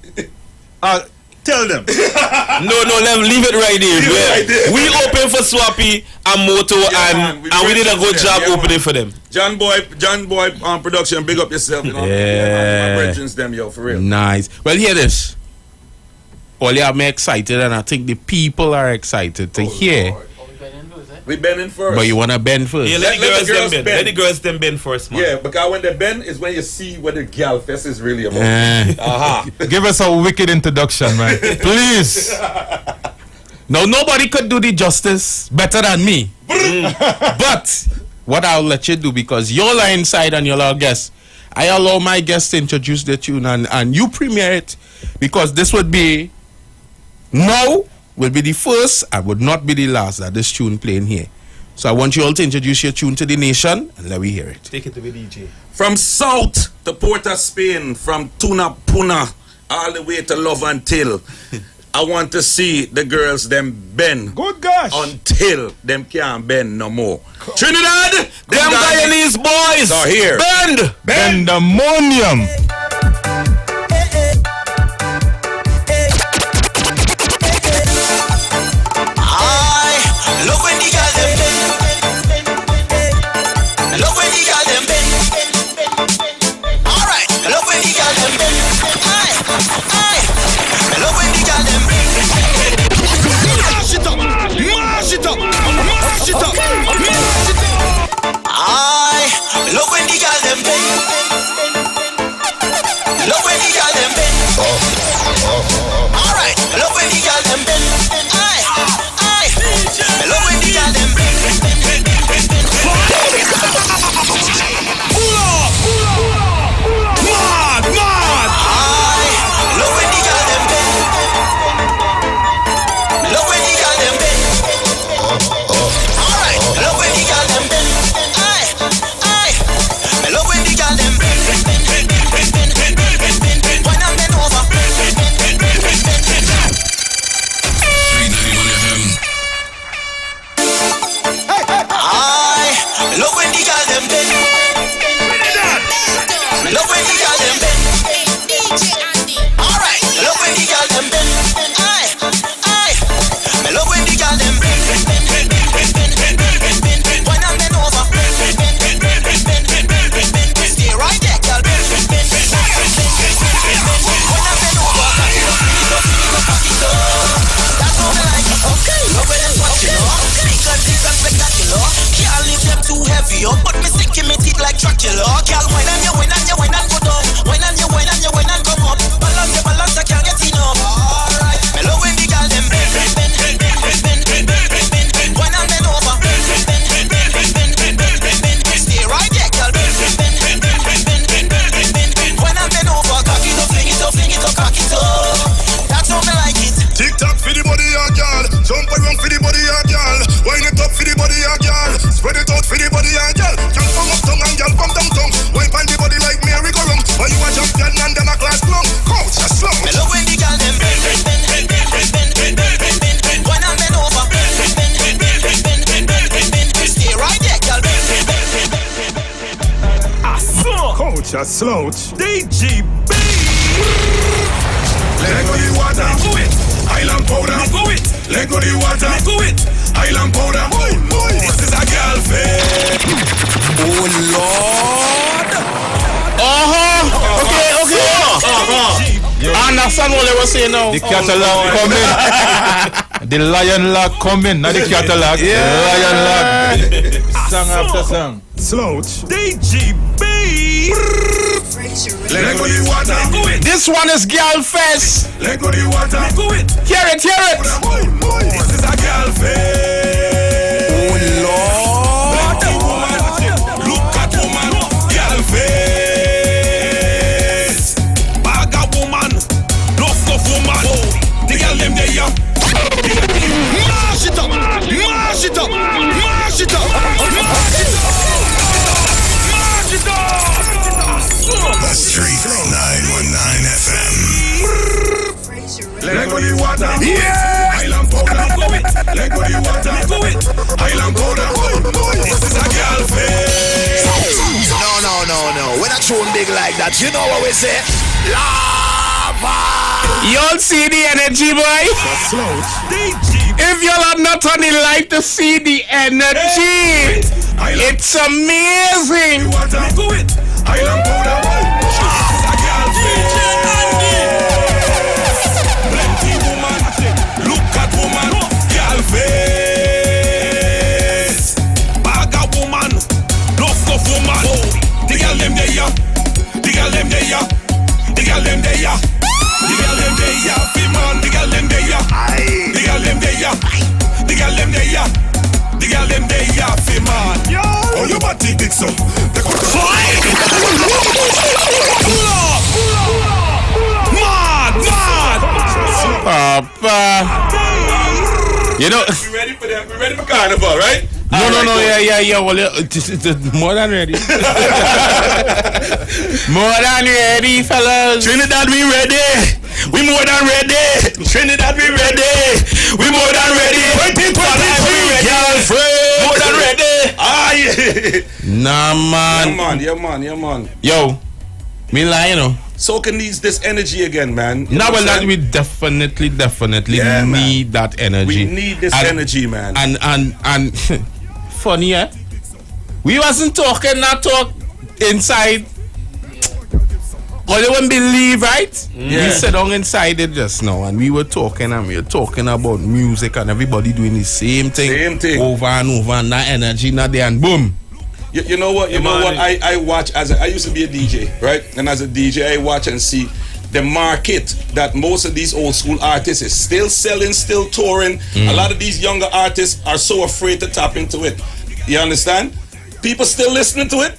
Tell them. No, leave it right there. We opened for Swappy and Moto and we did a good job opening for them. John Boy production, big up yourself. You know? Yeah. My brethren them, yo, for real. Nice. Well, hear this. All you have me excited, and I think the people are excited to hear. We bend in first. But you want to bend first? Yeah, let the girls bend. Let the girls them bend first, man. Yeah, because when they bend is when you see what the gal fest is really about. Give us a wicked introduction, man. Please. No, nobody could do the justice better than me. But what I'll let you do, because you're inside and you're our guest, I allow my guests to introduce the tune and you premiere it, because this would be will be the first and would not be the last that this tune playing here. So I want you all to introduce your tune to the nation and let me hear it. Take it to the DJ. From South to Port of Spain, from Tuna Puna all the way to Love Until, I want to see the girls them bend. Good gosh. Until them can't bend no more. Trinidad, them Guyanese boys are here. Bend. Bendemonium. Love when the girl them bend. Love when the girl them bend. Alright, love when the girl them bend. Aye. Love when the girl them bend. Pull up. Mad. Aye. Love when the girl them bend. Love when the girl them bend. Alright, love when the girl them bend. But me sinking me teeth like Dracula. Girl, wine and you wine and you wine and go down. Wine and you wine and you wine and come up. Balance, I can't get enough. Alright, me love when the girl them bend. Wine and bend over. Stay right there, girl. Wine and bend over. Cock it up, fling it up, cock it up. That's how me like it. Tick tock for the body, girl. Jump around for the body, girl. Wine it up for the body, girl. Spread it out for the body, girl. Girl from up tongue and girl from down tongue. Wine on the body like Mary go rum. Why you a champion and them a class clown? Coach, a slow. Me love when the girl them bend. Wine and bend over. Stay right there, girl. Coach, a slouch. DGB. Let go the water. Go it. Island powder. Go it. Let go the water. Let go it. Island powder. This is a girl fest. Oh Lord. Okay. I understand what they were saying now. The catalog coming. The lion log coming, not the catalog. Lion log. Song after song. Slouch. DGB. Let go the water. This one is Girl Fest. Let go the water. Let go it. Hear it. This is a girl fest. Oh Lord. Look at woman. Girl fest. Bag a woman. Love woman. The girl them there. Mash it up. Mash it up. Mash it up. Mash it up. Mash it up. The Street 919 FM. Let go the water. Yeah. Island powder. Let go the water. Island powder. This is a girl face. No. When I tune big like that, you know what we say? Lava. Y'all see the energy, boy? If y'all are not on the light to see the energy, it's amazing. Island powder. Plenty woman. Look at woman. Girl face. Bag a woman. Love woman. The girl them there. The girl them there. The girl them there. The girl them there. Female. The girl them there. The girl them there. The girl them there. The girl them there. Female. Oh, you body big so. Mad. Papa. You know. We ready for that? We ready for carnival, right? No. Yeah. Well, it's more than ready. More than ready, fellas. Trinidad, we ready. We more than ready. Trinidad, we ready. We more than ready. 2023, girlfriend. More than ready. Aye. Nah, man. Yeah, man. Yo, me lie, you know. Soaking needs this energy again, man. Now, well, that we definitely need that energy. We need this energy, man. And funny, eh? We wasn't talking that talk inside. Well, you wouldn't believe, right? Yeah. We sat down inside it just now, and we were talking about music, and everybody doing the same thing. Over and over, and that energy, not there, and boom. You know what? I watch I used to be a DJ, right? And as a DJ, I watch and see the market that most of these old school artists is still selling, still touring. A lot of these younger artists are so afraid to tap into it. You understand? People still listening to it.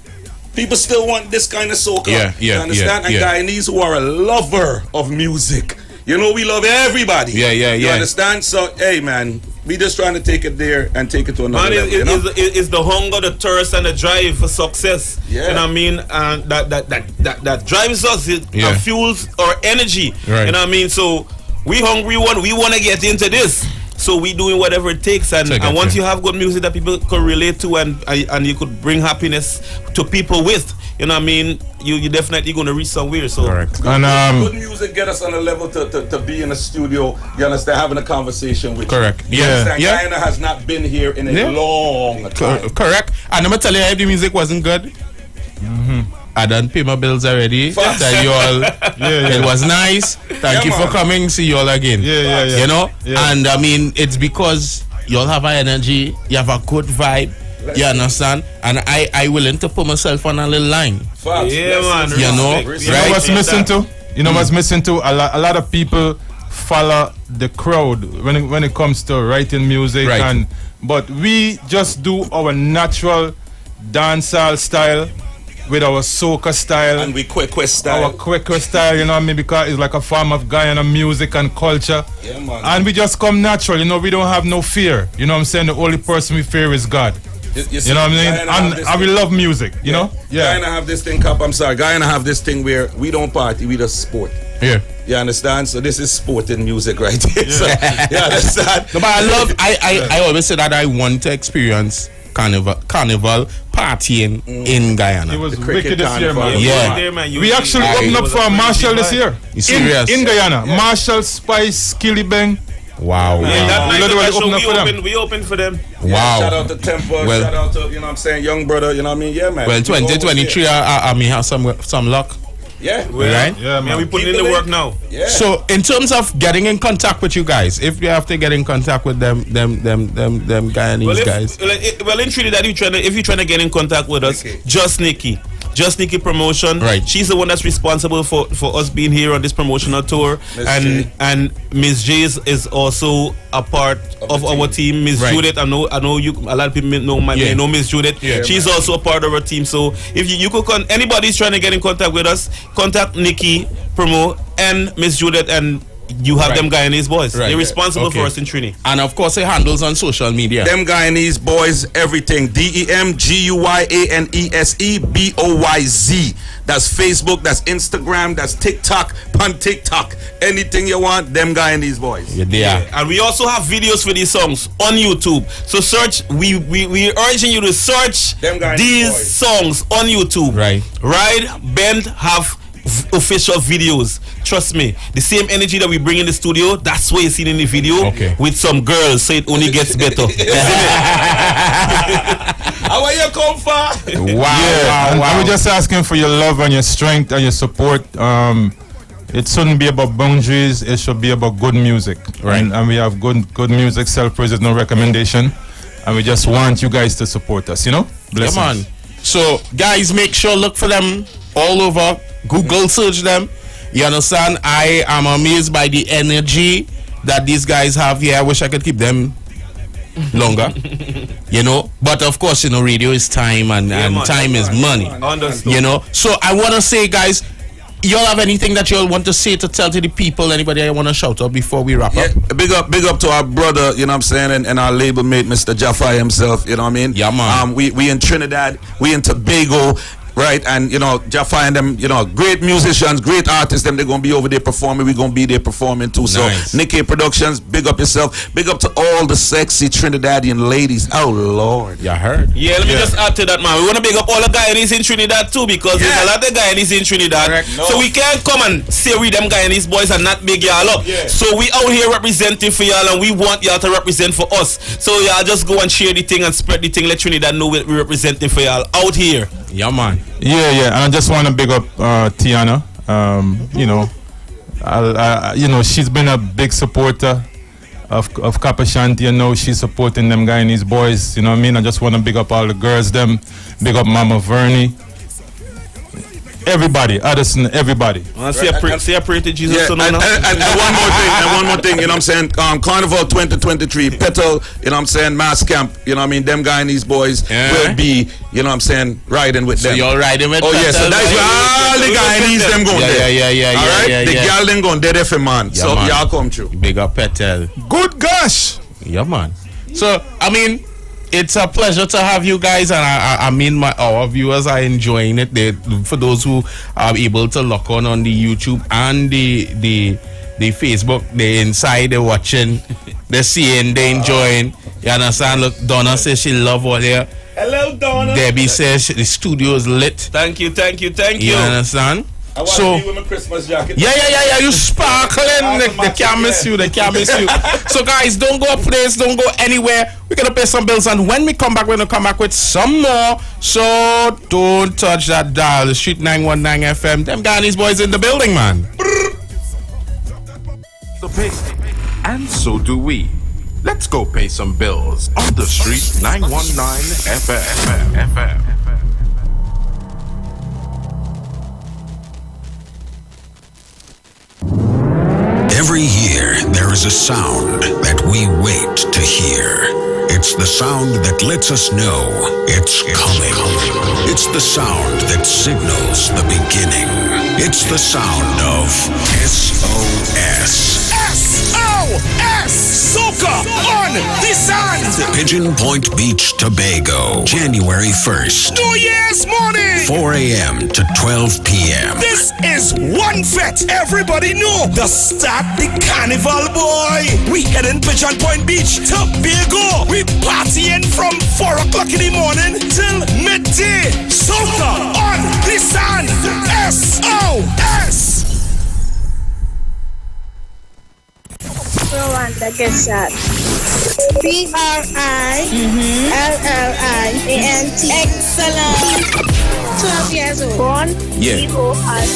People still want this kind of soca. Yeah. You understand? And Guyanese who are a lover of music. You know, we love everybody. Yeah. You understand? So, hey, man, we just trying to take it there and take it to another level. It's the hunger, the thirst, and the drive for success. Yeah. You know what I mean? And that drives us. It fuels our energy. Right. You know what I mean? So we hungry. We want to get into this. So we doing whatever it takes. And once you have good music that people can relate to and you could bring happiness to people with, you know what I mean? You definitely going to reach somewhere. So correct. Good music get us on a level to be in a studio, you understand, having a conversation with correct. you. Guyana has not been here in a long time. Correct. And I'm going to tell you, if the music wasn't good, I done pay my bills already. Tell you all, it was nice. Thank you for coming. See you all again. You know? And I mean, it's because you all have an energy, you have a good vibe. You understand? And I willing to put myself on a little line. Man. You know? You know what's missing too? You know what's missing too? A lot of people follow the crowd when it comes to writing music, but we just do our natural dancehall style with our soca style and we quick style. Our quick style, you know what I mean? Because it's like a form of Guyana music and culture. Yeah, man. And we just come natural, you know, we don't have no fear. You know what I'm saying? The only person we fear is God. You know what I mean? And we love music, you know? Guyana have this thing, Guyana have this thing where we don't party, we just sport. Yeah. You understand? So this is sporting music right here. So, you understand? No, but I always say that I want to experience carnival partying in Guyana. It was wicked this year, man. Yeah. We actually opened up for Marshall this year. You serious? In Guyana. Marshall, Spice, Skilly Bang. Wow. Yeah, that night of that show, we open for them. Wow. Shout out to Temple. Well- shout out to, you know what I'm saying, young brother. You know what I mean? Yeah, man. Well, 2023, I mean, have some luck. Yeah. Right? Yeah, man. We put in the work now. Yeah. So, in terms of getting in contact with you guys, if you have to get in contact with them Guyanese guys. Well, in Trinidad, if you're trying to get in contact with us, Just Nikki Promotion. Right. She's the one that's responsible for us being here on this promotional tour. And Miss J is also a part of our team. Miss Right. Judith, I know you. A lot of people may know Miss Judith. Yeah, She's also a part of our team. So if you could anybody's trying to get in contact with us, contact Nikki Promo and Miss Judith, and you have them Guyanese boys. Right. They're responsible for Okay. us in Trini. And of course, it handles on social media. Them Guyanese boys, everything. DEMGUYANESEBOYZ. That's Facebook, that's Instagram, that's TikTok, TikTok. Anything you want, them Guyanese boys. Yeah. And we also have videos for these songs on YouTube. So search, we're urging you to search these songs on YouTube. Right. Bend have official videos. Trust me, the same energy that we bring in the studio, that's what you see in the video with some girls, so it only gets better. How are you come far? Wow. And we're just asking for your love and your strength and your support. It shouldn't be about boundaries. It should be about good music. Right. And we have good music. Self-praise is no recommendation. And we just want you guys to support us, you know? Blessings. Come on. So, guys, make sure look for them all over. Google search them. You understand? I am amazed by the energy that these guys have here. I wish I could keep them longer. You know, but of course, you know, radio is time and time is money. Understood. You know, so I want to say, guys, y'all have anything that y'all want to say to tell to the people? Anybody I want to shout out before we wrap up? Big up to our brother, you know what I'm saying, and our label mate, Mr. Jaffa himself, you know what I mean? Yeah, man. We in Trinidad, we in Tobago, right? And, you know, Jaffa and them, you know, great musicians, great artists, them, they're going to be over there performing. We're going to be there performing too. Nice. So, Nikkei Productions, big up yourself. Big up to all the sexy Trinidadian ladies. Oh, Lord. You heard? Yeah, let me just add to that, man. We want to big up all the Guyanese in Trinidad too, because there's a lot of Guyanese in Trinidad. So we can't come and say we them Guyanese boys and not big y'all up. So we out here representing for y'all, and we want y'all to represent for us. So y'all just go and share the thing and spread the thing. Let Trinidad know we're representing for y'all out here. Yeah, man. Yeah. And I just want to big up Tiana. You know, you know, she's been a big supporter of Kapashanti. You know, she's supporting them Guyanese boys. You know what I mean? I just want to big up all the girls. Them big up Mama Vernie. Everybody, Addison, everybody. Say a prayer to Jesus. Yeah, and one more thing, you know what I'm saying? Carnival 2023, Petal, you know what I'm saying? Mass Camp, you know what I mean? Them Guyanese boys will be, you know what I'm saying, riding with them. So you're riding with Petal? Oh, yeah, so that's where all the Guyanese them going there. Yeah. All right? The gal them going there for man. So y'all come through. Big up Petal. Good gosh. Yeah, man. So, I mean, it's a pleasure to have you guys, and I mean, our viewers are enjoying it. For those who are able to lock on the YouTube and the Facebook, they're inside, they're watching, they're seeing, they're enjoying. You understand? Look, Donna says she love all here. Hello, Donna. Debbie says the studio is lit. Thank you. You understand? I want to be with my Christmas jacket. Yeah. You sparkling. They can't miss you. So, guys, don't go a place. Don't go anywhere. We're going to pay some bills. And when we come back, we're going to come back with some more. So, don't touch that dial. The Street 919 FM. Them Guyanese boys in the building, man. The pay. And so do we. Let's go pay some bills on the Street 919 FM. Every year, there is a sound that we wait to hear. It's the sound that lets us know it's coming. It's the sound that signals the beginning. It's the sound of SOS. SOS! Soca on the sand! Pigeon Point Beach, Tobago, January 1st. New Year's morning! 4 a.m. to 12 p.m. This is one fete. Everybody know the start the carnival, boy. We heading Pigeon Point Beach, Tobago. We partying from 4 o'clock in the morning till midday. Soca on the sand. SOS! Rwanda Geshat. Brilliant. Excellent. 12 years old. Born EORN.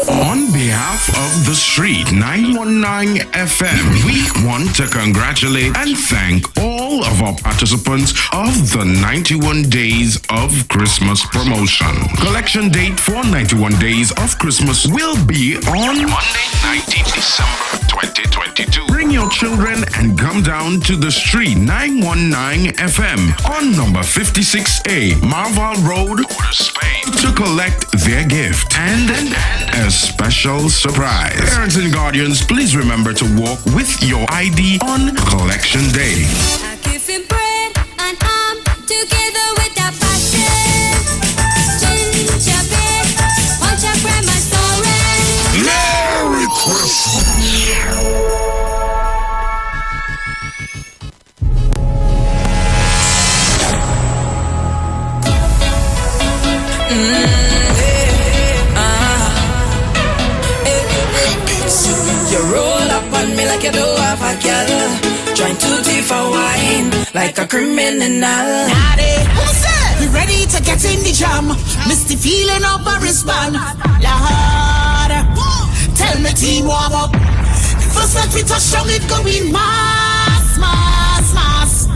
On behalf of the Street 919 FM, we want to congratulate and thank all of our participants of the 91 Days of Christmas promotion. Collection date for 91 Days of Christmas will be on Monday, 19th December 2022. Bring your children and come down to the Street 919 FM on number 56A, Marval Road, Port of Spain, to collect their gift and a special surprise. Parents and guardians, please remember to walk with your ID on Collection Day. I give him bread and I'm together with that passion. Ginger bed, watch out grandma's story. Merry Christmas. You roll up on me like you don't have a girl. Trying to thief a wine like a criminal. Naughty. Who's that? We ready to get in the jam. Misty feeling up a wristband. Lord, tell me team warm up. First let me touch down it going mass, mass, mass.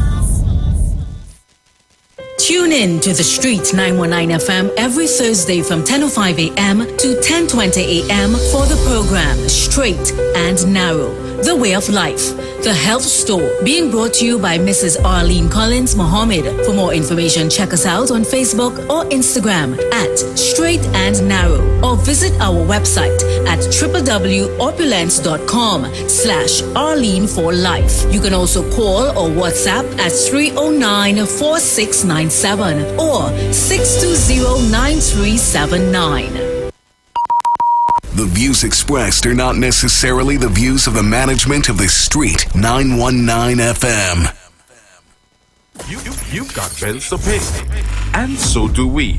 Tune in to the Street 919 FM every Thursday from 10:05 a.m. to 10:20 a.m. for the program Straight and Narrow, The Way of Life, The Health Store, being brought to you by Mrs. Arlene Collins Mohammed. For more information, check us out on Facebook or Instagram at Straight and Narrow, or visit our website at www.opulence.com/Arlene for Life. You can also call or WhatsApp at 309-4697 or 620-9379. The views expressed are not necessarily the views of the management of the Street 919 FM. You've got bills to pay, and so do we.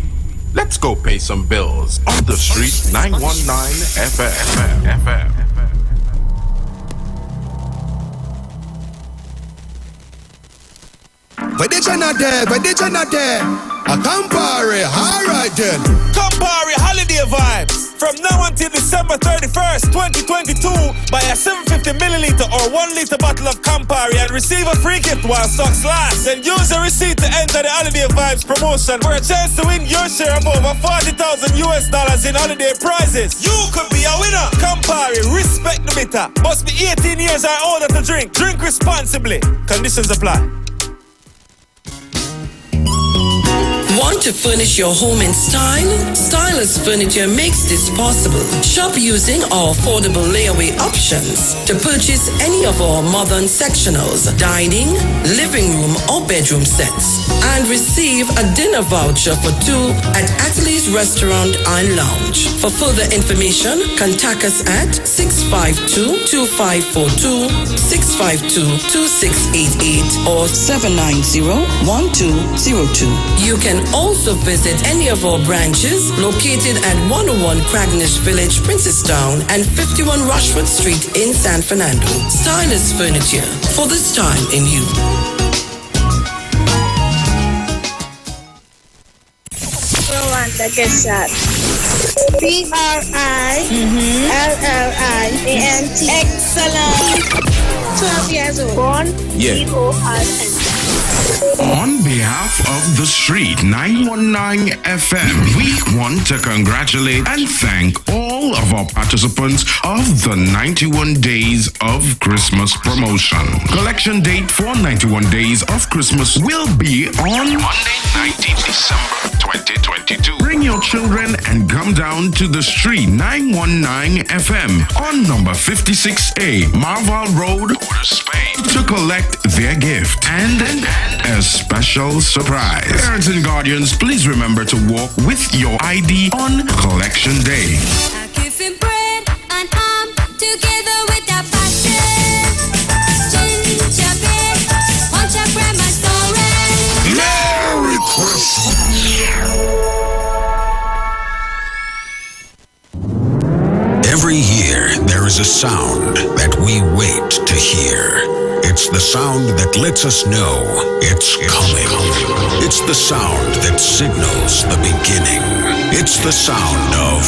Let's go pay some bills on the Street 919 FM. But they not there, a Campari, alright then. Campari holiday vibes. From now until December 31st, 2022, buy a 750 milliliter or 1 liter bottle of Campari and receive a free gift while stocks last. Then use the receipt to enter the holiday vibes promotion for a chance to win your share of over $40,000 in holiday prizes. You could be a winner. Campari, respect the bitter. Must be 18 years or older to drink. Drink responsibly. Conditions apply. Want to furnish your home in style? Stylus Furniture makes this possible. Shop using our affordable layaway options to purchase any of our modern sectionals, dining, living room or bedroom sets, and receive a dinner voucher for 2 at Ateliers Restaurant and Lounge. For further information, contact us at 652-2542, 652-2688 or 790-1202. You can also visit any of our branches located at 101 Cragnish Village, Princestown and 51 Rushford Street in San Fernando. Stylus Furniture, for this time in you. Rwanda Geshat. Brilliant. Excellent. 12 years old. Born EORN. On behalf of the Street 919 FM, we want to congratulate and thank all of our participants of the 91 Days of Christmas promotion. Collection date for 91 Days of Christmas will be on Monday, 19th December 2022. Bring your children and come down to the Street 919 FM on number 56A, Marval Road, Port of Spain, to collect their gift and a special surprise. Parents and guardians, please remember to walk with your ID on Collection Day. I give him bread and I'm together with that passion. Ginger bed, watch out grandma's story. Merry Christmas. Every year, there is a sound that we wait to hear. It's the sound that lets us know it's coming. It's the sound that signals the beginning. It's the sound of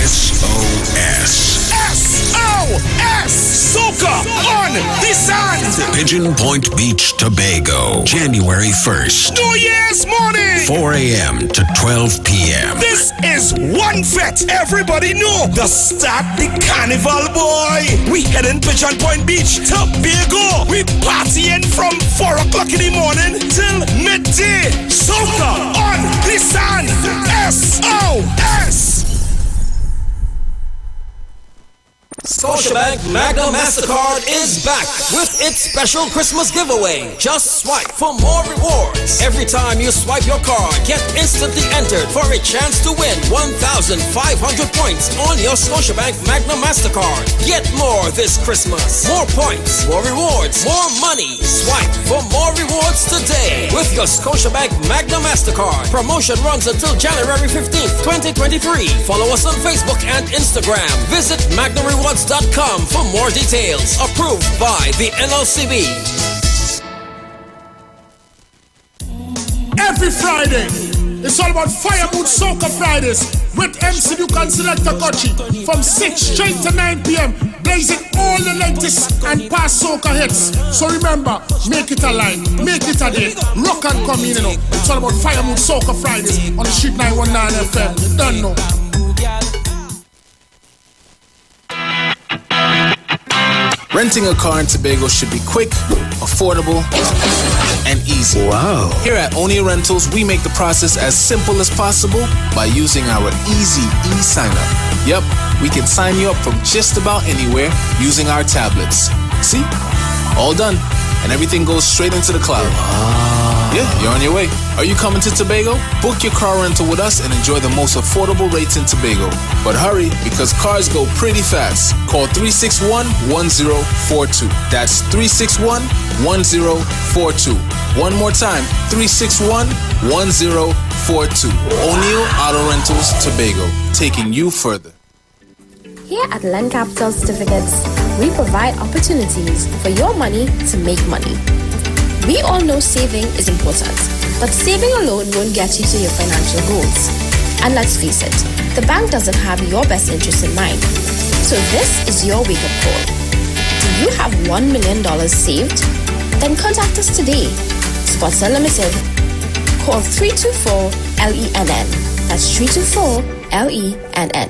SOS. SOS! Soca on the sand! Pigeon Point Beach, Tobago, January 1st. New Year's morning! 4 a.m. to 12 p.m. This is one fet everybody know. The start the carnival, boy. We heading Pigeon Point Beach, Tobago. We partying from 4 o'clock in the morning till midday. Soca on the sand. SOS! Scotiabank Magna MasterCard is back with its special Christmas giveaway. Just swipe for more rewards. Every time you swipe your card, get instantly entered for a chance to win 1,500 points on your Scotiabank Magna MasterCard. Get more this Christmas. More points, more rewards, more money. Swipe for more rewards today with your Scotiabank Magna MasterCard. Promotion runs until January 15th, 2023. Follow us on Facebook and Instagram. Visit MagnaRewards.com for more details. Approved by the NLCB. Every Friday, it's all about Firewood Soca Fridays with MC Dukan Selector Kochi from 6 straight to 9 p.m. blazing all the latest and past soca hits. So remember, make it a line, make it a day, rock and come in, you know. It's all about Firewood Soca Fridays on the Street 919 FM. You don't know. Renting a car in Tobago should be quick, affordable, and easy. Wow. Here at Oni Rentals, we make the process as simple as possible by using our easy e-sign-up. Yep, we can sign you up from just about anywhere using our tablets. See? All done. And everything goes straight into the cloud. Yeah, you're on your way. Are you coming to Tobago? Book your car rental with us and enjoy the most affordable rates in Tobago. But hurry, because cars go pretty fast. Call 361-1042. That's 361-1042. One more time, 361-1042. O'Neill Auto Rentals, Tobago, taking you further. Here at Land Capital Certificates, we provide opportunities for your money to make money. We all know saving is important, but saving alone won't get you to your financial goals. And let's face it, the bank doesn't have your best interest in mind. So this is your wake-up call. Do you have $1 million saved? Then contact us today. Sponsor Limited. Call 324-LENN. That's 324-LENN.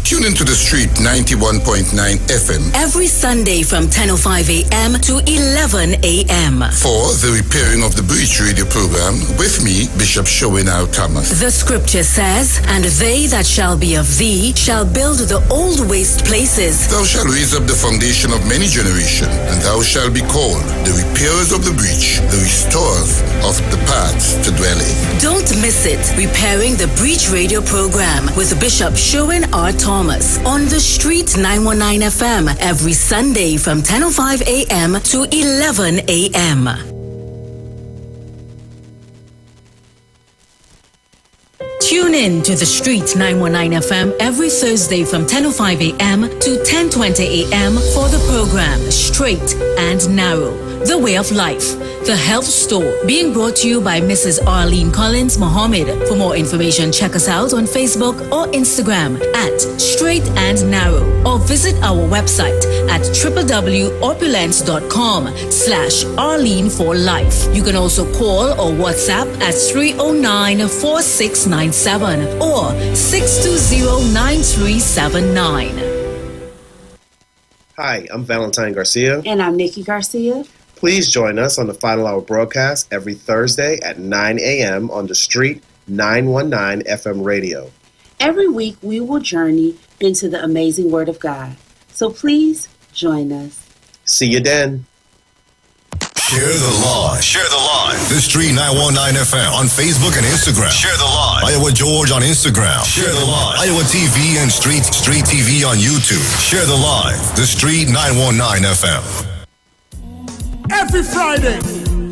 Tune into the Street 91.9 FM every Sunday from 10:05 a.m. to 11 a.m. for the Repairing of the Breach radio program with me, Bishop Showinal Thomas. The scripture says, "And they that shall be of thee shall build the old waste places. Thou shalt raise up the foundation of many generations, and thou shalt be called the repairers of the breach, the restorers of the paths to dwell in." Don't miss it. Repairing the Breach radio program with Bishop Showin R. Thomas on the Street 919 FM every Sunday from 10:05 a.m. to 11 a.m. Tune in to the Street 919 FM every Thursday from 10:05 a.m. to 10:20 a.m. for the program Straight and Narrow, The Way of Life, The Health Store, being brought to you by Mrs. Arlene Collins Mohammed. For more information, check us out on Facebook or Instagram at Straight and Narrow, or visit our website at www.opulence.com/Arlene for Life. You can also call or WhatsApp at 309-4697 or 620-9379. Hi, I'm Valentine Garcia. And I'm Nikki Garcia. Please join us on the Final Hour broadcast every Thursday at 9 a.m. on the Street 919 FM radio. Every week we will journey into the amazing Word of God. So please join us. See you then. Share the live. Share the live. The Street 919 FM on Facebook and Instagram. Share the live. Iowa George on Instagram. Share the live. Iowa TV and Street TV on YouTube. Share the live. The Street 919 FM. Every Friday,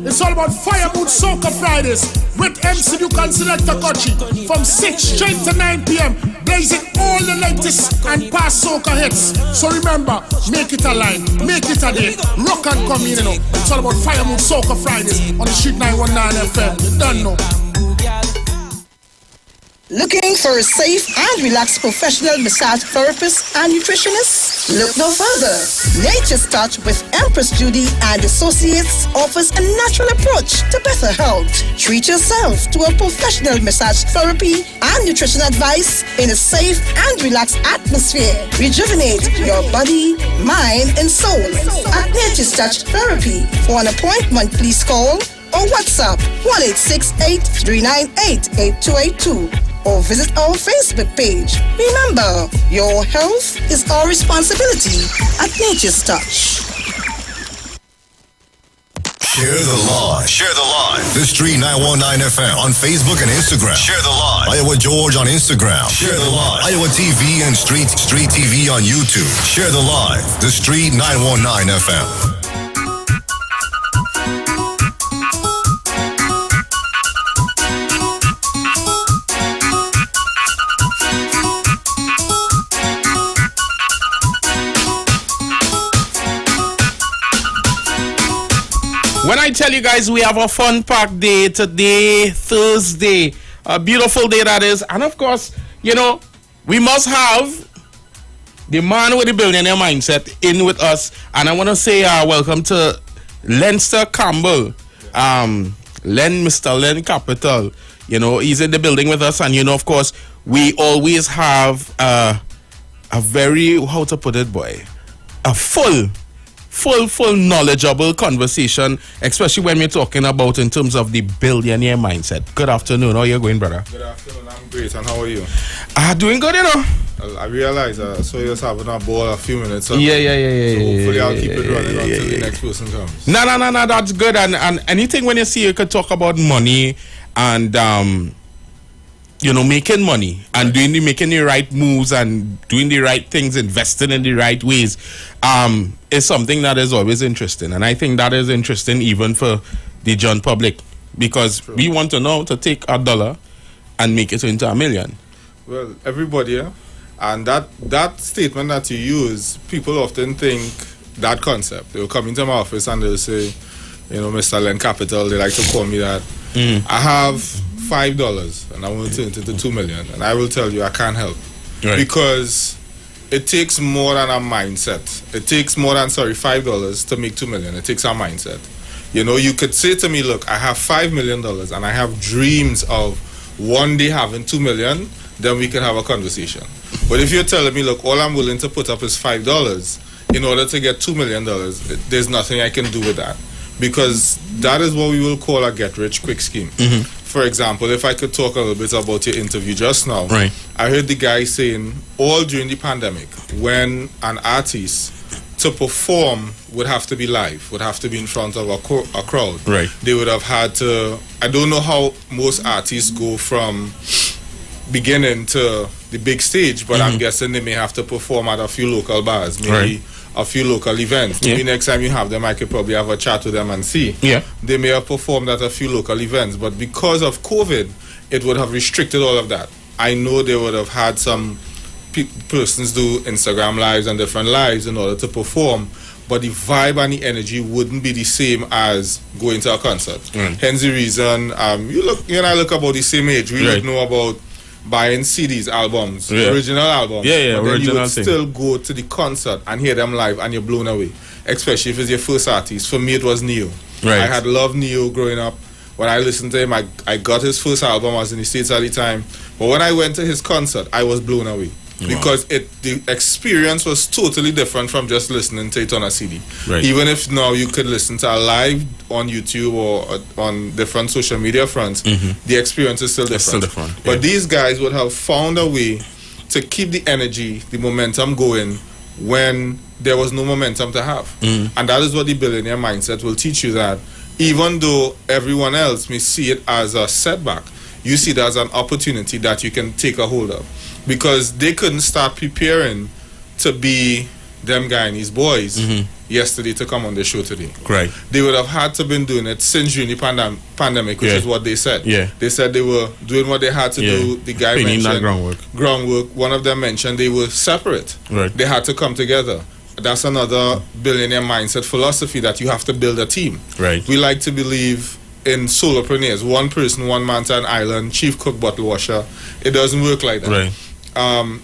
it's all about Firewood Soca Fridays with MC Duke and Selector Kochi from 6 straight to 9 p.m. blazing all the latest and past soca hits. So remember, make it a line, make it a day, rock and come in, you know. It's all about Fire Mood Soca Fridays on the Street 919 FM. You don't know. Looking for a safe and relaxed professional massage therapist and nutritionist? Look no further. Nature's Touch with Empress Judy and Associates offers a natural approach to better health. Treat yourself to a professional massage therapy and nutrition advice in a safe and relaxed atmosphere. Rejuvenate your body, mind, and soul at Nature's Touch Therapy. For an appointment, please call or WhatsApp 1-868-398-8282 or visit our Facebook page. Remember, your health is our responsibility at Nature's Touch. Share the live. Share the live. The Street 919 FM on Facebook and Instagram. Share the live. Iowa George on Instagram. Share the live. Iowa TV and Street TV on YouTube. Share the live. The Street 919 FM. When I tell you guys we have a fun-packed day today, Thursday, a beautiful day that is, and of course, you know, we must have the man with the billionaire mindset in with us, and I want to say welcome to Leinster Campbell, Mr. Len Capital. You know, he's in the building with us, and you know, of course, we always have a very, how to put it, boy, a full knowledgeable conversation, especially when we're talking about in terms of the billionaire mindset. Good afternoon. How are you going, brother? Good afternoon. I'm great. And how are you? Doing good, you know. I realize so you're just having a ball a few minutes. Yeah. So hopefully I'll keep it running until the next person comes. No. That's good. And anything when you see you could talk about money and you know, making money and making the right moves and doing the right things, investing in the right ways, is something that is always interesting. And I think that is interesting even for the general public, because we want to know to take $1 and make it into $1 million. Well, everybody, and that statement that you use, people often think that concept. They'll come into my office and they'll say, you know, Mr. Len Capital, they like to call me that. I have $5 and I want to turn it into $2 million, and I will tell you I can't help. Right. Because it takes more than a mindset. It takes more than $5 to make $2 million. It takes a mindset. You know, you could say to me, look, I have $5 million and I have dreams of one day having $2 million, then we can have a conversation. But if you're telling me, look, all I'm willing to put up is $5 in order to get $2 million, there's nothing I can do with that. Because that is what we will call a get-rich-quick scheme. For example, if I could talk a little bit about your interview just now, right. I heard the guy saying all during the pandemic, when an artist to perform would have to be live, would have to be in front of a crowd. Right. They would have had to, I don't know how most artists go from beginning to the big stage, but I'm guessing they may have to perform at a few local bars, maybe a few local events. Maybe next time you have them, I could probably have a chat with them and see. They may have performed at a few local events, but because of COVID, it would have restricted all of that. I know they would have had some persons do Instagram lives and different lives in order to perform, but the vibe and the energy wouldn't be the same as going to a concert. Hence the reason you and I look about the same age. We would know about buying CDs, albums, original albums. But then you would still go to the concert and hear them live and you're blown away. Especially if it's your first artist. For me, it was Neo. I had loved Neo growing up. When I listened to him, I got his first album. I was in the States at the time. But when I went to his concert, I was blown away. Because the experience was totally different from just listening to it on a CD. Even if now you could listen to a live on YouTube or on different social media fronts, the experience is still different. But these guys would have found a way to keep the energy, the momentum going when there was no momentum to have. And that is what the billionaire mindset will teach you, that even though everyone else may see it as a setback, you see it as an opportunity that you can take a hold of. Because they couldn't start preparing to be them Guyanese boys yesterday to come on the show today. Right. They would have had to been doing it since during the pandemic, which is what they said. Yeah. They said they were doing what they had to do. The guy Pinning mentioned that groundwork. One of them mentioned they were separate. Right. They had to come together. That's another billionaire mindset philosophy, that you have to build a team. Right. We like to believe in solopreneurs, one person, one man to an island, chief cook, bottle washer. It doesn't work like that. Right.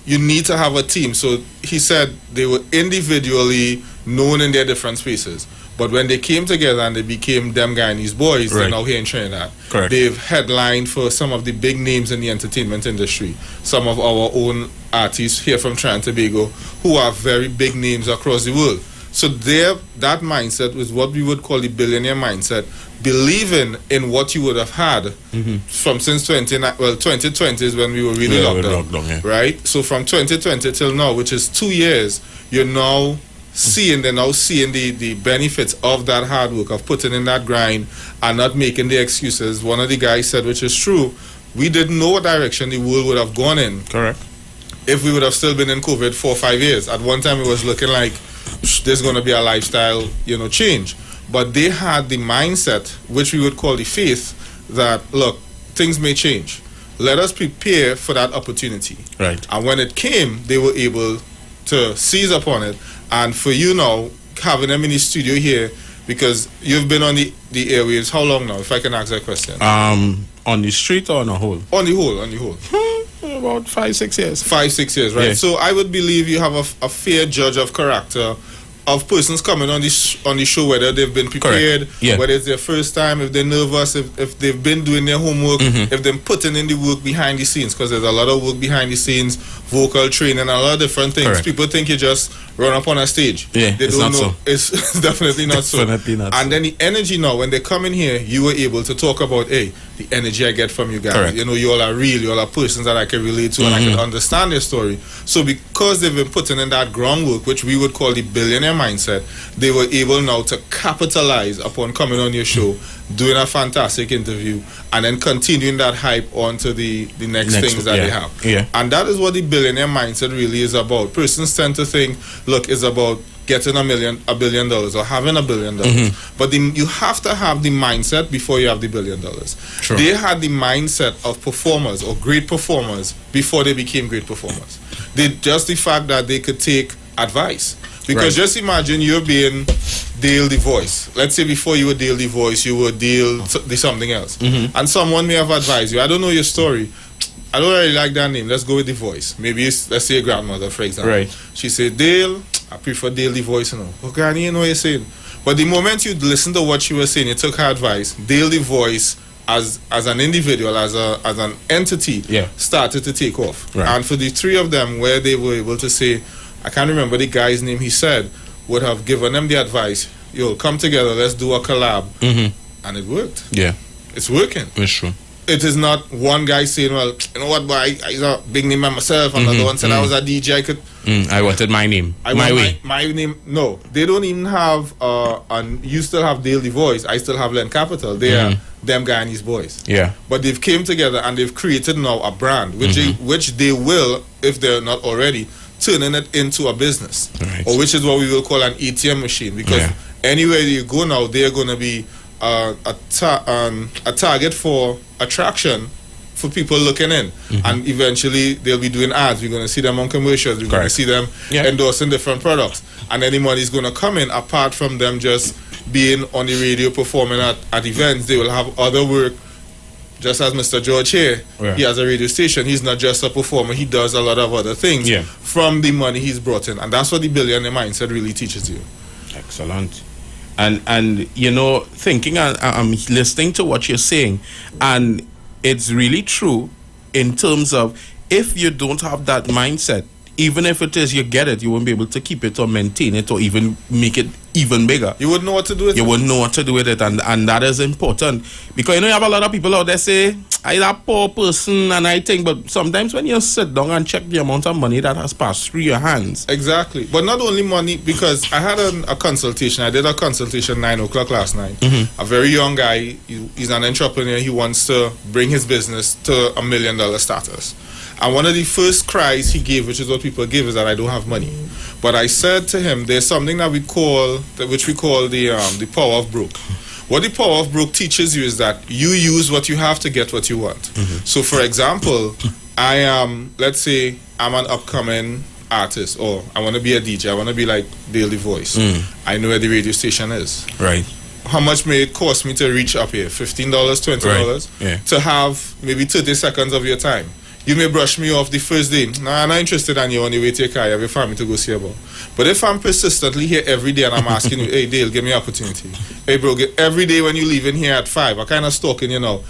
You need to have a team. So he said they were individually known in their different spaces, but when they came together and they became them Guyanese boys, they're now here in Trinidad. Correct. They've headlined for some of the big names in the entertainment industry. Some of our own artists here from Trinidad and Tobago who are very big names across the world. So that mindset was what we would call the billionaire mindset, believing in what you would have had from since 2020 is when we were really locked down, right? So from 2020 till now, which is 2 years, they're now seeing the benefits of that hard work, of putting in that grind and not making the excuses. One of the guys said, which is true, we didn't know what direction the world would have gone in. Correct. If we would have still been in COVID 4 or 5 years. At one time it was looking like there's going to be a lifestyle, change. But they had the mindset, which we would call the faith, that, look, things may change. Let us prepare for that opportunity. Right. And when it came, they were able to seize upon it. And for you now, having them in the studio here, because you've been on the airwaves, how long now, if I can ask that question? On the street or on the whole? On the whole. About 5-6 years. 5-6 years, right? Yeah. So I would believe you have a fair judge of character of persons coming on the show, whether they've been prepared, whether it's their first time, if they're nervous, if they've been doing their homework, if they're putting in the work behind the scenes, because there's a lot of work behind the scenes, vocal training, and a lot of different things. Correct. People think you just run up on a stage. Yeah, they it's don't not know. so. It's definitely not so. Definitely not and then the energy now, when they come in here, you were able to talk about, hey, the energy I get from you guys. Correct. You all are real, you all are persons that I can relate to and I can understand their story. So because they've been putting in that groundwork, which we would call the billionaire mindset, they were able now to capitalize upon coming on your show, doing a fantastic interview, and then continuing that hype on to the next things that they have. Yeah. And that is what the billionaire mindset really is about. Persons tend to think, look, it's about getting $1 billion or having $1 billion. But you have to have the mindset before you have the $1 billion. True. They had the mindset of performers or great performers before they became great performers. Just the fact that they could take advice. Because just imagine you're being Dale the Voice. Let's say before you were Dale the Voice, you were Dale something else. And someone may have advised you, I don't know your story, I don't really like that name, let's go with the Voice. Maybe let's say a grandmother, for example. Right. She said, Dale, I prefer Dale the Voice. Oh, Granny, you know what you're saying. But the moment you listen to what she was saying, you took her advice, Dale the Voice as an individual, as an entity, started to take off. Right. And for the three of them, where they were able to say, I can't remember the guy's name, he said, would have given them the advice, yo, come together, let's do a collab. And it worked. Yeah. It's working. It's true. It is not one guy saying, well, you know what, boy, I'm a big name by myself. Another one said I was a DJ, I could... I wanted my name. My name. No, they don't even have, and you still have Dale the Voice, I still have Len Capital. They are them Guyanese boys. Yeah. But they've came together and they've created now a brand, which they will, if they're not already, turning it into a business. Right. Or which is what we will call an ATM machine. Because anywhere you go now, they're going to be a target for attraction for people looking in. And eventually they'll be doing ads. We're going to see them on commercials. We're going to see them endorsing different products. And any money is going to come in apart from them just being on the radio performing at events. They will have other work. Just as Mr. George here, he has a radio station. He's not just a performer. He does a lot of other things from the money he's brought in. And that's what the billionaire mindset really teaches you. Excellent. And thinking, I'm listening to what you're saying, and it's really true in terms of if you don't have that mindset, even if it is you get it, you won't be able to keep it or maintain it or even make it even bigger. You wouldn't know what to do with it. You wouldn't know what to do with it, and that is important. Because you have a lot of people out there say, I'm a poor person, and I think, but sometimes when you sit down and check the amount of money that has passed through your hands. Exactly. But not only money, because I had a consultation. I did a consultation 9 o'clock last night. A very young guy, he's an entrepreneur. He wants to bring his business to $1 million status. And one of the first cries he gave, which is what people give, is that I don't have money. But I said to him, there's something that we call the power of broke. What the power of broke teaches you is that you use what you have to get what you want. So, for example, I am, let's say, I'm an upcoming artist, or I want to be a DJ. I want to be like Daily Voice. I know where the radio station is. Right. How much may it cost me to reach up here? $15, $20? Right. Yeah. To have maybe 30 seconds of your time. You may brush me off the first day. Nah, I'm not interested in you on the way to your car. You have a family to go see about. But if I'm persistently here every day and I'm asking you, hey, Dale, give me an opportunity. Hey, bro, every day when you leave in here at 5, I kind of stalking you now.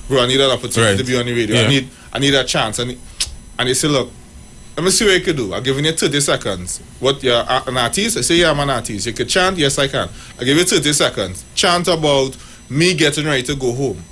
Bro, I need an opportunity to be on the radio. Yeah. I need a chance. And they say, look, let me see what you can do. I'm giving you 30 seconds. What, you're an artist? I say, yeah, I'm an artist. You can chant? Yes, I can. I give you 30 seconds. Chant about me getting ready to go home.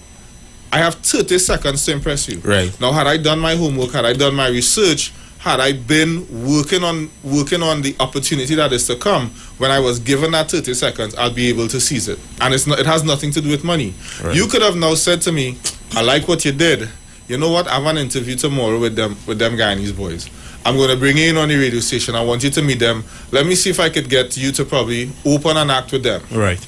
I have 30 seconds to impress you. Right. Now, had I done my homework, had I done my research, had I been working on the opportunity that is to come, when I was given that 30 seconds, I'll be able to seize it. And it has nothing to do with money. Right. You could have now said to me, I like what you did. You know what? I have an interview tomorrow with them Guyanese boys. I'm going to bring you in on the radio station. I want you to meet them. Let me see if I could get you to probably open an act with them. Right.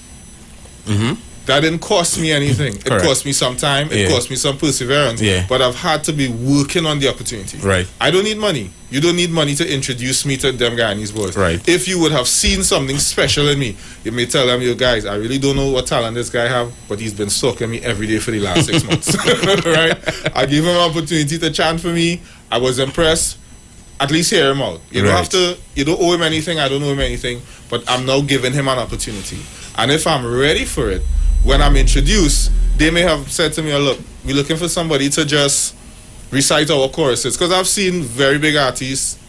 That didn't cost me anything. It cost me some time. It cost me some perseverance. Yeah. But I've had to be working on the opportunity. Right. I don't need money. You don't need money to introduce me to them Guyanese boys. Right. If you would have seen something special in me, you may tell them, you guys, I really don't know what talent this guy have, but he's been stalking me every day for the last 6 months. Right? I gave him an opportunity to chant for me. I was impressed. At least hear him out. You don't have to. You don't owe him anything. I don't owe him anything. But I'm now giving him an opportunity. And if I'm ready for it, when I'm introduced, they may have said to me, oh, look, we're looking for somebody to just recite our choruses. Because I've seen very big artists,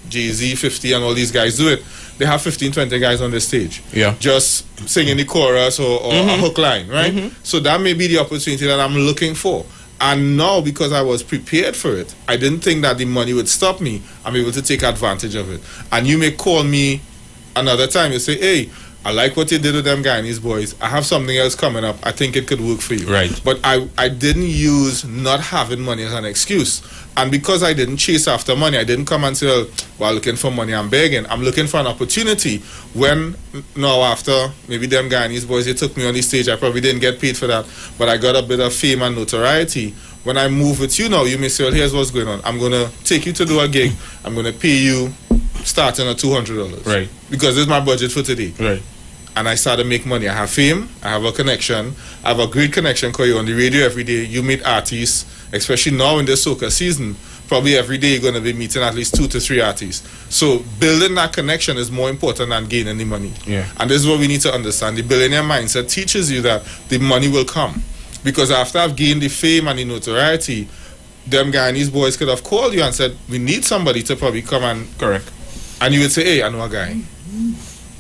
Jay-Z, 50, and all these guys do it. They have 15, 20 guys on the stage. Yeah. Just singing the chorus or a hook line, right? So that may be the opportunity that I'm looking for. And now, because I was prepared for it, I didn't think that the money would stop me. I'm able to take advantage of it. And you may call me another time. You say, hey, I like what you did with them Guyanese boys. I have something else coming up. I think it could work for you. Right. But I didn't use not having money as an excuse. And because I didn't chase after money, I didn't come and say, well, looking for money, I'm begging. I'm looking for an opportunity. When, now after, maybe them Guyanese boys, they took me on the stage. I probably didn't get paid for that. But I got a bit of fame and notoriety. When I move with you now, you may say, well, here's what's going on. I'm going to take you to do a gig. I'm going to pay you starting at $200. Right. Because this is my budget for today. Right. And I started to make money. I have fame. I have a connection. I have a great connection because you're on the radio every day. You meet artists, especially now in the soca season. Probably every day you're going to be meeting at least 2 to 3 artists. So building that connection is more important than gaining the money. Yeah. And this is what we need to understand. The billionaire mindset teaches you that the money will come. Because after I've gained the fame and the notoriety, them Guyanese boys could have called you and said, we need somebody to probably come and... Correct. And you would say, hey, I know a guy.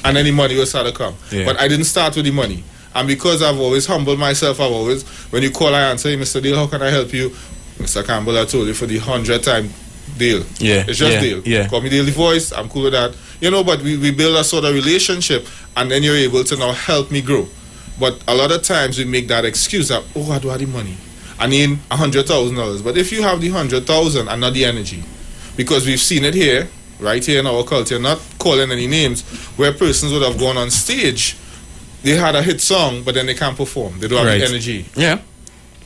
And then the money will start to come. Yeah. But I didn't start with the money. And because I've always humbled myself, I've always, when you call, I answer, hey, Mr. Dale, how can I help you? Mr. Campbell, I told you for the 100th time, Dale. Yeah. It's just Dale. Yeah. Call me Dale the Voice, I'm cool with that. You know, but we build a sort of relationship, and then you're able to now help me grow. But a lot of times we make that excuse that, oh, I don't have the money. I need $100,000. But if you have the 100,000 and not the energy, because we've seen it here, right here in our culture, not calling any names, where persons would have gone on stage, they had a hit song, but then they can't perform. They don't have the energy. Yeah.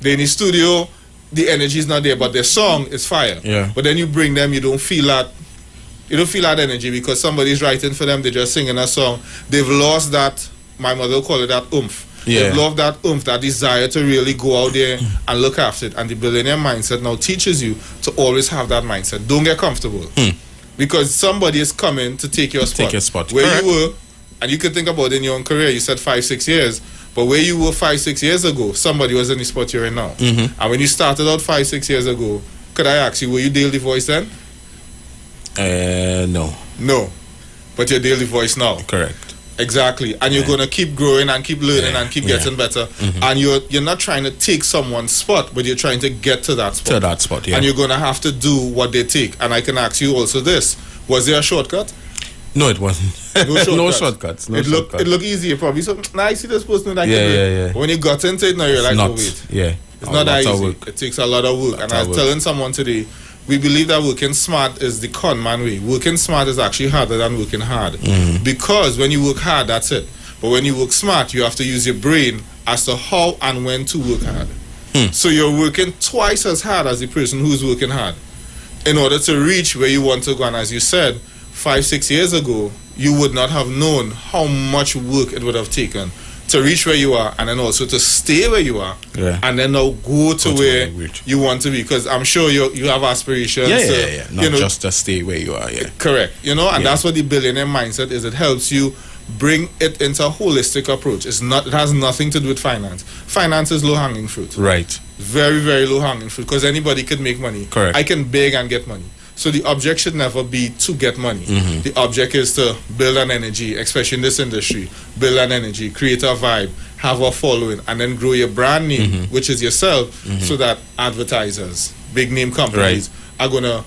They're in the studio, the energy is not there, but their song is fire. Yeah. But then you bring them, you don't feel that energy because somebody's writing for them, they're just singing a song. They've lost that, my mother will call it that oomph. Yeah. They've lost that oomph, that desire to really go out there and look after it. And the billionaire mindset now teaches you to always have that mindset. Don't get comfortable. Because somebody is coming to take your spot. Take your spot. Where Correct. you were, and you could think about it in your own career, you said 5-6 years, but where you were 5-6 years ago, somebody was in the spot you're in now. And when you started out 5-6 years ago, could I ask you, were you Dale the Voice then? No. No. But you're Dale the Voice now. Correct. Exactly. And you're going to keep growing and keep learning and keep getting better. And you're not trying to take someone's spot, but you're trying to get to that spot. To that spot, yeah. And you're going to have to do what they take. And I can ask you also this. Was there a shortcut? No, it wasn't. No shortcuts. It looked easy probably. So, I see this person that Yeah, can do it. yeah. But when you got into it, now you're like, not, oh, wait. Yeah. It's not that easy. Work. It takes a lot of work. And I was telling someone today, we believe that working smart is the con man way. Working smart is actually harder than working hard. Because when you work hard, that's it. But when you work smart, you have to use your brain as to how and when to work hard. So you're working twice as hard as the person who's working hard in order to reach where you want to go. And as you said, 5-6 years ago, you would not have known how much work it would have taken to reach where you are, and then also to stay where you are, and then now go to where you want to be. Because I'm sure you have aspirations. Not just to stay where you are. Correct. And that's what the billionaire mindset is. It helps you bring it into a holistic approach. It has nothing to do with finance. Finance is low hanging fruit. Right. Very, very low hanging fruit, because anybody could make money. Correct. I can beg and get money. So the object should never be to get money. The object is to build an energy, especially in this industry. Build an energy, create a vibe, have a following, and then grow your brand name, which is yourself, so that advertisers, big name companies are going to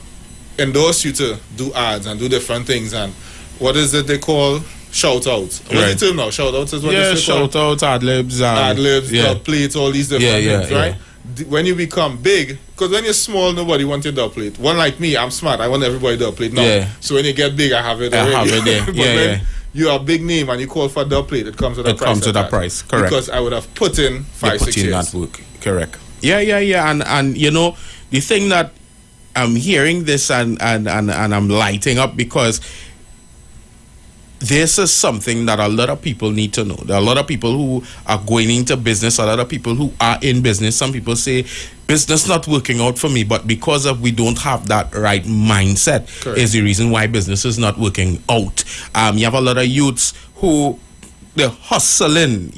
endorse you to do ads and do different things. And what is it they call? Shout outs. What's the term now? Shout outs is what they say. Shout outs, ad libs, dub plates, all these different things, right? When you become big, because when you're small, nobody wants your dub plate. One like me, I'm smart. I want everybody dub plate now. So when you get big, I have it already. But when you are a big name and you call for dub plate, it comes with a price. It comes with a price, correct. Because I would have put in 5-6 years. That work, correct. And the thing that I'm hearing this and I'm lighting up, because this is something that a lot of people need to know. There are a lot of people who are going into business, a lot of people who are in business. Some people say, business not working out for me, but because of we don't have that right mindset is the reason why business is not working out. You have a lot of youths who they're hustling,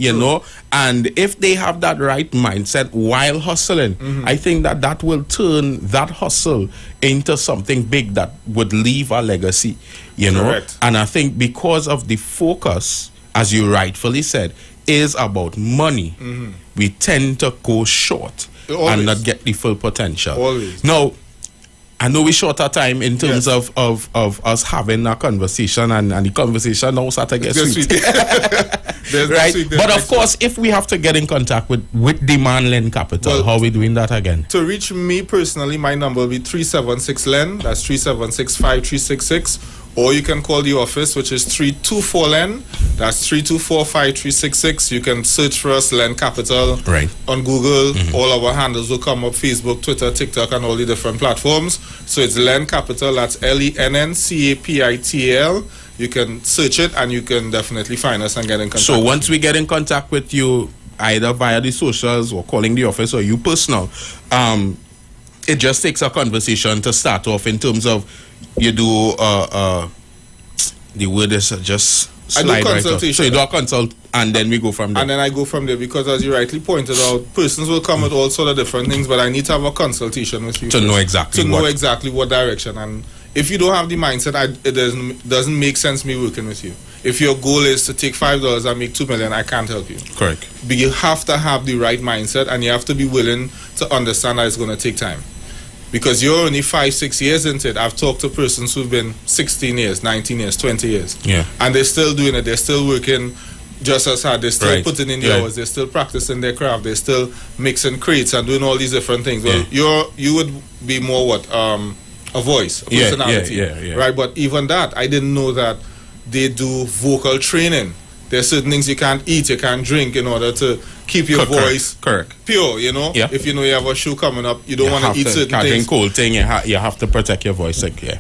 and if they have that right mindset while hustling, I think that will turn that hustle into something big that would leave a legacy, Correct. And I think because of the focus, as you rightfully said, is about money, we tend to go short and not get the full potential. Always. Now, I know we short our time in terms of us having a conversation, and the conversation now start to get sweet. Right? But of course, if we have to get in contact with Demand Len Capital, how are we doing that again? To reach me personally, my number will be 376-LEN. That's 376-5366. Or you can call the office, which is 324-LEN. That's 324-5366. You can search for us, Len Capital, on Google. All our handles will come up: Facebook, Twitter, TikTok, and all the different platforms. So it's Len Capital. That's LENNCAPITAL. You can search it, and you can definitely find us and get in contact. So once we get in contact with you, either via the socials or calling the office or you personal, it just takes a conversation to start off in terms of you do the word is just slide I do consultation. Right. So you do a consult, and then we go from there. And then I go from there, because as you rightly pointed out, persons will come with all sort of different things, but I need to have a consultation with you to know exactly what direction. And if you don't have the mindset, it doesn't make sense me working with you. If your goal is to take $5 and make $2 million, I can't help you. Correct. But you have to have the right mindset, and you have to be willing to understand that it's going to take time. Because you're only 5-6 years into it. I've talked to persons who've been 16 years, 19 years, 20 years. And they're still doing it. They're still working just as hard. They're still putting in the hours. They're still practicing their craft. They're still mixing crates and doing all these different things. Well, you would be more a voice, a personality. Right? But even that, I didn't know that they do vocal training. There's certain things you can't eat, you can't drink in order to keep your voice pure, If you know you have a show coming up, you don't want to eat certain things. Drink cold thing, you have to protect your voice. Exactly.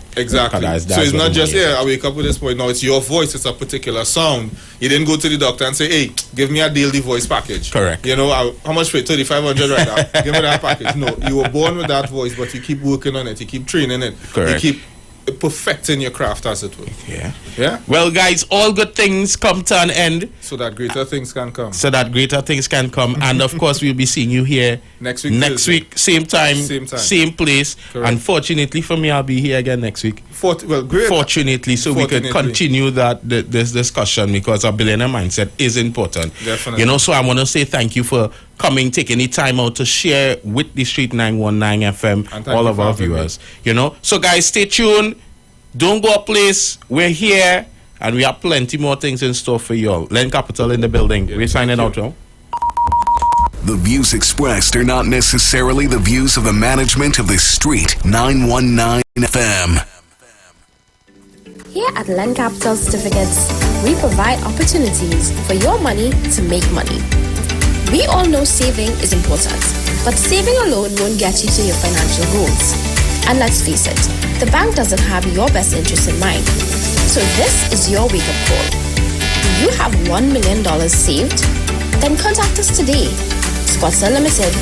So it's not just, I wake up with this point. No, it's your voice. It's a particular sound. You didn't go to the doctor and say, hey, give me a daily voice package. Correct. How much for it? $3,500 right now. Give me that package. No, you were born with that voice, but you keep working on it. You keep training it. Correct. You keep perfecting your craft, as it were. Yeah. Well, guys, all good things come to an end, so that greater things can come. And of course, we'll be seeing you here next week, same time, same place. Correct. Unfortunately for me, I'll be here again next week. Great. Fortunately, so we could continue this discussion, because a billionaire mindset is important. Definitely. So I want to say thank you for coming, taking the time out to share with the Street 919 FM, all of our viewers. So guys, stay tuned. Don't go a place. We're here, and we have plenty more things in store for you all. Len Capital in the building. We're signing out now. The views expressed are not necessarily the views of the management of the Street 919 FM. Here at Land Capital Certificates, we provide opportunities for your money to make money. We all know saving is important, but saving alone won't get you to your financial goals. And let's face it, the bank doesn't have your best interest in mind. So this is your wake-up call. Do you have $1 million saved? Then contact us today. Spots Unlimited.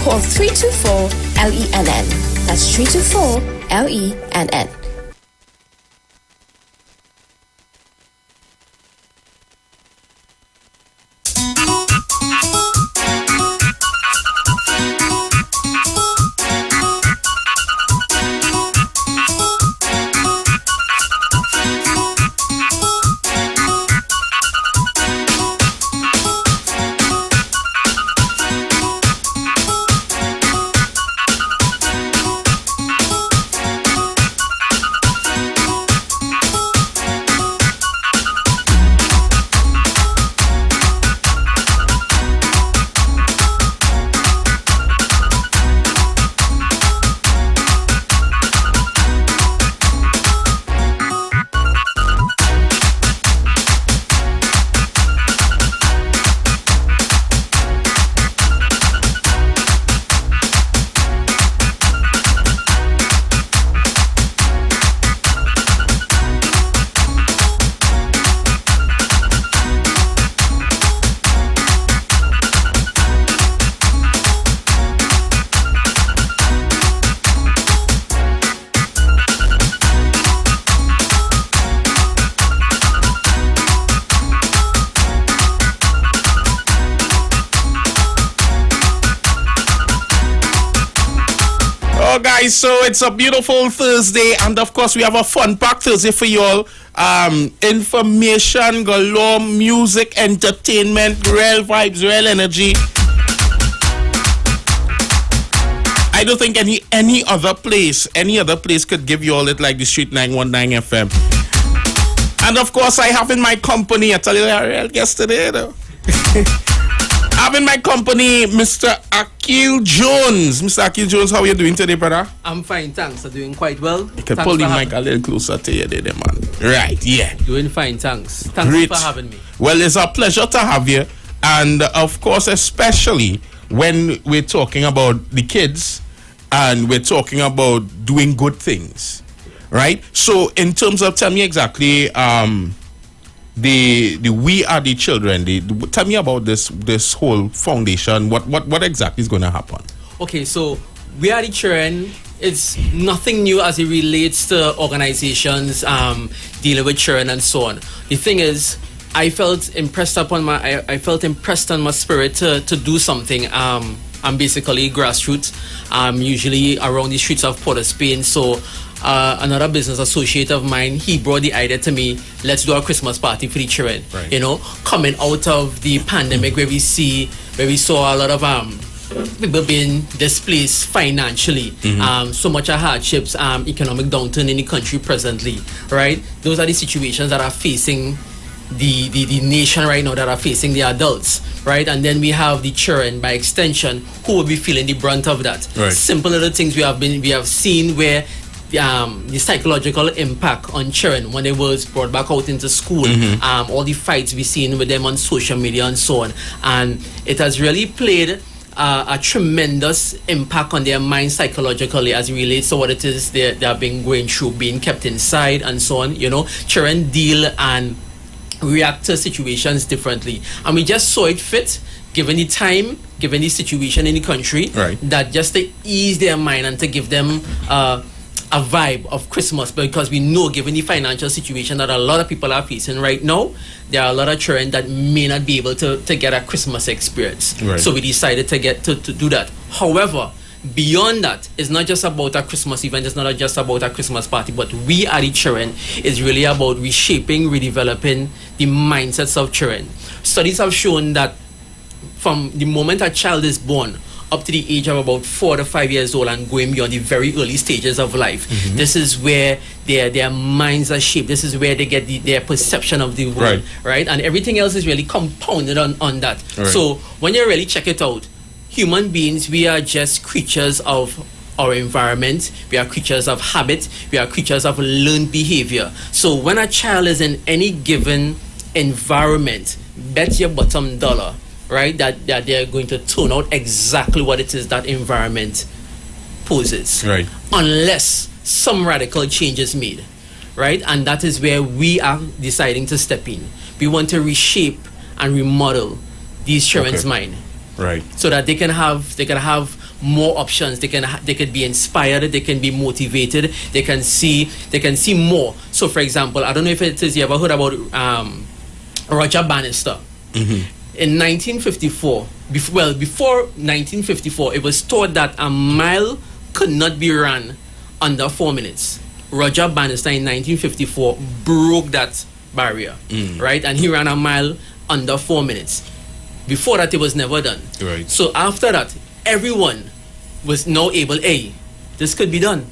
Call 324-LENN. That's 324-LENN. Guys, so it's a beautiful Thursday, and of course we have a fun-packed Thursday for you all. Information galore, music, entertainment, real vibes, real energy. I don't think any other place could give you all it like the Street 919 FM. And of course I have in my company, I tell you a real guest today though. I have in my company Mr. Akil Jones. Mr. Akil Jones, how are you doing today, brother? I'm fine, thanks. I'm doing quite well. You can pull the mic a little closer to you there, man. Right, yeah. Doing fine, thanks. Thanks Great. for having me. Well, it's a pleasure to have you. And of course, especially when we're talking about the kids and we're talking about doing good things, right? So in terms of, tell me exactly, the We Are the Children. Tell me about this whole foundation. What exactly is going to happen? Okay, so We Are the Children. It's nothing new as it relates to organizations dealing with children and so on. The thing is, I felt impressed on my spirit to do something. I'm basically grassroots. I'm usually around the streets of Port of Spain. So another business associate of mine, he brought the idea to me, let's do a Christmas party for the children. Right. You know, coming out of the pandemic where we saw a lot of people being displaced financially, so much of hardships, economic downturn in the country presently, right? Those are the situations that are facing the nation right now, that are facing the adults, right? And then we have the children by extension who will be feeling the brunt of that. Right. Simple little things we have seen where the psychological impact on children when they was brought back out into school, all the fights we've seen with them on social media and so on, and it has really played a tremendous impact on their mind psychologically as it relates to what it is they have been going through, being kept inside and so on. You know, children deal and react to situations differently, and we just saw it fit, given the time, given the situation in the country, that just to ease their mind and to give them a vibe of Christmas, because we know, given the financial situation that a lot of people are facing right now, there are a lot of children that may not be able to get a Christmas experience. Right. So we decided to do that. However, beyond that, it's not just about a Christmas event, it's not just about a Christmas party, but We Are the Children is really about reshaping, redeveloping the mindsets of children. Studies have shown that from the moment a child is born up to the age of about 4 to 5 years old and going beyond the very early stages of life. This is where their minds are shaped. This is where they get their perception of the world, right? And everything else is really compounded on that. So when you really check it out, human beings, we are just creatures of our environment. We are creatures of habit. We are creatures of learned behavior. So when a child is in any given environment, bet your bottom dollar, right, that they're going to turn out exactly what it is that environment poses. Right. Unless some radical change is made, right? And that is where we are deciding to step in. We want to reshape and remodel these children's mind. Right. So that they can have more options. They could be inspired. They can be motivated. They can see more. So, for example, I don't know if it is you ever heard about Roger Bannister. In 1954, before 1954, it was thought that a mile could not be run under 4 minutes. Roger Bannister in 1954 broke that barrier, right? And he ran a mile under 4 minutes. Before that, it was never done. Right. So after that, everyone was now able, this could be done,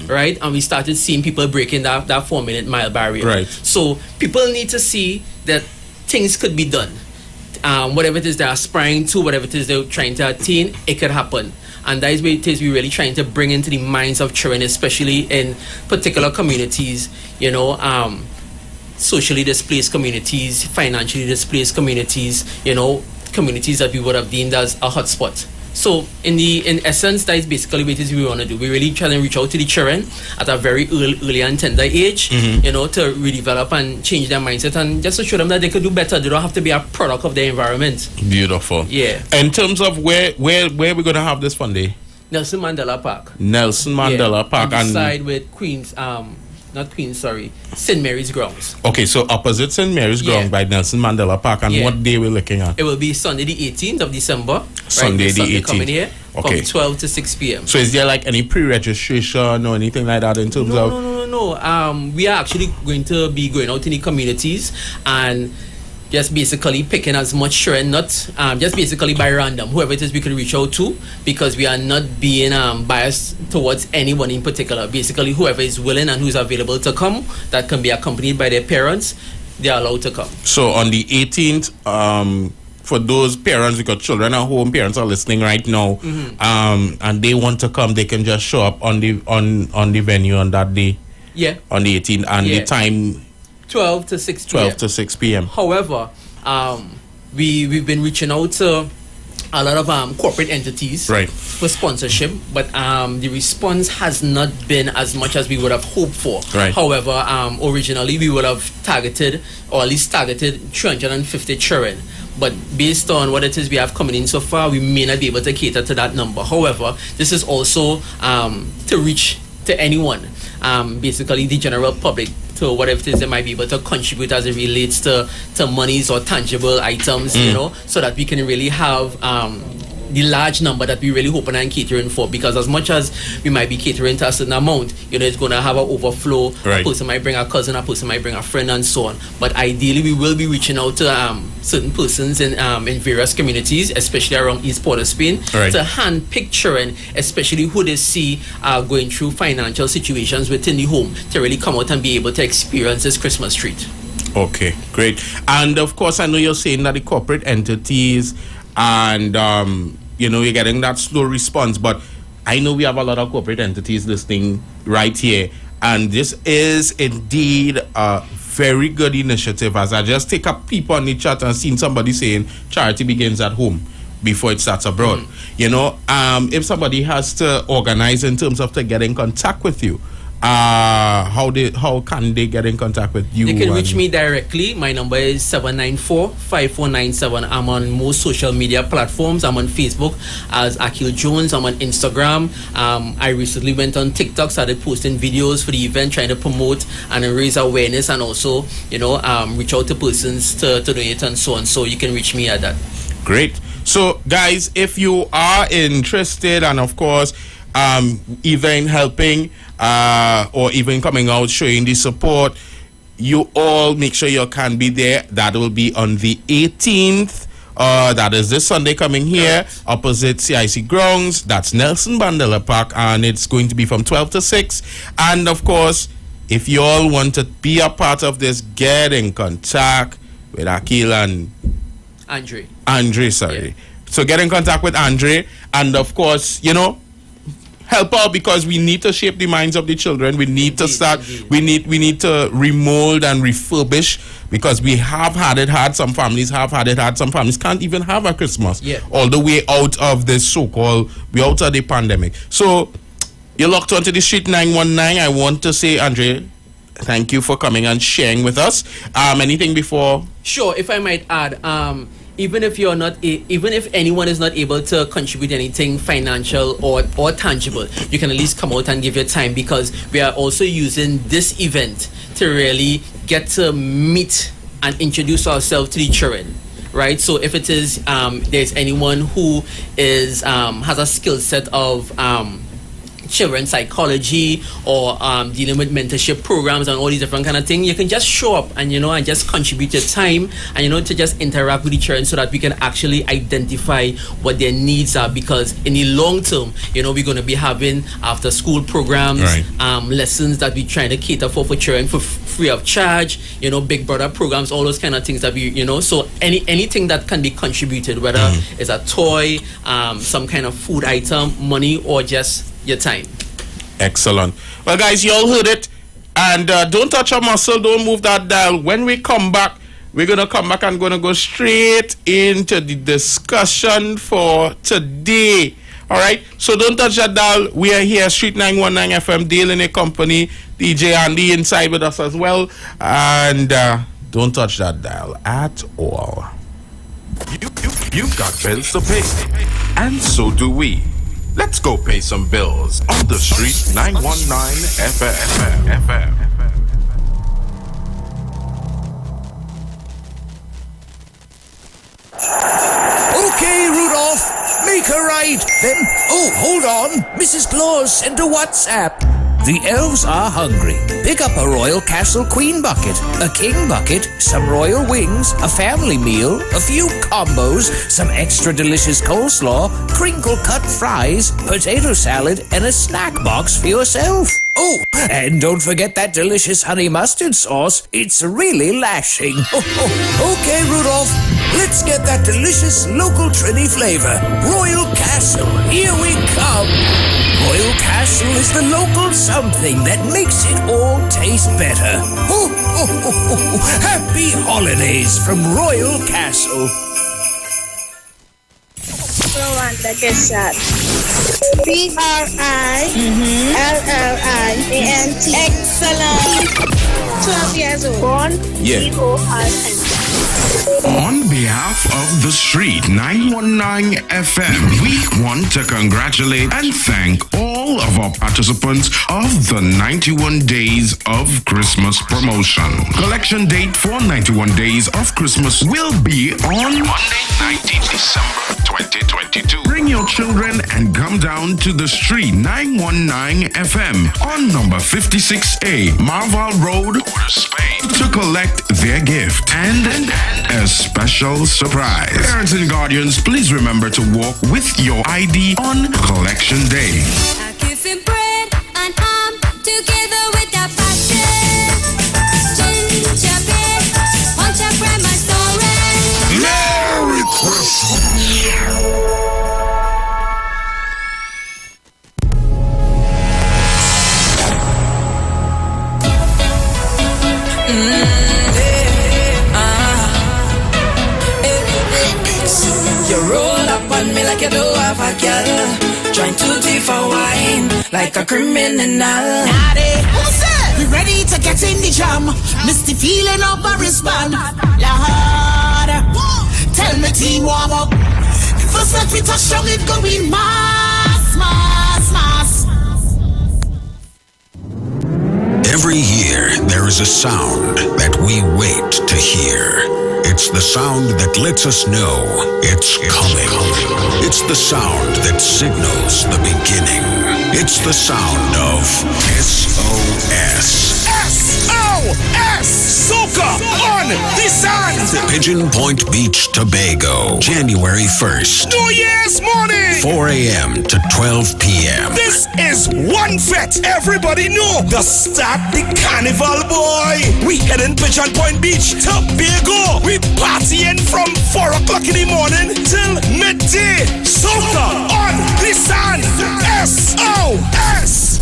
right? And we started seeing people breaking that 4 minute mile barrier. Right. So people need to see that things could be done. Whatever it is they're aspiring to, whatever it is they're trying to attain, it could happen. And that is what it is we're really trying to bring into the minds of children, especially in particular communities, socially displaced communities, financially displaced communities, communities that we would have deemed as a hotspot. So in essence, that is basically what it is we want to do. We really try to reach out to the children at a very early and tender age, to redevelop and change their mindset and just to show them that they could do better. They don't have to be a product of their environment. Beautiful. Yeah. In terms of where we're going to have this fun day? Nelson Mandela Park. Nelson Mandela Park. On the side with St. Mary's Grounds. Okay, so opposite St. Mary's Grounds by Nelson Mandela Park. And what day we're looking at? It will be Sunday the 18th of December. Sunday the 18th. Coming here from 12 to 6 p.m. So is there like any pre-registration or anything like that in terms of... No. We are actually going to be going out in the communities and just basically picking as much children, not just basically by random, whoever it is we can reach out to, because we are not being biased towards anyone in particular. Basically, whoever is willing and who's available to come, that can be accompanied by their parents, they are allowed to come. So on the 18th, for those parents, because children at home, parents are listening right now, and they want to come, they can just show up on the venue on that day. Yeah. On the 18th, and the time... 12 to 6 p.m. 12 to 6 p.m. However, we've been reaching out to a lot of corporate entities for sponsorship, but the response has not been as much as we would have hoped for. Right. However, originally we would have targeted 350 children. But based on what it is we have coming in so far, we may not be able to cater to that number. However, this is also to reach to anyone, basically the general public, to whatever it is they might be able to contribute as it relates to monies or tangible items, so that we can really have the large number that we really hoping and catering for. Because as much as we might be catering to a certain amount, it's going to have an overflow. Right. A person might bring a cousin, a person might bring a friend, and so on. But ideally, we will be reaching out to certain persons in various communities, especially around East Port of Spain, to hand-pick children, especially who they see going through financial situations within the home, to really come out and be able to experience this Christmas treat. Okay, great. And of course, I know you're saying that the corporate entities and you're getting that slow response, but I know we have a lot of corporate entities listening right here, and this is indeed a very good initiative. As I just take a peep on the chat and seen somebody saying charity begins at home before it starts abroad. If somebody has to organize in terms of to get in contact with you, how can they get in contact with you? They can reach me directly. My number is 794-5497. I'm on most social media platforms. I'm on Facebook as Akil Jones. I'm on Instagram. I recently went on TikTok, started posting videos for the event, trying to promote and raise awareness, and also reach out to persons to donate and so on. So you can reach me at that. Great. So guys, if you are interested, and of course even helping or even coming out showing the support, you all make sure you can be there. That will be on the 18th That is this Sunday coming here, opposite CIC Grounds. That's Nelson Mandela Park, and it's going to be from 12 to 6. And of course, if you all want to be a part of this, get in contact with Akil and Andre, sorry. Yeah. So get in contact with Andre, and of course, help out, because we need to shape the minds of the children. We need to start. We need to remold and refurbish, because we have had it hard. Some families have had it hard. Some families can't even have a Christmas. Yeah. All the way out of this so-called, we out of the pandemic. So you're locked onto the Street 919. I want to say, Andre, thank you for coming and sharing with us. Anything before? Sure. If I might add, even if anyone is not able to contribute anything financial or tangible, you can at least come out and give your time, because we are also using this event to really get to meet and introduce ourselves to the children. Right, so if it is there's anyone who is has a skill set of children's psychology or dealing with mentorship programs and all these different kind of things, you can just show up and and just contribute your time and to just interact with the children, so that we can actually identify what their needs are, because in the long term we're going to be having after school programs, lessons that we're trying to cater for children for free of charge, Big Brother programs, all those kind of things that we so anything that can be contributed, whether it's a toy, some kind of food item, money, or just your time. Excellent. Well, guys, you all heard it, and don't touch a muscle, don't move that dial. When we come back, we're gonna come back and gonna go straight into the discussion for today. All right, so don't touch that dial. We are here, Street 919 FM, Dale in a company, DJ Andy inside with us as well, and don't touch that dial at all. You've got bills to pay, and so do we. Let's go pay some bills on the Street 919 FM. Okay, Rudolph, make her right. Then, hold on. Mrs. Claus sent a WhatsApp. The elves are hungry. Pick up a Royal Castle Queen bucket, a King bucket, some royal wings, a family meal, a few combos, some extra delicious coleslaw, crinkle-cut fries, potato salad, and a snack box for yourself. Oh, and don't forget that delicious honey mustard sauce. It's really lashing. Okay, Rudolph, let's get that delicious local Trini flavor. Royal Castle, here we come. Royal Castle is the local something that makes it all taste better. Happy holidays from Royal Castle. Rwanda gets shot. BRILLIANT. Excellent. 12 years old. Born BORN. On behalf of the Street 919 FM, we want to congratulate and thank all of our participants of the 91 Days of Christmas promotion. Collection date for 91 Days of Christmas will be on Monday, 19th December 2022. Bring your children and come down to the Street 919 FM on number 56A, Marval Road, Spain, to collect their gift and a special surprise. Parents and guardians, please remember to walk with your ID on Collection Day. I give him bread and ham together with a passion. Ginger beer, punch up grandma story. Merry Christmas. You roll up on me like you don't have a girl, trying to define wine like a criminal. Naughty, who's that? We ready to get in the jam. Misty feeling up a wristband. Lord, tell me team warm up. First let me touch down, it go be mass, mass, mass. Every year, there is a sound that we wait to hear. It's the sound that lets us know it's coming. It's the sound that signals the beginning. It's the sound of SOS. Soca on the Sand. Pigeon Point Beach, Tobago, January 1st. New Year's morning. 4 a.m. to 12 p.m. This is one fete. Everybody know the start the carnival, boy. We heading Pigeon Point Beach, Tobago. We partying from 4 o'clock in the morning till midday. Soca on the Sand. SOS.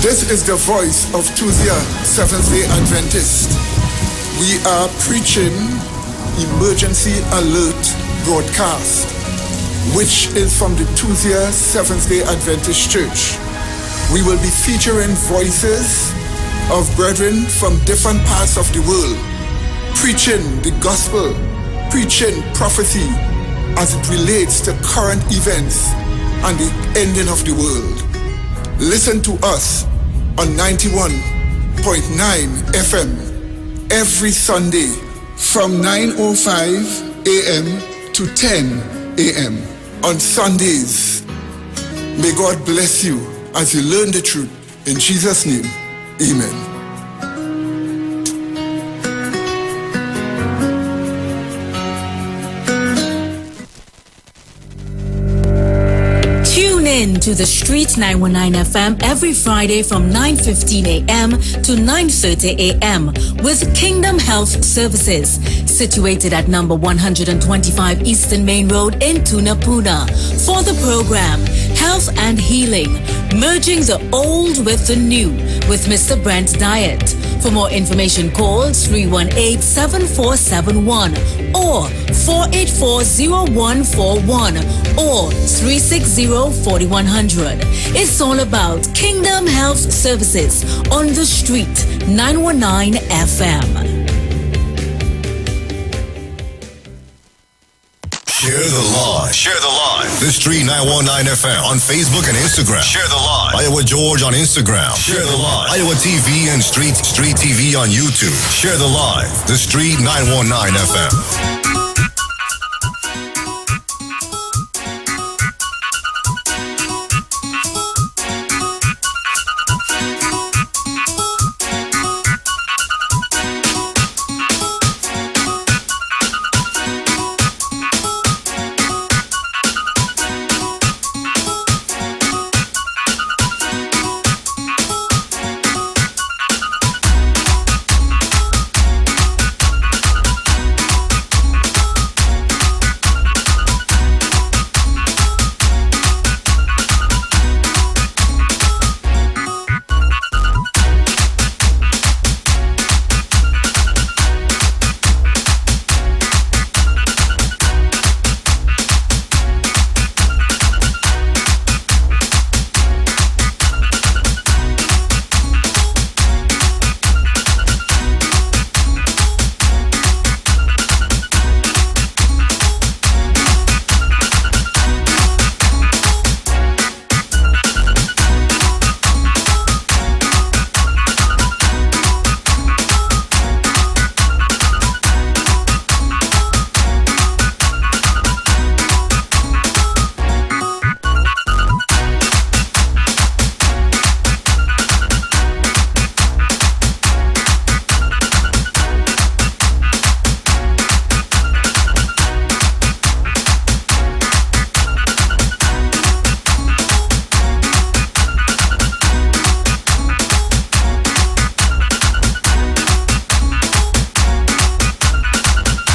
This is the voice of Tuesday Seventh-day Adventist. We are preaching Emergency Alert broadcast, which is from the Tuesday Seventh-day Adventist Church. We will be featuring voices of brethren from different parts of the world, preaching the gospel, preaching prophecy as it relates to current events and the ending of the world. Listen to us on 91.9 FM every Sunday from 9:05 a.m. to 10 a.m. on Sundays. May God bless you as you learn the truth. In Jesus' name, amen. In to the Street 919 FM every Friday from 9:15 a.m. to 9:30 a.m. with Kingdom Health Services, situated at number 125 Eastern Main Road in Tunapuna. For the program, Health and Healing, merging the old with the new with Mr. Brent Diet. For more information, call 318-7471 or 484-0141 or 360-4100. It's all about Kingdom Health Services on the Street 919 FM. Share the live. Share the live. The Street 919 FM on Facebook and Instagram. Share the live. Iowa George on Instagram. Share the live. Iowa TV and Street TV on YouTube. Share the live. The Street 919 FM.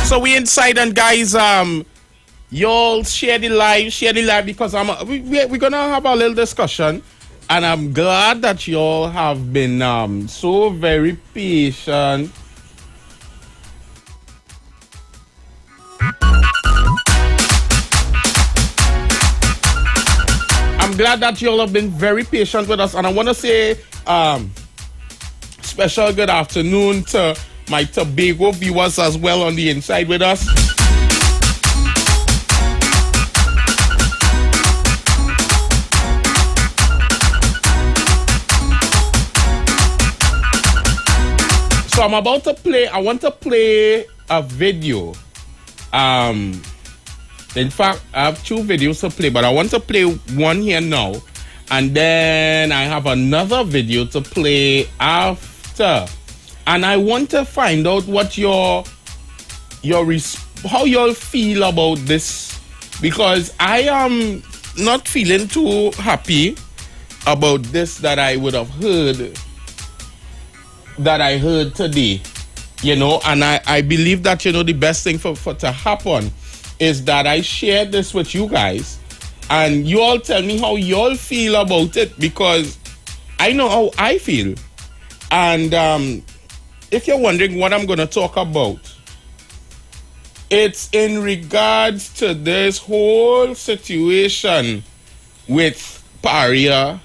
So we inside, and guys, y'all share the live because we're gonna have a little discussion, and I'm glad that y'all have been so very patient. I'm glad that y'all have been very patient with us, and I want to say special good afternoon to my Tobago viewers as well on the inside with us. So I'm about to play, I want to play a video. In fact, I have two videos to play, but I want to play one here now. And then I have another video to play after. And I want to find out what how y'all feel about this, because I am not feeling too happy about this that I would have heard, that I heard today, and I believe that, the best thing for to happen is that I share this with you guys and you all tell me how y'all feel about it, because I know how I feel. And if you're wondering what I'm going to talk about, it's in regards to this whole situation with Paria,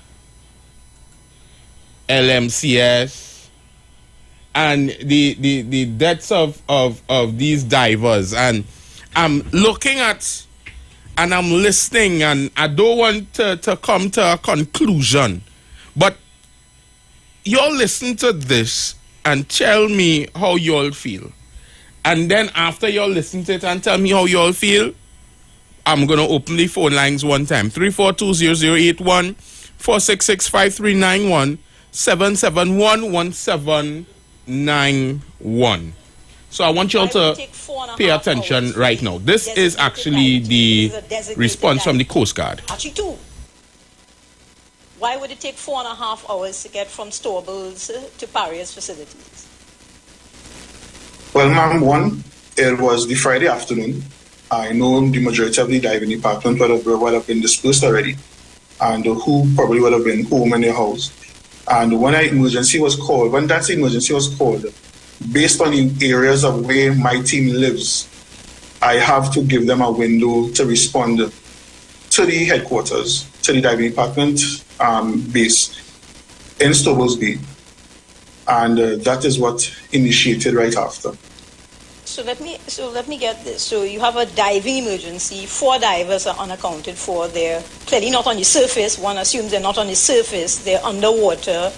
LMCS, and the deaths of these divers. And I'm looking at and I'm listening, and I don't want to come to a conclusion, but y'all listen to this and tell me how y'all feel. And then after y'all listen to it and tell me how y'all feel, I'm going to open the phone lines one time. 342-0081, 466-5391, 771-1791. So I want y'all to pay attention right now. This is actually the response from the Coast Guard. Actually, two. Why would it take 4.5 hours to get from Storables to Paria's facilities? Well, ma'am, one, it was the Friday afternoon. I know the majority of the diving department would have been dispersed already, and who probably would have been home in their house. And when that emergency was called, based on the areas of where my team lives, I have to give them a window to respond to the headquarters, to the diving department base in Stobles Bay. And that is what initiated right after. So let me get this. So you have a diving emergency. 4 divers are unaccounted for. They're clearly not on the surface. One assumes they're not on the surface. They're underwater.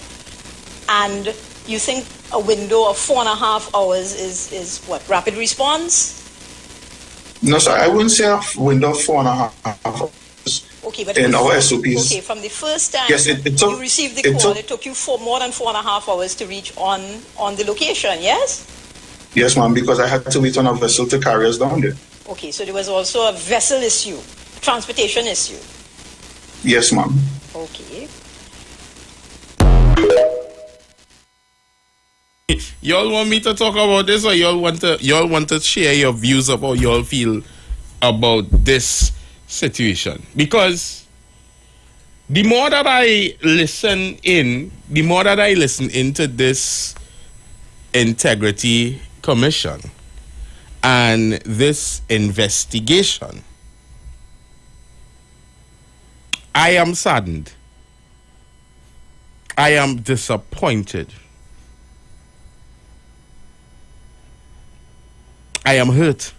And you think a window of 4.5 hours is what? Rapid response? No, sir. I wouldn't say a window of 4.5 hours. Okay, but in our SOPs. Okay, from the first time yes, it took, you received the call, it took you more than 4.5 hours to reach on the location, yes? Yes, ma'am, because I had to wait on a vessel to carry us down there. Okay, so there was also a vessel issue, transportation issue. Yes, ma'am. Okay. Y'all want me to talk about this, or y'all want to share your views of how y'all feel about this situation? Because the more that I listen into this Integrity Commission and this investigation, I am saddened. I am disappointed. I am hurt.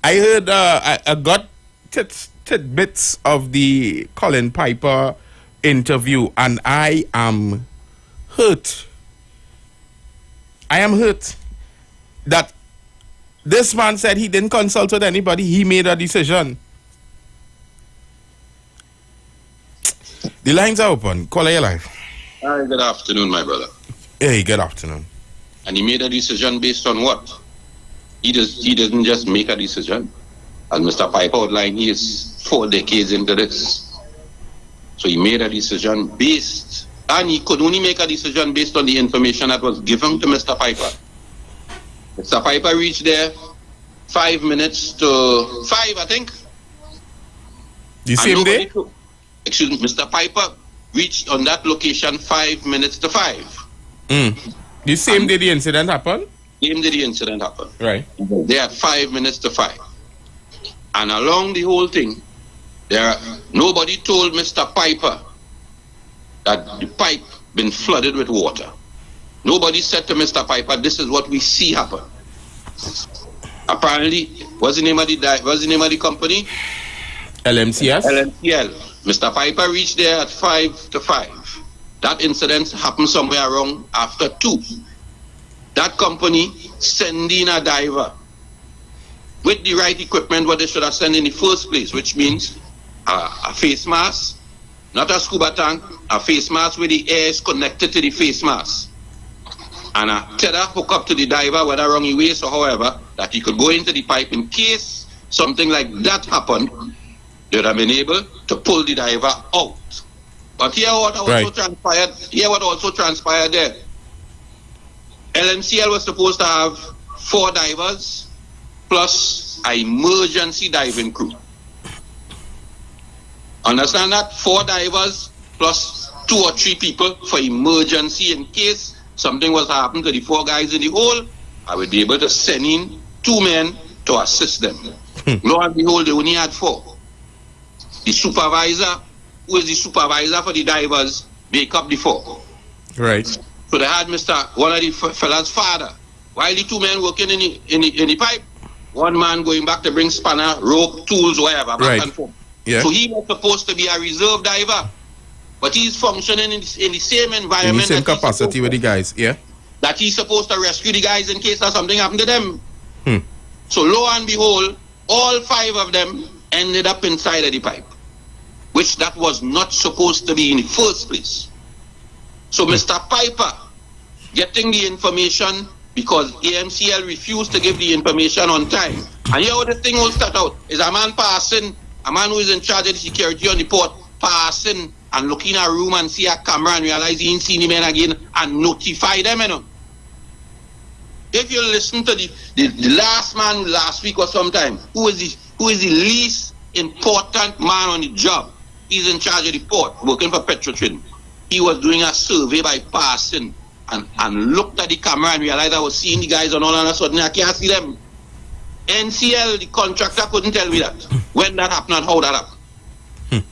I heard, I got tidbits of the Colin Piper interview, and I am hurt. I am hurt that this man said he didn't consult with anybody. He made a decision. The lines are open. Caller, your life. Hi, good afternoon, my brother. Hey, good afternoon. And he made a decision based on what? He doesn't just make a decision. As Mr. Piper outlined, he is 4 decades into this. So he made a decision based, and he could only make a decision based on the information that was given to Mr. Piper. Mr. Piper reached there 5 minutes to 5, I think. The same day? Excuse me, Mr. Piper reached on that location 5 minutes to 5. The same day the incident happened? Same day the incident happened. Right. They had 5 minutes to 5. And along the whole thing, nobody told Mr. Piper that the pipe been flooded with water. Nobody said to Mr. Piper, this is what we see happen. Apparently, what's the name of the company? LMCS? LMCL. Mr. Piper reached there at 5 to 5. That incident happened somewhere around after 2. That company sending a diver with the right equipment what they should have sent in the first place, which means a face mask, not a scuba tank, a face mask where the air is connected to the face mask. And a tether hook up to the diver, whether around his waist or however, that he could go into the pipe in case something like that happened. They would have been able to pull the diver out. But here what also transpired. Here what also transpired there. LMCL was supposed to have 4 divers plus an emergency diving crew. Understand that? 4 divers plus 2 or 3 people for emergency in case something was to happen to the 4 guys in the hole. I would be able to send in 2 men to assist them. Lo and behold, they only had 4. The supervisor, who is the supervisor for the divers, make up the 4. Right. So they had one of the fella's father. While the 2 men working in the pipe, 1 man going back to bring spanner, rope, tools, whatever, back and forth. Yeah. So he was supposed to be a reserve diver, but he's functioning in the same environment. In the same capacity with the guys, yeah. That he's supposed to rescue the guys in case something happened to them. So lo and behold, all 5 of them ended up inside of the pipe, which that was not supposed to be in the first place. So Mr. Piper getting the information because AMCL refused to give the information on time. And here how the thing will start out is a man passing, a man who is in charge of the security on the port, passing and looking at a room and see a camera and realize he ain't seen the men again and notify them, you know. If you listen to the last man last week or sometime, who is the least important man on the job? He's in charge of the port, working for Petrotrin. He was doing a survey by passing and looked at the camera and realized I was seeing the guys and all of a sudden I can't see them. NCL, the contractor, couldn't tell me that. When that happened and how that happened.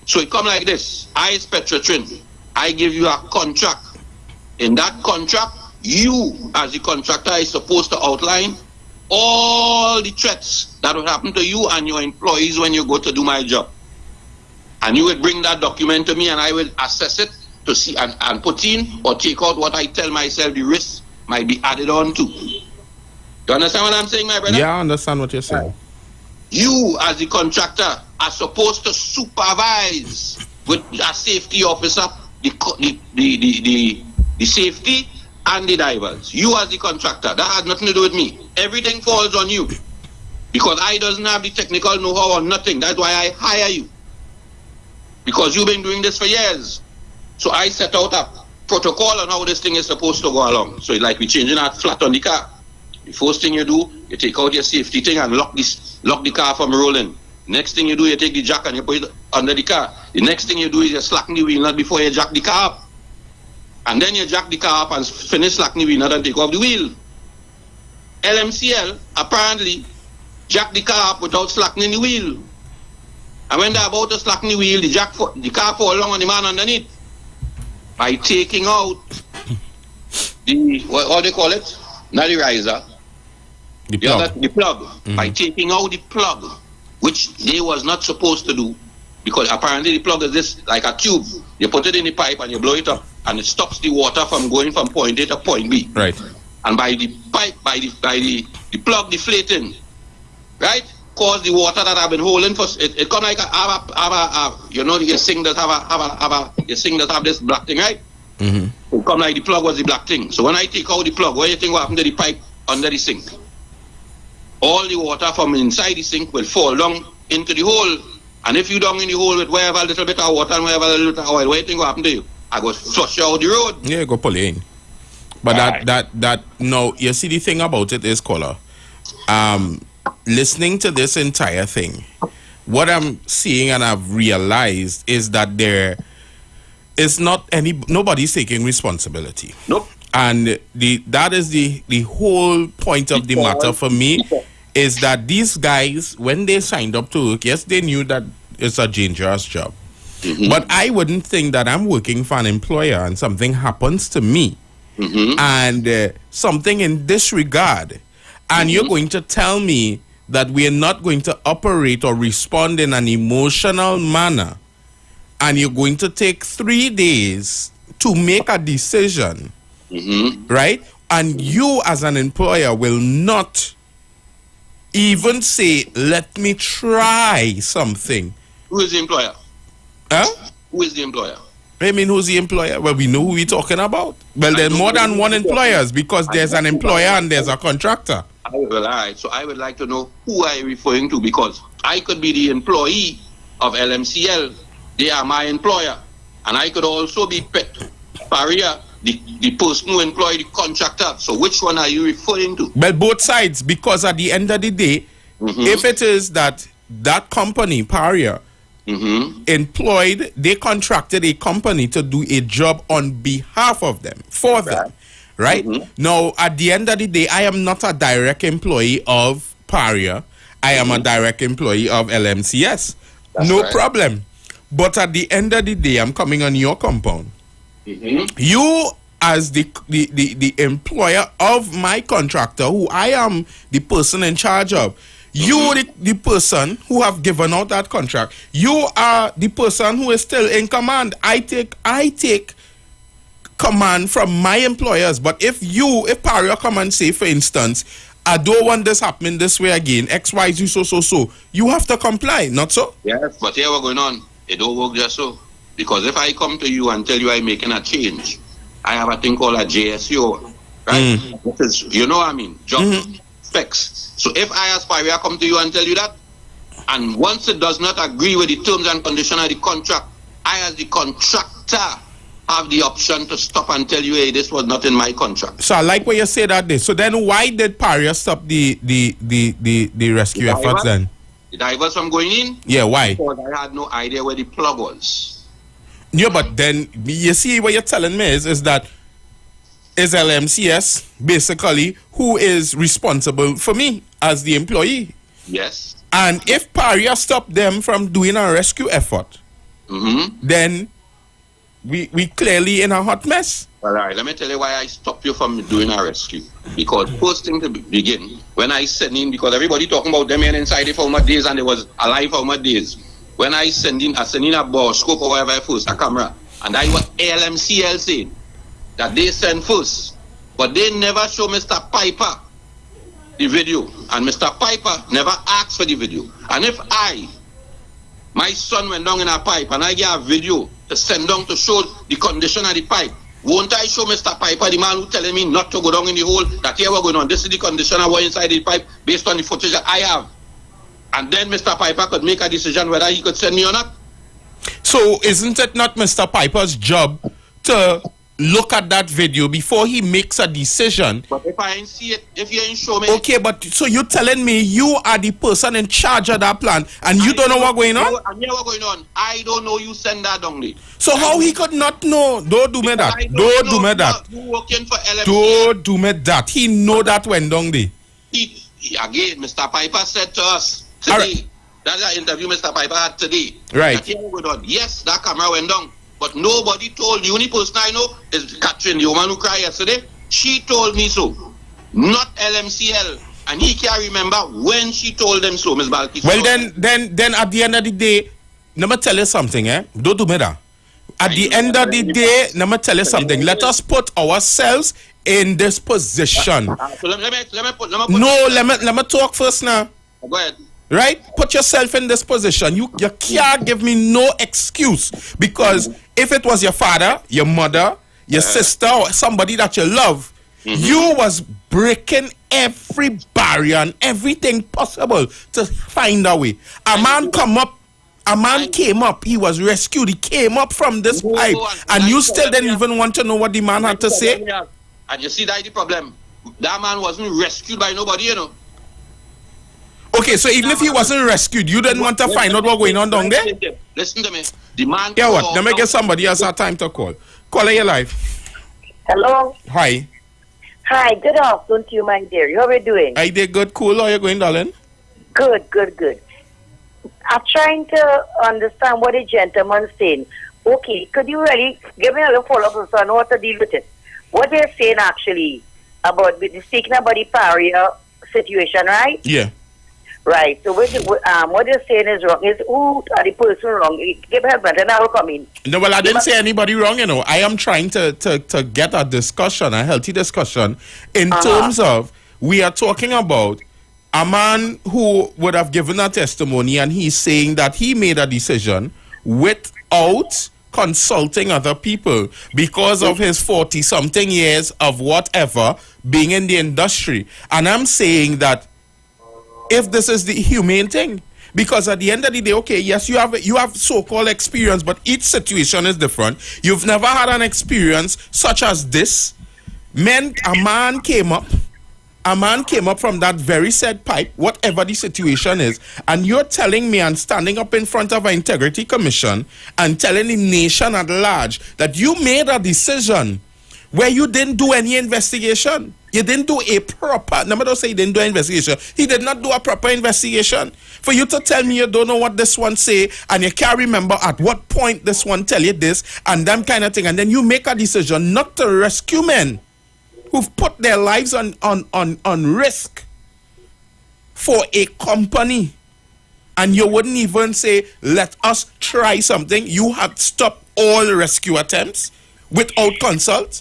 So it come like this. I is Petrotrin. I give you a contract. In that contract, you as the contractor is supposed to outline all the threats that will happen to you and your employees when you go to do my job. And you would bring that document to me and I will assess it to see and put in or take out what I tell myself the risk might be added on to. You understand what I'm saying, my brother? Yeah, I understand what you're saying. You as the contractor are supposed to supervise with a safety officer the safety and the divers. You as the contractor, that has nothing to do with me. Everything falls on you because I doesn't have the technical know-how or nothing. That's why I hire you, because you've been doing this for years. So I set out a protocol on how this thing is supposed to go along. So it's like we changing that flat on the car. The first thing you do, you take out your safety thing and lock the car from rolling. Next thing you do, you take the jack and you put it under the car. The next thing you do is you slacken the wheel nut before you jack the car up. And then you jack the car up and finish slacking the wheel nut and take off the wheel. LMCL apparently jacked the car up without slackening the wheel. And when they're about to slacken the wheel, the car fall along on the man underneath. By taking out the, what do they call it? Not the riser. The plug. The plug. By taking out the plug, which they was not supposed to do, because apparently the plug is this, like a tube. You put it in the pipe and you blow it up, and it stops the water from going from point A to point B. Right. And by the pipe, by the plug deflating, right, cause the water that I've been holding for it come like you know, your sink that have this black thing, right? It come like the plug was the black thing. So when I take out the plug, what do you think will happen to the pipe under the sink? All the water from inside the sink will fall down into the hole. And if you down in the hole with wherever a little bit of water and wherever a little bit of oil, what do you think will happen to you? I go flush you out the road. Yeah, go pull it in. But that no, you see the thing about it is, caller, listening to this entire thing, what I'm seeing and I've realized is that there is nobody's taking responsibility. Nope. And that is the whole point of the matter for me, is that these guys, when they signed up to work, yes, they knew that it's a dangerous job. But I wouldn't think that I'm working for an employer and something happens to me and something in this regard, and you're going to tell me that we are not going to operate or respond in an emotional manner, and you're going to take 3 days to make a decision, right? And you as an employer will not even say, let me try something Who is the employer? Huh? Who is the employer? I mean, who's the employer? Well, we know who we're talking about. Well, there's more than one employers because there's an employer and there's a contractor. Well, all right. So I would like to know who are you referring to, because I could be the employee of LMCL. They are my employer. And I could also be Paria, the person who employed the contractor. So which one are you referring to? Well, both sides, because at the end of the day, if it is that company, Paria, employed, they contracted a company to do a job on behalf of them, for them, right? Now, at the end of the day, I am not a direct employee of Paria. I am a direct employee of LMCS. No problem. But at the end of the day, I'm coming on your compound. You, as the employer of my contractor, who I am the person in charge of, you the person who have given out that contract. You are the person who is still in command. I take command from my employers. But if Paria come and say, for instance, I don't want this happening this way again, X, Y, Z, so, you have to comply, not so? Yes, but here we're going on. It don't work just so. Because if I come to you and tell you I'm making a change, I have a thing called a JSO, right? Because, you know what I mean? Job specs. So if I as Paria come to you and tell you that, and once it does not agree with the terms and conditions of the contract, I as the contractor have the option to stop and tell you, hey, this was not in my contract. So I like what you say that day. So then why did Paria stop the rescue efforts then? The divers from going in? Yeah, why? Because I had no idea where the plug was. Yeah, but then you see what you're telling me is that is LMCS basically who is responsible for me as the employee. Yes. And if Paria stopped them from doing a rescue effort, then we clearly in a hot mess. All right, let me tell you why I stopped you from doing a rescue. Because first thing to begin, when I sent in, because everybody talking about them inside there for how much days and they was alive for how much days. When I send in a ball, scope or whatever first, a camera, and I was LMCL saying that they sent first, but they never show Mr. Piper the video, and Mr. Piper never asked for the video. And if my son went down in a pipe and I get a video to send down to show the condition of the pipe, won't I show Mr. Piper, the man who telling me not to go down in the hole, that here we're going on, this is the condition of what inside the pipe based on the footage that I have? And then Mr. Piper could make a decision whether he could send me or not. So isn't it not Mr. Piper's job to look at that video before he makes a decision? But if I ain't see it, if you ain't show me... Okay, but so you're telling me you are the person in charge of that plan and you don't know what's going on? I know what's going on. I don't know you send that down there. So how he could not know? Don't do me that. Don't do me that. You working for LMC. Don't do me that. He know that went down there. Again, Mr. Piper said to us today, that's an interview Mr. Piper had today. Right. That here what's going on. Yes, that camera went down. But nobody told. The only person I know is Catherine, the woman who cried yesterday. She told me so, not LMCL, and he can't remember when she told them so, Ms. Balkis. Well, then at the end of the day, let me tell you something, Don't do me that. At the end of the day, let me tell you something. Let us put ourselves in this position. So let me talk first now. Go ahead. Right? Put yourself in this position. You can't give me no excuse, because if it was your father, your mother, your sister, or somebody that you love, you was breaking every barrier and everything possible to find a way. A man came up, he was rescued, he came up from this pipe, and you still didn't even want to know what the man had to say? And you see, that's the problem. That man wasn't rescued by nobody, you know. Okay, so even if he wasn't rescued, you didn't want to find out what's going on down there? Listen to me. The man... Yeah, what? Let me get somebody else a time to call. Caller, you live. Hello. Hi. Hi, good afternoon to you, my dear. How are you doing? I did good, cool. How are you going, darling? Good. I'm trying to understand what the gentleman's saying. Okay, could you really give me a little follow-up so I know what to deal with it? What they're saying actually about speaking about the Paria situation, right? Yeah. Right. So what they're saying is wrong. Is who are the person wrong? Give help and I will come in. No, well, I didn't say anybody wrong, I am trying to get a discussion, a healthy discussion, in terms of we are talking about a man who would have given a testimony and he's saying that he made a decision without consulting other people because of his 40-something years of whatever being in the industry. And I'm saying that if this is the humane thing, because at the end of the day, okay, yes, you have so-called experience, but each situation is different. You've never had an experience such as this. A man came up from that very said pipe, whatever the situation is, and you're telling me and standing up in front of an integrity commission and telling the nation at large that you made a decision where you didn't do any investigation. You didn't do a proper, number don't say you didn't do an investigation. He did not do a proper investigation. For you to tell me you don't know what this one say and you can't remember at what point this one tell you this and that kind of thing, and then you make a decision not to rescue men who've put their lives on risk for a company, and you wouldn't even say, let us try something. You had stopped all rescue attempts without consult.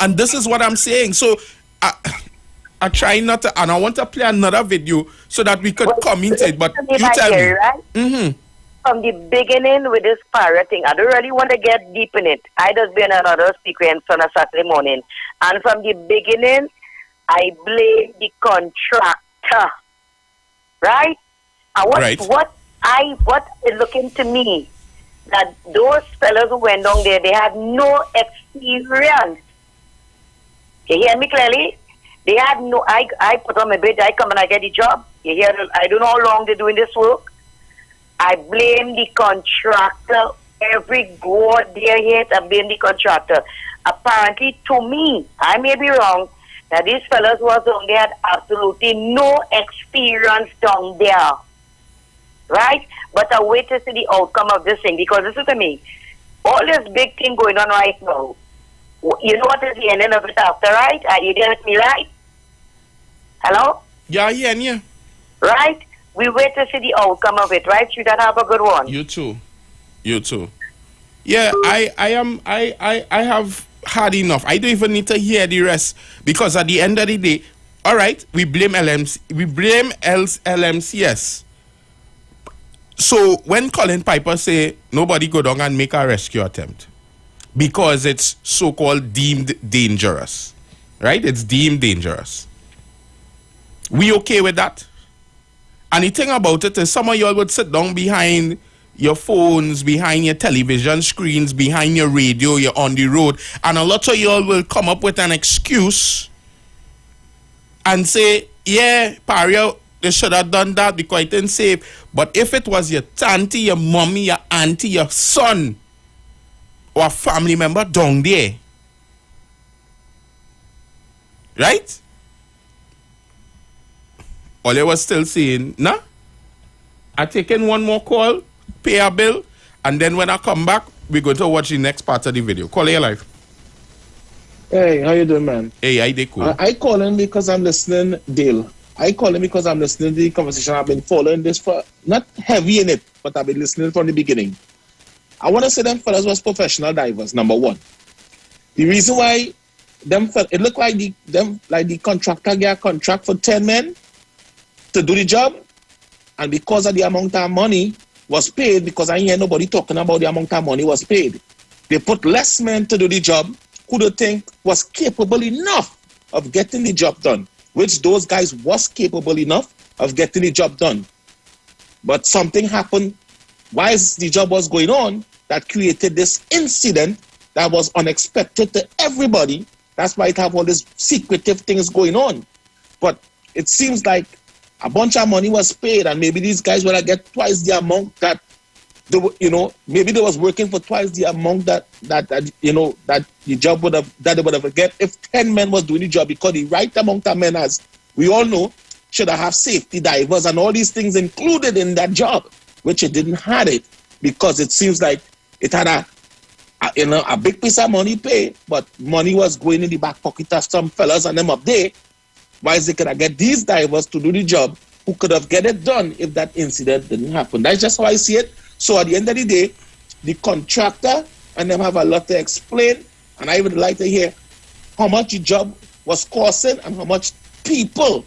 And this is what I'm saying. So I try not to, and I want to play another video so that we could comment it, but you tell me. Right? Mm-hmm. From the beginning with this pirate thing, I don't really want to get deep in it. I just been another sequence on a Saturday morning. And from the beginning, I blame the contractor. Right? And what is looking to me, that those fellows who went down there, they had no experience. You hear me clearly? They had no, I put on my bid, I come and I get the job. You hear, I don't know how long they're doing this work. I blame the contractor. Every god there hit, I blame the contractor. Apparently, to me, I may be wrong, that these fellas was down there had absolutely no experience down there. Right? But I wait to see the outcome of this thing, because listen to me, all this big thing going on right now, you know what is the ending of it after, right? Are you there with me, right? Hello? Yeah. Right? We wait to see the outcome of it, right? Should that have a good one? You too. Yeah, I have had enough. I don't even need to hear the rest, because at the end of the day, all right, we blame LMCS. So when Colin Piper say nobody go down and make a rescue attempt because it's so-called deemed dangerous, right? It's deemed dangerous. We okay with that? And the thing about it is some of y'all would sit down behind your phones, behind your television screens, behind your radio, you're on the road, and a lot of y'all will come up with an excuse and say, yeah, Paria, they should have done that because it didn't save. But if it was your auntie, your mommy, your auntie, your son, or a family member down there, right? All I was still saying, nah, I taking one more call, pay a bill, and then when I come back, we're going to watch the next part of the video. Call your life. Hey, how you doing, man? Hey, I did cool. I call in because I'm listening, Dale. I call in because I'm listening to the conversation. I've been following this for, not heavy in it, but I've been listening from the beginning. I want to say them fellas was professional divers, number one. The reason why it looked like the contractor get a contract for 10 men to do the job, and because of the amount of money was paid, because I hear nobody talking about the amount of money was paid, they put less men to do the job who they think was capable enough of getting the job done, which those guys was capable enough of getting the job done. But something happened while the job was going on that created this incident that was unexpected to everybody. That's why it have all these secretive things going on. But it seems like a bunch of money was paid, and maybe these guys would have get twice the amount that maybe they was working for twice the amount that the job would have, that they would have get if 10 men was doing the job, because the right amount of men, as we all know, should have safety divers and all these things included in that job, which it didn't have it, because it seems like it had a big piece of money paid, but money was going in the back pocket of some fellas and them up there. Why is they could have get these divers to do the job who could have get it done if that incident didn't happen? That's just how I see it. So at the end of the day, the contractor and them have a lot to explain, and I would like to hear how much the job was costing and how much people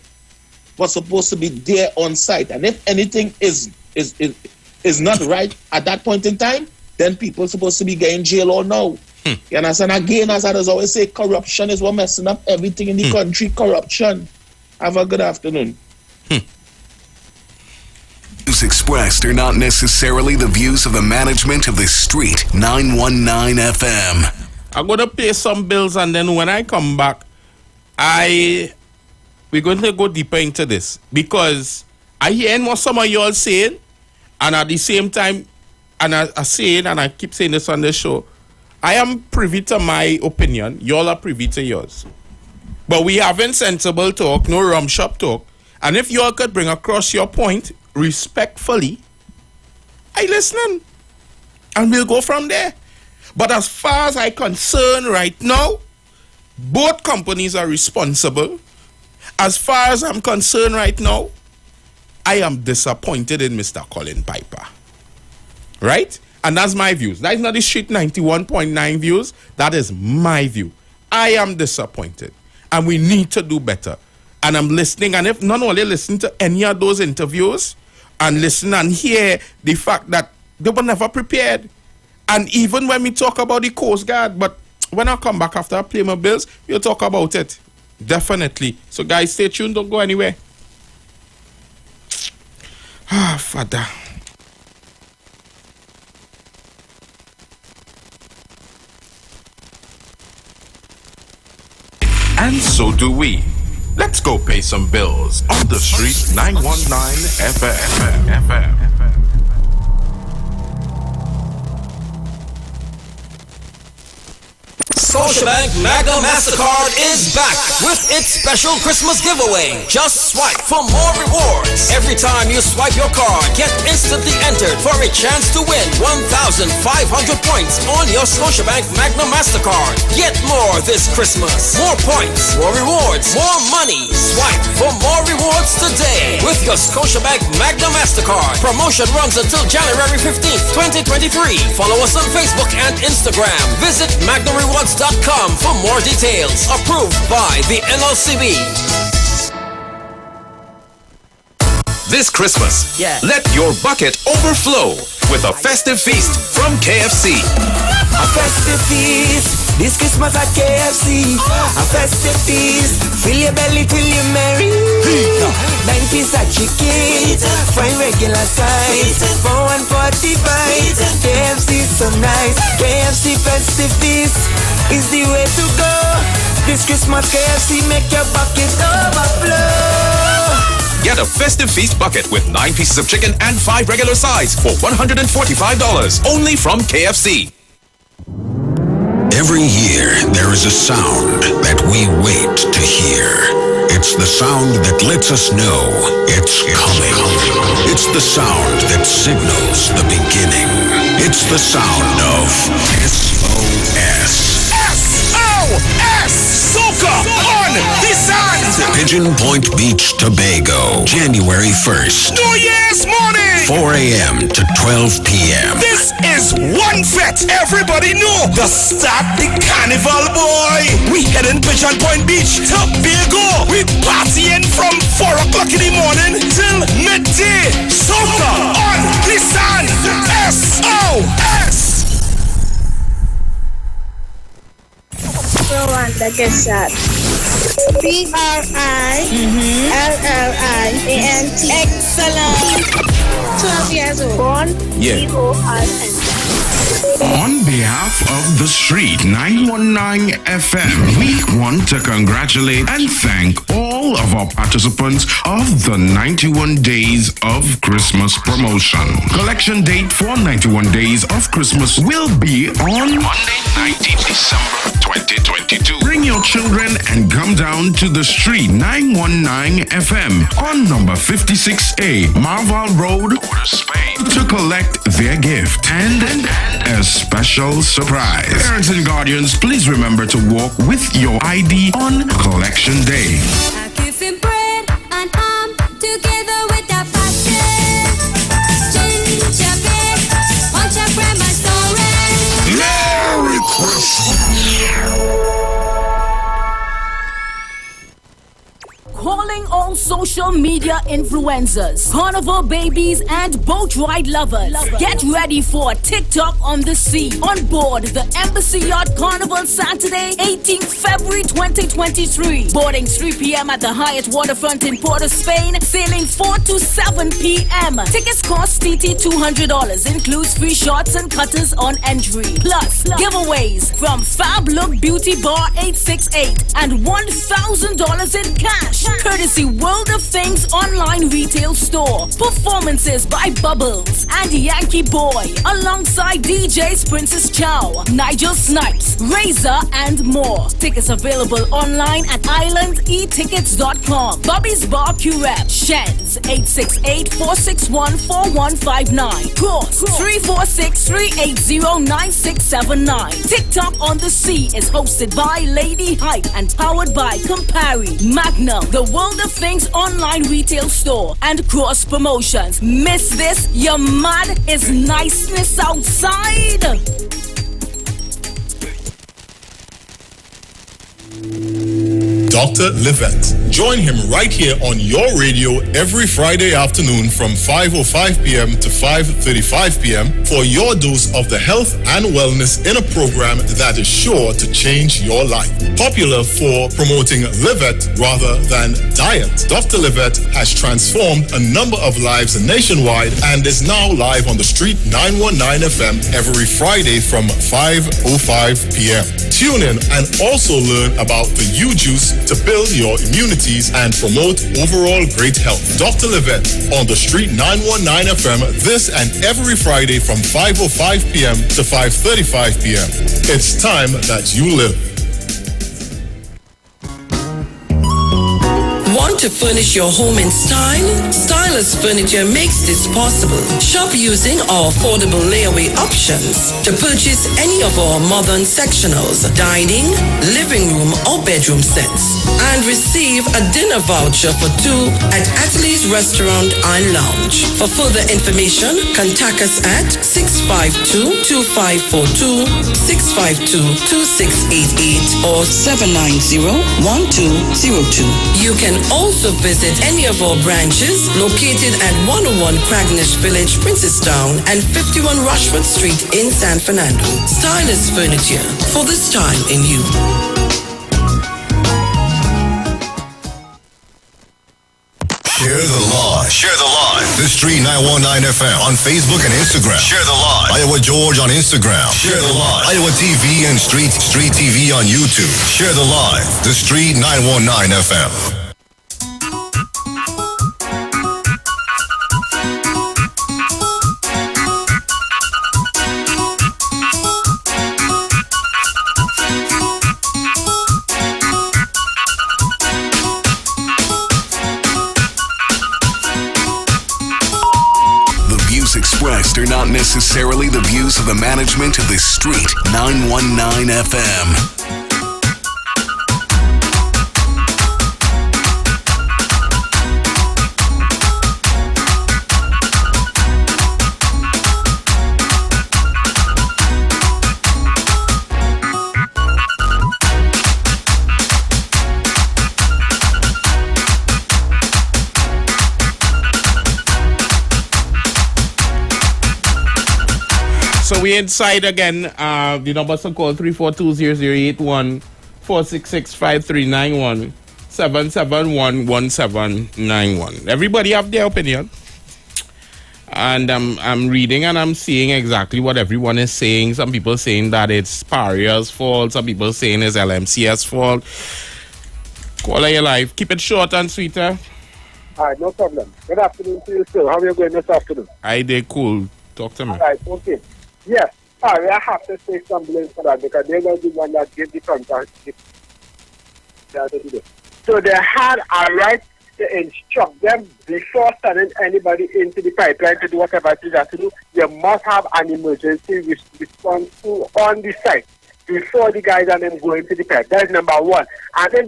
was supposed to be there on site. And if anything is not right at that point in time, then people supposed to be getting jail or no. You understand? Again, as I always say, corruption is what messing up everything in the country. Corruption. Have a good afternoon. Views expressed are not necessarily the views of the management of the Street 919 FM. I'm going to pay some bills, and then when I come back, we're going to go deeper into this, because I hear what some of y'all saying, and at the same time, and I saying, and I keep saying this on the show, I am privy to my opinion. Y'all are privy to yours. But we having sensible talk, no rum shop talk. And if y'all could bring across your point respectfully, I listening. And we'll go from there. But as far as I'm concerned right now, both companies are responsible. As far as I'm concerned right now, I am disappointed in Mr. Colin Piper. Right? And that's my views. That is not the Street 91.9 views. That is my view. I am disappointed. And we need to do better. And I'm listening. And if not only listen to any of those interviews and listen and hear the fact that they were never prepared. And even when we talk about the Coast Guard, but when I come back after I play my bills, we'll talk about it. Definitely. So guys, stay tuned. Don't go anywhere. Ah, Father. And so do we. Let's go pay some bills on the Street 919 FM. Scotiabank Magna MasterCard is back with its special Christmas giveaway. Just swipe for more rewards. Every time you swipe your card, get instantly entered for a chance to win 1,500 points on your Scotiabank Magna MasterCard. Get more this Christmas. More points, more rewards, more money. Swipe for more rewards today with your Scotiabank Magna MasterCard. Promotion runs until January 15th, 2023. Follow us on Facebook and Instagram. Visit MagnaRewards.com for more details. Approved by the NLCB. This Christmas, let your bucket overflow with a festive feast from KFC. A festive feast this Christmas at KFC. A festive feast, fill your belly till you're merry. 9 piece of chicken, fine regular size, for $1.45. KFC so nice. KFC festive feast is the way to go. This Christmas KFC make your bucket overflow. Get a festive feast bucket with 9 pieces of chicken and 5 regular sides for $145. Only from KFC. Every year, there is a sound that we wait to hear. It's the sound that lets us know it's coming. It's the sound that signals the beginning. It's the sound of SOS. SOS! Soca on the sand! Pigeon Point Beach, Tobago, January 1st. New Year's morning! 4 a.m. to 12 p.m. This is one fet. Everybody know the start the carnival, boy. We heading Pigeon Point Beach, Tobago. We partying from 4 o'clock in the morning till midday. Soca on the sand. SOS! Rwanda gets shot. Brilliant. Excellent. 12 years old. Born BORN. On behalf of the Street 919 FM, we want to congratulate and thank all of our participants of the 91 Days of Christmas promotion. Collection date for 91 Days of Christmas will be on Monday, 19th December 2022. Bring your children and come down to the Street 919 FM on number 56A, Marval Road, Spain, to collect their gift and a special surprise. Parents and guardians, please remember to walk with your ID on Collection Day. Kissing bread and together with a passion. Gingerbread, punch a grandma's story. Merry Christmas. Calling all social media influencers, carnival babies, and boat ride lovers. Get ready for TikTok on the sea. On board the Embassy Yacht Carnival Saturday, 18th February 2023. Boarding 3 p.m. at the Hyatt Waterfront in Port of Spain. Sailing 4 to 7 p.m. Tickets cost TT $200. Includes free shots and cutters on entry. Plus, giveaways from Fab Look Beauty Bar 868 and $1,000 in cash. Courtesy World of Things online retail store. Performances by Bubbles and Yankee Boy. Alongside DJs Princess Chow, Nigel Snipes, Razor, and more. Tickets available online at islandetickets.com. Bobby's Barbecue Rep, Shens, 868-461-4159. Course, 346-380-9679. TikTok on the Sea is hosted by Lady Hype and powered by Campari, Magnum, the World of Things online retail store, and Cross Promotions. Miss this? You're mad? Is niceness outside? Dr. Livette. Join him right here on your radio every Friday afternoon from 5:05 p.m. to 5:35 p.m. for your dose of the health and wellness in a program that is sure to change your life. Popular for promoting Livette rather than diet, Dr. Livette has transformed a number of lives nationwide and is now live on the Street 919 FM every Friday from 5:05 p.m. Tune in and also learn about the U-Juice to build your immunities and promote overall great health. Dr. Livette on the Street 919 FM this and every Friday from 5:05 p.m. to 5:35 p.m. It's time that you live. Want to furnish your home in style? Stylus Furniture makes this possible. Shop using our affordable layaway options to purchase any of our modern sectionals, dining, living room or bedroom sets, and receive a dinner voucher for 2 at Atlee's Restaurant and Lounge. For further information, contact us at 652-2542, 652-2688 or 790-1202. You can also visit any of our branches located at 101 Craignish Village, Princestown and 51 Rushford Street in San Fernando. Stylus Furniture for this time in you. Share the live. Share the live. The Street 919 FM on Facebook and Instagram. Share the live. Iowa George on Instagram. Share the live. Iowa TV and Street TV on YouTube. Share the live. The Street 919 FM. Expressed are not necessarily the views of the management of the Street 919 FM. So we inside again. The numbers to call 342-0081, 466-5391, 771-1791. Everybody have their opinion. And I'm reading and I'm seeing exactly what everyone is saying. Some people saying that it's Paria's fault. Some people saying it's LMC's fault. Call your life. Keep it short and sweeter. All right, no problem. Good afternoon to you, sir. How are you going this afternoon? I did cool. Talk to me. All right, okay. Yes, sorry, I have to take some blame for that because they're going to be one that gave the contract. So they had a right to instruct them before sending anybody into the pipeline to do whatever it is that to do. You must have an emergency response on the site before the guys and them go into the pipe. That is number one. And then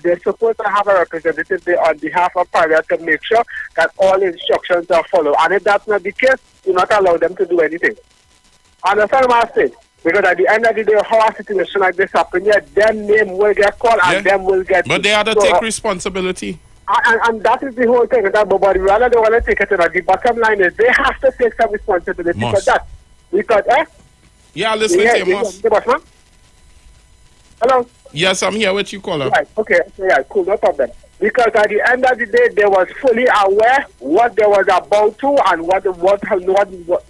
they're supposed to have a representative there on behalf of private to make sure that all instructions are followed. And if that's not the case, do not allow them to do anything. Understand what I'm saying? Because at the end of the day, how a situation like this happen, yeah, them name will get called and them will get... But they have to take responsibility. And that is the whole thing. But rather they want to take it to the bottom line is they have to take some responsibility for that. Because, Yeah, listen to you, Moss. Hello? Yes, I'm here with you, caller. Right, okay, yeah, cool, no problem. Because at the end of the day, they was fully aware what they was about to and what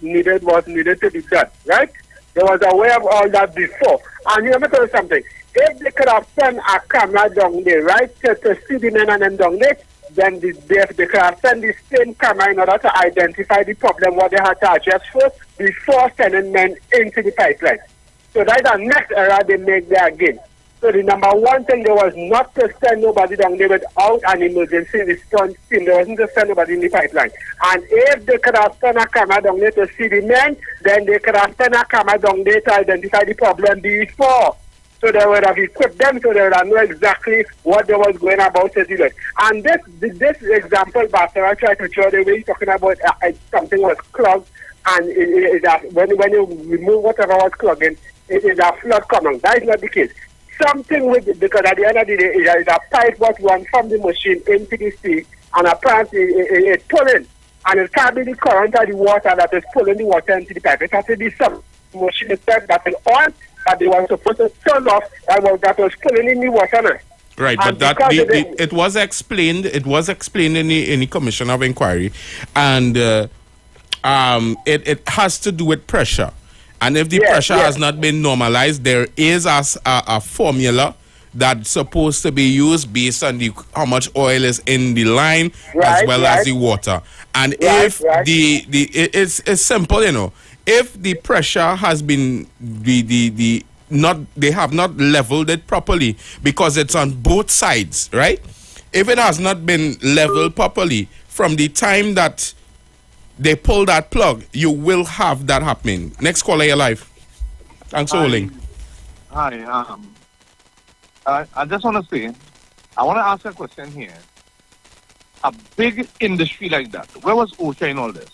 needed to be done, right? They was aware of all that before. And let me tell you something. If they could have sent a camera down there, right, to see the men and them down there, then they could have sent the same camera in order to identify the problem, what they had to address first, before sending men into the pipeline. So that's the next error they make there again. So the number one thing, there was not to send nobody down there without an emergency response team. There wasn't to send nobody in the pipeline. And if they could have sent a camera down there to see the men, then they could have sent a camera down there to identify the problem before. So they would have equipped them so they would have known exactly what they was going about to do it. And this example, Pastor, I tried to show the way you're talking about something was clogged, and when you remove whatever was clogging, it is a flood coming. That is not the case. Something with it, because at the end of the day, it is a pipe what run from the machine into the sea, and apparently it's pulling, and it can't be the current of the water that is pulling the water into the pipe. It has to be some machine itself that is on, that they were supposed to turn off, and that was pulling in the water now. Right, and but it was explained. It was explained in the commission of inquiry, and it has to do with pressure. And if the pressure has not been normalized, there is a formula that's supposed to be used based on how much oil is in the line as well as the water. And if it's simple, you know. If the pressure has been they have not leveled it properly because it's on both sides, right? If it has not been leveled properly from the time that they pull that plug, you will have that happening. Next caller, you're live. Thanks for holding. Hi, I just want to say, I want to ask a question here. A big industry like that, where was OSHA in all this?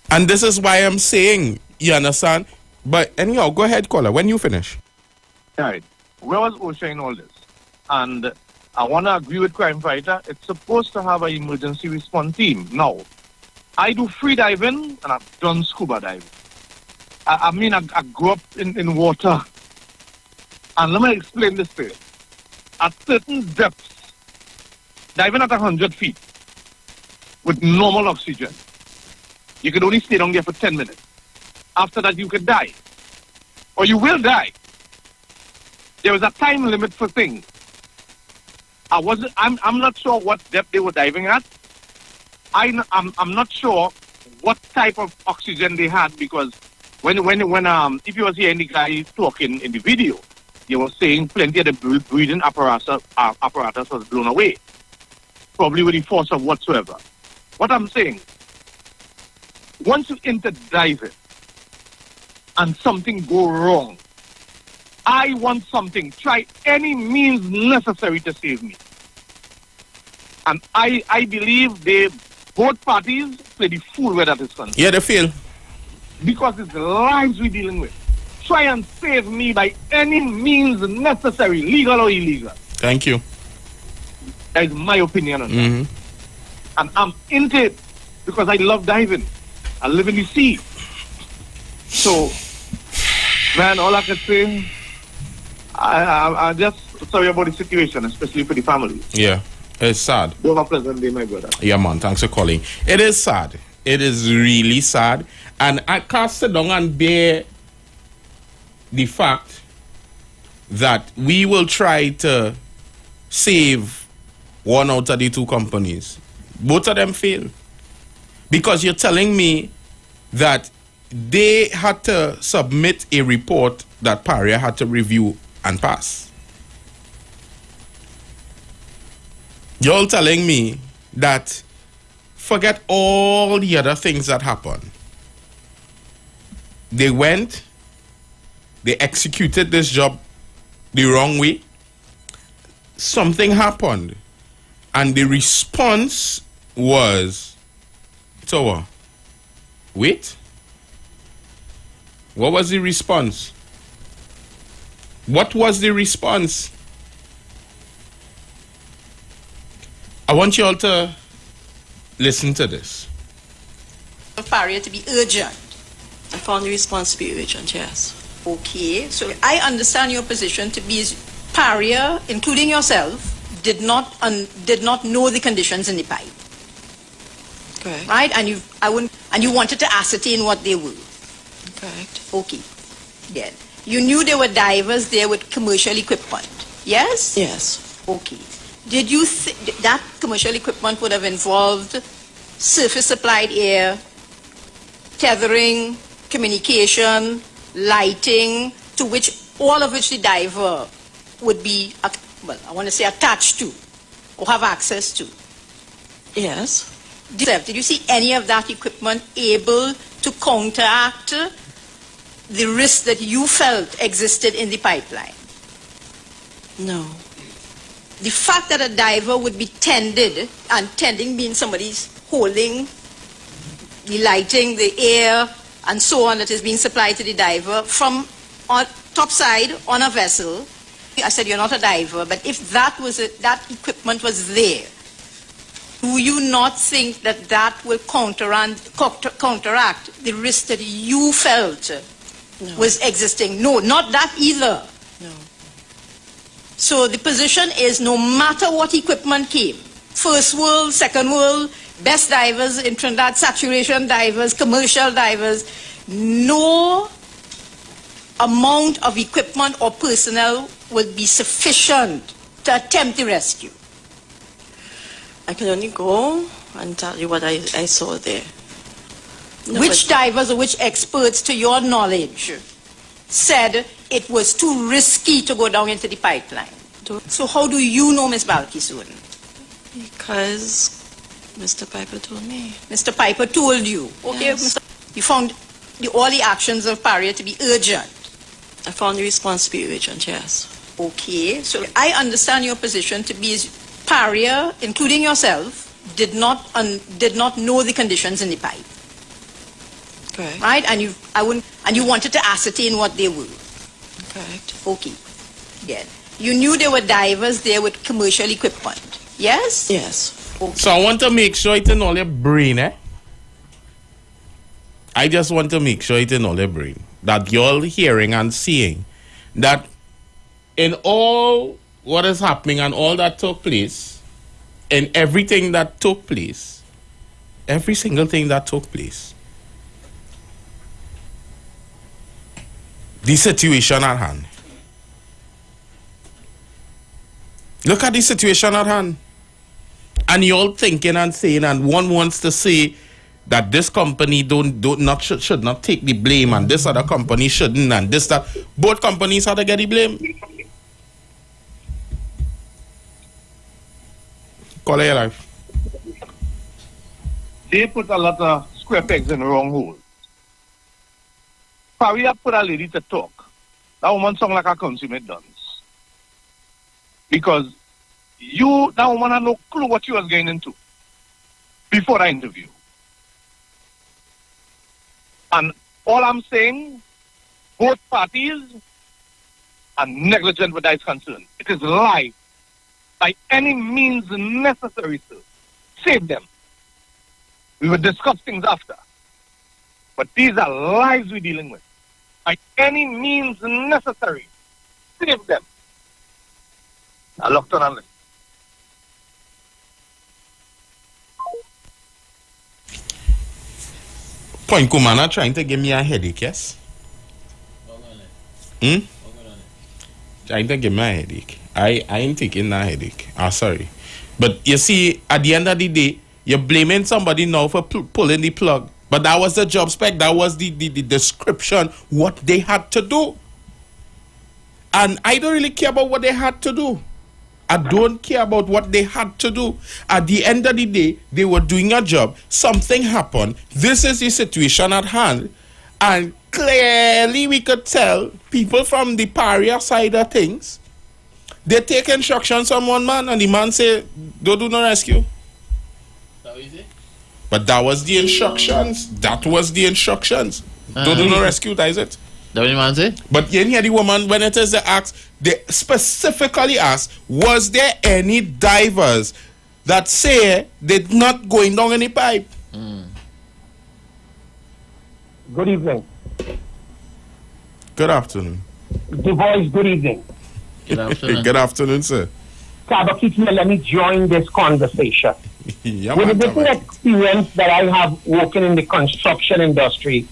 And this is why I'm saying, you understand? But anyhow, go ahead, caller, when you finish. All right. Where was OSHA in all this? And I want to agree with Crime Fighter. It's supposed to have an emergency response team. Now, I do free diving and I've done scuba diving. I grew up in water. And let me explain this to you. At certain depths, diving at 100 feet with normal oxygen, you can only stay down there for 10 minutes. After that, you could die. Or you will die. There is a time limit for things. I'm not sure what depth they were diving at. I'm not sure what type of oxygen they had, because when if you was hearing the guy talking in the video, they were saying plenty of the breathing apparatus was blown away, probably with the force of whatsoever. What I'm saying, once you enter diving and something go wrong, I want something. Try any means necessary to save me. And I believe both parties play the fool where that is concerned. Yeah, they feel. Because it's the lives we're dealing with. Try and save me by any means necessary, legal or illegal. Thank you. That is my opinion on that. And I'm into it because I love diving. I live in the sea. So, man, all I can say, I just sorry about the situation, especially for the family. Yeah, it's sad. You have a pleasant day, my brother. Yeah, man, thanks for calling. It is sad. It is really sad. And I can't sit down and bear the fact that we will try to save one out of the two companies. Both of them fail. Because you're telling me that they had to submit a report that Paria had to review and pass. You're telling me that forget all the other things that happened. They went, they executed this job the wrong way. Something happened. And the response was, so wait. What was the response? What was the response? I want you all to listen to this. Barrier to be urgent. I found the response to be urgent, yes. Okay, so I understand your position to be Paria, including yourself, did not know the conditions in the pipe. Correct. Right? And you wanted to ascertain what they were. Correct. Okay. Then you knew there were divers there with commercial equipment. Yes? Yes. Okay. Did you that commercial equipment would have involved surface supplied air, tethering, communication, lighting, to which all of which the diver would be, well, I want to say attached to or have access to? Yes. Did you see any of that equipment able to counteract the risk that you felt existed in the pipeline? No. The fact that a diver would be tended, and tending means somebody's holding the lighting, the air, and so on that is being supplied to the diver from on topside on a vessel. I said you're not a diver, but if that was that equipment was there, do you not think that that will counteract the risk that you felt was existing? No, not that either. No. So the position is no matter what equipment came, first world, second world, best divers in Trinidad, saturation divers, commercial divers, no amount of equipment or personnel will be sufficient to attempt the rescue. I can only go and tell you what I saw there. No, Which divers or which experts, to your knowledge, said it was too risky to go down into the pipeline? So how do you know, Ms. Balkisoon? Because Mr. Piper told me. Mr. Piper told you. Okay, Yes. You found all the actions of Paria to be urgent. I found the response to be urgent, yes. Okay, so I understand your position to be Paria, including yourself, did not know the conditions in the pipe. Correct. Right? And you wanted to ascertain what they were. Correct. Okay. Then you knew there were divers there with commercial equipment. Yes? Yes. Okay. So I want to make sure it's in all your brain, I just want to make sure it's in all your brain that you're hearing and seeing that in all what is happening and all that took place, in everything that took place, every single thing that took place, the situation at hand. Look at the situation at hand. And you're thinking and saying, and one wants to say that this company should not take the blame, and this other company shouldn't, and this, that. Both companies have to get the blame. Call it your life. They put a lot of square pegs in the wrong hole. Paria put a lady to talk. That woman sound like a consummate dunce. Because that woman had no clue what she was getting into before the interview. And all I'm saying, both parties are negligent where that is concerned. It is life. By any means necessary, sir. Save them. We will discuss things after. But these are lives we're dealing with. By any means necessary, save them. I looked on and listened. Point Kumana trying to give me a headache, yes? Trying to give me a headache. I ain't taking that headache. Sorry. But you see, at the end of the day, you're blaming somebody now for pulling the plug. But that was the job spec. That was the description, what they had to do. And I don't really care about what they had to do. I don't care about what they had to do. At the end of the day, they were doing a job. Something happened. This is the situation at hand. And clearly we could tell people from the Paria side of things, they take instructions from one man and the man say, don't do no rescue. But that was the instructions. That was the instructions. Don't do no rescue, that is it. That what you man say? But you hear the woman, when it is the ask, they specifically ask, was there any divers that say they're not going down any pipe? Good evening. Good afternoon. The voice, good evening. Good afternoon. Good afternoon, sir. Tabakit, let me join this conversation. Yeah, With the man, different experience that I have working in the construction industry,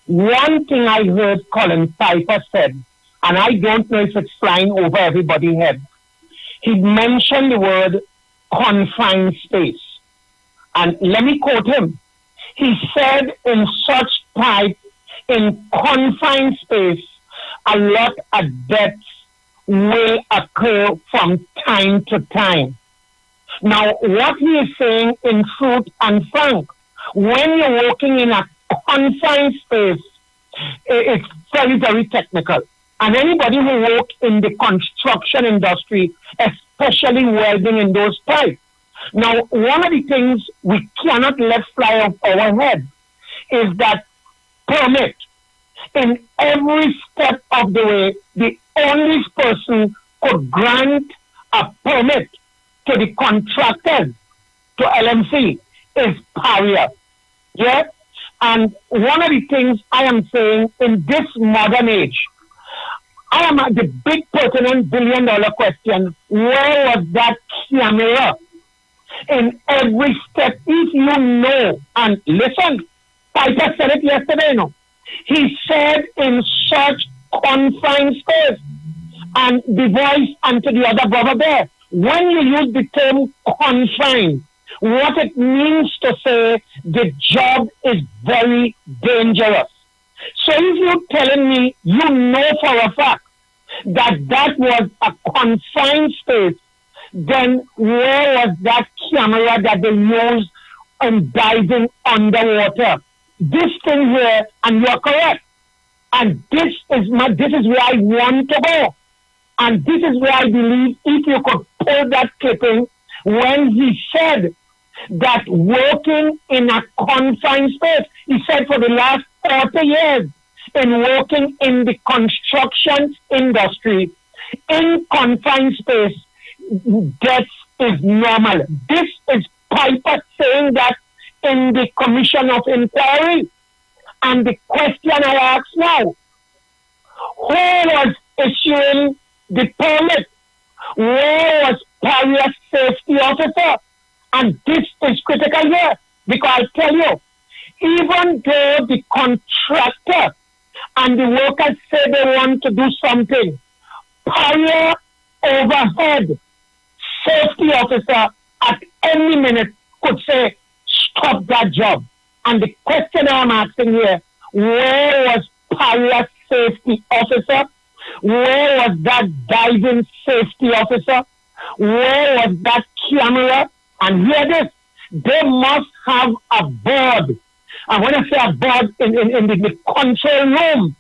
one thing I heard Colin Piper said, and I don't know if it's flying over everybody's head, he mentioned the word confined space. And let me quote him. He said in such type, in confined space, a lot of deaths will occur from time to time. Now, what he is saying in truth and frank, when you're working in a confined space, it's very, very technical. And anybody who works in the construction industry, especially welding in those pipes. Now, one of the things we cannot let fly off our head is that permit. In every step of the way, the only person could grant a permit to the contractors, to LMC, is Pariah. Yeah? And one of the things I am saying in this modern age, I am at the big pertinent billion-dollar question, where was that camera in every step? If you know, and listen, Piper said it yesterday, no? He said in such confined space, and the voice and to the other brother there, when you use the term confined, what it means to say the job is very dangerous. So if you're telling me you know for a fact that that was a confined space, then where was that camera that they used in diving underwater? This thing here, and you're correct, and this is where I want to go. And this is where I believe if you could pull that clipping when he said that working in a confined space, he said for the last 40 years in working in the construction industry, in confined space, death is normal. This is Piper saying that in the commission of inquiry. And the question I ask now, who was issuing the permit? Where was Pariah's safety officer? And this is critical here, because I tell you, even though the contractor and the workers say they want to do something, Pariah overhead safety officer at any minute could say, stop that job. And the question I'm asking here, where was Pariah's safety officer? Where was that diving safety officer? Where was that camera? And hear this, they must have a board. And when I say a board in the control room,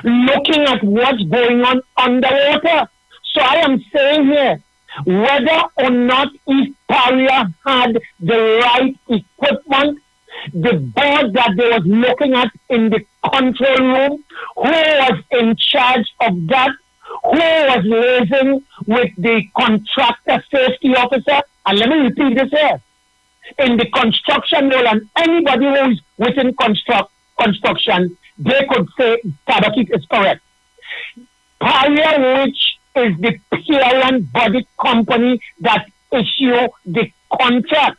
looking at what's going on underwater. So I am saying here, whether or not if Pariah had the right equipment, the board that they was looking at in the control room, who was in charge of that, who was liaising with the contractor safety officer, and let me repeat this here, in the construction role, and anybody who is within construction, they could say Tabakit is correct. Pariah, which is the parent body company that issue the contract,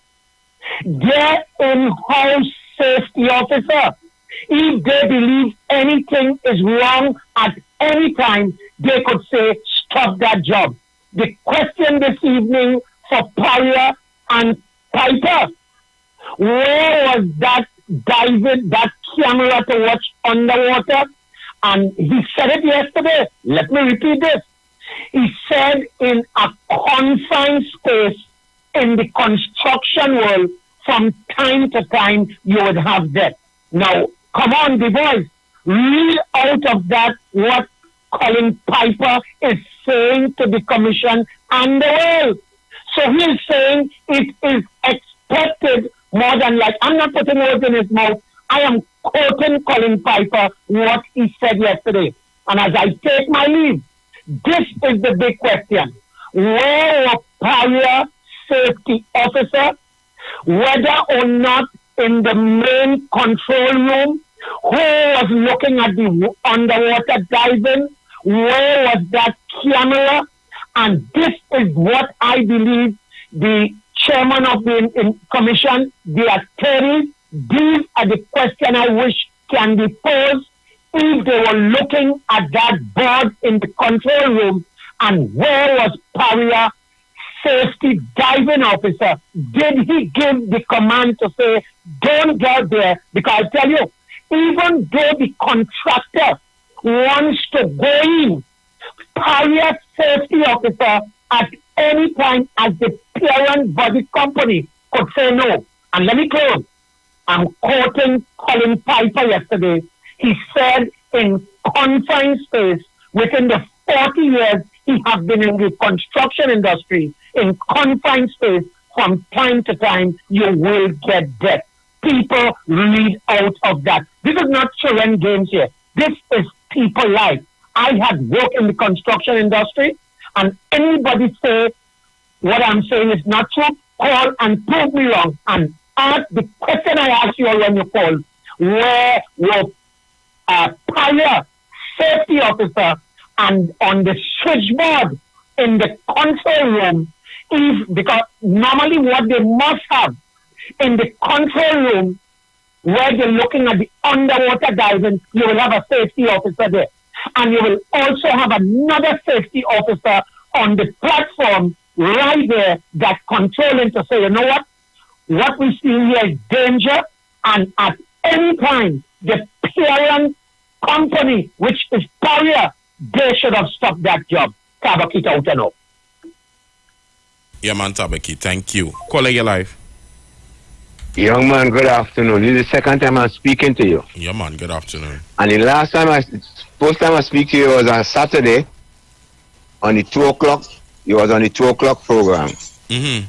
their in-house safety officer, if they believe anything is wrong at any time, they could say, stop that job. The question this evening for Pariah and Piper, where was that diving, that camera to watch underwater? And he said it yesterday. Let me repeat this. He said in a confined space in the construction world, from time to time, you would have death. Now, come on, the voice. Read out of that what Colin Piper is saying to the commission and the world. So he's saying it is expected more than like, I'm not putting words in his mouth. I am quoting Colin Piper, what he said yesterday. And as I take my leave, this is the big question. Where were Paria safety officer, whether or not in the main control room, who was looking at the underwater diving, where was that camera? And this is what I believe the chairman of the commission, the attorneys, these are the questions I wish can be posed if they were looking at that board in the control room. And where was Paria safety diving officer? Did he give the command to say, don't go there? Because I tell you, even though the contractor wants to go in, Paria safety officer at any time as the parent body company could say no. And let me close. I'm quoting Colin Piper yesterday. He said in confined space, within the 40 years he has been in the construction industry, in confined space, from time to time, you will get death. People read out of that. This is not children games here. This is people life. I had worked in the construction industry, and anybody say what I'm saying is not true, call and prove me wrong. And ask the question I asked you all when you called, where were Paria safety officer and on the switchboard in the control room, because normally what they must have in the control room where they're looking at the underwater diving, you will have a safety officer there. And you will also have another safety officer on the platform right there that controlling to say, you know what we see here is danger, and at any time, the parent company, which is Paria, they should have stopped that job. Tabakit out and up. Yeah, man, Tabaki, thank you. Caller, your life. Young man, good afternoon. This is the second time I'm speaking to you. Yeah, man, good afternoon. And the first time I speak to you was on Saturday on the 2 o'clock. You was on the 2 o'clock program. Mm-hmm.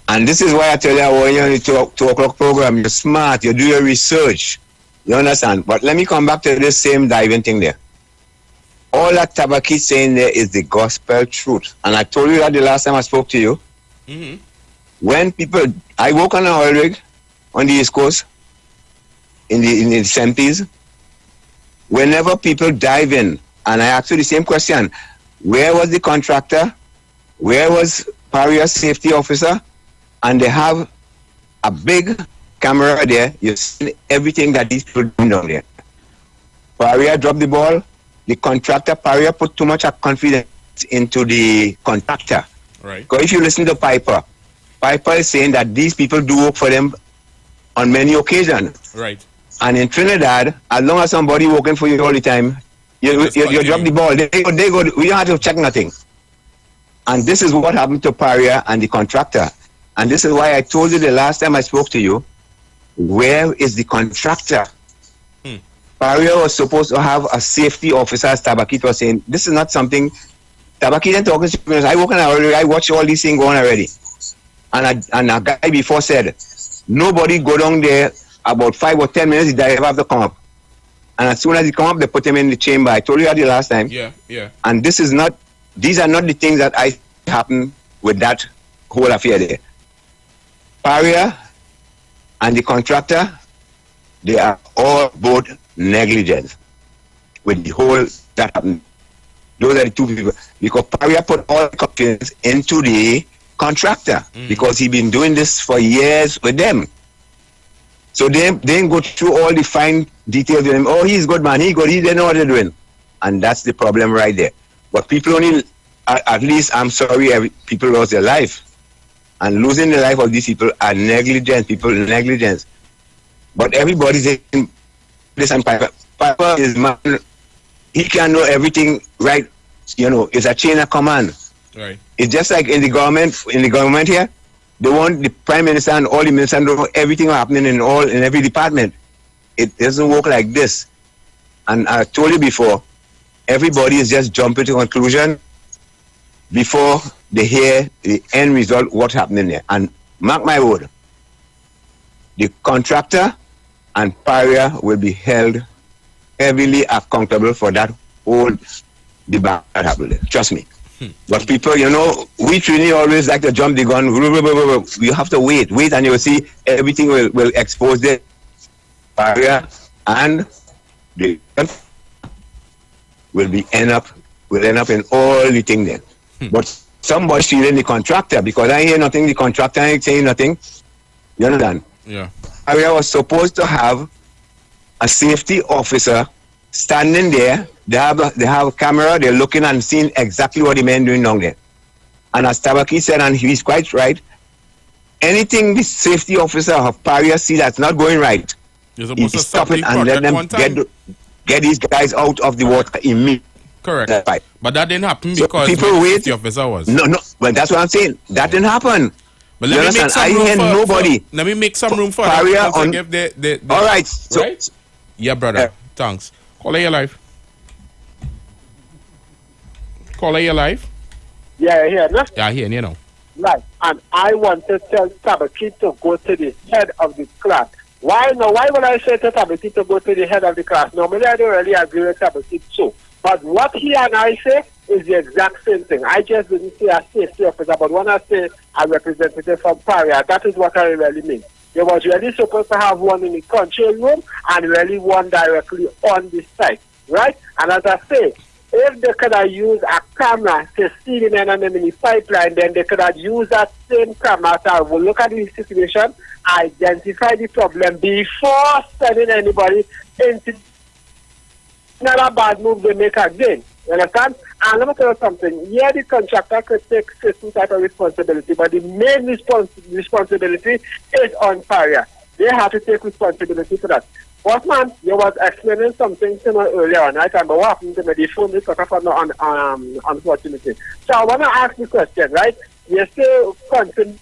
And this is why I tell you, when you're on the 2 o'clock program, you're smart, you do your research. You understand? But let me come back to this same diving thing there. All that Tabaki saying there is the gospel truth. And I told you that the last time I spoke to you. Mm-hmm. When people, I work on an oil rig on the East Coast in the 70s. Whenever people dive in, and I ask you the same question, where was the contractor? Where was Paria safety officer? And they have a big camera there. You see everything that these people do down there. Paria dropped the ball. The contractor, Paria, put too much confidence into the contractor. Right. Because if you listen to Piper is saying that these people do work for them on many occasions. Right. And in Trinidad, as long as somebody working for you all the time, you drop the ball. They go. We don't have to check nothing. And this is what happened to Paria and the contractor. And this is why I told you the last time I spoke to you, where is the contractor? Paria was supposed to have a safety officer, as Tabakit was saying. This is not something Tabakit and talking to. I work on already. I watch all these things going already. And a guy before said, nobody go down there about 5 or 10 minutes, they have to come up. And as soon as he come up, they put him in the chamber. I told you that the last time. Yeah. And these are not the things that I happen with that whole affair there. Paria and the contractor, they are all both negligent with the whole that happened. Those are the two people. Because Paria put all the confidence into the contractor because he been doing this for years with them. So they didn't go through all the fine details with him. Oh, he's good, man. He they know what they're doing. And that's the problem right there. But people only, at least I'm sorry, people lost their life. And losing the life of these people are negligent, negligence. But everybody's in this, and Piper is man, he can know everything, right? You know, it's a chain of command. Right. It's just like in the government here, they want the prime minister and all the ministers to know everything happening in every department. It doesn't work like this. And I told you before, everybody is just jumping to conclusion before they hear the end result, what's happening there. And mark my word, the contractor and Paria will be held heavily accountable for that whole debate that happened there. Trust me. But people, you know, we Trini always like to jump the gun. You have to wait, and you will see everything will expose the Paria and the will end up in all the thing there. But somebody stealing the contractor, because I hear nothing, the contractor ain't saying nothing. You understand? Yeah. Area was supposed to have a safety officer standing there. They have a camera, they're looking and seeing exactly what the men doing down there. And as Tabaki said, and he's quite right, anything the safety officer of Paria see that's not going right, he stop it and let them get these guys out of the water immediately. Correct. Right. But that didn't happen So because people wait. the officer was. No, but that's what I'm saying. That didn't happen. But You let me understand? make some I room hear nobody. let me make some room for Paria them to on- give the All right. So, right? Yeah, brother. Thanks. Caller, you live. Caller, you live. Yeah, here, no? Yeah, here, you know. Right. And I want to tell Tabaki to go to the head of the class. Why would I say to Tabaki to go to the head of the class? Normally, I don't really agree with Tabaki so. But what he and I say is the exact same thing. I just didn't say a safety officer, but when I say a representative from Paria, that is what I really mean. There was really supposed to have one in the control room and really one directly on the site, right? And as I say, if they could have used a camera to see the men and them in the pipeline, then they could have used that same camera to look at the situation, identify the problem before sending anybody into another bad move they make again. You understand? And let me tell you something. Yeah, the contractor could take certain type of responsibility, but the main responsibility is on Paria. They have to take responsibility for that. But man, you was explaining something to me earlier on, right? And what happened to me, the phone is cut off unfortunately. So I want to ask the question, right? You still continue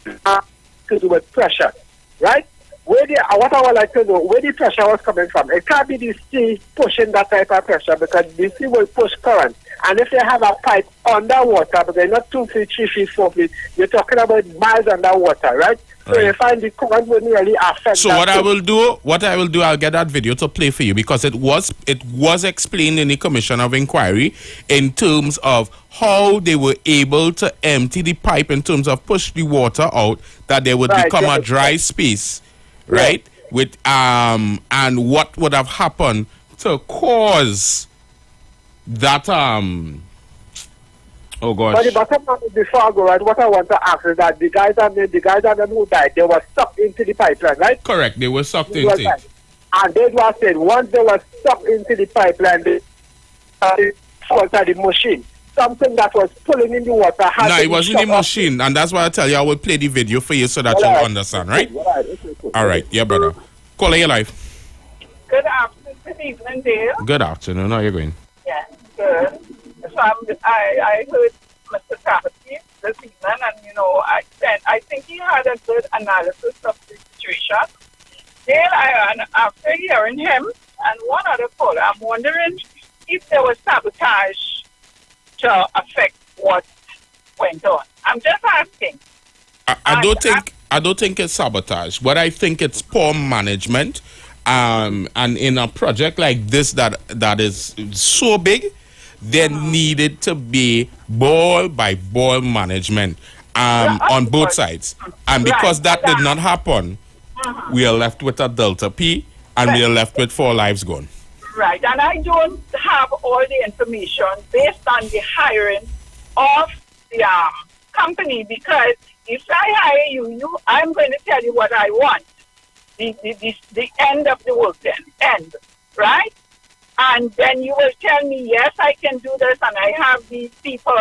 to do with pressure, right? What I would like to know, where the pressure was coming from. It can't be the sea pushing that type of pressure because the sea will push current. And if you have a pipe underwater, but they're not 2 feet, 3 feet, 4 feet, you're talking about miles underwater, right? So you find the current wouldn't really affect. So what I will do, I'll get that video to play for you because it was explained in the Commission of Inquiry in terms of how they were able to empty the pipe in terms of push the water out, that there would become a dry space, right? With and what would have happened to cause that oh gosh. But the bottom line is before I go, right, what I want to ask is that the guys and them who died, they were sucked into the pipeline, right? Correct, they were sucked into it. And they were saying once they were sucked into the pipeline, they faulted the machine. Something that was pulling in the water had No, to it be wasn't the shut off. machine, and that's why I tell you I will play the video for you so that All you'll right. understand, right? Okay. All right, yeah, brother. Caller, your life. Good afternoon, good evening, Dale. Good afternoon. How are you going? Yeah, good. So I heard Mr. Tabaki this evening, and I think he had a good analysis of the situation. Dale, after hearing him and one other caller, I'm wondering if there was sabotage to affect what went on. I'm just asking. I don't think it's sabotage, but I think it's poor management. And in a project like this that is so big, there needed to be ball by ball management on both sides. And because that did not happen, we are left with a Delta P and we are left with 4 lives gone. Right, and I don't have all the information based on the hiring of the company, because if I hire you, I'm going to tell you what I want. The end of the work end, right? And then you will tell me, yes, I can do this, and I have these people,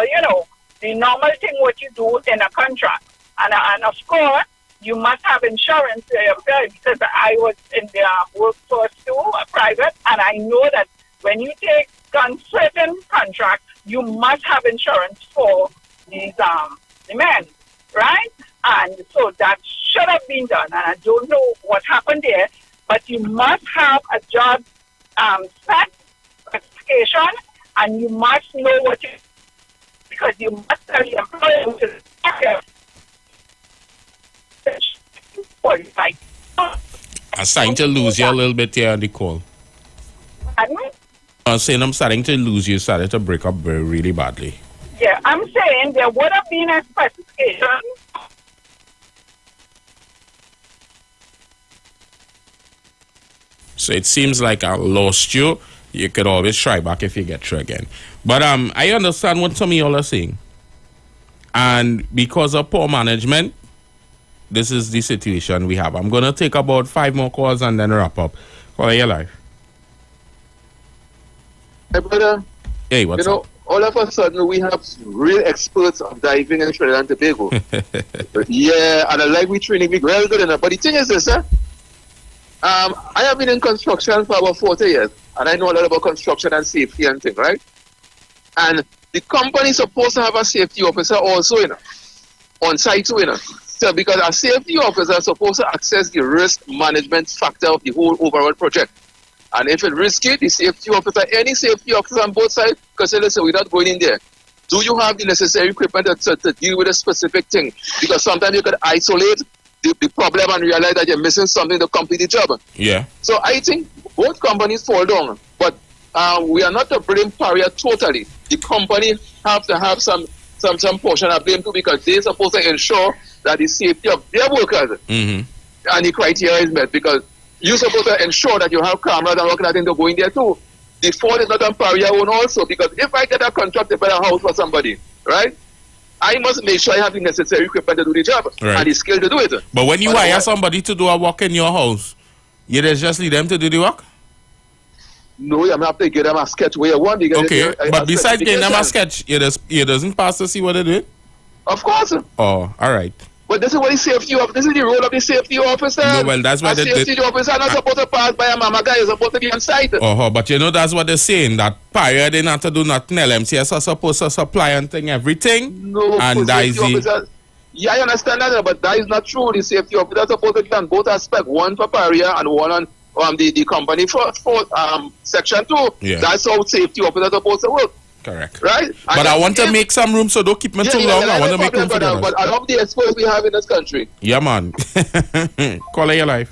the normal thing what you do in a contract. And of course, you must have insurance for your employee, because I was in the workforce too, private, and I know that when you take on certain contracts, you must have insurance for these the men, right? And so that should have been done, and I don't know what happened there, but you must have a job specification, and you must know what you, because you must tell the employer which is qualified. I'm starting to lose you a little bit here on the call. Pardon me? I'm saying I'm starting to lose you. Started to break up really badly. Yeah, I'm saying there would have been a specification. So it seems like I lost you. You could always try back if you get through again. But I understand what some of y'all are saying. And because of poor management, this is the situation we have. I'm going to take about 5 more calls and then wrap up. Call your life. Hey, brother. Hey, what's up? All of a sudden we have real experts of diving in Trinidad and Tobago. Yeah, and I like we training big, real good enough. But the thing is this, I have been in construction for about 40 years, and I know a lot about construction and safety and things, right? And the company is supposed to have a safety officer also, on site too, So because a safety officer is supposed to access the risk management factor of the whole overall project. And if it's risky, the safety officer, any safety officer on both sides, because say, listen, we're not going in there. Do you have the necessary equipment to deal with a specific thing? Because sometimes you could isolate the problem and realize that you're missing something to complete the job. Yeah. So I think both companies fall down, but we are not to blame Paria totally. The company have to have some portion of blame too, because they're supposed to ensure that the safety of their workers and the criteria is met, because you're supposed to ensure that you have cameras and working at thing to go in there too. The fault is not on Paria own also, because if I get a contract to build a house for somebody, right, I must make sure I have the necessary equipment to do the job and the skill to do it. But when you hire somebody to do a work in your house, you just leave them to do the work? No, you have to give them a sketch where you want. Okay, but besides giving them a sketch, you doesn't pass to see what they do? Of course. Oh, all right. But this is what the safety officer, this is the role of the safety officer. No, well, that's why the safety officer not supposed to pass by a mama guy, is supposed to be on site. But that's what they're saying, that Paria didn't have to do nothing. LMCS are supposed to supply and thing everything. No, and that is the... Yeah, I understand that, but that is not true. The safety officer is supposed to be on both aspects, one for Paria and one on the company for section 2. Yeah. That's how safety officer is supposed to work. Correct. Right? But I want to make some room, so don't keep me too long. I want to make room for that. But I love the experts we have in this country. Yeah, man. Call your life.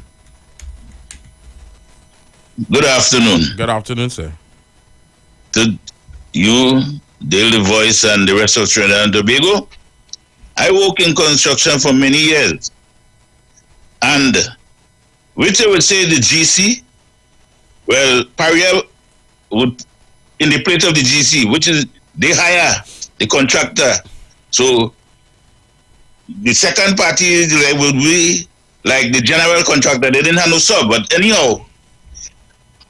Good afternoon. Good afternoon, sir. To you, Daily Voice, and the rest of Trinidad and Tobago, I work in construction for many years. And which I would say the GC, well, Paria would, in the place of the GC, which is they hire the contractor. So the second party will be like the general contractor. They didn't have no sub, but anyhow,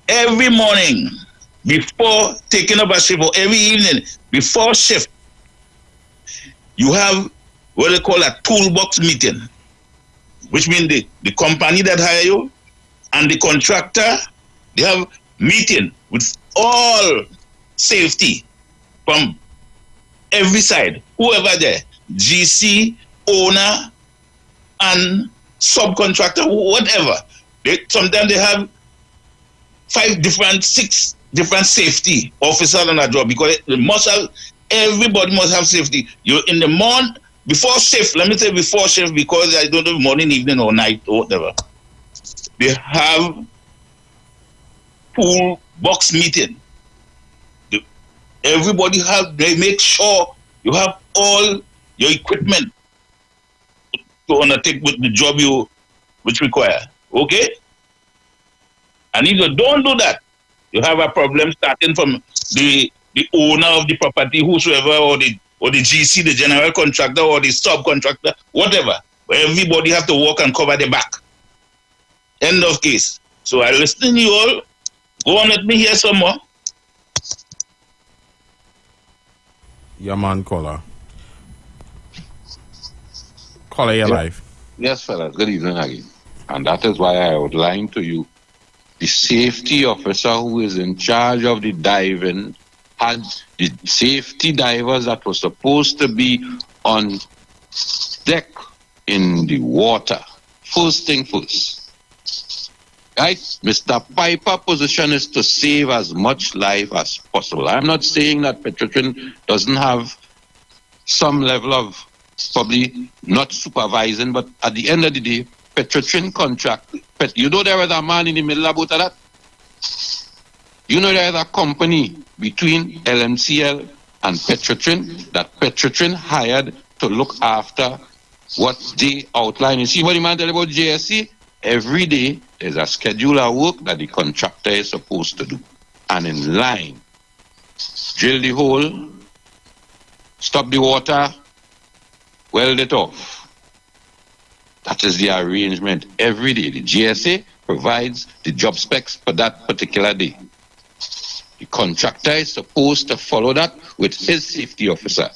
every morning before taking up a shift, or every evening before shift, you have what they call a toolbox meeting, which means the company that hire you and the contractor, they have meeting with all safety from every side, whoever there, GC, owner, and subcontractor, whatever. Sometimes they have 6 different safety officers on a job, because everybody must have safety. You in the morning, before shift, let me say before shift, because I don't know morning, evening, or night, or whatever. They have pool box meeting. Everybody they make sure you have all your equipment to undertake with the job which require. Okay? And if you don't do that, you have a problem starting from the owner of the property, whosoever, or the GC, the general contractor, or the subcontractor, whatever. But everybody have to walk and cover the back. End of case. So I listen to you all. Go on, let me hear some more. Yeah, man, caller. Caller, your life. Yes, fellas. Good evening again. And that is why I outlined to you the safety officer who is in charge of the diving had the safety divers that were supposed to be on deck in the water. First thing first. Right? Mr. Piper's position is to save as much life as possible. I'm not saying that Petrotrin doesn't have some level of probably not supervising, but at the end of the day, Petrotrin contract. You know there was a man in the middle about that? You know there is a company between LMCL and Petrotrin that Petrotrin hired to look after what they outline. You see what the man tell about JSC? Every day there's a schedule of work that the contractor is supposed to do. And in line, drill the hole, stop the water, weld it off. That is the arrangement every day. The GSA provides the job specs for that particular day. The contractor is supposed to follow that with his safety officer.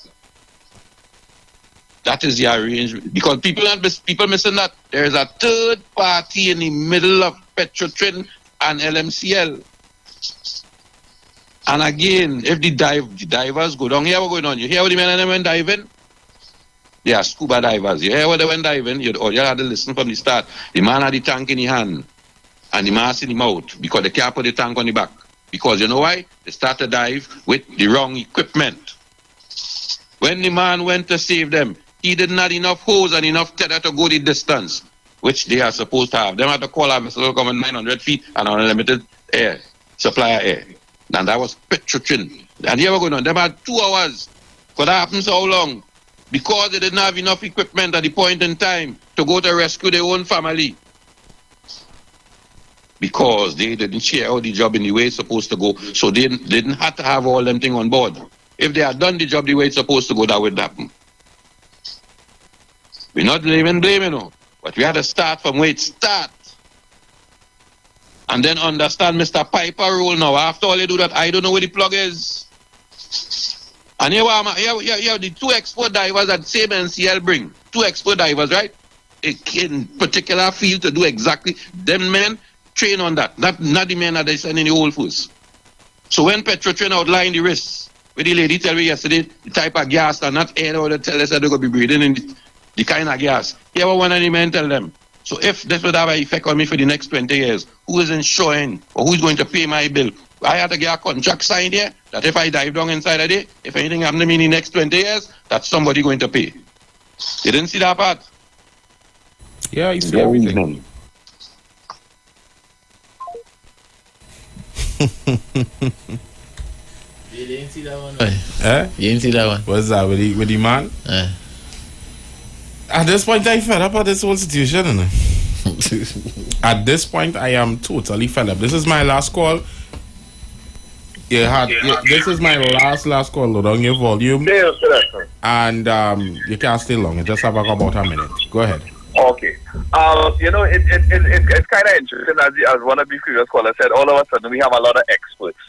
That is the arrangement. Because people missing that. There is a third party in the middle of Petrotrin and LMCL. And again, if the divers go down, here what's going on? You hear what the men and them went diving? They are scuba divers. You hear what they went diving? You had to listen from the start. The man had the tank in the hand and the mask in the mouth because they can't put the tank on the back. Because you know why? They start to dive with the wrong equipment. When the man went to save them, he didn't have enough hose and enough tether to go the distance, which they are supposed to have. They had to call a vessel coming 900 feet and unlimited air, supply of air. And that was Petrotrin. And here we're going on. They had 2 hours. But that happens how long? Because they didn't have enough equipment at the point in time to go to rescue their own family. Because they didn't share out the job in the way it's supposed to go. So they didn't have to have all them things on board. If they had done the job the way it's supposed to go, that would happen. We're not blaming, but we had to start from where it starts. And then understand Mr. Piper rule now. After all you do that, I don't know where the plug is. And here the 2 expert divers that same NCL bring. 2 expert divers, right? In particular field to do exactly. Them men train on that. Not the men that they send in the Old Force. So when Petrotrin outlined the risks, where the lady tell me yesterday, the type of gas and not air, or they tell us that they're going to be breathing in the kind of gas. Here one of the men tell them. So if this would have an effect on me for the next 20 years, who is insuring or who's going to pay my bill? I had to get a contract signed here that if I dive down inside a day, if anything happens to me in the next 20 years, that's somebody going to pay. You didn't see that part? Yeah, you see everything. You didn't see that one? You didn't see that one? What's that with the man? At this point, I fed up at this whole situation. At this point, I am totally fed up. This is my last call. This is my last call. Load on your volume. And you can't stay long. You just have about a minute. Go ahead. Okay. It's kind of interesting, as one of the previous callers said, all of a sudden we have a lot of experts.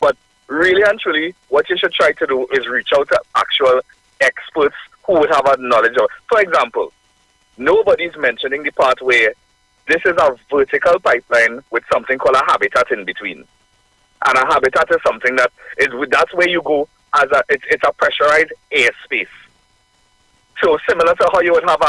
But really and truly, what you should try to do is reach out to actual experts who would have a knowledge of. For example, nobody's mentioning the part where this is a vertical pipeline with something called a habitat in between. And a habitat is something that's where you go as it's a pressurized airspace. So similar to how you would have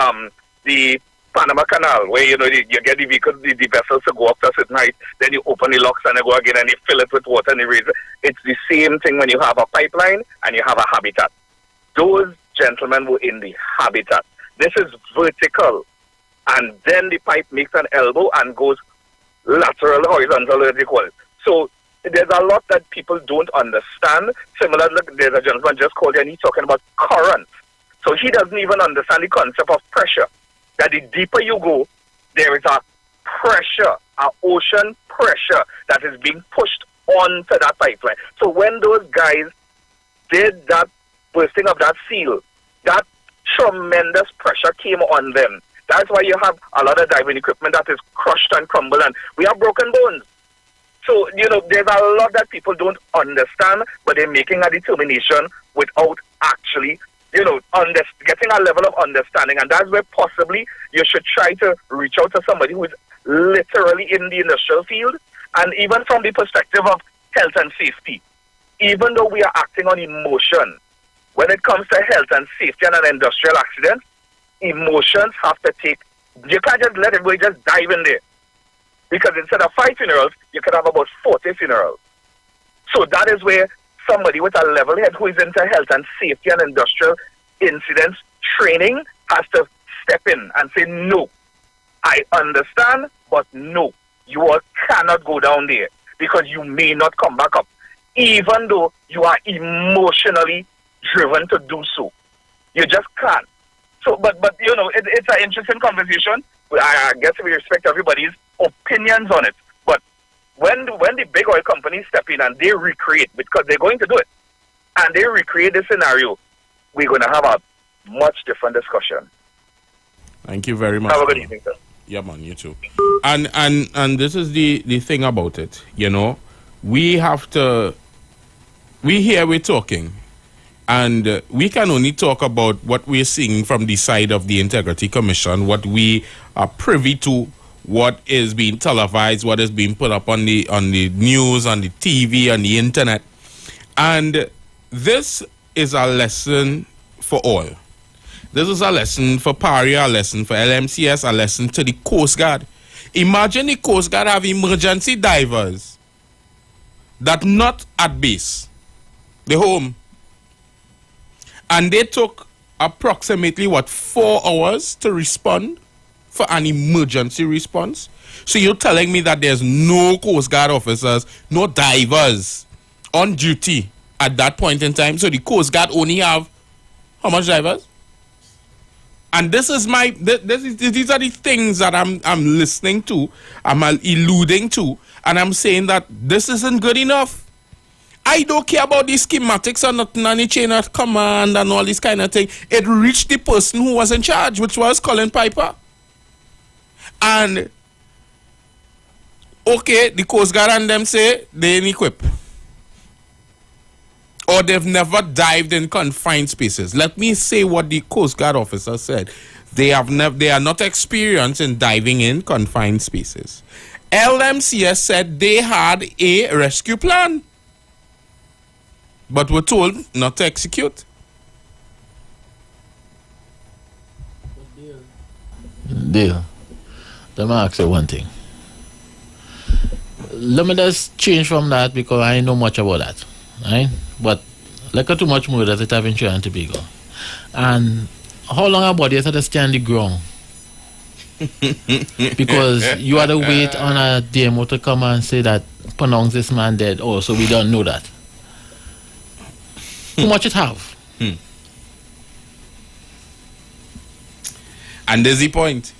the Panama Canal, where you get the vehicles, the vessels to go up to a certain height, then you open the locks and they go again and you fill it with water and you raise it. It's the same thing when you have a pipeline and you have a habitat. Those gentlemen were in the habitat. This is vertical, and then the pipe makes an elbow and goes lateral, horizontal, as you call it. So there's a lot that people don't understand. Similar, there's a gentleman just called and he's talking about current. So he doesn't even understand the concept of pressure. That the deeper you go, there is a pressure, an ocean pressure that is being pushed onto that pipeline. So when those guys did that bursting of that seal, that tremendous pressure came on them. That's why you have a lot of diving equipment that is crushed and crumbled, and we have broken bones. So, there's a lot that people don't understand, but they're making a determination without actually, getting a level of understanding. And that's where possibly you should try to reach out to somebody who is literally in the industrial field, and even from the perspective of health and safety. Even though we are acting on emotion, when it comes to health and safety and an industrial accident, emotions have to take. You can't just let everybody just dive in there. Because instead of 5 funerals, you could have about 40 funerals. So that is where somebody with a level head who is into health and safety and industrial incidents training has to step in and say, no, I understand, but no, you all cannot go down there because you may not come back up, even though you are emotionally driven to do so. You just can't. So, but you know, it's an interesting conversation. I guess we respect everybody's opinions on it. But when the big oil companies step in and they recreate, because they're going to do it, and they recreate the scenario, we're going to have a much different discussion. Thank you very much. Have a good evening, sir. Yeah, man, you too. And this is the thing about it, you know. We're talking, and we can only talk about what we're seeing from the side of the Integrity Commission, what we are privy to, what is being televised, what is being put up on the news, on the TV, on the internet. And this is a lesson for all. This is a lesson for PARIA, a lesson for LMCS, a lesson to the Coast Guard. Imagine the Coast Guard have emergency divers that not at base. They're home. And they took approximately, 4 hours to respond for an emergency response? So you're telling me that there's no Coast Guard officers, no divers on duty at that point in time? So the Coast Guard only have how much divers? And this is these are the things that I'm listening to, I'm alluding to, and I'm saying that this isn't good enough. I don't care about these schematics or nothing on the chain of command and all this kind of thing. It reached the person who was in charge, which was Colin Piper. And okay, the Coast Guard and them say they ain't equipped, or they've never dived in confined spaces. Let me say what the Coast Guard officer said. They are not experienced in diving in confined spaces. LMCS said they had a rescue plan, but were told not to execute. Dale, let me ask you one thing. Let me just change from that because I know much about that. Right? But like too much more that it have in Trinidad and Tobago. And how long about you have to stand the ground? Because you had to wait on a demo to come and say that pronounce this man dead. Oh, so we don't know that. How much it have? And there's the point.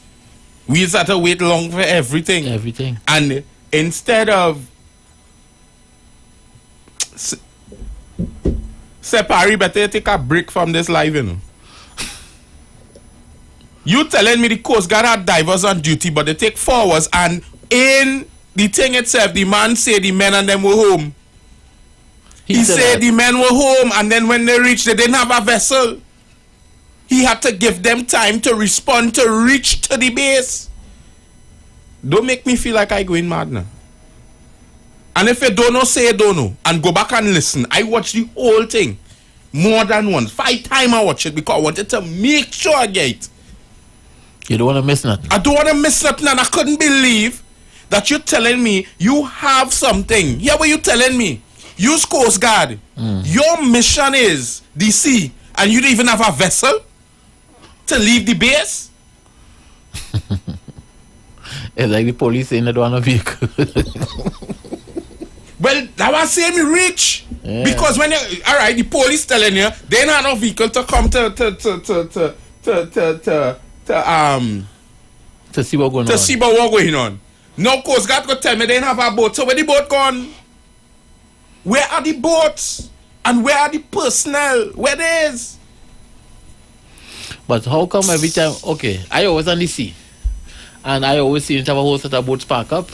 We just have to wait long for everything. Everything. And instead of Separi, better take a break from this live, you know. You telling me the Coast Guard had divers on duty, but they take 4 hours, and in the thing itself, the man said the men and them were home. He said the men were home, and then when they reached, they didn't have a vessel. He had to give them time to respond, to reach to the base. Don't make me feel like I going mad now. And if you don't know, say you don't know. And go back and listen. I watched the whole thing more than once. 5 times I watched it because I wanted to make sure I get it. You don't want to miss nothing. I don't want to miss nothing, and I couldn't believe that you're telling me you have something. Hear what you're telling me. Use Coast Guard. Your mission is the sea, and you don't even have a vessel to leave the base? It's like the police saying they don't have a vehicle. Well, that was saying me rich. Yeah. Because when you, all right, the police telling you they don't have no vehicle to come to see what going on. To see what going on. No Coast Guard could tell me they didn't have a boat. So where the boat gone? Where are the boats? And where are the personnel? Where there is? But how come every time? Okay, I always on the sea, and I always see it have a whole set of boats park up.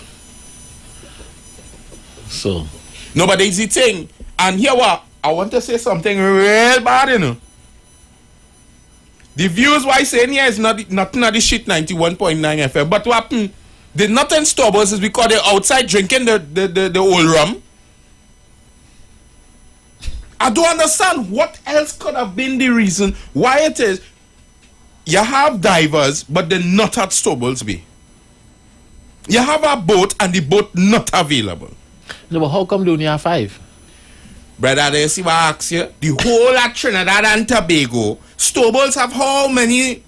So no, but there's the thing. And here what I want to say something real bad, you know. The views why saying here is nothing at the shit 91.9 FM. But what happened? The nothing stoppers is because they're outside drinking the old rum. I don't understand what else could have been the reason why it is you have divers but they're not at Stobles Bay. You have a boat and the boat not available. No, but how come they only have 5? Brother, they see what I ask you. The whole of Trinidad and Tobago, Stobles have how many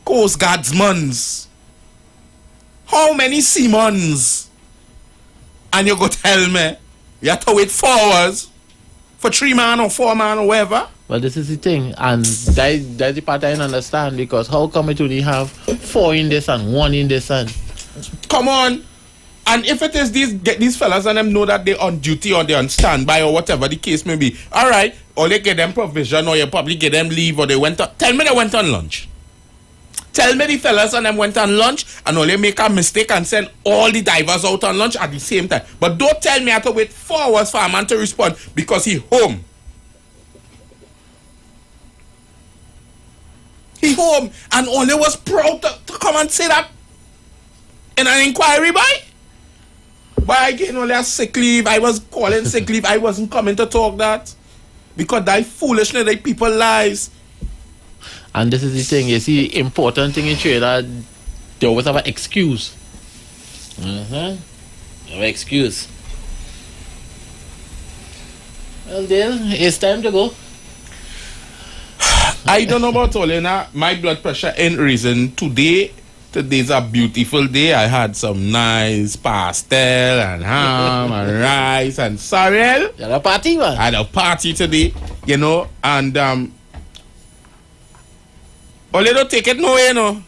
Coast Guardsmen? How many Siemens? And you go tell me you have to wait 4 hours for 3 man or 4 man or whatever? Well, this is the thing, and that's the part I don't understand, because how come it only have 4 in this and 1 in this and... Come on. And if it is these fellas and them know that they're on duty or they're on standby or whatever the case may be, all right, or they get them provision or you probably get them leave or they went on... Tell me they went on lunch. Tell me the fellas and them went on lunch and only make a mistake and send all the divers out on lunch at the same time. But don't tell me I have to wait 4 hours for a man to respond because he home. He home and only was proud to come and say that in an inquiry, boy. But I getting only a sick leave. I was calling sick leave. I wasn't coming to talk that. Because that foolishness, that people lies. And this is the thing, you see, important thing in trade that they always have an excuse. Have an excuse. Well, Dale, it's time to go. I don't know about all, my blood pressure ain't risen. Today's a beautiful day. I had some nice pastel and ham and rice and sorrel. You had a party, man? I had a party today, you know, and well, they don't take it no way, you know.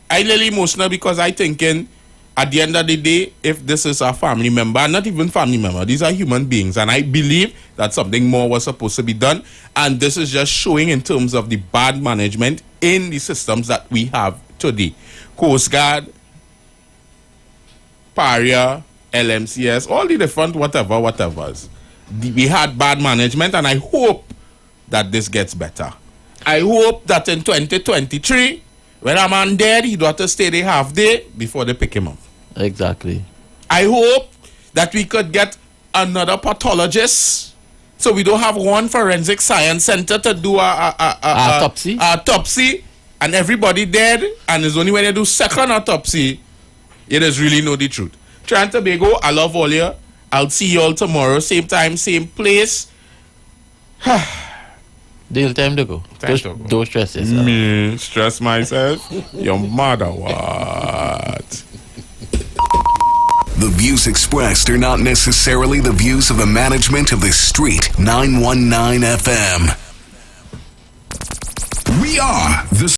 I really emotional because I thinking at the end of the day, if this is a family member, not even family member, these are human beings, and I believe that something more was supposed to be done, and this is just showing in terms of the bad management in the systems that we have today. Coast Guard, PARIA, LMCS, all the different whatevers. We had bad management, and I hope that this gets better. I hope that in 2023, when a man dead, he don't have to stay there half day before they pick him up. Exactly. I hope that we could get another pathologist, so we don't have one forensic science center to do a autopsy, and everybody dead, and it's only when they do second autopsy, you just really know the truth. Trinidad and Tobago, I love all you. I'll see you all tomorrow, same time, same place. Deal, time to go. Don't stress yourself. Me stress myself? Your mother, what? The views expressed are not necessarily the views of the management of the Street 919 FM. We are the